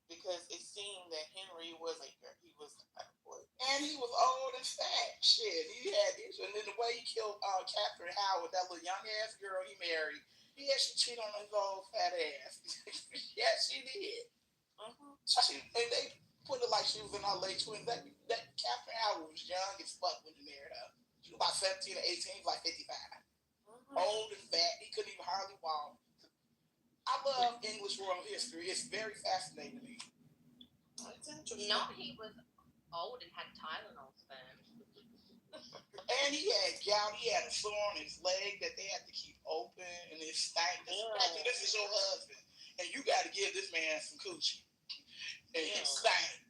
Because it seemed that Henry wasn't here. He was not a boy. And he was old and fat. Shit, he had issues. And then the way he killed Catherine Howard, that little young ass girl he married, yeah, she cheated on his old fat ass. Yeah, she did. And they put it like she was in her late 20s. That Catherine Howard was young as fuck when he married her. She was about 17 or 18, he was like 55. Old and fat. He couldn't even hardly walk. I love English royal history. It's very fascinating to me. It's interesting. No, he was old and had Tylenol sperm. And he had gout. He had a sore on his leg that they had to keep open, and it stank. This is your husband, and you got to give this man some coochie. And he stank.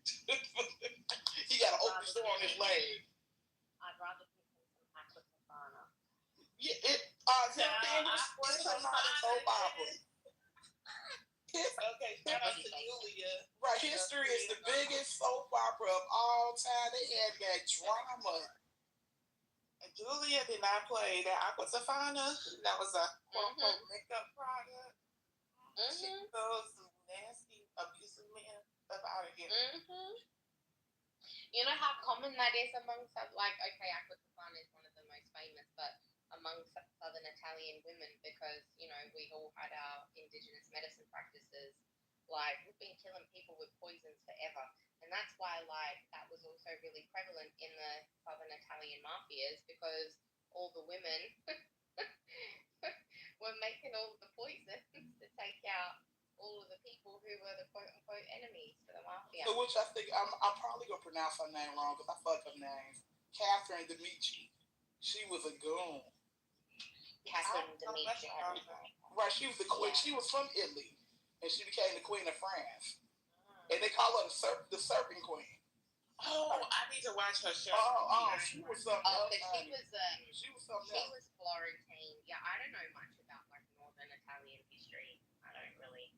He got an open sore on his leg. I'd rather put some aquafina. Yeah, it's a lot of soap operas. Okay, shout out to Julia. Right, history is the biggest soap opera of all time. They had that drama. And Julia did not play that Aquafina. That was a quote-unquote makeup product. She throws some nasty, abusive men up out of here. You know how common that is amongst, like, okay, Aquafina is one of the most famous, but amongst Southern Italian women, because, you know, we've all had our indigenous medicine practices. Like, we've been killing people with poisons forever. And that's why, like, that was also really prevalent in the Southern Italian mafias, because all the women were making all of the poisons to take out all of the people who were the quote-unquote enemies for the mafia. So which I think, I'm probably going to pronounce her name wrong, because I fuck her name. Catherine de Medici. She was a goon. Catherine de Medici. Right, she was the queen. She was from Italy, and she became the queen of France. And they call her the Serpent Queen. Oh, I need to watch her show. She was something else. She was Florentine. Yeah, I don't know much about like Northern Italian history. I don't really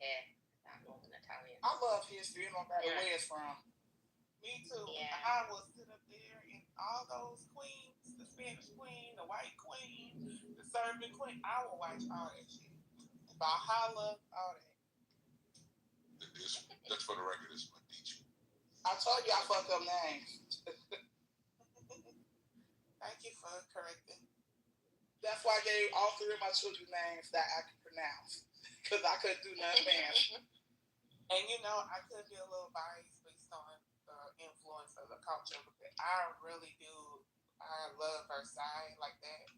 care about Northern Italian. I love history, no matter where it's from. Me too. Yeah. I will sit up there and all those queens, the Spanish queen, the white queen, the servant queen. I will watch all that shit. Valhalla, all that. That's for the record. It's Medici. I told you I fucked up names. Thank you for correcting. That's why I gave all three of my children names that I could pronounce, because I couldn't do nothing else. And you know, I could be a little biased based on the influence of the culture, but I really do. I love Versailles like that.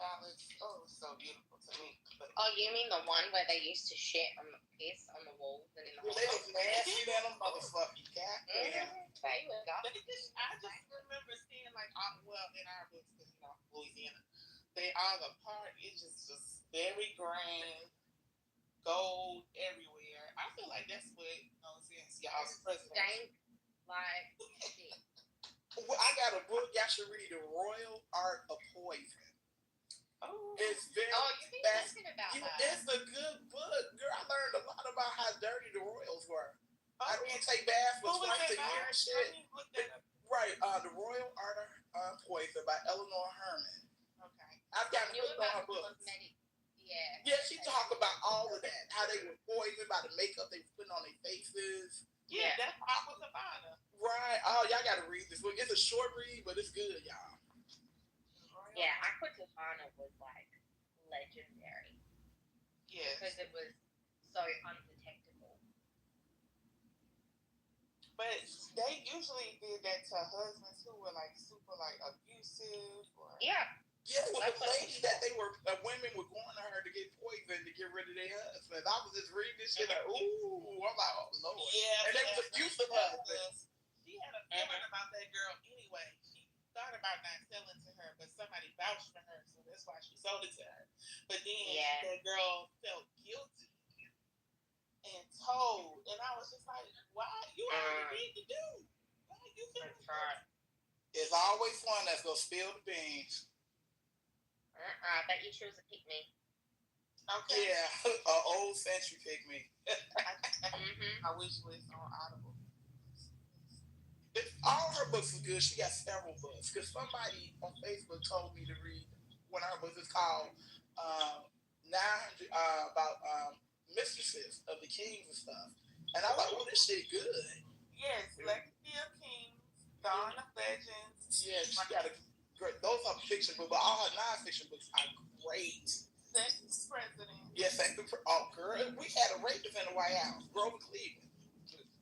Palace, so beautiful to me. But, you mean the one where they used to shit on the piss on the walls and in the They was nasty, them motherfucking cat. There you go. I just remember seeing like, in our books, because you know, Louisiana, they all the part. It's just very grand, gold everywhere. I feel like that's what since y'all's president. Stank like shit. I got a book y'all should read, The Royal Art of Poison. It's very you've been talking about that. It's a good book, girl. I learned a lot about how dirty the royals were. I didn't take baths for twice a year and shit. Right, The Royal Art of Poison by Eleanor Herman. Okay, I've got to put on her books. Yeah, she talk about all of that, how they were poisoned by the makeup they were putting on their faces. Yeah, that's Aquafina. Right. Y'all got to read this book. It's a short read, but it's good, y'all. Yeah, Aquafina was like legendary. Yeah. Because it was so undetectable. But they usually did that to husbands who were like super like abusive or Yeah, well, the lady that women were going to her to get poisoned to get rid of their husbands. I was just reading this shit like, ooh, I'm like, oh Lord. Yeah. And they was abusive husbands. She had a feeling about that girl anyway. She thought about not selling to her, but somebody vouched for her, so that's why she sold it to her. But then that girl felt guilty and told, and I was just like, why? You already did the dude. Why you feeling guilty? It's There's always one that's gonna spill the beans. I bet you she was a pick-me. Okay. Yeah, an old century pick-me. I wish it was on Audible. All her books are good. She got several books. Because somebody on Facebook told me to read one of her books. It's called 900 about mistresses of the kings and stuff. And I was like, oh, this shit good. Yes, Legacy of Kings, Dawn of Legends. Yeah, she got a great. Those are fiction books, but all her non-fiction books are great. Sex President. Yes, oh, girl, we had a rapist in the White House, Grover Cleveland.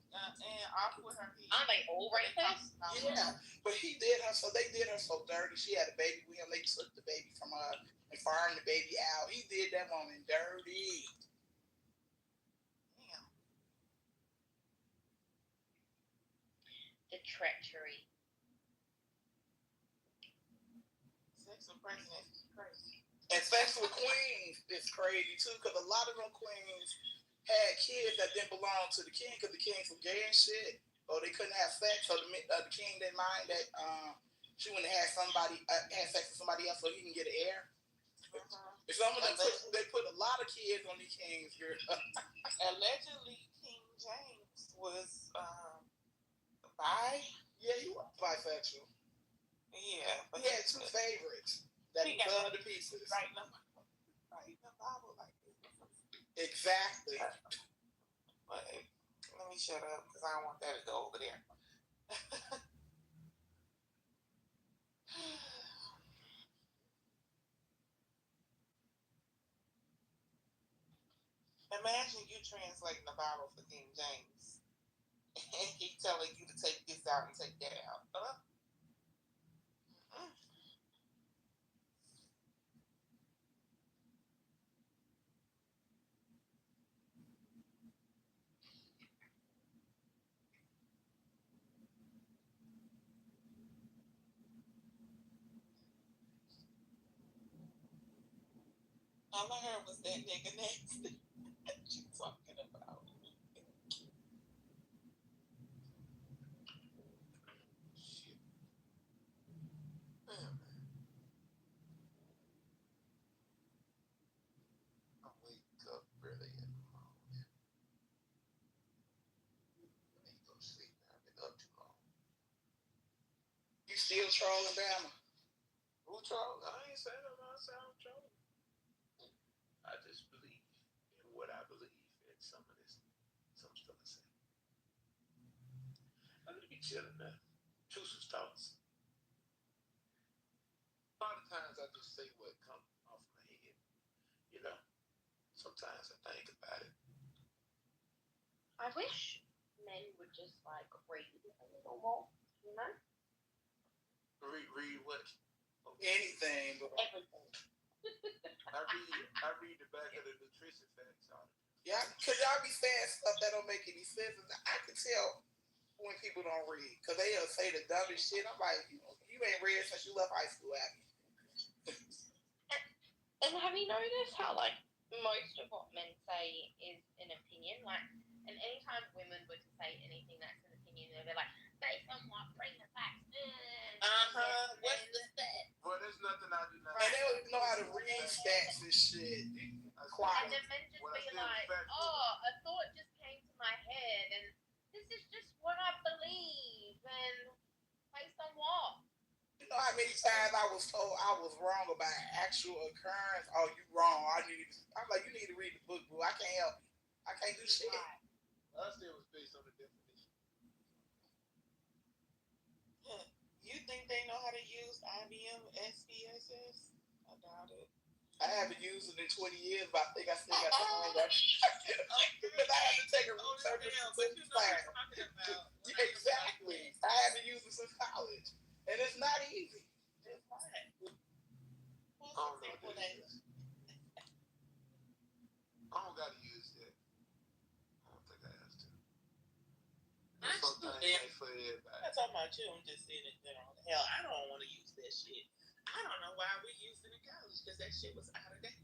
And off with her feet. Aren't they all rapists? Yeah, but he did her, so they did her so dirty. She had a baby with him. They took the baby from her and farmed the baby out. He did that woman dirty. Damn. The treachery. Sex with President is crazy. And Sex with Queens is crazy too, because a lot of them queens had kids that didn't belong to the king, because the kings were gay and shit, or they couldn't have sex, so the king didn't mind that she wouldn't have had sex with somebody else so he can get an heir. Some of them they put a lot of kids on these kings. Allegedly, King James was bi. Yeah, he was bisexual. Yeah, but he had two favorites that he loved to pieces. Right now, the Bible like this. Exactly. But let me shut up because I don't want that to go over there. Imagine you translating the Bible for King James and he telling you to take this out and take that out. All I heard was that nigga next. What you talking about? Shit. Man. I wake up early in the morning. I need to go to sleep now. I've been up too long. You still trolling Bama? Who trolling? I ain't saying I'm trolling. I just believe in what I believe in some stuff I say. I'm gonna be chilling now. Choose some thoughts. A lot of times I just say what comes off my head. You know, sometimes I think about it. I wish men would just like read a little more, you know? Read what? Anything. Everything. I read the back of the nutrition facts on it. Yeah, because y'all be saying stuff that don't make any sense. I can tell when people don't read, because they'll say the dumbest shit. I'm like, you ain't read since you left high school, have you? And have you noticed how, like, most of what men say is an opinion? Like, and anytime women were to say anything that's an opinion, they're like, based on what, bring the facts. What's the stat? Well, there's nothing I do not. And they don't even know how to read stats and shit. And then men just be like, a thought just came to my head, and this is just what I believe, and based on what? You know how many times I was told I was wrong about an actual occurrence? Oh, you wrong. I'm like, you need to read the book, boo. I can't help you. I can't do shit. I still was based on the definition. You think they know how to use IBM SPSS? I doubt it. I haven't used it in 20 years, but I think I still got the hang of it. Because I had to take a research class. Yeah, exactly. I haven't used it since college. And it's not easy. It's not. I don't know what that is. I don't got to use that. I don't think I have to. Sometimes it ain't for everybody. I'm talking about you. I'm just saying it there on hell. I don't want to use that shit. I don't know why we used it in college, because that shit was out of date.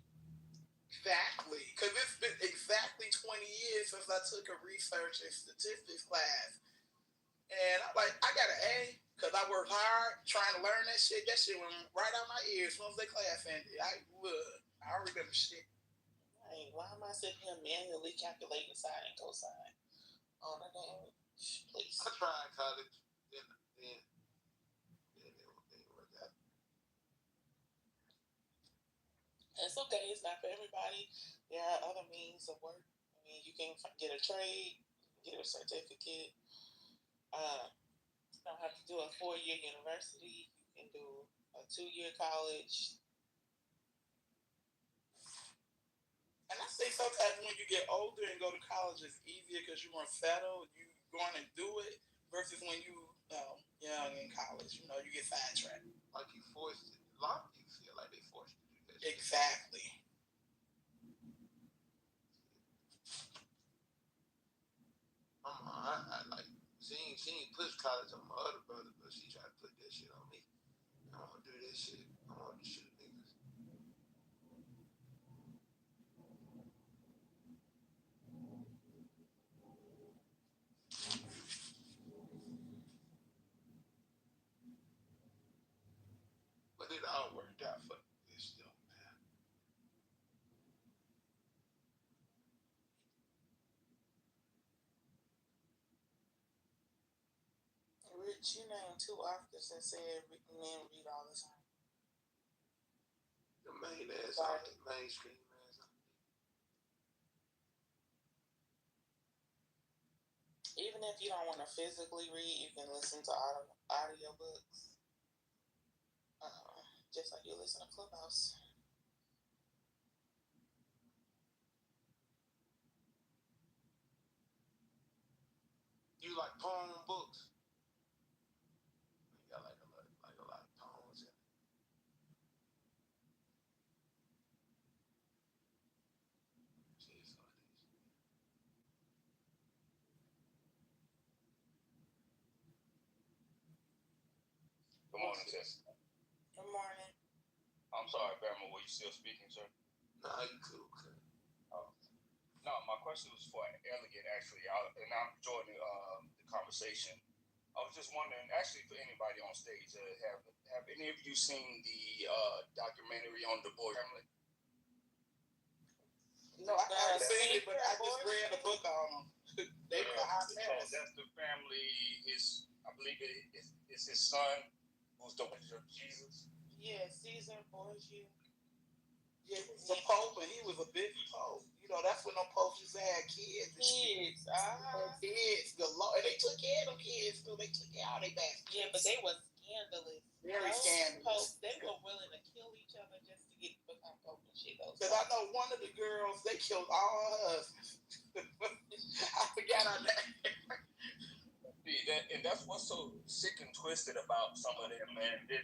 Exactly. Because it's been exactly 20 years since I took a research and statistics class. And I'm like, I got an A because I worked hard trying to learn that shit. That shit went right out my ears as soon as they class ended. I don't remember shit. Hey, why am I sitting here manually calculating sine and cosine? Oh, my damn. Please. I tried college, then it worked out. It's okay. It's not for everybody. There are other means of work. I mean, you can get a trade, get a certificate. You don't have to do a 4-year university. You can do a 2-year college. And I say sometimes when you get older and go to college, it's easier because you're more settled. You going to do it versus when you young in college. You know, you get sidetracked. Like you forced it. A lot of people feel like they forced to do that. Exactly. I like she ain't push college on my other brother, but she tried to put that shit on me. I don't want to do that shit. I want to shoot niggas. But it all worked out for this though, man. Rich, you named 2 authors that said men read all the time. The main ass author, mainstream ass author. Even if you don't want to physically read, you can listen to audiobooks. Just like you listen to Clubhouse. You like poem books? You got like a lot of poems in it. Good morning, Tess. Good morning. I'm sorry, Bama, were you still speaking, sir? Nah, you cool. No, my question was for Elegant, actually, and I'm enjoying the conversation. I was just wondering, actually, for anybody on stage, have any of you seen the documentary on the Boy family? No, I haven't seen it, but I just read a book on them. They were hot mess. That's the family. I believe it's his son who's the witness of Jesus. Yeah, Caesar Borgia. Yeah, the Pope, and he was a busy Pope. You know, that's when them popes used to have kids. Kids, kids galore. And they took care of them kids, too. They took care of their bastards. Yeah, but they were scandalous. Very scandalous. Popes, they were willing to kill each other just to become Pope and shit. Because I know one of the girls, they killed all her husbands. I forgot her name. And that's what's so sick and twisted about some of them, man. They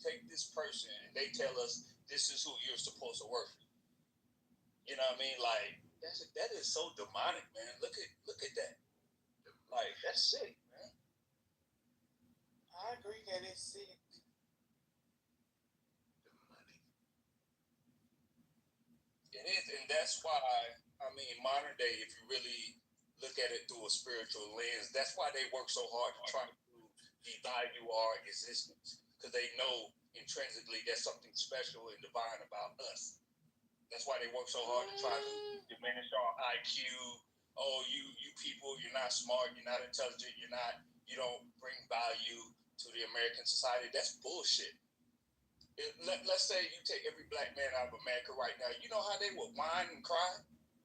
take this person and they tell us this is who you're supposed to work. You know what I mean? Like that is so demonic, man. Look at that. Like that's sick, man. I agree that it's sick. It is, and that's why modern day, if you really look at it through a spiritual lens, that's why they work so hard to try to devalue our existence, because they know intrinsically there's something special and divine about us. That's why they work so hard to try to diminish our IQ. Oh, you people, you're not smart, you're not intelligent, you don't bring value to the American society. That's bullshit. Let's say you take every black man out of America right now. You know how they would whine and cry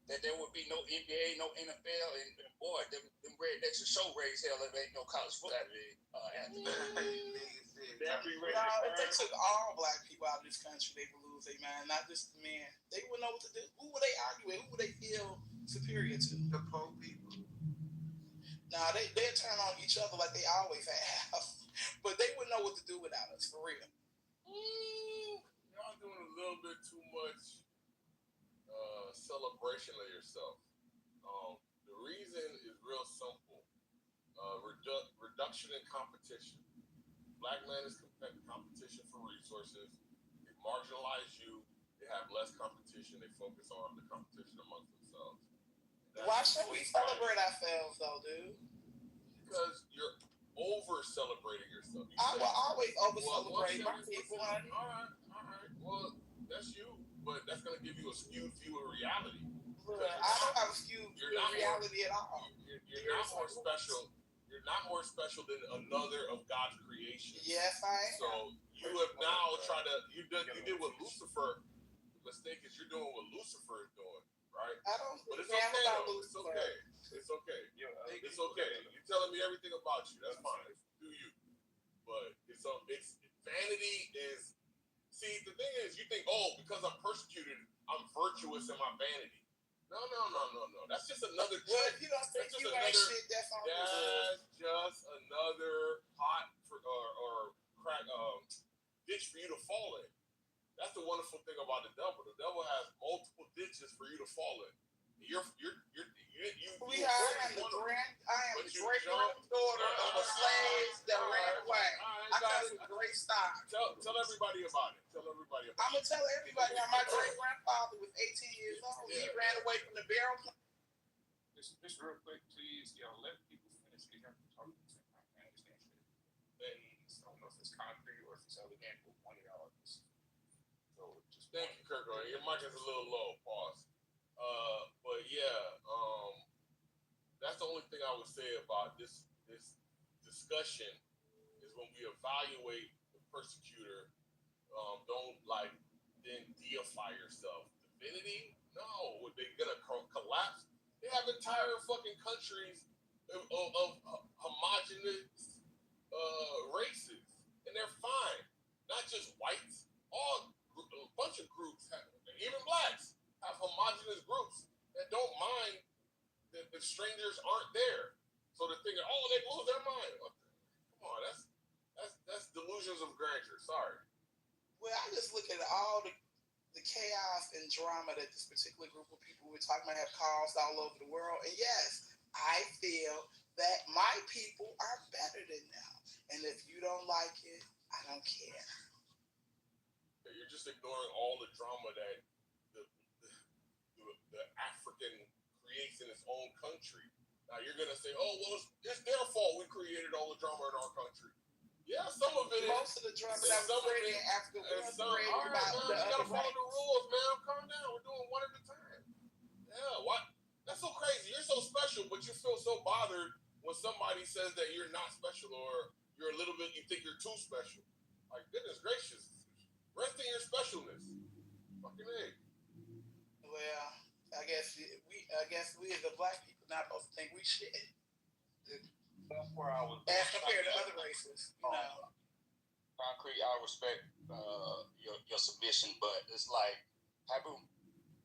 that there would be no NBA, no NFL, and boy, them rednecks will show raise hell if there ain't no college football Saturday after that. If they took all black people out of this country, they would lose their mind, not just the men. They wouldn't know what to do. Who would they argue with? Who would they feel superior to? The poor people. Nah, they'd turn on each other like they always have. But they wouldn't know what to do without us, for real. Y'all doing a little bit too much celebration of yourself. The reason is real simple. Reduction in competition. Black man is competition for resources. They marginalize you. They have less competition. They focus on the competition amongst themselves. Why should we celebrate ourselves, though, dude? because you're over celebrating yourself. I will always over celebrate my people, honey. All right. Well, that's you, but that's gonna give you a skewed view of reality. I don't have a skewed view of reality at all. You're not more special. You're not more special than another of God's creation. Yes, I am. So you have now tried to. You did what Lucifer. The mistake is you're doing what Lucifer is doing, right? I don't. But it's okay. Though. It's okay. It's okay. It's okay. You're telling me everything about you. That's fine. Do you? But it's vanity is. See, the thing is, you think, oh, because I'm persecuted, I'm virtuous in my vanity. No. That's just another. Well, you don't think you ain't shit. That's all. That's just another pot or crack ditch for you to fall in. That's the wonderful thing about the devil. The devil has multiple ditches for you to fall in. I am the great granddaughter of a slave that ran away. I got some great stock. Tell everybody about it. I'm gonna tell everybody how my great grandfather was 18 years old. He ran away from the barrel. Just real quick, please, let people finish. They have to talk at the same time. I understand shit. Please, I don't know if it's concrete or if it's elegant, but one of y'all is. So just thank you, Kirk. Your mic is a little low. Pause. But yeah, that's the only thing I would say about this discussion is when we evaluate the persecutor, don't then deify yourself. Divinity? No. They're gonna collapse. They have entire fucking countries of homogenous races, and they're fine. Not just whites. A bunch of groups, even blacks, have homogenous groups that don't mind that the strangers aren't there. So they're thinking, oh, they lose their mind. Come on, that's delusions of grandeur. Sorry. Well, I just look at all the chaos and drama that this particular group of people we're talking about have caused all over the world. And yes, I feel that my people are better than them. And if you don't like it, I don't care. You're just ignoring all the drama that the African creates in its own country. Now you're gonna say, "Oh, well, it's their fault we created all the drama in our country." Yeah, some of it. Most of the drama that was created in Africa was created all right, by man, the you gotta other follow race. the rules, man. Calm down. We're doing one at a time. Yeah, what? That's so crazy. You're so special, but you feel so bothered when somebody says that you're not special or you're a little bit. You think you're too special. Like, goodness gracious. Rest in your specialness. Fucking A. Well, I guess we as the black people not supposed to think we shit. That's where I was. As compared to other races, you know. Concrete, I respect your submission, but it's like,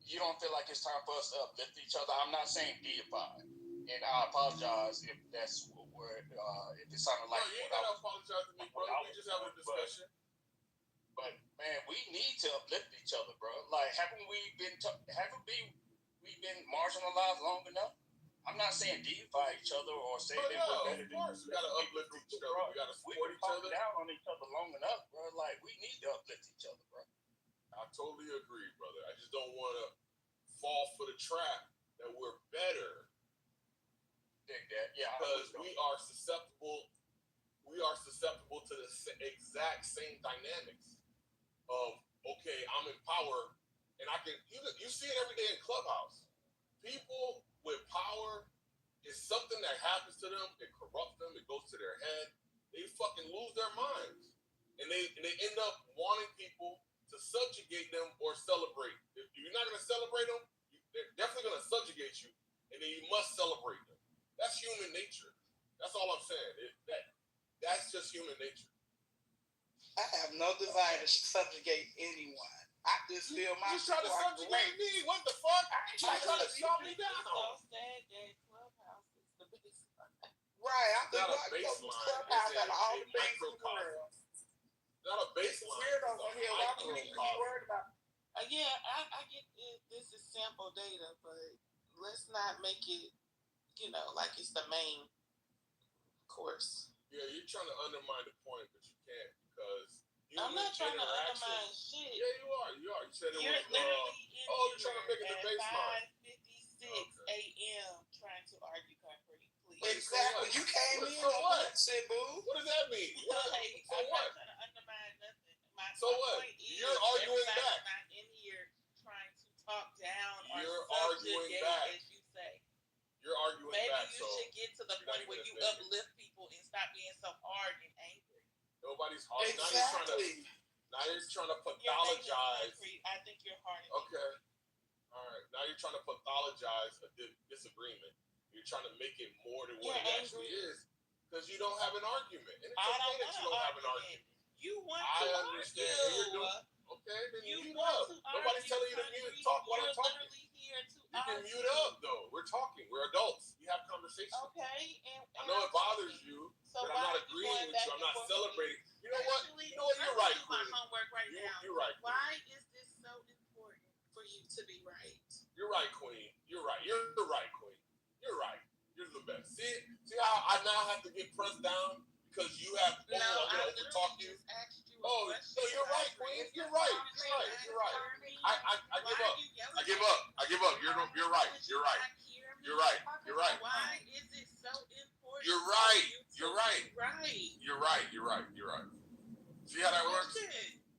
you don't feel like it's time for us to uplift each other. I'm not saying deify, and I apologize if that's where if it sounded like. No, you ain't gotta apologize to me, brother. We just having a discussion. But man, we need to uplift each other, bro. Like, haven't we been marginalized long enough? I'm not saying deify each other or say that we're better than. Of course, we gotta uplift each other. We gotta support each other. Down on each other long enough, bro. Like, we need to uplift each other, bro. I totally agree, brother. I just don't want to fall for the trap that we're better. Yeah, because we are susceptible. We are susceptible to the exact same dynamics of, okay, I'm in power, and I can. You see it every day in Clubhouse. People with power is something that happens to them. It corrupts them. It goes to their head. They fucking lose their minds, and they end up wanting people to subjugate them or celebrate. If you're not going to celebrate them, they're definitely going to subjugate you, and then you must celebrate them. That's human nature. That's all I'm saying. That's just human nature. I have no desire to subjugate anyone. I just feel my. You trying to subjugate me? What the fuck? You trying to shut me down? Right, I'm not a baseline. Clubhouse out of all the things in the world. Not a baseline. Weird over here. Why would you be worried about? Yeah, I get this is sample data, but let's not make it, like it's the main course. Yeah, you're trying to undermine the point, but you can't because I'm not trying to undermine shit. Yeah, you are. You said it was. You're trying to make it the baseline. 5:56 a.m. trying to argue concrete. Please. Exactly. You came in shit, boo. What does that mean? What? Hey, So I'm what? not trying to undermine nothing. So what? Point is, You're arguing back. not in here trying to talk down You're or arguing subjugate, back. as you say. You're arguing Maybe back. you So should get to the point where you uplift people and stop being so hard and angry. nobody's hard. Exactly. Now you're trying to Your name is pathologize. concrete. I think you're hard. Okay. All right. Now you're trying to pathologize a disagreement. You're trying to make it more than what it actually is. Because you don't have an argument. And it's okay that you don't have an argument. You want I to understand. argue. You're doing, okay, then You mute want up. to Nobody's telling you to mute and talk while I'm talking. Here to You can mute up, though. We're talking. We're adults. We have conversations. Okay. I know it bothers you, so but I'm not agreeing with you. I'm not celebrating. You know what? You're right, Queen. Homework right now. You're right, Queen. Why is this so important for you to be right? You're right, Queen. You're right. You're right, Queen. You're right. You're the best. See how I now have to get pressed down because you have to talk you. Oh, so you're right, Queen. You're right. You're right. I give up. I give up. You're right. You're right. You're right. You're right. Why is it so important? You're right. You're right. Right. You're right. You're right. You're right. See how that works?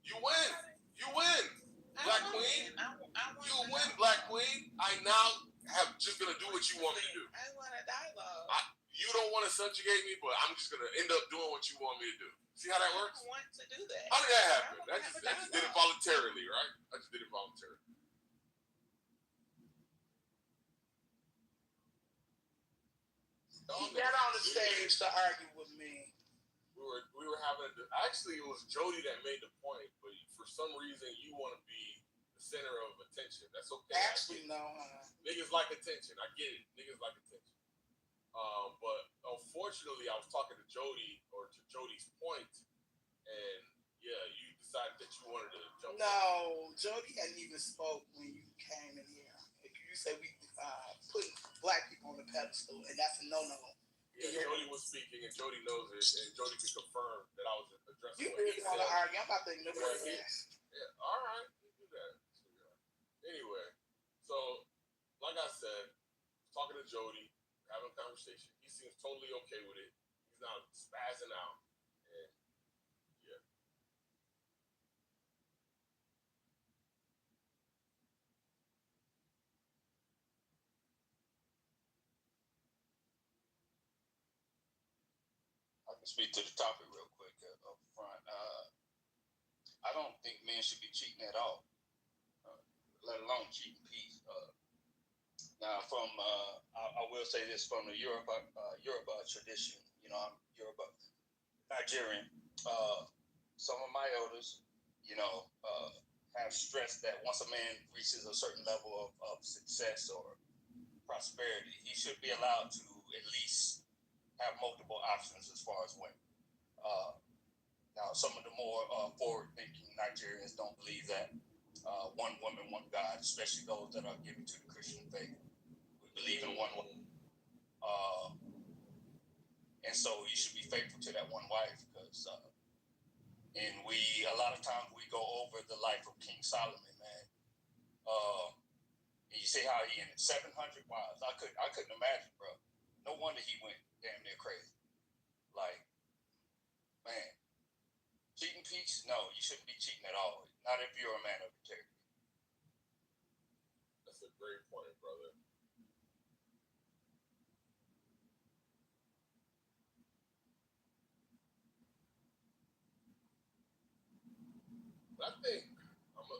You win. You win. Black Queen. You win, Black Queen. I now have just gonna do what you want me to do. I want a dialogue. You don't want to subjugate me, but I'm just gonna end up doing what you want me to do. See how that works? I want to do that. How did that happen? I just did it voluntarily, right? I just did it voluntarily. He got on the stage to argue with me. We were having actually it was Jody that made the point, but for some reason you want to be the center of attention. That's okay. Actually, no. Niggas like attention. I get it. Niggas like attention. But unfortunately, I was talking to Jody or to Jody's point, and yeah, you decided that you wanted to jump. No, Jody hadn't even spoke when you came in here. You said we putting black people on the pedestal, and that's a no-no. Yeah, Jody was speaking, and Jody knows it, and Jody can confirm that I was addressing. You really want to argue? I'm about to ignore this. Yeah, all right, you do that. Anyway, so like I said, talking to Jody, having a conversation. He seems totally okay with it. He's not spazzing out, and yeah. I can speak to the topic real quick up front. I don't think men should be cheating at all, let alone cheating peace. Now, I will say this from the Yoruba tradition. You know, I'm Yoruba, Nigerian. Some of my elders, have stressed that once a man reaches a certain level of success or prosperity, he should be allowed to at least have multiple options as far as women. Now, some of the more forward-thinking Nigerians don't believe that one woman, one God, especially those that are given to the Christian faith. We believe in one woman. And so you should be faithful to that one wife because, and a lot of times we go over the life of King Solomon, man. And you see how he ended 700 wives. I couldn't imagine, bro. No wonder he went damn near crazy. Like, man, cheating peace? No, you shouldn't be cheating at all. Not if you're a man of integrity. That's a great point, brother. I think I'm a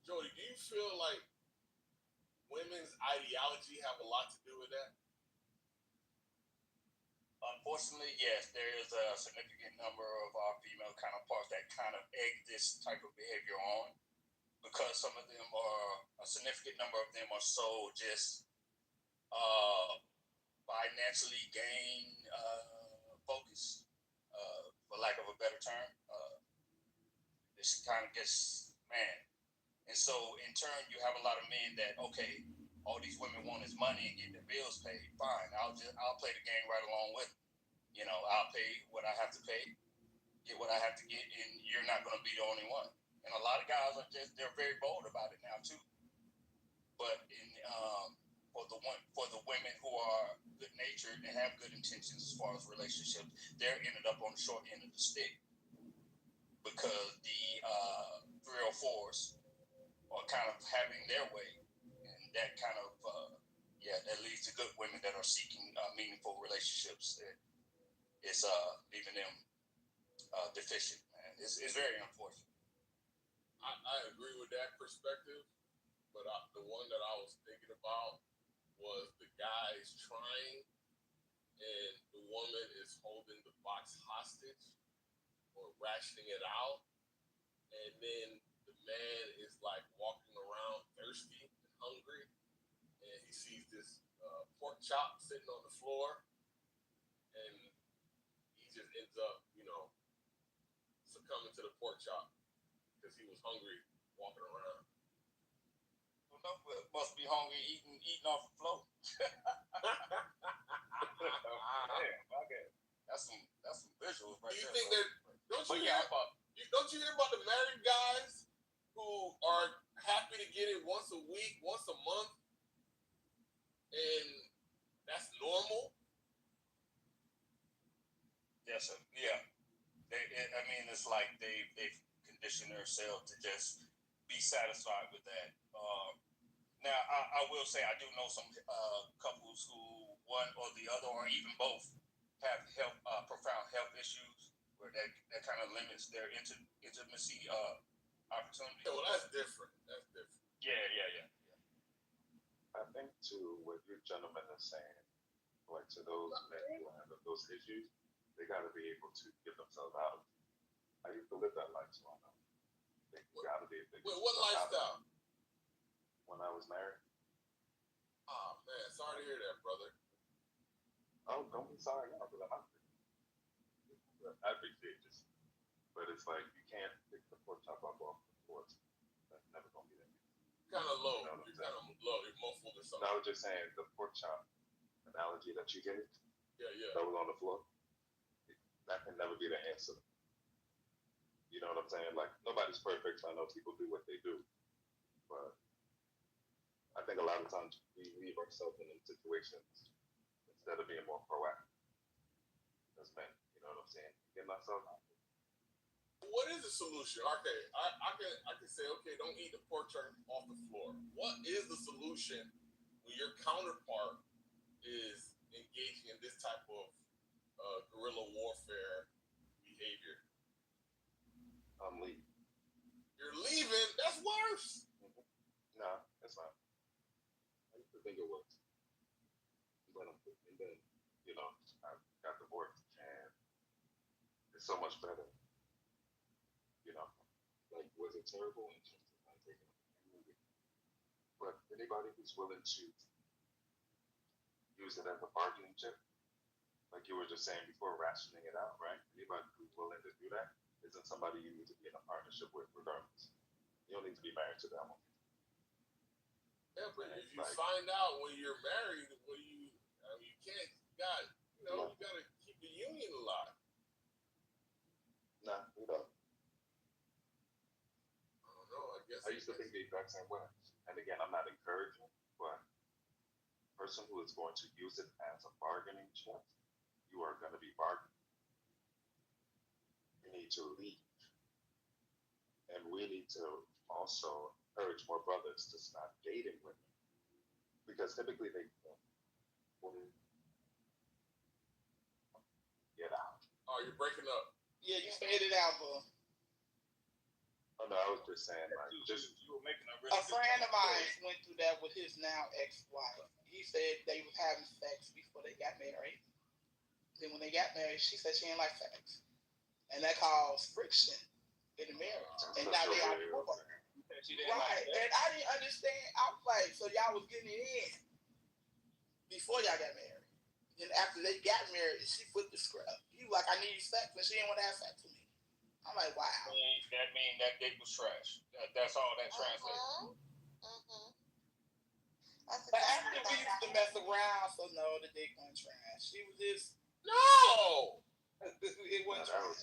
Jody, do you feel like women's ideology have a lot to do with that? Unfortunately, yes, there is a significant number of our female counterparts that kind of egg this type of behavior on because a significant number of them are so just financially gain focused, for lack of a better term. This kind of gets, man. And so in turn, you have a lot of men that, okay, all these women want is money and get their bills paid. Fine, I'll play the game right along with them. I'll pay what I have to pay, get what I have to get, and you're not going to be the only one. And a lot of guys they're very bold about it now too. But for intentions as far as relationships, they're ended up on the short end of the stick because the 304s are kind of having their way, and that kind of that leads to good women that are seeking meaningful relationships. It's leaving them deficient, man. It's very unfortunate. I agree with that perspective, but the one that I was thinking about was the guy is trying and the woman is holding the box hostage or rationing it out, and then the man is like walking around thirsty and hungry, and he sees this pork chop sitting on the floor, and he just ends up, succumbing to the pork chop because he was hungry walking around. Must be hungry eating off the floor. That's some visuals right there. Do you think that? Don't you hear about the married guys who are happy to get it once a week, once a month, and that's normal? Yes, sir. Yeah. It's like they've conditioned themselves to just be satisfied with that. Now, I will say I do know some couples who one or the other, or even both, have profound health issues where that kind of limits their intimacy opportunity. Yeah, well, that's different. Yeah. I think too, what you gentlemen are saying, like to those men who have those issues, they got to be able to get themselves out of it. I used to live that lifestyle. They got to be able to get what lifestyle? When I was married. Oh man, sorry to hear that, brother. Oh, don't be sorry now, because I'm not. I appreciate this, but it's like you can't pick the pork chop up off the floor. That's never gonna be that. Kind of low. You're kind of low. You're muffled or something. No, I was just saying the pork chop analogy that you gave. Yeah. That was on the floor. That can never be the answer. You know what I'm saying? Like, nobody's perfect. I know people do what they do. But I think a lot of times we leave ourselves in these situations instead of being more proactive as men. You know what I'm saying? Get myself out. What is the solution? Okay, I can say, okay, don't eat the pork chop off the floor. What is the solution when your counterpart is engaging in this type of guerrilla warfare behavior? I'm leaving. You're leaving? That's worse. No, that's not. I used to think it was. And then, I got divorced, and it's so much better. Like, was it terrible in terms of not taking up the movie? But anybody who's willing to use it as a bargaining chip, like you were just saying before, rationing it out, right? Anybody who's willing to do that isn't somebody you need to be in a partnership with, regardless. You don't need to be married to that one. Yeah, but if you find out when you're married, you can't, you gotta keep the union alive. Nah, we don't. I don't know, I guess. I used to think the exact same way. And again, I'm not encouraging, but a person who is going to use it as a bargaining chip, you are going to be bargaining. You need to leave. And we need to also encourage more brothers to stop dating women. Because typically they get out. Oh, you're breaking up. Yeah, you faded out, bro. Oh, no, I was just saying, like, you were making a friend of mine went through that with his now ex-wife. He said they was having sex before they got married. Then when they got married, she said she didn't like sex. And that caused friction in the marriage. And now they are divorced. Right. And I didn't understand. I was like, so y'all was getting it in before y'all got married. Then after they got married, she flipped the script. He was like, I need sex, but she didn't want to have sex with me. I'm like, wow. That means that date was trash. That's all that translates. But after we used to mess around, so no, the dick wasn't trash. She was just no. It wasn't trash.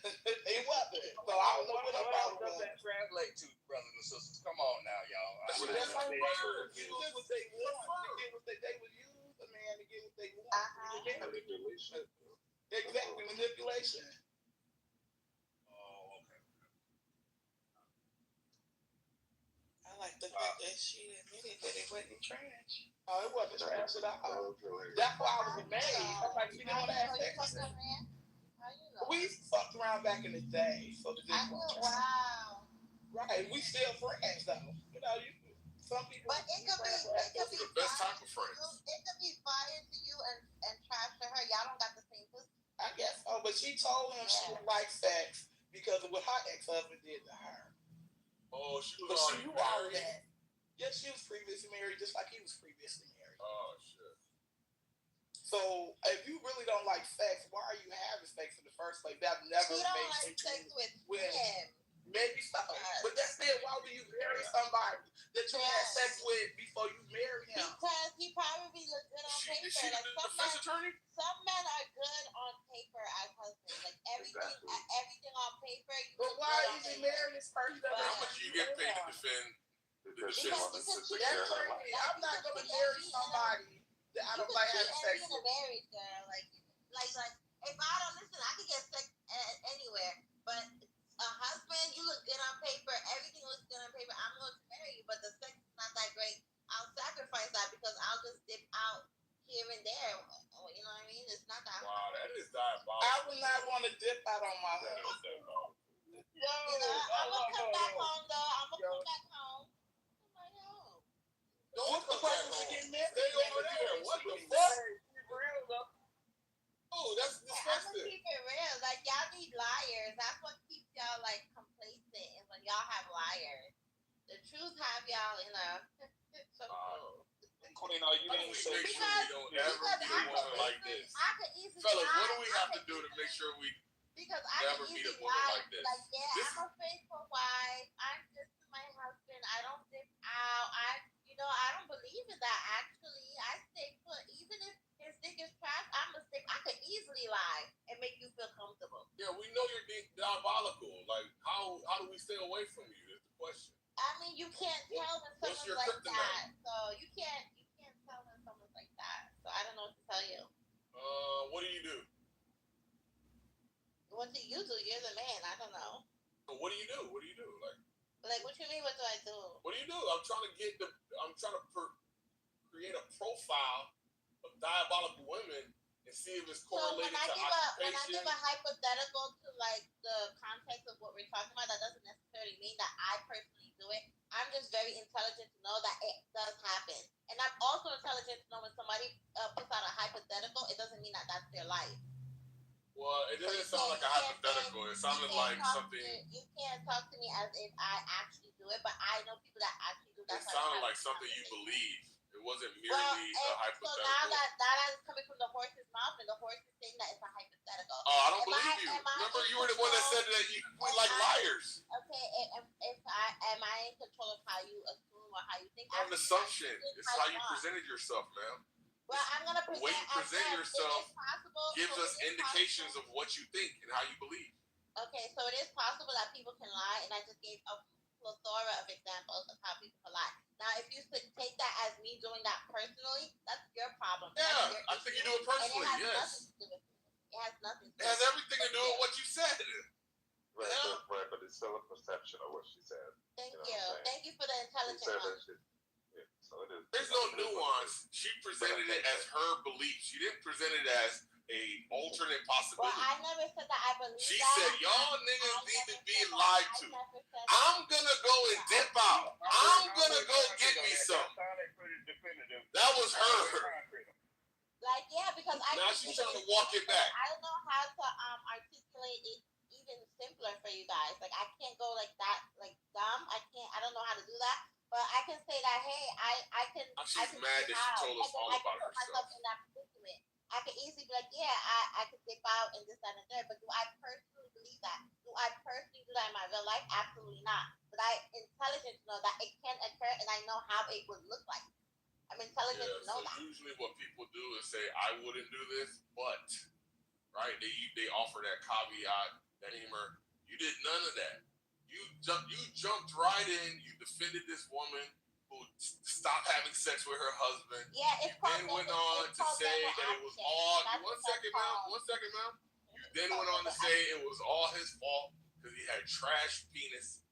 It wasn't. So I don't know what does that translate to, brothers and sisters? Come on now, y'all. That's my word. They get what they want. They get what they would use a man to get what they want. married. Manipulation. Exactly, manipulation. Oh, okay. I like the fact that she admitted that it wasn't trash. Oh, it wasn't trash at all. That's why I was amazed. I'm like, she didn't want to have sex with him. We fucked around back in the day, so the Wow. Right, we still friends though. You know, some people. But it could be the best type of friends. It could be fire to you and trash to her. Y'all don't got the same pussy. I guess so, but she told him she didn't like sex because of what her ex-husband did to her. Oh, she was But already you already married. had. Yeah, she was previously married, just like he was previously married. Oh shit. So if you really don't like sex, why are you having sex in the first place? That never She don't made like sex with him. Maybe so, but that's still why would you marry somebody that you had sex with before you marry him? Because he probably look good on paper. Some men are good on paper as husbands. Like everything on paper. But why is he marrying this person? How much you get paid to defend the defense? I'm not gonna marry somebody that I don't like having sex with. A married girl, like if I don't listen, I can get sex anywhere. But a husband, you look good on paper. Everything looks good on paper. I'm going to marry you, but the sex is not that great. I'll sacrifice that because I'll just dip out here and there. You know what I mean? It's not that. Wow, that is diabolical. I would not want to dip out on my husband. I'm gonna come back home though. I'm gonna come back home. What's the purpose of getting married? Stay over there. What the fuck? Oh, that's I'm disgusting. gonna keep it real. Like y'all need liars. That's what keeps y'all like complacent. Is when y'all have liars. The truth have y'all, so cool. Queen, are you going to make sure we don't ever because meet a woman like this? I could easily Fellas, lie. what do we have to do to make sure we Because I never could meet a easily woman lie. like this? Like, yeah, I'm a faithful wife. I'm just my husband. I don't dip out. I don't believe in that. Actually, I stay put. Even if his dick is trash, I'm a stick. I could easily lie and make you feel comfortable. Yeah, we know you're being diabolical. Like, how do we stay away from you? That's the question. I mean, you can't tell when someone's like that. So you can't tell when someone's like that. So I don't know what to tell you. What do you do? What do you do? You're the man. I don't know. What do you do? What do you do? Like what you mean? What do I do? What do you do? I'm trying to create a profile of diabolical women and see if it's correlated to occupation. When I give a hypothetical to like the context of what we're talking about, that doesn't necessarily mean that I personally do it. I'm just very intelligent to know that it does happen, and I'm also intelligent to know when somebody puts out a hypothetical, it doesn't mean that that's their life. Well, it doesn't sound like a hypothetical. It sounded like something. You can't talk to me as if I actually do it, but I know people that actually do that. It sounded like something you believe. It wasn't merely a hypothetical. So now that is coming from the horse's mouth, and the horse is saying that it's a hypothetical. Oh, I don't believe you. Remember, you were the one that said that we like liars. Okay, am I in control of how you assume or how you think? An assumption. It's how you presented yourself, man. Well, I'm gonna present. The way you present yourself gives us indications of what you think and how you believe. Okay, so it is possible that people can lie, and I just gave a plethora of examples of how people can lie. Now, if you take that as me doing that personally, that's your problem. Yeah, I think you do it personally. Yes. It has nothing. It has everything to do with what you said. Right, but it's still a perception of what she said. Thank you. Thank you for the intelligent one. So it is. There's no nuance. She presented it as her belief. She didn't present it as a alternate possibility. Well, I never said that I believe she that. Said, y'all niggas need to be lied to. I'm gonna go and dip out. I'm gonna go get me some. That was her. Like, yeah, because now she's trying to walk it back. I don't know how to articulate it even simpler for you guys. Like, I can't go like that, like dumb. I don't know how to do that. But I can say that, hey, I can. She's mad that she told us all about herself. In that predicament. I can easily be like, yeah, I could dip out and this, that, and third. But do I personally believe that? Do I personally do that in my real life? Absolutely not. But I'm intelligent to know that it can occur, and I know how it would look like. I'm intelligent to know that. Usually what people do is say, I wouldn't do this, but, right? They offer that caveat, that humor. You did none of that. You jumped right in. You defended this woman. who stopped having sex with her husband. Yeah, it's called. Then went on to say that it was all. One second, ma'am. You then went on to say it was all his fault because he had trash penis.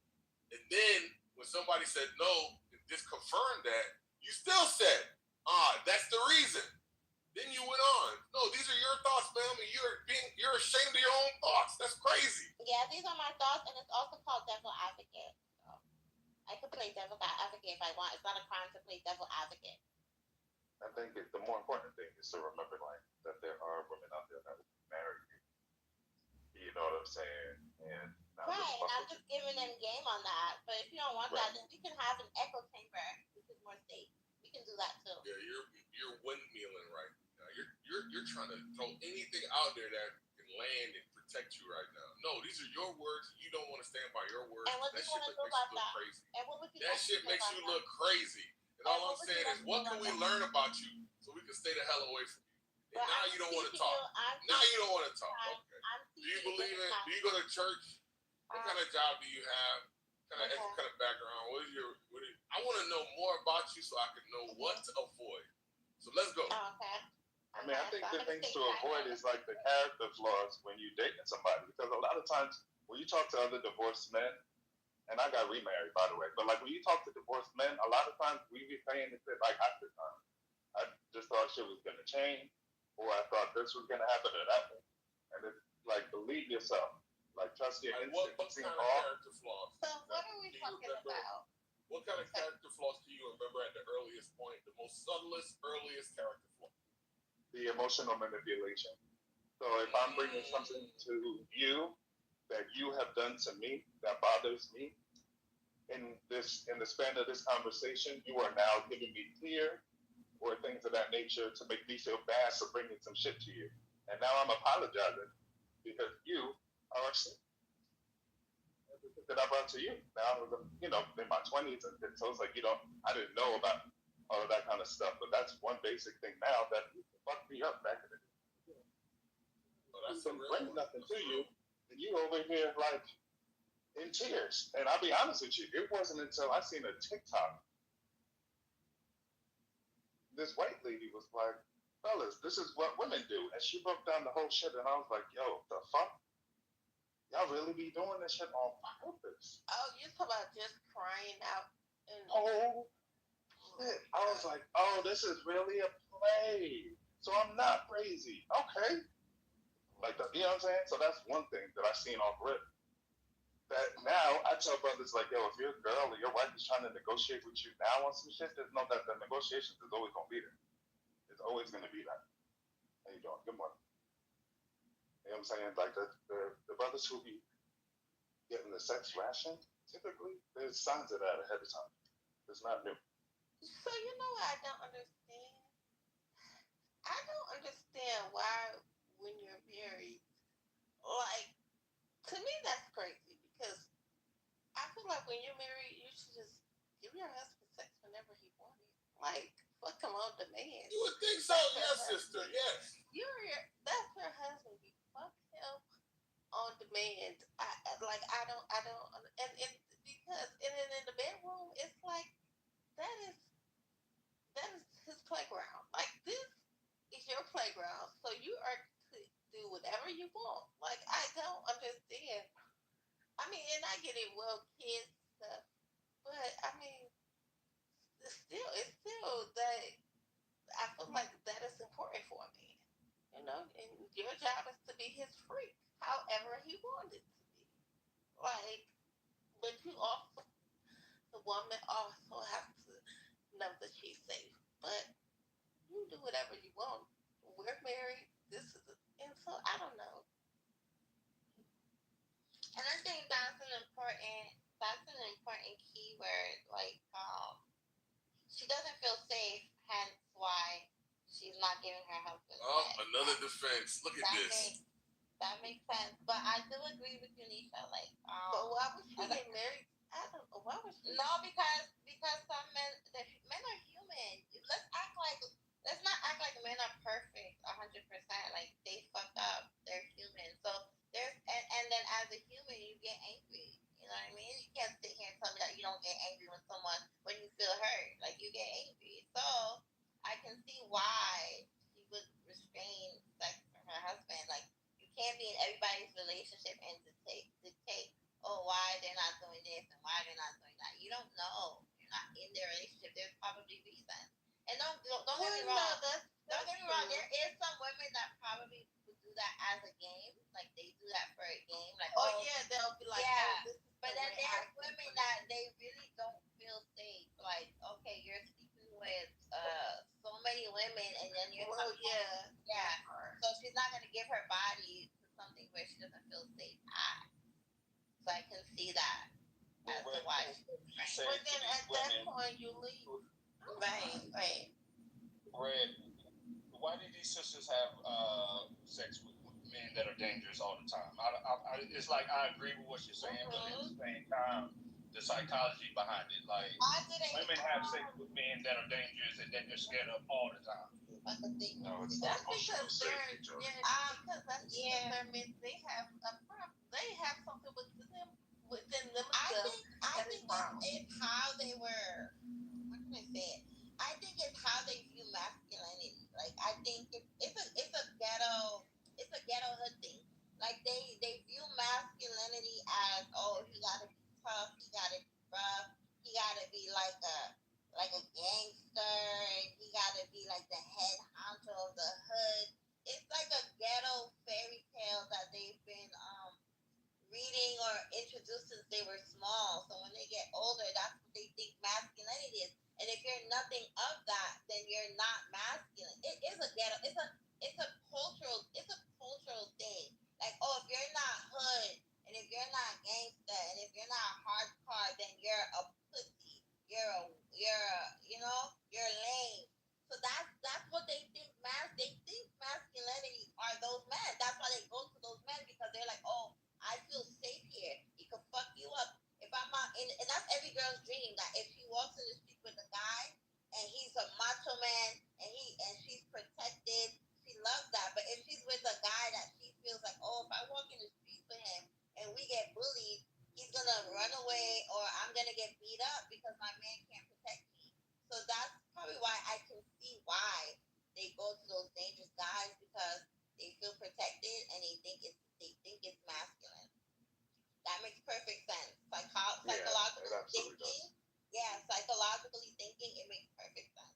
And then when somebody said no, and just confirmed that, you still said, that's the reason. Then you went on. No, these are your thoughts, ma'am, and you're ashamed of your own thoughts. That's crazy. Yeah, these are my thoughts, and it's also called devil advocate. So I could play devil advocate if I want. It's not a crime to play devil advocate. I think the more important thing is to remember, like, that there are women out there that will marry you. You know what I'm saying? And right, and I'm just giving them game on that. But if you don't want that, then we can have an echo chamber, which is more safe. We can do that too. Yeah, you're windmilling right now. You're trying to throw anything out there that can land and protect you right now. No, these are your words. You don't want to stand by your words. And what do you want to do about that? Crazy. And what would you that shit makes you look crazy. And all I'm saying is, what can we learn about you so we can stay the hell away from you? And now you don't want to talk. Now you don't want to talk. Okay. Do you believe in? Do you go to church? What kind of job do you have? What kind of background? I want to know more about you so I can know what to avoid. So let's go. Okay. I mean, I think the things to avoid is like the character flaws when you're dating somebody. Because a lot of times when you talk to other divorced men, and I got remarried, by the way, but like when you talk to divorced men, a lot of times we be saying it like after time. I just thought shit was going to change, or I thought this was going to happen or that. And it's like, believe yourself. Like, trust your instinct. What kind of character flaws? So what are we talking about? What kind of character flaws do you remember at the earliest point, the most subtlest, earliest character flaw? The emotional manipulation. So if I'm bringing something to you that you have done to me that bothers me, in the span of this conversation, you are now giving me fear or things of that nature to make me feel bad for bringing some shit to you. And now I'm apologizing because you are upset that I brought to you. Now I was, in my 20s, and so it's like, I didn't know about all of that kind of stuff, but that's one basic thing now that fucked me up back in the day. Oh, that's bring nothing to you, and you over here like in tears. And I'll be honest with you, it wasn't until I seen a TikTok. This white lady was like, fellas, this is what women do. And she broke down the whole shit, and I was like, yo, the fuck? Y'all really be doing this shit on purpose? Oh, you're talking about just crying out. Oh, shit. I was like, oh, this is really a play. So I'm not crazy. Okay. Like, you know what I'm saying? So that's one thing that I've seen off rip. That now I tell brothers like, yo, if your girl or your wife is trying to negotiate with you now on some shit, there's no that the negotiations is always gonna be there. It's always gonna be that. How you doing? Good morning. You know what I'm saying? Like the brothers who be getting the sex ration, typically there's signs of that ahead of time. It's not new. So you know what I don't understand? I don't understand why when you're married, like, to me that's crazy because I feel like when you're married, you should just give your husband sex whenever he wants it. Like, fuck him on demand. You would think so, yes, sister, yes. That's your husband. You fuck him on demand. I don't, and because in the bedroom, it's like that is his playground. Like, this is your playground, so you are to do whatever you want. Like, I don't understand. I mean, and I get it, well, kids stuff, but I mean, it's still that I feel like that is important for a man, and your job is to be his freak, however he wanted to be. Like, but you also, the woman also has to know that she's safe. But you do whatever you want. We're married. And so I don't know. And I think that's an important key word. Like, she doesn't feel safe, hence why she's not giving her husband. Oh, another defense. Look at this. That makes sense. But I do agree with you, Nisha. Like, but why would she get married? I don't know. Why would she? No, because some men are human. Let's not act like men are perfect 100%. Like, they fuck up. They're human. So and then as a human, you get angry. You know what I mean? You can't sit here and tell me that you don't get angry when you feel hurt. Don't get me wrong. Don't get me wrong. There is some women that probably would do that as a game. Like they do that for a game. Like they'll be like, but then there's women that they really don't feel safe. Like okay, you're sleeping with so many women, and then you're so she's not gonna give her body to something where she doesn't feel safe at. So I can see that as to why. But then at that point you leave. Right. Red, why do these sisters have sex with men that are dangerous all the time? It's like I agree with what you're saying, but at the same time, the psychology behind it, like women have sex with men that are dangerous and that they're scared of all the time. No, it's not because they're men. They have a problem. They have something within themselves. I think it's how they were. What can I say? I think it's how they view masculinity. Like I think it's a ghetto hood thing. Like they view masculinity as he gotta be tough, he gotta be rough, he gotta be like a gangster, and he gotta be like the head honcho of the hood. It's like a ghetto fairy tale that they've been reading or introduced since they were small. So when they get older, that's what they think masculinity is. And if you're nothing of that, then you're not masculine. It is a ghetto. It's a cultural thing. Like, if you're not hood, and if you're not gangster, and if you're not hardcore, then you're a pussy. You're lame. So that's what they think. They think masculinity are those men. That's why they go to those men, because they're like, I feel safe here. He could fuck you up. If I'm out, and that's every girl's dream, that if she walks in the street with a guy and he's a macho man and she's protected, she loves that. But if she's with a guy that she feels like, if I walk in the street with him and we get bullied, he's gonna run away, or I'm gonna get beat up because my man can't protect me. So that's probably why I can see why they go to those dangerous guys, because they feel protected and they think it's masculine. That makes perfect sense. Psychologically thinking. Yeah, psychologically thinking, it makes perfect sense.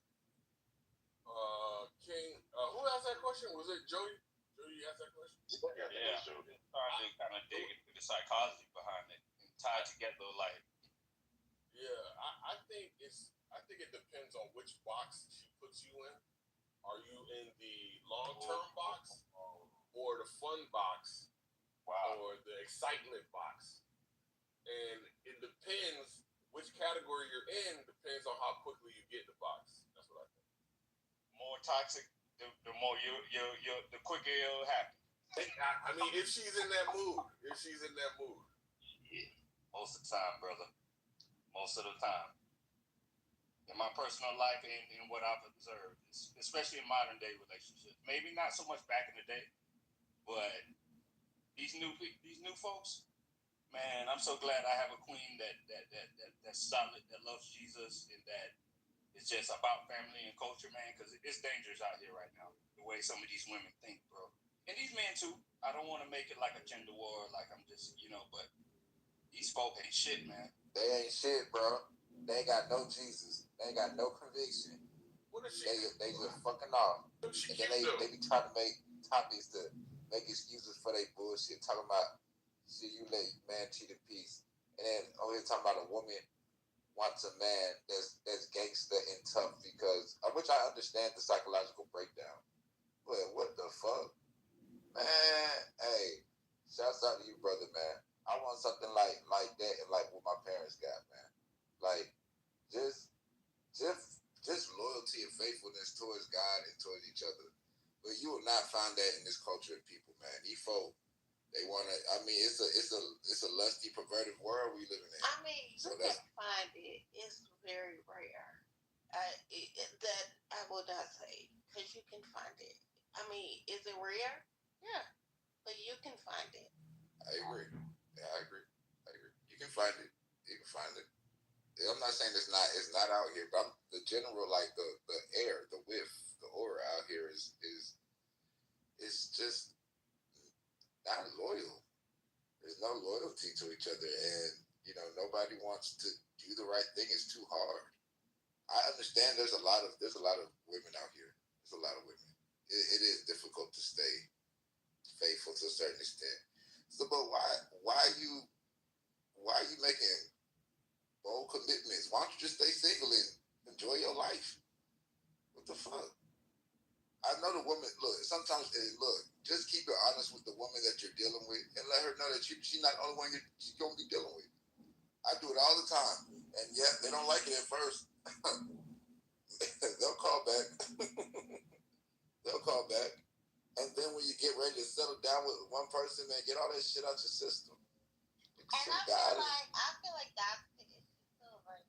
King, who asked that question? Was it Joey? Joey asked that question? Yeah. Trying to kind of dig into the psychology behind it and tie it together, like. Yeah, I think it depends on which box she puts you in. Are you in the long-term box or the fun box? Or the excitement box? And it depends which category you're in, depends on how quickly you get the box. That's what I think. More toxic, the more the quicker it'll happen. I mean, if she's in that mood. Yeah, most of the time, brother. Most of the time. In my personal life and what I've observed, especially in modern day relationships, maybe not so much back in the day, but these new folks, man, I'm so glad I have a queen that's solid, that loves Jesus, and that is just about family and culture, man, because it's dangerous out here right now, the way some of these women think, bro. And these men, too. I don't want to make it like a gender war, like I'm just, but these folk ain't shit, man. They ain't shit, bro. They ain't got no Jesus. They ain't got no conviction. They just fucking off. And then they be trying to make topics to make excuses for their bullshit. Talking about, shit, you let man cheat in peace. And then over here talking about a woman wants a man that's gangster and tough, because, which I understand the psychological breakdown. But what the fuck? Man, hey, shouts out to you, brother, man. I want something like that, and like what my parents got, man. Like, just loyalty and faithfulness towards God and towards each other. But you will not find that in this culture of people, man. These folk, they want to. I mean, it's a lusty, perverted world we living in. I mean, you can find it. It's very rare. That I will not say, because you can find it. I mean, is it rare? Yeah, but you can find it. I agree. Yeah, I agree. You can find it. I'm not saying it's not out here, but the general, like the air, the whiff, the aura out here is just not loyal. There's no loyalty to each other, and nobody wants to do the right thing. It's too hard. I understand understand there's a lot of women out here. There's a lot of women. It is difficult to stay faithful to a certain extent. So, but why are you making bold commitments? Why don't you just stay single and enjoy your life? What the fuck? I know the woman. Look, sometimes just keep it honest with the woman that you're dealing with, and let her know that she's not the only one she's gonna be dealing with. I do it all the time, and yeah, they don't like it at first. They'll call back. They'll call back, and then when you get ready to settle down with one person, man, get all that shit out your system. And I feel like that's the issue too. Like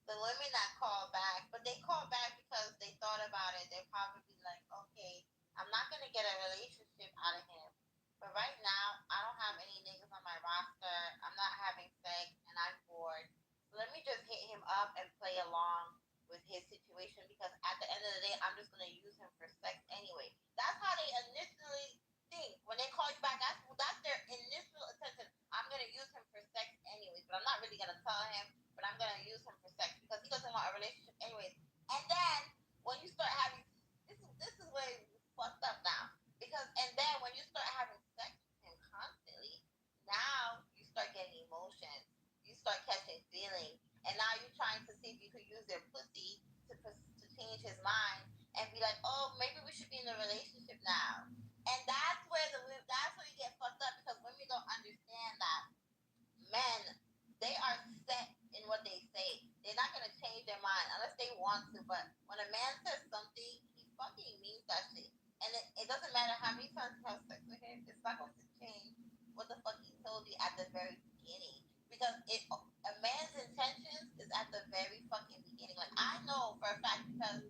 the women that call back, but they call back because they thought about it. They're probably like, okay, I'm not gonna get a relationship out of him. But right now, I don't have any niggas on my roster. I'm not having sex, and I'm bored. So let me just hit him up and play along with his situation, because at the end of the day, I'm just gonna use him for sex anyway. That's how they initially think. When they call you back, that's their initial intention. I'm gonna use him for sex anyways, but I'm not really gonna tell him, but I'm gonna use him for sex because he doesn't want a relationship anyways. And then when you start having this is where it's fucked up now. And then when you start having sex with him constantly, now you start getting emotions. You start catching feelings. And now you're trying to see if you could use their pussy to change his mind and be like, oh, maybe we should be in a relationship now. And that's where you get fucked up, because women don't understand that men, they are set in what they say. They're not gonna change their mind unless they want to. But when a man says something, he fucking means that shit. And it doesn't matter how many times you have sex with him, it's not going to change what the fuck he told you at the very beginning. Because a man's intentions is at the very fucking beginning. Like, I know for a fact, because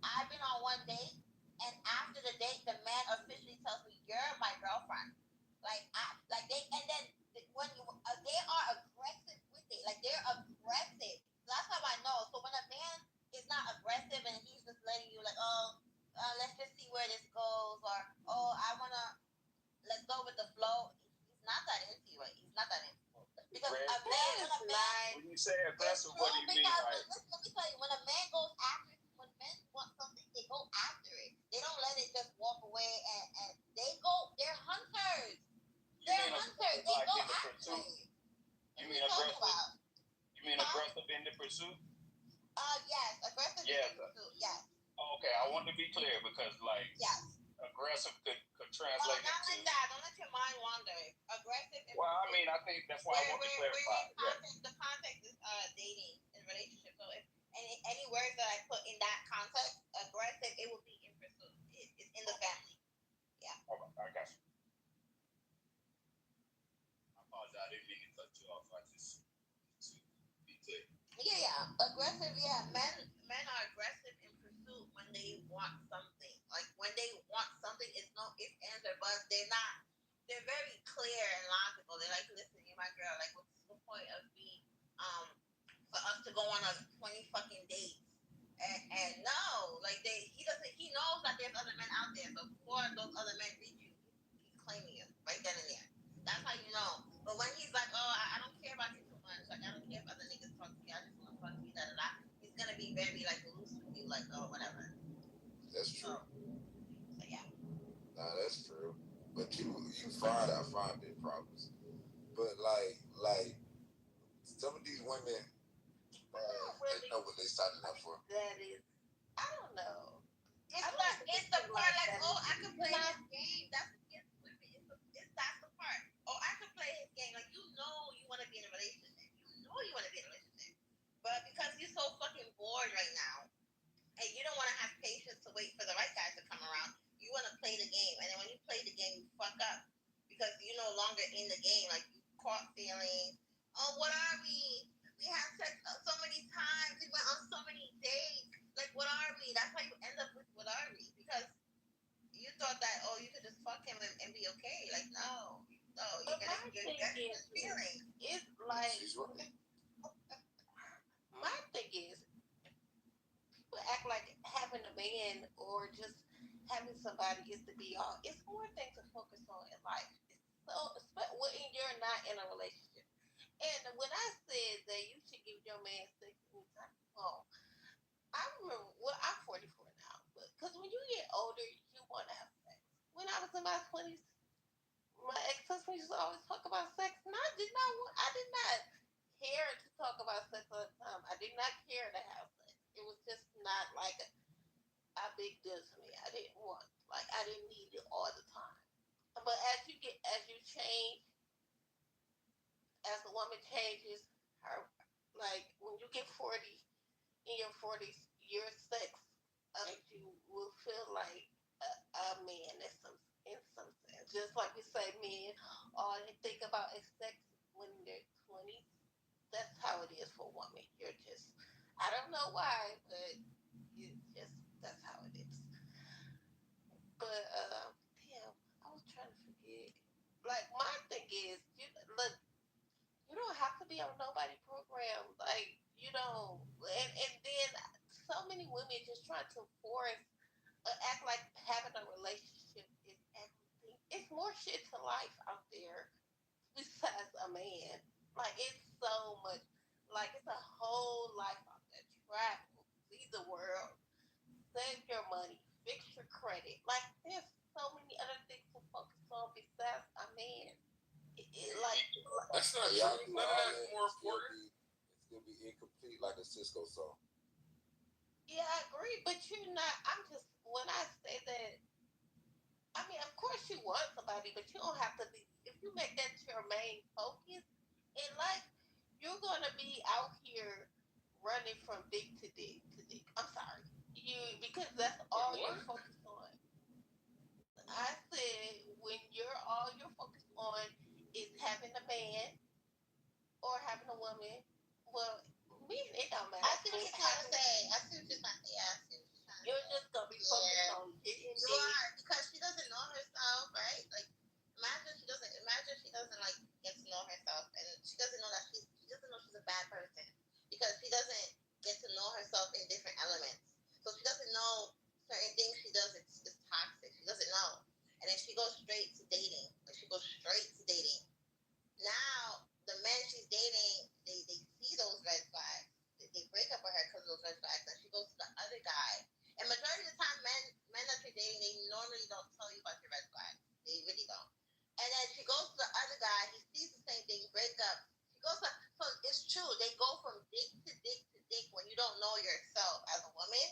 I've been on one date, and after the date, the man officially tells me, "You're my girlfriend." When they are aggressive with it, like they're aggressive. That's how I know. So when a man is not aggressive and he's just letting you like, let's just see where this goes, or let's go with the flow. He's not that into you. Right? He's not that into you. Because when you say aggressive, what do you mean? Like, let me tell you, when a man goes after, when men want something, they go after it. They don't let it just walk away, and they're hunters. They're hunters. They go after it. You mean aggressive? You mean aggressive in the pursuit? Yes, aggressive in the pursuit. Yes. Oh, okay, I want to be clear because, like, aggressive could translate not like that. Don't let your mind wander. Aggressive. Well, I mean, I think that's why I want to clarify. The context is dating and relationship. So if any words that I put in that context, aggressive, it will be in pursuit. It's in the family. Yeah. Okay, I got you. I apologize. I didn't mean to cut you off. I just to be clear. Yeah. Aggressive. Yeah. Men are aggressive in pursuit when they want something. Like when they want something, it's no ifs, ands, or buts. They're not. They're very clear and logical. They're like, listen, you're my girl. Like, what's the point of me for us to go on a 20 fucking dates? And no, like he knows that there's other men out there. So before those other men reach you, he's claiming you right then and there. That's how you know. But when he's like, oh, I don't care about you too much. Like, I don't care if other niggas talk to you. I just want to talk to you, he's gonna be very like loose with you, like, oh, whatever. That's true. So yeah. Nah, that's true. But you find big problems. But like some of these women, they know what they signing up for. That is, I don't know. It's the part like, oh, I can play his game. That's what gets women. That's the part. Oh, I can play his game. Like, you know you want to be in a relationship. But because you're so fucking bored right now, and you don't want to have patience to wait for the right guy to come around, you want to play the game. And then when you play the game, you fuck up. Because you're no longer in the game. Like, you caught feelings. Oh, what are we? We had sex so many times. We went on so many dates. Like, what are we? That's why you end up with what are we? Because you thought that, oh, you could just fuck him and be okay. Like, no. No, you're getting his feelings. It's like, my thing is, people act like having a man or just having somebody is the be all. It's more things to focus on in life. So, when you're not in a relationship. And when I said that you should give your man sex anytime you want, older, you want to have sex. When I was in my 20s, my ex-husband used to always talk about sex, and I did not care to talk about sex all the time. I did not care to have sex. It was just not like a big deal to me. I didn't need it all the time. But as you change, as a woman changes, like when you get 40, in your 40s, your sex, you will feel like a man in some sense. Just like we say, men, all they think about is sex when they're 20s. That's how it is for a woman. You're just, I don't know why, but that's how it is. But, damn, I was trying to forget. Like, my thing is, look, you don't have to be on nobody program. Like, you don't. And then so many women just try to force, act like having a relationship is everything. It's more shit to life out there besides a man. Like, it's so much. Like, it's a whole life out there. Travel, see the world, save your money, fix your credit. Like, there's so many other things to focus on besides a man. That's not true. None of that's more important. It's gonna be incomplete like a Cisco song. Yeah, I agree, but you're not. When I say that, I mean, of course you want somebody, but you don't have to be. If you make that your main focus in life, you're gonna be out here running from dick to dick to dick. I'm sorry, because that's all you're focused on. I said when all you're focused on is having a man or having a woman. Well, men, it don't matter. I see what you're trying to say. I see what you're trying to say. You're just gonna be focused on getting You are, because she doesn't know herself, right? Like, imagine she doesn't like get to know herself, and she doesn't know that she doesn't know she's a bad person because she doesn't get to know herself in different elements. So she doesn't know certain things she does is toxic. She doesn't know, and then she goes straight to dating. Now the men she's dating, they see those red flags. They break up with her because of those red flags, and she goes to the other guy. And majority of the time, men that you're dating, they normally don't tell you about your red flags. They really don't. And then she goes to the other guy. He sees the same thing, break up. So it's true. They go from dick to dick to dick when you don't know yourself as a woman,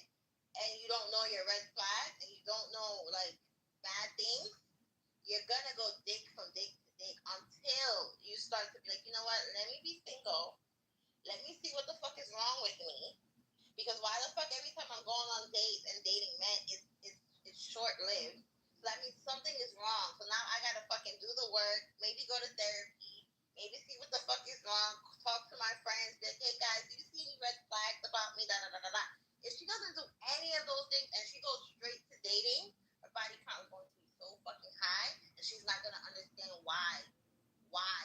and you don't know your red flags, and you don't know like bad things. You're gonna go dick from dick to dick until you start to be like, you know what? Let me be single. Let me see what the fuck is wrong with me. Because why the fuck every time I'm going on dates and dating men, it's short-lived. So that means something is wrong. So now I gotta fucking do the work, maybe go to therapy, maybe see what the fuck is wrong, talk to my friends, be like, hey guys, do you see any red flags about me, da-da-da-da-da. If she doesn't do any of those things and she goes straight to dating, her body count is going to be so fucking high, and she's not gonna understand why.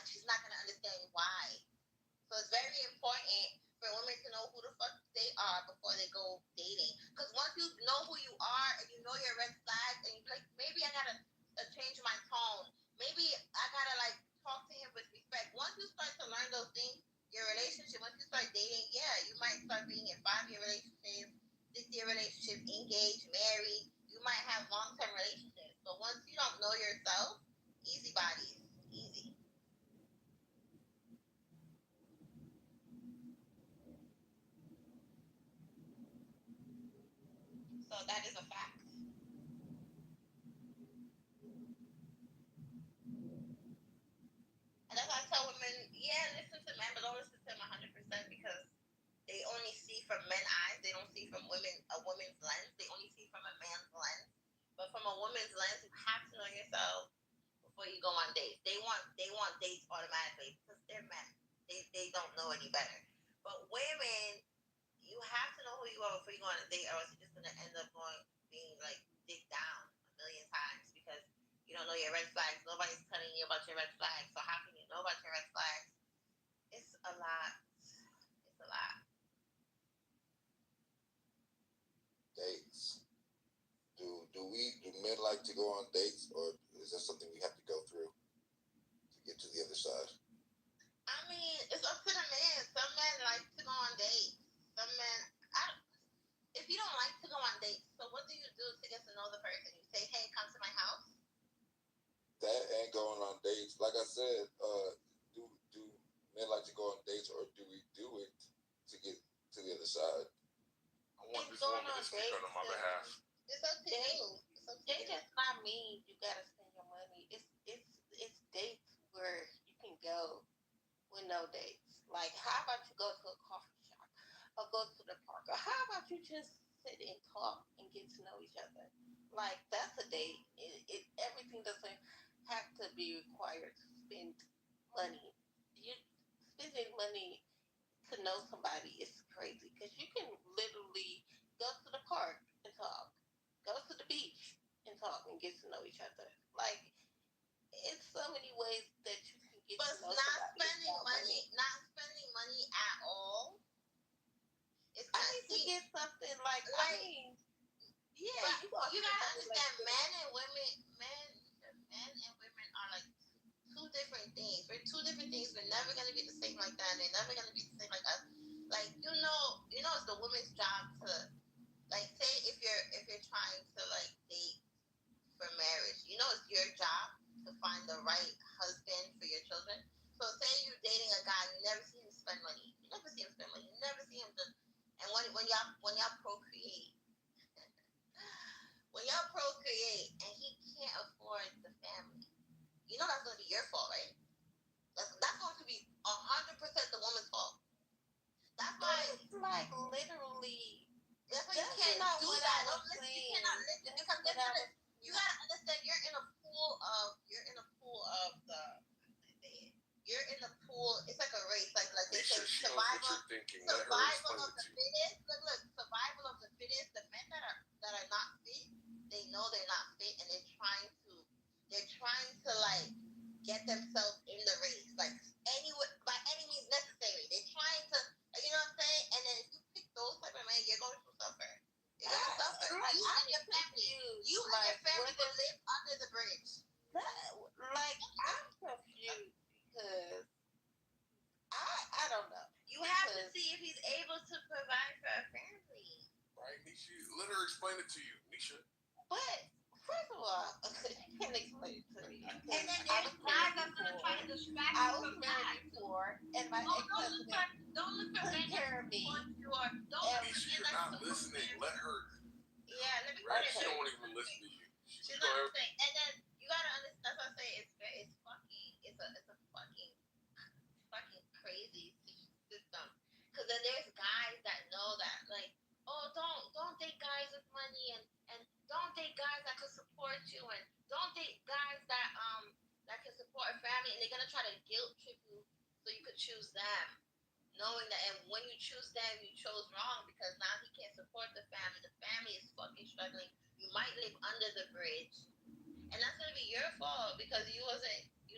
She's not gonna understand why. So it's very important for women to know who the fuck they are before they go dating. Because once you know who you are and you know your red flags, and you're like, maybe I gotta change my tone. Maybe I gotta like talk to him with respect. Once you start to learn those things, your relationship, once you start dating, yeah, you might start being in 5-year relationships, 6-year relationship, engaged, married. You might have long-term relationships. But once you don't know yourself, easy bodies, easy. So that is a fact. And that's why I tell women, yeah, listen to men, but don't listen to them 100% because they only see from men's eyes. They don't see from a woman's lens. They only see from a man's lens. But from a woman's lens, you have to know yourself before you go on dates. They want dates automatically because they're men. They don't know any better. But women, you have to know who you are before you go on a date, or else you're just gonna end up being like dick down a million times because you don't know your red flags. Nobody's telling you about your red flags. So how can you know about your red flags? It's a lot. It's a lot. Dates. Do men like to go on dates, or is that something we have to go through to get to the other side? I mean, it's up to the men. Some men like to go on dates. Some men, if you don't like to go on dates, so what do you do to get to know the person? like I said, do men like to go on dates, or do we do it to get to the other side? I want this woman to speak on my behalf. It's up to you. They just not mean you gotta spend your money. It's dates where you can go with no dates. Like, how about you go to a coffee shop or go to the park, or how about you just sit and talk and get to know each other? Like, that's a date. Everything doesn't have to be required to spend money. You spending money to know somebody is crazy because you can literally go to the park and talk, go to the beach and talk and get to know each other. Like, it's so many ways that you can get to know somebody. Not spending money at all. It's I need to get something like I mean, yeah, you gotta understand, men and women are like two different things. We're two different things. We're never gonna be the same like that. They're never gonna be the same like us. Like you know, it's the woman's job to like say if you're trying to like date for marriage, it's your job to find the right husband for your children. So say you're dating a guy, you never see him spend money. You never see him spend money. You never see him and when y'all procreate. When y'all procreate and he can't afford the family, that's going to be your fault, right? That's going to be 100% the woman's fault. That's why it's like literally. That's why you can't do that. You cannot listen because you gotta understand you're in a pool of It's like a race, like they say survival of the fittest. Look, survival of the fittest. The men that are not fit, they know they're not fit, and they're trying to like get themselves in the race, like by any means necessary. They're trying to, you know what I'm saying? And then if you pick those type of men, you're going to suffer. You're going to suffer. You and your family. You and your family will live under the bridge. I'm confused because I don't know. You have to see if he's able to provide for a family. Right, Nisha? Let her explain it to you, Nisha. But first of all, you can't explain it to me. And then there's guys that's gonna try to distract you. I was married before, and my ex-husband took care of me. Nisha, you're not listening. Let her. Yeah, let me. Right? She don't want to even listen to you. She's not listening. And then you gotta understand. That's what I say. It's a fucking crazy system. Because then there's guys that know that, like, oh, don't date guys with money, and don't date guys that can support you, and don't date guys that can support a family, and they're gonna try to guilt trip you so you could choose them, knowing that, and when you choose them, you chose wrong because now he can't support the family. The family is fucking struggling. You might live under the bridge, and that's gonna be your fault because you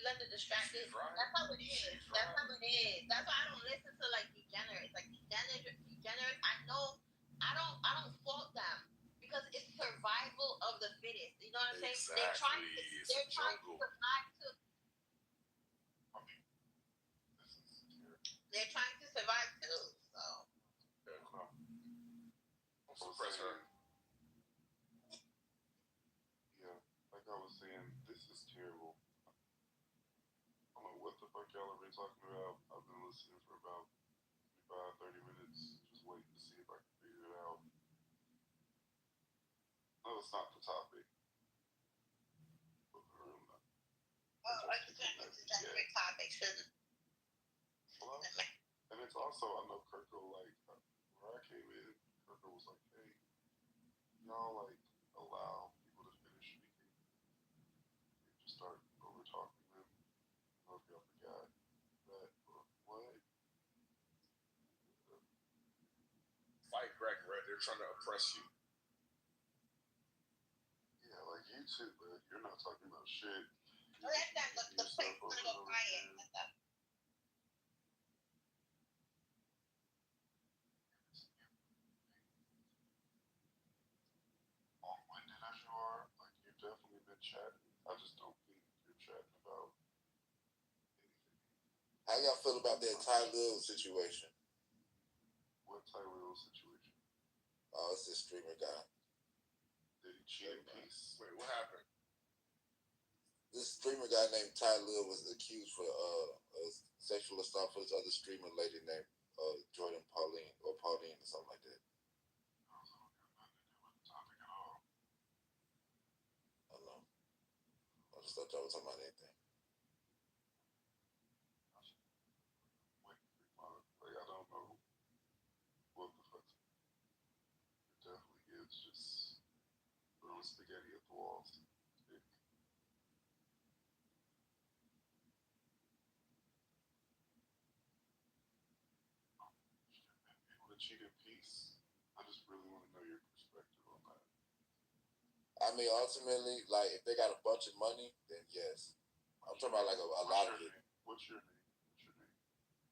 let the distracted. Right. That's how it is. That's how it is. That's why I don't listen to like degenerates. Like degenerates, I know I don't fault them because it's survival of the fittest. You know what I'm saying? Exactly. They're trying to survive too. They're trying to survive too. So. Yeah, like I was saying, this is terrible. I don't know what the fuck y'all have been talking about. I've been listening for about 30 minutes, just waiting to see if I can figure it out. No, it's not the topic. Oh, it's a separate topic. Well, and it's also, I know Kirko, like, where I came in, Kirko was like, hey, y'all, like, allow people to finish speaking. You just start over talking them. I don't know if y'all forgot that, or what? Fight Greg, right? They're trying to oppress you. Yeah, like you too, but you're not talking about shit. Oh, that's not the place to go quiet. Long-winded as you are, like you've definitely been chatting. I just don't think you're chatting about anything. How y'all feel about that Ty Lil situation? What Ty Lil situation? Oh, it's this streamer guy. Did he cheat in peace? Wait, what happened? this streamer guy named Ty Lil was accused for sexual assault for this other streamer lady named Jordan Pauline or something like that. I don't know. I just thought y'all was talking about anything. Like, I don't know what the fuck. It definitely is just throwing spaghetti at the walls. The cheating piece. I just really want to know your perspective on that. I mean, ultimately, like, if they got a bunch of money, then yes. I'm talking about like a lot of it. What's your name?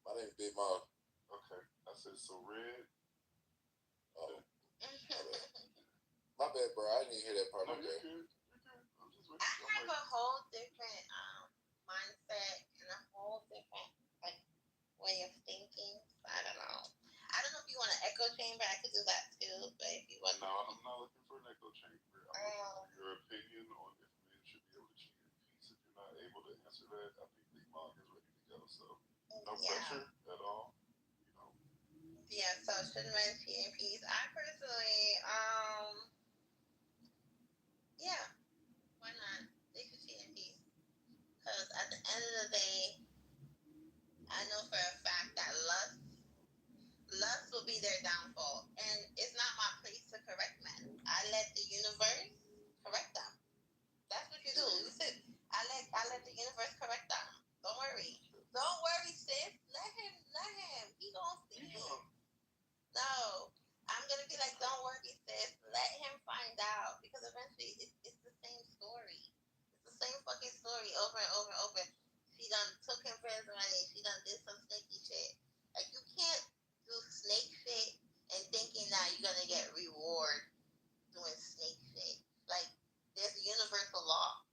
My name is Big Mom. Okay. I said so red. Oh. My bad, bro. I didn't even hear that part. No, Okay. you're good. I have a whole different mindset and a whole different like way of thinking. I don't know. I don't know if you want an echo chamber. I could do that too. But if you want, no, I'm not looking for an echo chamber. I'm looking for your opinion on if men should be able to cheat in peace. If you're not able to answer that, I think Big Mom is ready to go. So no pressure at all. You know. Yeah. So should men cheat in peace? I personally, yeah. Why not? They should cheat in peace. Because at the end of the day, I know for a fact that lust will be their downfall. And it's not my place to correct men. I let the universe correct them. That's what you do. You said, I let the universe correct them. Don't worry. Don't worry, sis. Let him. He gonna see it. No. I'm gonna be like, don't worry, sis. Let him find out. Because eventually it's the same story. It's the same fucking story over and over and over. She done took him for his money. She done did some snaky shit. Like, you can't do snake shit and thinking that you're gonna get reward doing snake shit. Like, there's a universal law.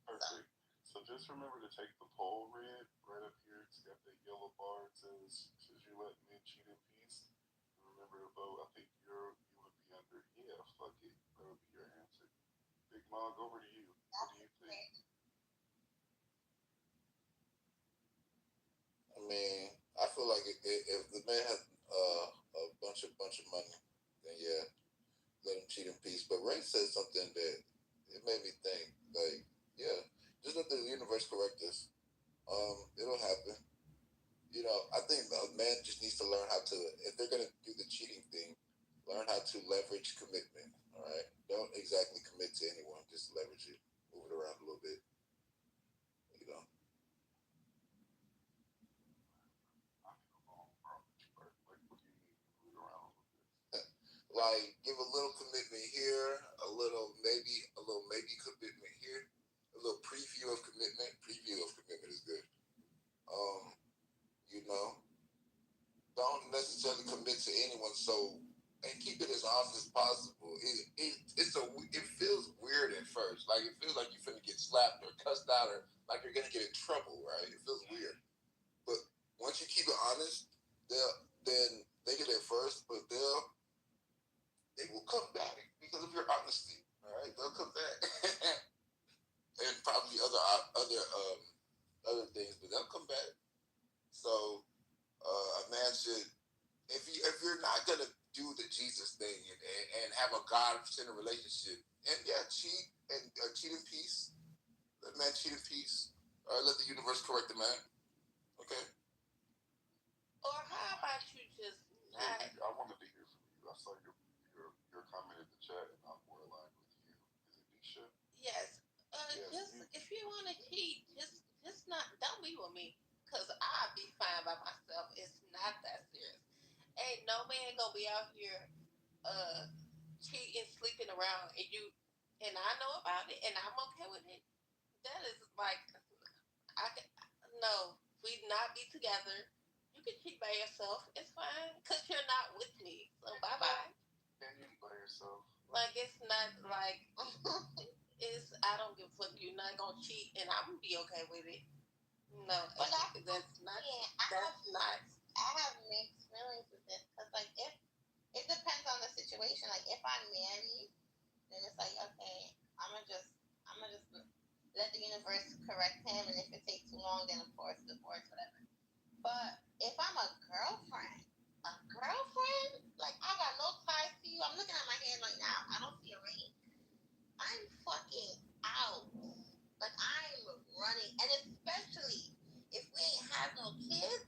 Perfect. So just remember to take the poll red right up here. It's got that yellow bar. It says, should you let men cheat in peace? And remember to vote. I think you would be under, yeah, fuck it. That would be your answer. Big Mog, over to you. What do you think? I mean, I feel like if the man has a bunch of money, then yeah, let him cheat in peace. But Ray said something that it made me think. Like, yeah, just let the universe correct us. It'll happen. You know, I think a man just needs to learn how to, if they're gonna do the cheating thing, learn how to leverage commitment. All right, don't exactly commit to anyone, just leverage it, move it around a little bit. You know. Like, give a little commitment here, a little maybe commitment here, a little preview of commitment. Preview of commitment is good. You know, don't necessarily commit to anyone. So, and keep it as honest as possible. It feels weird at first. Like, it feels like you're finna get slapped or cussed out or like you're gonna get in trouble, right? It feels weird. But once you keep it honest, then they get it first, but they will come back because of your honesty. All right, they'll come back, and probably other things, but they'll come back. So a man should, if you're not gonna do the Jesus thing and have a God-centered relationship, and yeah, cheat and cheat in peace. Let man cheat in peace. Let the universe correct the man. Okay. Or how about you just not? I wanted to hear from you. I saw your comment in the chat, and I'm more aligned with you. Is it Nisha? Yes. Just if you want to cheat, just not. Don't be with me, cause I'll be fine by myself. It's not that serious. Ain't no man gonna be out here cheating, sleeping around, and I know about it, and I'm okay with it. That is like, no, we not be together. You can cheat by yourself. It's fine, cause you're not with me. So bye bye. Can you by yourself? Like, it's not like I don't give a fuck. You're not gonna cheat, and I'm gonna be okay with it. No, but that's not. I have mixed feelings with this, cause like, if it depends on the situation. Like, if I'm married, then it's like, okay, I'm gonna just let the universe correct him, and if it takes too long, then of course divorce, whatever. But if I'm a girlfriend, like I got no ties to you. I'm looking at my hand right now. I don't see a ring. I'm fucking out. Like I'm running, and especially if we ain't have no kids,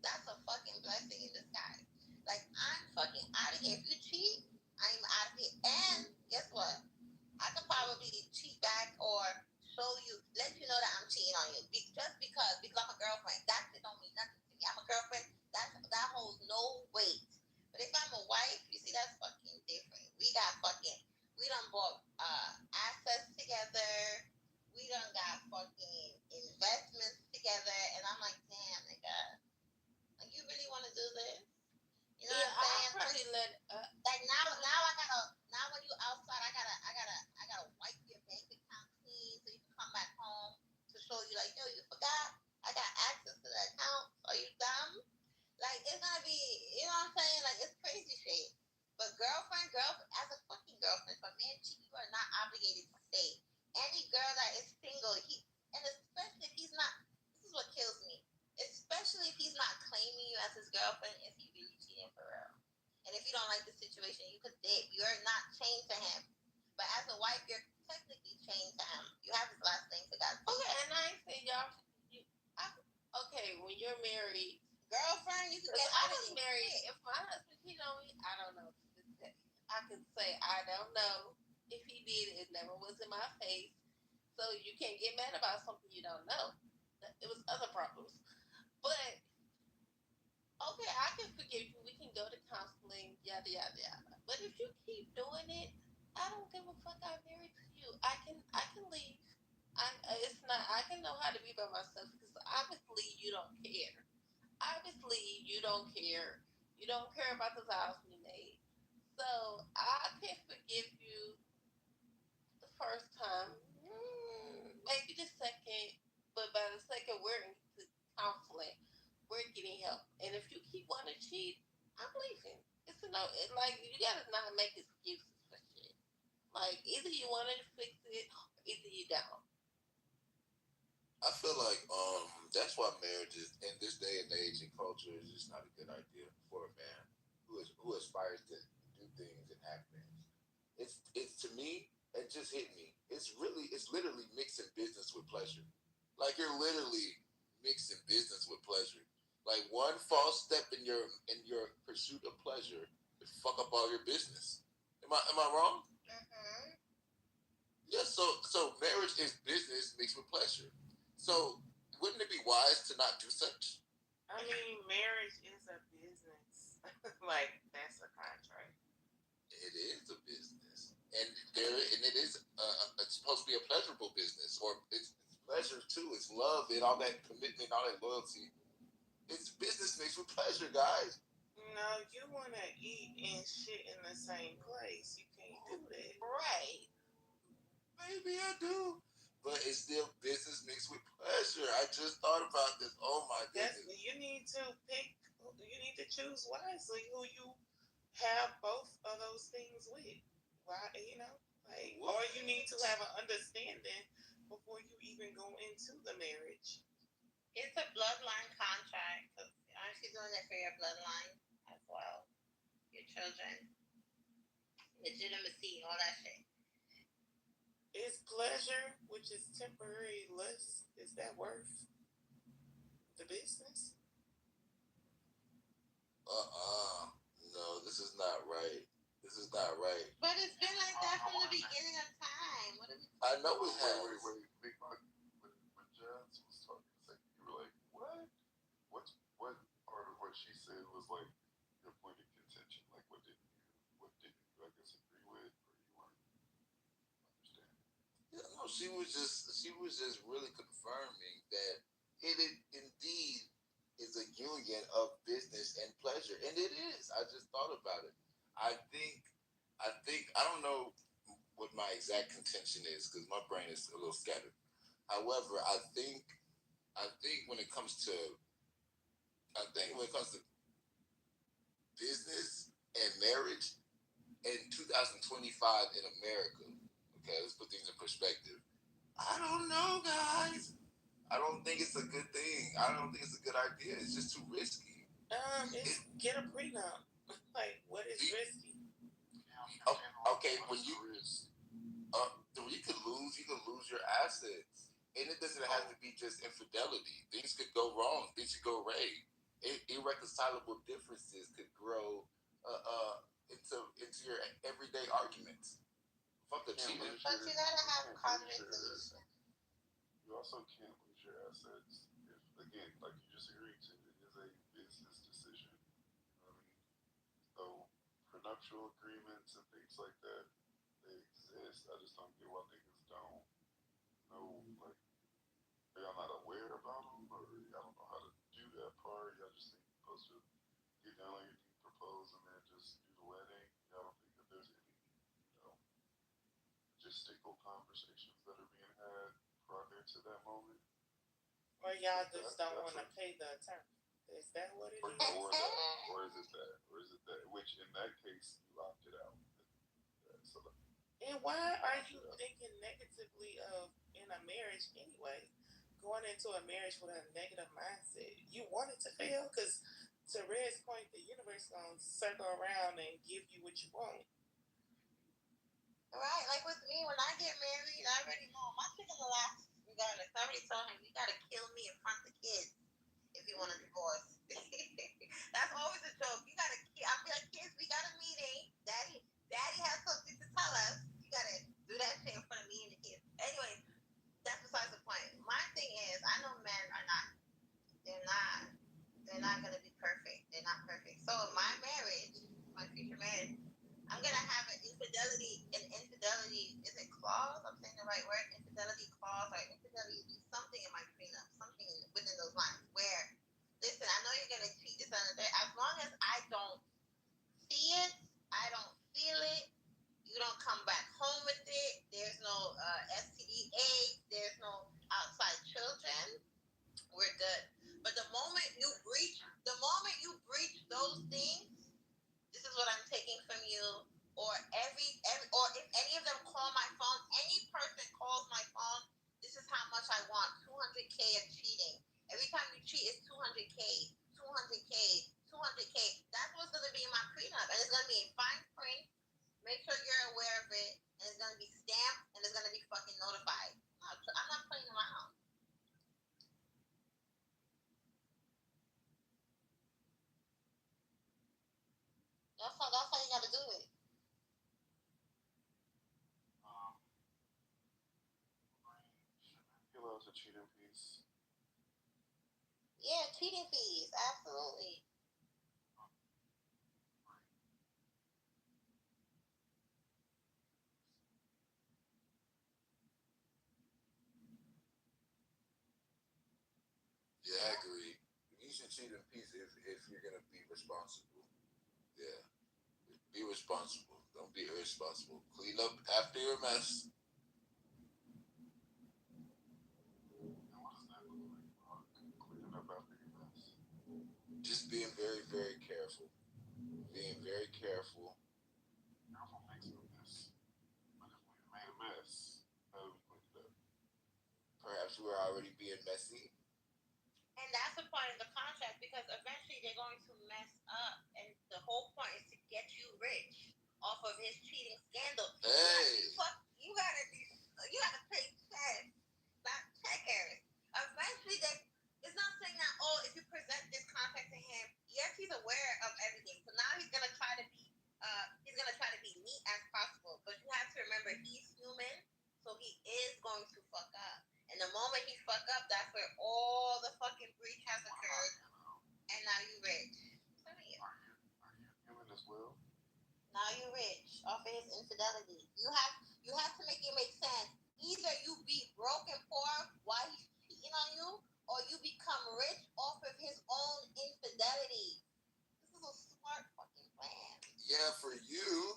that's a fucking blessing in disguise. Like I'm fucking out of here. If you cheat, I'm out of here. And guess what? I could probably cheat back or show you, let you know that I'm cheating on you. Just because I'm a girlfriend. That shit don't mean nothing to me. I'm a girlfriend. That holds no weight. But if I'm a wife, you see, that's fucking different. We done bought assets together. We done got fucking investments together. And I'm like, damn, nigga, like you really want to do this? You know what I'm saying? I probably let. Like now when you outside, I gotta wipe your bank account clean so you can come back home to show you like, yo, you forgot I got access to that account. Are you dumb? Like it's gonna be, you know what I'm saying? Like it's crazy shit. But girlfriend, as a fucking girlfriend, if a man cheat, you are not obligated to stay. Any girl that is single, and especially if he's not. This is what kills me. Especially if he's not claiming you as his girlfriend, if he really cheating for real. And if you don't like the situation, you could dip. You're not chained to him. But as a wife, you're technically chained to him. You have his last name for God's sake. Okay, and I ain't saying y'all. Okay, when you're married, girlfriend, you could get. I was married. If my husband cheated on me, I don't know. I could say I don't know. If he did, it never was in my face. So you can't get mad about something you don't know. It was other problems. But okay, I can forgive you. We can go to counseling, yada yada yada. But if you keep doing it, I don't give a fuck. I'm married to you. I can leave. It's not. I can know how to be by myself because obviously you don't care. Obviously you don't care. You don't care about the vows we made. So I can forgive you the first time, maybe the second, but by the second we're into counseling. We're getting help. And if you keep wanting to cheat, I'm leaving. It's a no. Like you gotta not make excuses for shit. Like either you want to fix it, or either you don't. I feel like that's why marriage is in this day and age and culture is just not a good idea for a man who aspires to do things and have things. It's to me, it just hit me. It's literally mixing business with pleasure. Like you're literally mixing business with pleasure. Like one false step in your pursuit of pleasure could fuck up all your business. Am I wrong? Mm-hmm. Yeah. So marriage is business mixed with pleasure. So wouldn't it be wise to not do such? I mean, marriage is a business. Like that's a contract. It is a business, and it is it's supposed to be a pleasurable business, or it's pleasure too. It's love and all that commitment, all that loyalty. It's business mixed with pleasure, guys. No, you want to eat and shit in the same place. You can't do that. Right. Maybe I do. But it's still business mixed with pleasure. I just thought about this. Oh my goodness. You need to pick. You need to choose wisely who you have both of those things with. Why, like, or you need to have an understanding before you even go into the marriage. It's a bloodline contract. Aren't you doing it for your bloodline as well? Your children, legitimacy, all that shit. Is pleasure, which is temporary lust, is that worth the business? No, this is not right. This is not right. But it's been like that from the beginning of time. What are we? I know it has. Wait. Big Mark, when Jazz was talking a second, you were like, what? What part of what she said was like your point of contention? Like, what didn't you, I guess, agree with, or you weren't understanding? Yeah, no, she was just really confirming that it indeed is a union of business and pleasure, and it is. I just thought about it. I think I don't know what my exact contention is because my brain is a little scattered. However, I think when it comes to business and marriage in 2025 in America, okay, let's put things in perspective. I don't know, guys. I don't think it's a good thing. I don't think it's a good idea. It's just too risky. Get a prenup. Like, what is risky? Okay, when you could lose your assets, and it doesn't have to be just infidelity. Things could go wrong. Things could go awry. Irreconcilable differences could grow into your everyday arguments. Fuck a cheater. But you gotta have conflict solution. You also can't lose your assets if, again, like you just agreed to, it is a business decision. I mean, so prenuptial agreements and things like that, they exist. I just don't get why niggas don't know, like, y'all not aware about them, or y'all don't know how to do that part. Y'all just think you're supposed to get down on your knee, propose, and then just do the wedding. Y'all don't think that there's any, logistical conversations that are being had prior to that moment. Or y'all just don't want to pay the attorney. Is that what it is? Or is it that? Which in that case, you opted out. And why are you thinking negatively of in a marriage anyway? Going into a marriage with a negative mindset. You want it to fail? Because to Red's point, the universe gonna circle around and give you what you want. Right, like with me, when I get married, I already know my chicken will last regardless. I already told him, you gotta kill me in front of the kids if you want a divorce. That's always a joke. You gotta kill. I'll be like, kids, we got a meeting. Daddy has something to tell us. You gotta do that shit in front of me and the kids. Anyway, that's besides the point. My thing is, I know men are not. They're not gonna be perfect. They're not perfect. So in my marriage, my future marriage, I'm gonna have an infidelity. An infidelity is a clause. I'm saying the right word. Infidelity clause or infidelity be something in my prenup, something within those lines. Where, listen, I know you're gonna cheat this and that. As long as I don't see it, I don't feel it. You don't come back home with it. There's no STD, there's no outside children. We're good. But the moment you breach those things, this is what I'm taking from you. Or or if any of them call my phone, any person calls my phone, this is how much I want. 200K of cheating. Every time you cheat, it's 200K, 200K, 200K. That's what's gonna be in my prenup, and it's gonna be in fine print. Make sure you're aware of it, and it's gonna be stamped, and it's gonna be fucking notified. I'm not playing around. That's how you gotta do it. He loves a cheating piece. Yeah, cheating fees, absolutely. Yeah, I agree. You should cheat in peace if you're gonna be responsible. Yeah, be responsible. Don't be irresponsible. Clean up after your mess. What does that look like, Mark? Cleaning up after your mess. Just being very, very careful. Being very careful. Careful makes no mess. But if we made a mess, how do we clean it up? Perhaps we're already being messy. And that's the point of the contract, because eventually they're going to mess up, and the whole point is to get you rich off of his cheating scandal. Hey, You gotta pay checks, not checkers. Eventually, it's not saying that, if you present this contract to him, yes, he's aware of everything. So now he's gonna try to be neat as possible. But you have to remember, he's human, so he is going to fuck up. And the moment he fuck up, that's where all the fucking breach has occurred. And now you rich. Are you human as well? Now you rich off of his infidelity. You have to make it make sense. Either you be broke and poor while he's cheating on you, or you become rich off of his own infidelity. This is a smart fucking plan. yeah, for you.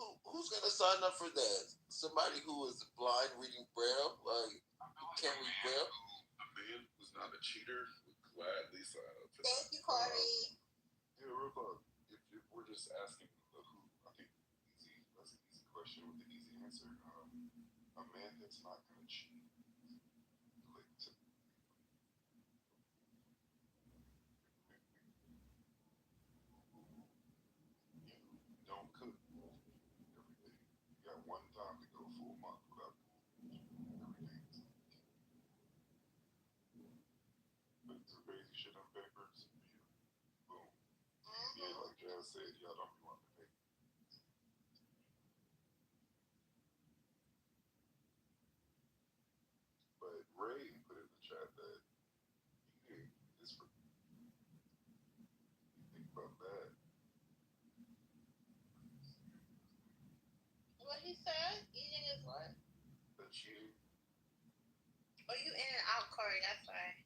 Who's gonna sign up for that? Somebody who is blind reading Braille, like can't read Braille. A man who's not a cheater would gladly sign up for Thank you, Corey. Yeah, real quick. If we're just asking who, I think that's an easy question with an easy answer. A man that's not going to cheat, like, you don't cook every day. You got one time to go for a month without every day. But some crazy shit on papers, boom. Yeah, like Jazz said, y'all don't be wanting to pay. But Ray put in the chat that eating is for think about that. What he said? Eating is what? The cheating. Oh, you in and out, Corey. That's why.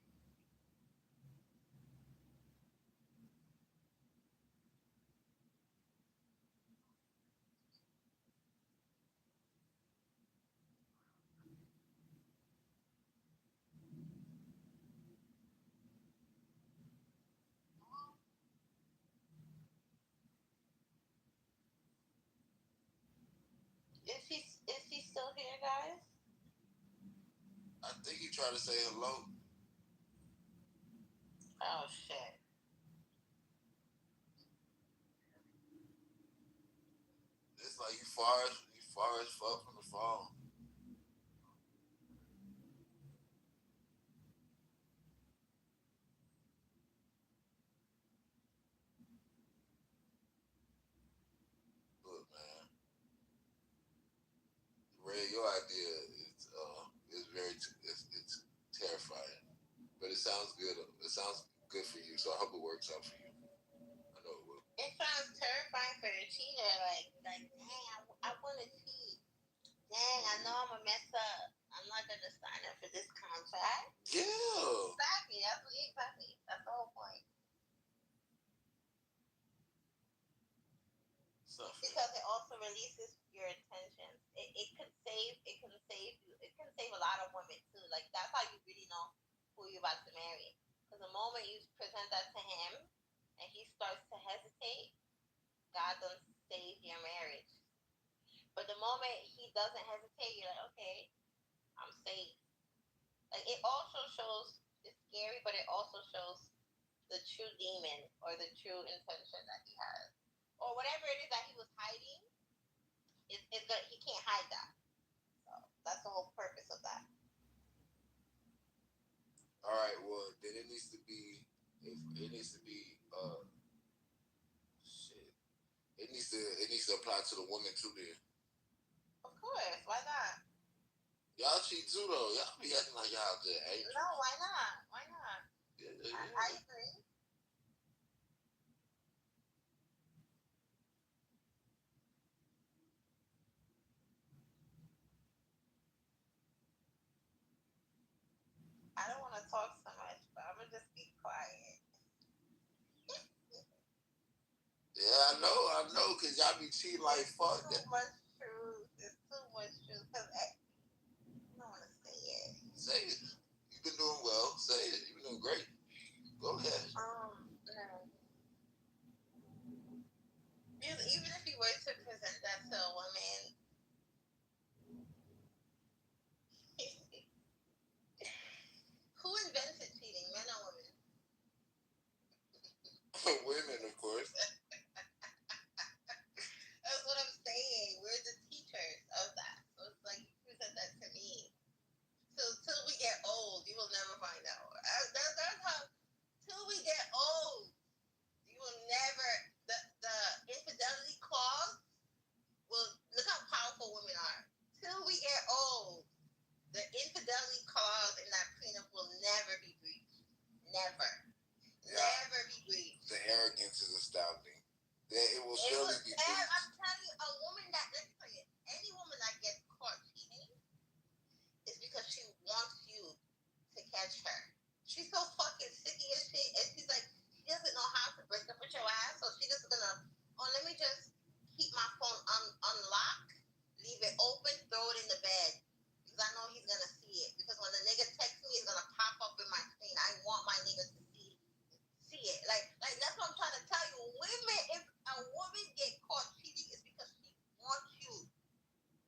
Is he still here, guys? I think he tried to say hello. Oh shit. It's like you far as fuck from the phone. Look, man. Ray, your idea is very it's terrifying, but it sounds good. It sounds good for you, so I hope it works out for you. I know it will. It sounds terrifying for the cheater. Like, dang, I want to cheat. Dang, I know I'm gonna mess up. I'm not gonna sign up for this contract. Yeah. Exactly. That's the whole point. Because it also releases your intentions. It can save you. It can save a lot of women too. Like, that's how you really know who you're about to marry. Because the moment you present that to him and he starts to hesitate, God doesn't save your marriage. But the moment he doesn't hesitate, you're like, okay, I'm safe. Like, it also shows, it's scary, but it also shows the true demon or the true intention that he has. Or whatever it is that he was hiding, it's good. He can't hide that. So that's the whole purpose of that. All right. Well, then it needs to be. Shit. It needs to apply to the woman too. Then. Of course. Why not? Y'all cheat too, though. Y'all be acting like y'all good. No. Why not? Why not? Yeah. I agree. I don't want to talk so much, but I'm gonna just be quiet. Yeah, I know, cause y'all be cheating like fuck. It's too much truth. It's too much truth. Cause I don't want to say it. Say it. You've been doing well. Say it. You've been doing great. Go ahead. No. Even if you were to present that to a woman, who invented cheating, men or women? Women, of course. That's what I'm saying. We're the teachers of that. So it's like, you present that to me. So till we get old, you will never find out. That's how. Till we get old, you will never. The infidelity clause. Well, look how powerful women are. Till we get old, the infidelity clause in that prenup will never be breached. Never. Yeah. Never be breached. The arrogance is astounding. It will surely be breached. I'm telling you, a woman that, let's tell you, any woman that gets caught cheating is because she wants you to catch her. She's so fucking sicky as shit, and she's like, she doesn't know how to break up with your ass, so she's just gonna, let me just keep my phone unlocked, leave it open, throw it in the bed, because I know he's gonna see it. Because when the nigga texts me, it's gonna pop up in my screen. I want my nigga to see it. Like that's what I'm trying to tell you. Women, if a woman get caught cheating, it's because she wants you.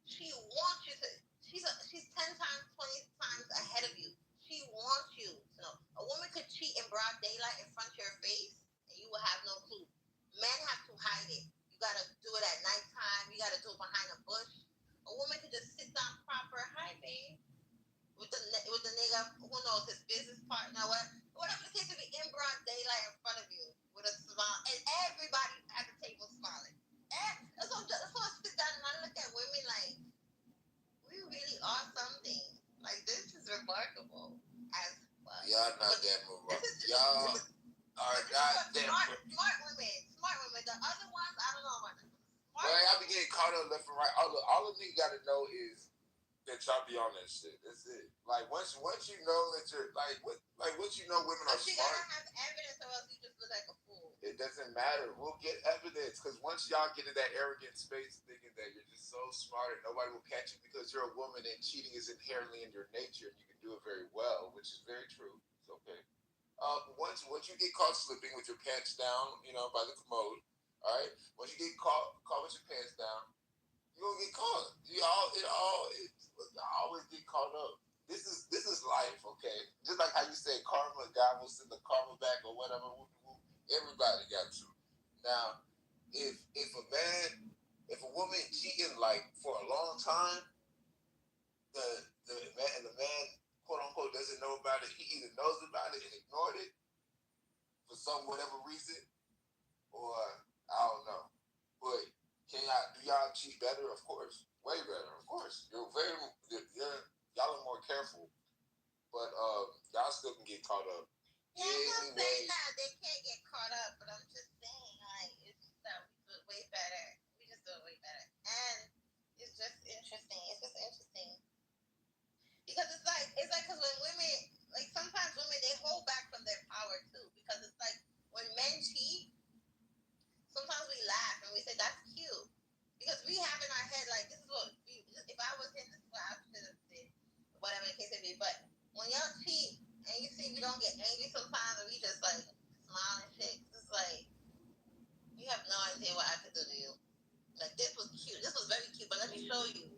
She wants you to. She's a to behind a bush. A woman could just sit down proper, hi babe, with the nigga, who knows, his business partner, whatever the case may be, in broad daylight in front of you with a smile, and everybody at the table smiling. And so I sit down and I look at women like, we really are something. Like, this is remarkable as fuck. Y'all not that remarkable. Y'all are not that smart women. The other ones, I don't know about them. Well, y'all be getting caught up left and right. All the niggas gotta know is that y'all be on that shit. That's it. Like once you know that you're once you know women are But you smart. gotta have evidence, or else you just look like a fool. It doesn't matter. We'll get evidence because once y'all get in that arrogant space, thinking that you're just so smart and nobody will catch you because you're a woman and cheating is inherently in your nature and you can do it very well, which is very true. It's okay. Once you get caught slipping with your pants down, by the commode, all right. Once you get caught with your pants down, you're gonna get caught. You always get caught up. This is life, okay? Just like how you say karma, God will send the karma back or whatever. Everybody got to. Now, if a woman cheating like for a long time, the man quote unquote doesn't know about it. He either knows about it and ignored it for whatever reason, or I don't know. But do y'all cheat better? Of course, way better. Of course, y'all are more careful, but y'all still can get caught up. Yeah, I'm not saying that they can't get caught up, but I'm just saying like it's just that we do it way better. We just do it way better, and it's just interesting. It's just interesting because it's like because when women, like sometimes women, they hold back from their power too, because it's like when men cheat. Sometimes we laugh and we say that's cute because we have in our head like this is what if I was him, this is what I should have did, whatever the case may be. But when y'all cheat and you see we don't get angry sometimes and we just like smile and shit, it's like you have no idea what I could do to you. Like this was cute, this was very cute, but let me show you.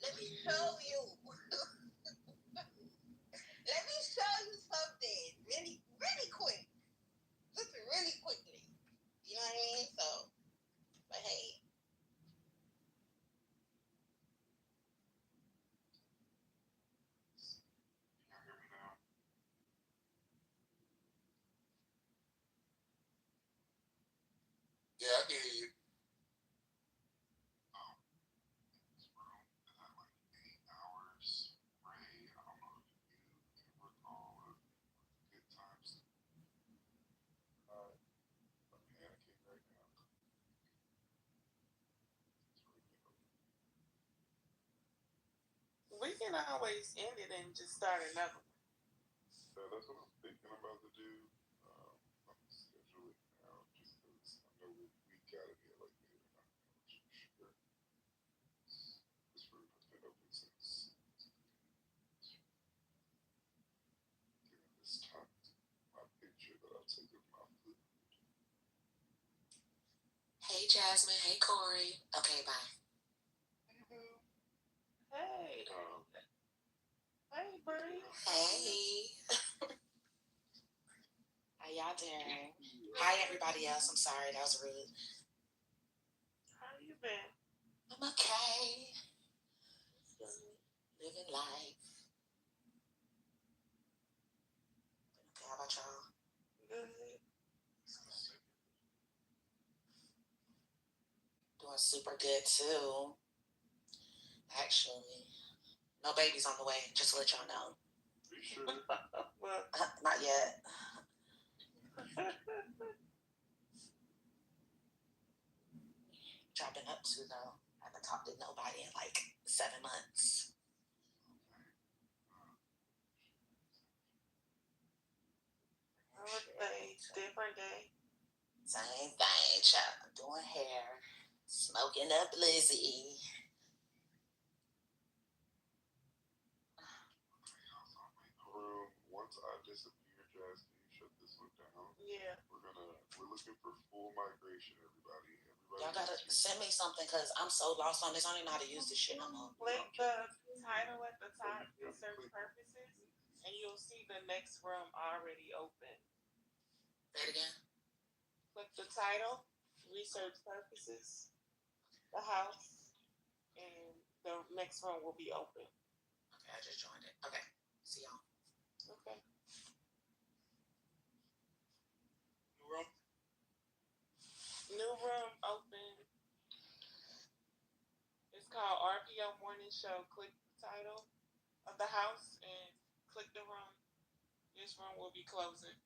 Let me show you something really, really quick, just really quickly. You know what I mean? So. But hey. Yeah, I can hear you. We can always end it and just start another one. So that's what I'm thinking about to do. I'm schedule it now just because I know we gotta get like maybe not sure. This room has been open since given this time my picture that I took of my food. Hey Jasmine, hey Corey. Okay, bye. Hey. Hey, buddy. Hey. How y'all doing? Hi, everybody else. I'm sorry, that was rude. How you been? I'm okay. Living life. Okay, how about y'all? Good. Doing super good, too. Actually. No babies on the way, just to let y'all know. Are you sure? Well, not yet. What y'all been up to, though? I haven't talked to nobody in like 7 months. Different day. Same thing, child. Doing hair. Smoking up Lizzie. Once I disappear, Jazz, can you shut this one down? Yeah. We're looking for full migration, everybody. Y'all gotta send me something because I'm so lost on this. I don't even know how to use this shit no more. Click the title at the top, research purposes, and you'll see the next room already open. Say it again. Click the title, research purposes, the house. next room will be open. Okay, I just joined it. Okay, see y'all. Okay. New room open. It's called RPO Morning Show. Click the title of the house and click the room. This room will be closing.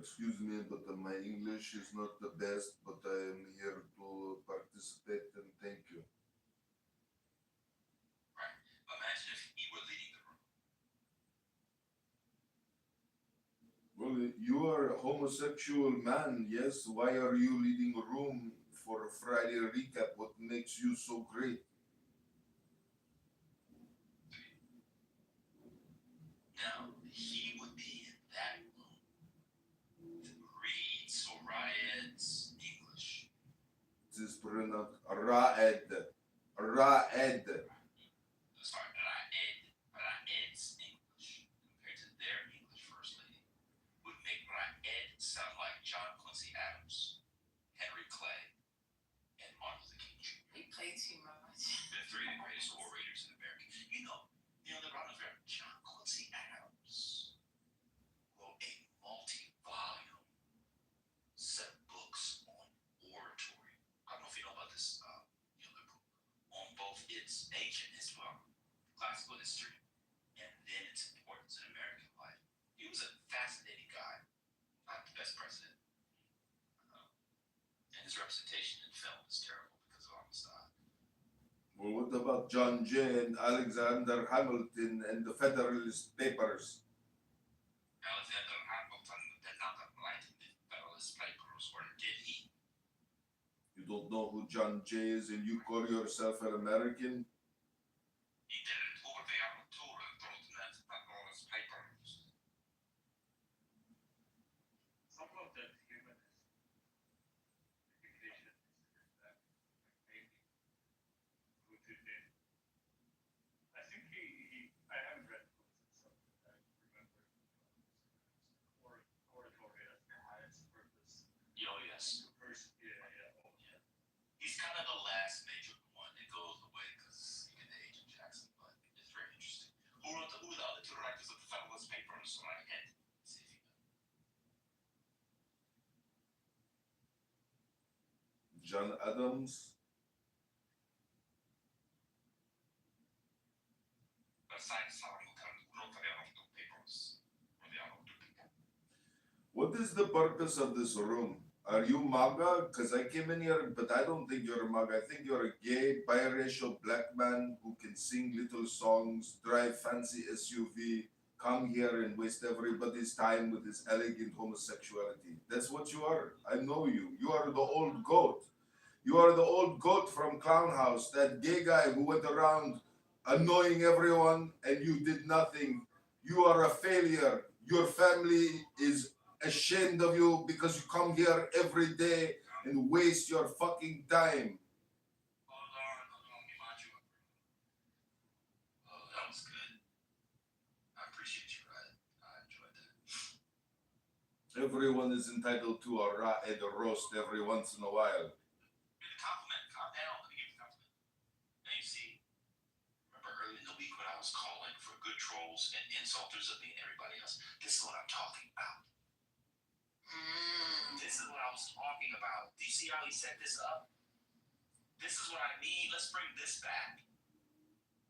Excuse me, but my English is not the best, but I am here to participate and thank you. Right. Imagine if you were leading the room. Well, you are a homosexual man, yes? Why are you leading a room for a Friday recap? What makes you so great? Now, he would be in that room to read Sorayed's English. This is pronounced Raed. Raed. Sorry, Raed's English, compared to their English first lady, would make Raed sound like John Quincy Adams, Henry Clay, and Martin Luther King Jr. He played too much. The three of the greatest orators in America. The Ronald Reagan, John Quincy Adams wrote a multi-volume set of books on oratory. I don't know if you know about this, on both its ancient history, classical history, and then its importance in American life. He was a fascinating guy, not the best president. And his representation in film is terrible because of homicide. Well, what about John Jay and Alexander Hamilton and the Federalist Papers? Alexander Hamilton did not write the Federalist Papers, or did he? You don't know who John Jay is and you call yourself an American? He did a tour de aventura through the Pandora's papers. Some of the humanist education is that maybe rooted in. I think I haven't read the books and stuff, but I remember oratory as the highest purpose. Oh, yes. Yeah. He's kind of the last major one that goes away because you get the Agent Jackson, but it's very interesting. Who are the other two writers of the Federalist Papers? So I can't see if you know. John Adams? What is the purpose of this room? Are you MAGA? Because I came in here, but I don't think you're a MAGA. I think you're a gay, biracial black man who can sing little songs, drive fancy SUV, come here and waste everybody's time with his elegant homosexuality. That's what you are. I know you. You are the old goat. You are the old goat from Clown House, that gay guy who went around annoying everyone and you did nothing. You are a failure. Your family is ashamed of you because you come here every day and waste your fucking time. That was good. I appreciate you, right? I enjoyed that. Everyone is entitled to a roast every once in a while. Compliment. Calm down. Let me give you a compliment. Now you see, remember early in the week when I was calling for good trolls and insulters of me and everybody else? This is what I'm talking about. This is what I was talking about. Do you see how he set this up? This is what I mean. Let's bring this back.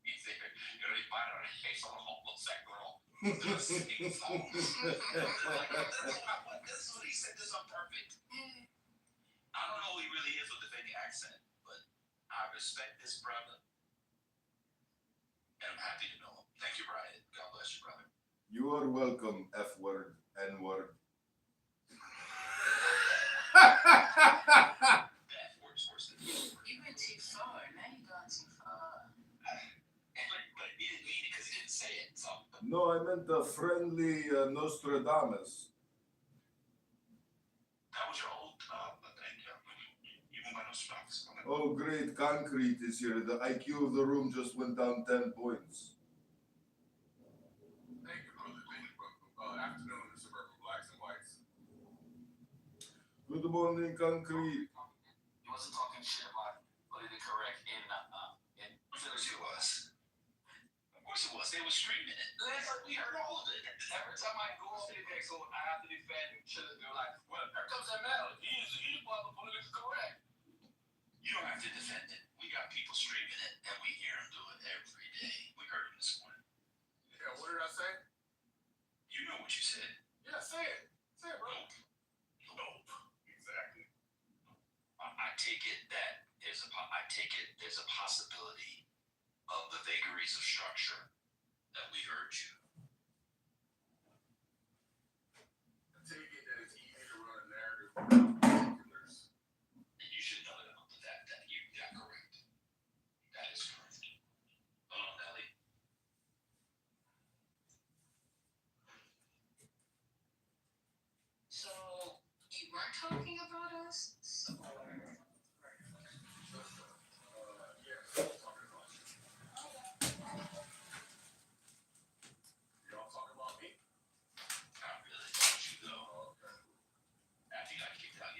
You think you're going to be biting on a case on a homosexual? This is what he set this up perfect. I don't know who he really is with the fake accent, but I respect this brother. And I'm happy to know him. Thank you, Brian. God bless you, brother. You are welcome, F word, N word. You went too far. Now you've gone too far. But he didn't mean it because he didn't say it. So. No, I meant a friendly Nostradamus. That was your old thing. You went by Nostradamus. Oh, great. Concrete is here. The IQ of the room just went down 10 points. Thank you, brother. Afternoon, suburban blacks and whites. Good morning, Concrete. He wasn't talking shit about politically correct in of course he was. Of course he was. They were streaming it. We heard all of it. Every time I go on the so I have to defend shit. They're like, well, there comes that man. He's politically correct. You don't have to defend it. We got people streaming it, and we hear him do it every day. We heard him this morning. Yeah, what did I say? You know what you said. Yeah, say it. Say it, bro. Nope. Exactly. I take it there's a possibility of the vagaries of structure that we heard you. I take it that it's easy to run a narrative without particulars. And you should know that you got correct. That is correct. Hold on, Nelly. So, you weren't talking about us? Y'all talking about me? Not really. Don't you though? After you got kicked out,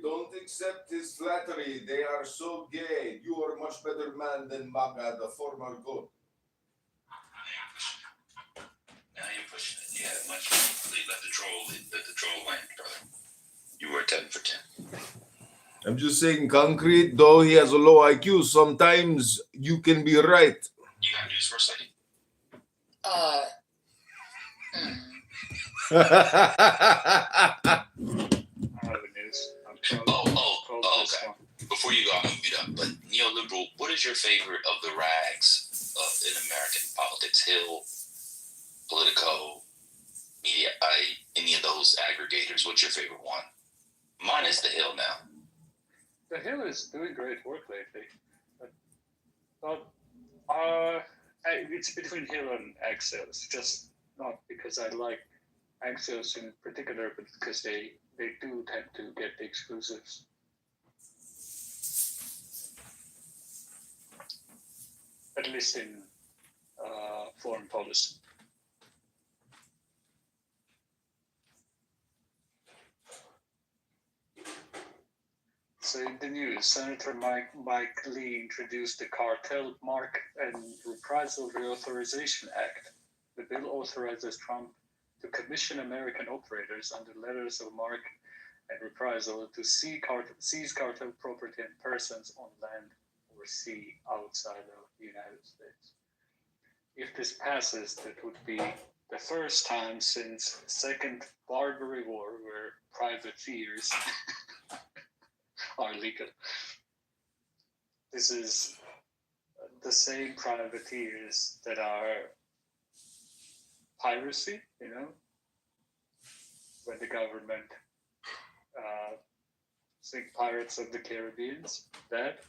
don't accept his flattery. They are so gay. You are a much better man than MAGA, the former goat. Now you're pushing it. You had much fun. Let the troll land, brother. You were 10 for 10. I'm just saying, Concrete, though he has a low IQ, sometimes you can be right. You got news for us, lady? Okay. Before you go, I'll move it up. But neoliberal, what is your favorite of the rags in American politics? Hill, Politico, Media, any of those aggregators? What's your favorite one? Mine is the Hill now. The Hill is doing great work lately. It's between Hill and Axios, just not because I like Axios in particular, but because they do tend to get the exclusives. At least in foreign policy. So in the news, Senator Mike Lee introduced the Cartel Mark and Reprisal Reauthorization Act. The bill authorizes Trump to commission American operators under letters of marque and reprisal to seize cartel property and persons on land or sea outside of the United States. If this passes, that would be the first time since the Second Barbary War where privateers are legal. This is the same privateers that are piracy, when the government sink Pirates of the Caribbean's that.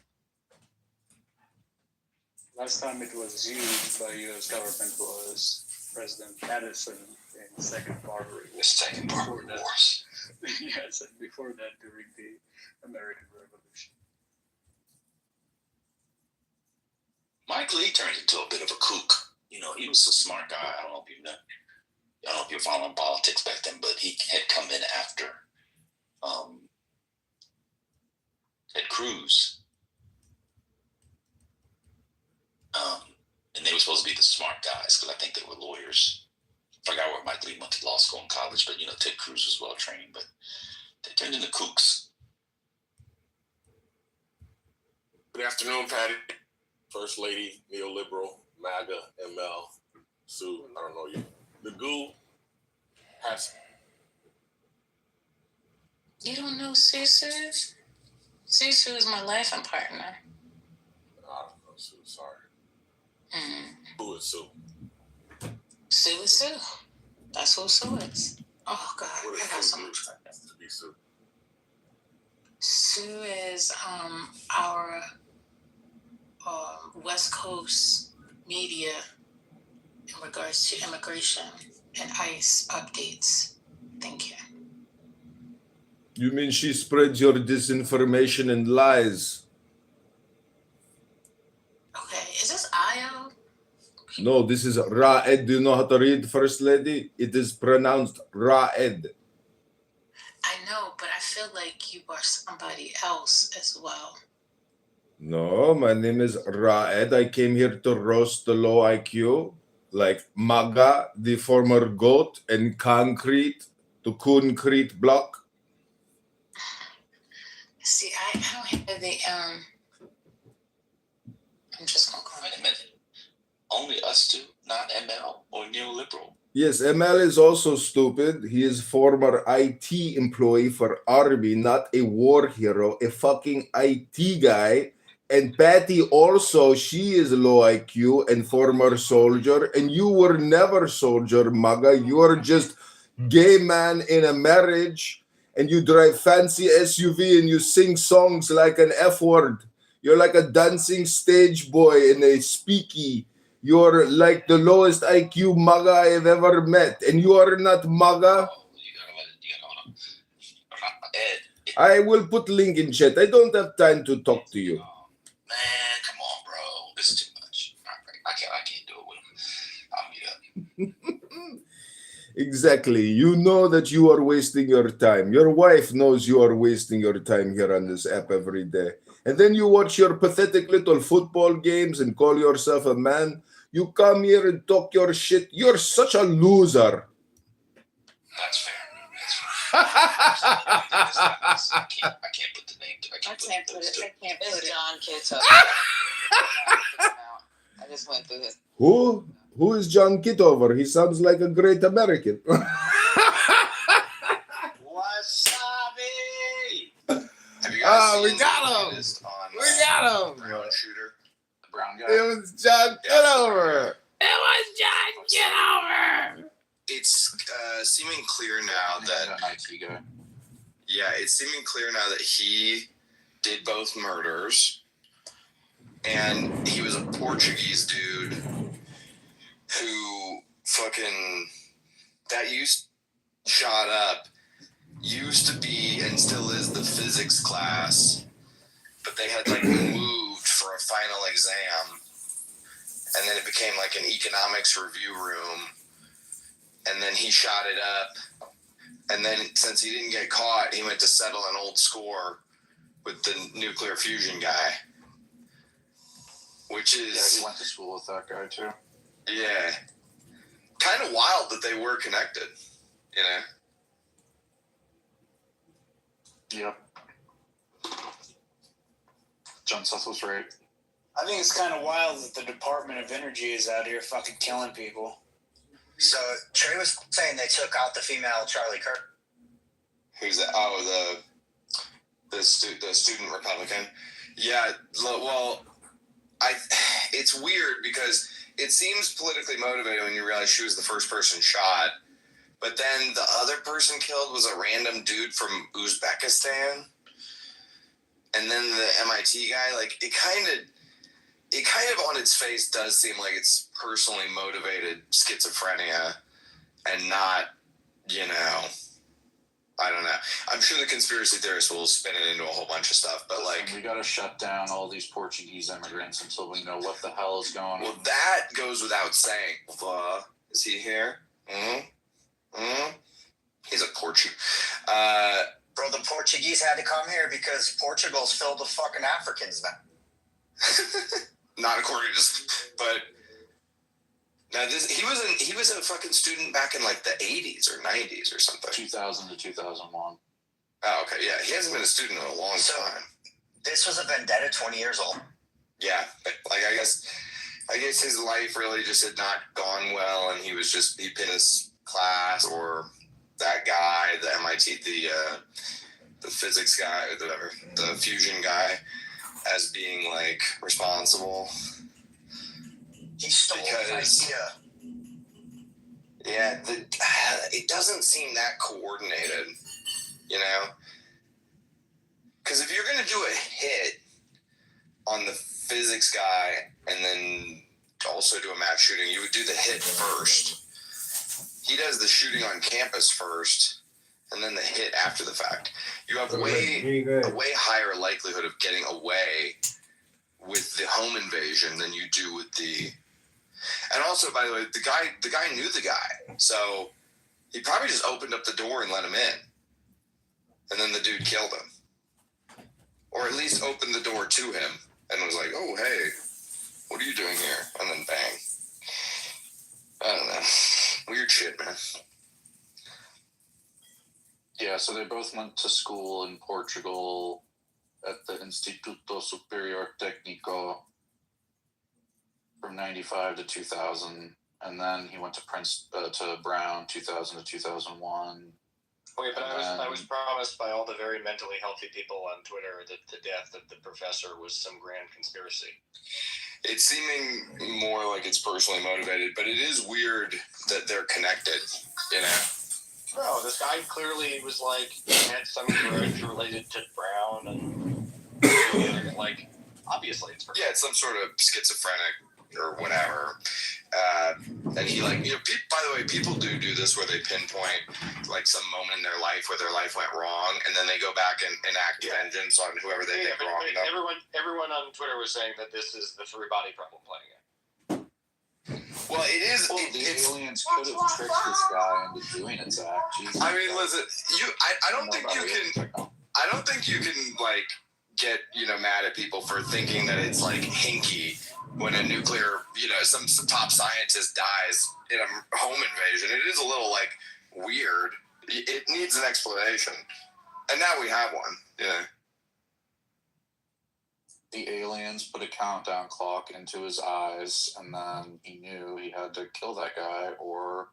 Last time it was used by U.S. government was President Madison in the Second Barbary War. The Second Barbary Wars. Yes, and before that during the American Revolution. Mike Lee turned into a bit of a kook. He was a smart guy. I don't know if you're following politics back then, but he had come in after Ted Cruz. And they were supposed to be the smart guys because I think they were lawyers. I forgot where Mike Lee went to law school and college, but Ted Cruz was well trained, but they turned into kooks. Good afternoon, Patty. First Lady, Neoliberal, MAGA, ML, Sue, I don't know you. The goo has... You don't know Susu? Susu is my laughing partner. I don't know Sue, sorry. Who is Sue? Sue is Sue. That's who Sue is. Oh, God. I got so much fun. To be Sue. Sue is our West Coast media in regards to immigration and ICE updates. Thank you. You mean she spreads your disinformation and lies? Okay, is this IO? No, this is Ra'ed. Do you know how to read, First Lady? It is pronounced Ra'ed. I know, but I feel like you are somebody else as well. No, my name is Ra'ed. I came here to roast the low IQ, like MAGA, the former goat, and Concrete, the concrete block. See, I don't have the I'm just gonna call Wait a minute. Only us two, not ML or neoliberal. Yes, ML is also stupid. He is former IT employee for Army, not a war hero, a fucking IT guy. And Patty also, she is low IQ and former soldier. And you were never soldier, MAGA. You are just gay man in a marriage. And you drive fancy SUV and you sing songs like an F word. You're like a dancing stage boy in a speaky. You're like the lowest IQ MAGA I've ever met. And you are not MAGA. I will put link in chat. I don't have time to talk to you. Man, come on, bro. This is too much. All right, I can't do it with him. I'll meet up. Exactly. You know that you are wasting your time. Your wife knows you are wasting your time here on this app every day. And then you watch your pathetic little football games and call yourself a man. You come here and talk your shit. You're such a loser. That's fair. I can't put the name. I can't put it. It's John Kitover. I just went through his. Who? Who is John Kitover? He sounds like a great American. Wasabi! Have you guys seen we got him. On, We got him. Brown Shooter? The brown guy? It was John Kitover. It was John Kitover! It's seeming clear now that... An IT guy. Yeah, it's seeming clear now that he did both murders. And he was a Portuguese dude who fucking... That shot up used to be and still is the physics class, but they had like moved for a final exam, and then it became like an economics review room, and then he shot it up, and then since he didn't get caught, he went to settle an old score with the nuclear fusion guy, which is... Yeah, he went to school with that guy too. Yeah. Kind of wild that they were connected, you know? Yep. John Seth was right. I think it's kind of wild that the Department of Energy is out here fucking killing people. So Trey was saying they took out the female Charlie Kirk. Who's that? Oh, the student Republican. Yeah. Well, it's weird because it seems politically motivated when you realize she was the first person shot. But then the other person killed was a random dude from Uzbekistan. And then the MIT guy, like, it kind of on its face does seem like it's personally motivated schizophrenia and not, you know, I don't know. I'm sure the conspiracy theorists will spin it into a whole bunch of stuff, but like... We gotta shut down all these Portuguese immigrants until we know what the hell is going on. Well, that goes without saying. Is he here? He's a Portuguese. Bro, the Portuguese had to come here because Portugal's filled with fucking Africans now. Not according to this, but now he was a fucking student back in like the 80s or 90s or something. 2000 to 2001. Oh, okay, yeah, he hasn't been a student in a long time. This was a vendetta 20 years old. Yeah, like I guess his life really just had not gone well, and he pinned his class or that guy, the MIT, the physics guy, or whatever, the fusion guy, as being like responsible. He stole his idea. Yeah, it doesn't seem that coordinated, you know? Because if you're going to do a hit on the physics guy and then also do a mass shooting, you would do the hit first. He does the shooting on campus first, and then the hit after the fact. You have a way higher likelihood of getting away with the home invasion than you do with the... And also, by the way, the guy knew the guy, so he probably just opened up the door and let him in, and then the dude killed him. Or at least opened the door to him and was like, oh, hey, what are you doing here? And then bang. I don't know. Weird shit, man. Yeah, so they both went to school in Portugal at the Instituto Superior Técnico from 95 to 2000. And then he went to Brown 2000 to 2001. Okay, but I was promised by all the very mentally healthy people on Twitter that the death of the professor was some grand conspiracy. It's seeming more like it's personally motivated, but it is weird that they're connected, you know? Bro, this guy clearly was like, had some grudge related to Brown and like, obviously it's... Yeah, it's some sort of schizophrenic or whatever. And he like, you know, by the way, people do this where they pinpoint like some moment in their life where their life went wrong, and then they go back and enact vengeance on whoever they think wrong. Everyone on Twitter was saying that this is the three-body problem playing it. Well, it is. Well, the aliens could have tricked this guy into doing it, Zach. Jesus. I mean, listen, I don't think you can. I don't think you can like get mad at people for thinking that it's like hinky when a nuclear some top scientist dies in a home invasion. It is a little like weird. It needs an explanation, and now we have one. Yeah. The aliens put a countdown clock into his eyes, and then he knew he had to kill that guy, or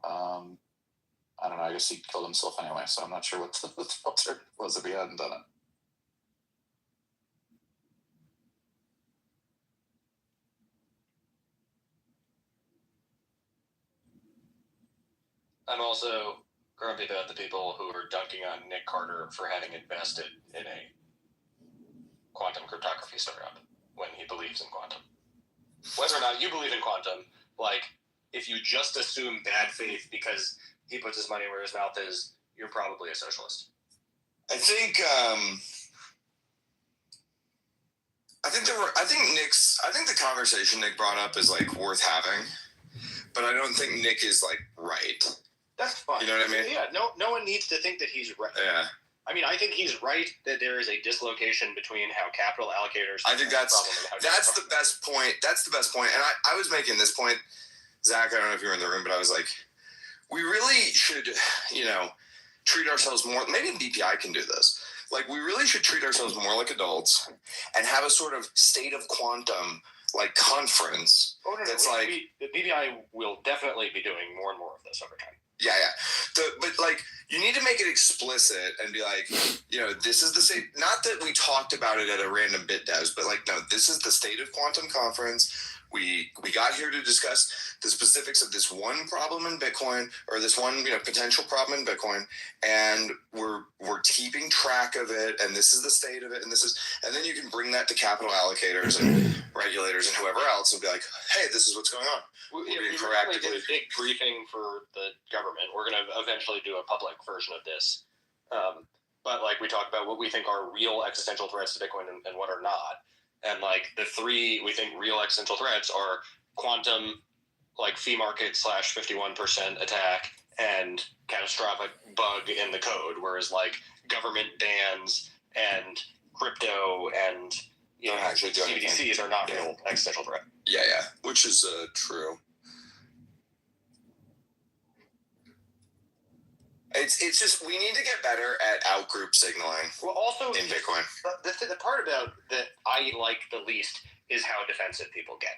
I don't know. I guess he killed himself anyway. So I'm not sure what the alternative was if he hadn't done it. I'm also grumpy about the people who are dunking on Nick Carter for having invested in a quantum cryptography startup when he believes in quantum. Whether or not you believe in quantum, like, if you just assume bad faith because he puts his money where his mouth is, you're probably a socialist. I think the conversation Nick brought up is like worth having, but I don't think Nick is like right. That's fine. You know what I mean? Yeah. No one needs to think that he's right. Yeah. I mean, I think he's right that there is a dislocation between how capital allocators. I think that's the best point. That's the best point. And I was making this point, Zach. I don't know if you were in the room, but I was like, we really should, treat ourselves more. Maybe BPI can do this. Like, we really should treat ourselves more like adults and have a sort of state of quantum like conference. Oh, no, that's the BPI will definitely be doing more and more of this over time. Yeah. But like, you need to make it explicit and be like, this is the state. Not that we talked about it at a random bit devs, but like, no, this is the state of quantum conference. We got here to discuss the specifics of this one problem in Bitcoin, or this one potential problem in Bitcoin, and we're keeping track of it, and this is the state of it, and then you can bring that to capital allocators and regulators and whoever else and be like, hey, this is what's going on. We're being proactively a big briefing for the government. We're going to eventually do a public version of this, but like we talk about what we think are real existential threats to Bitcoin and what are not. And like the three we think real existential threats are quantum, like fee market / 51% attack, and catastrophic bug in the code. Whereas like government bans and crypto and CBDCs are not real existential threat. Yeah, which is true. It's just we need to get better at out-group signaling. Well, also in Bitcoin, the part about that I like the least is how defensive people get.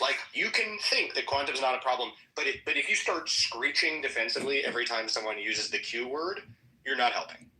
Like, you can think that quantum's not a problem, but if you start screeching defensively every time someone uses the Q word, you're not helping.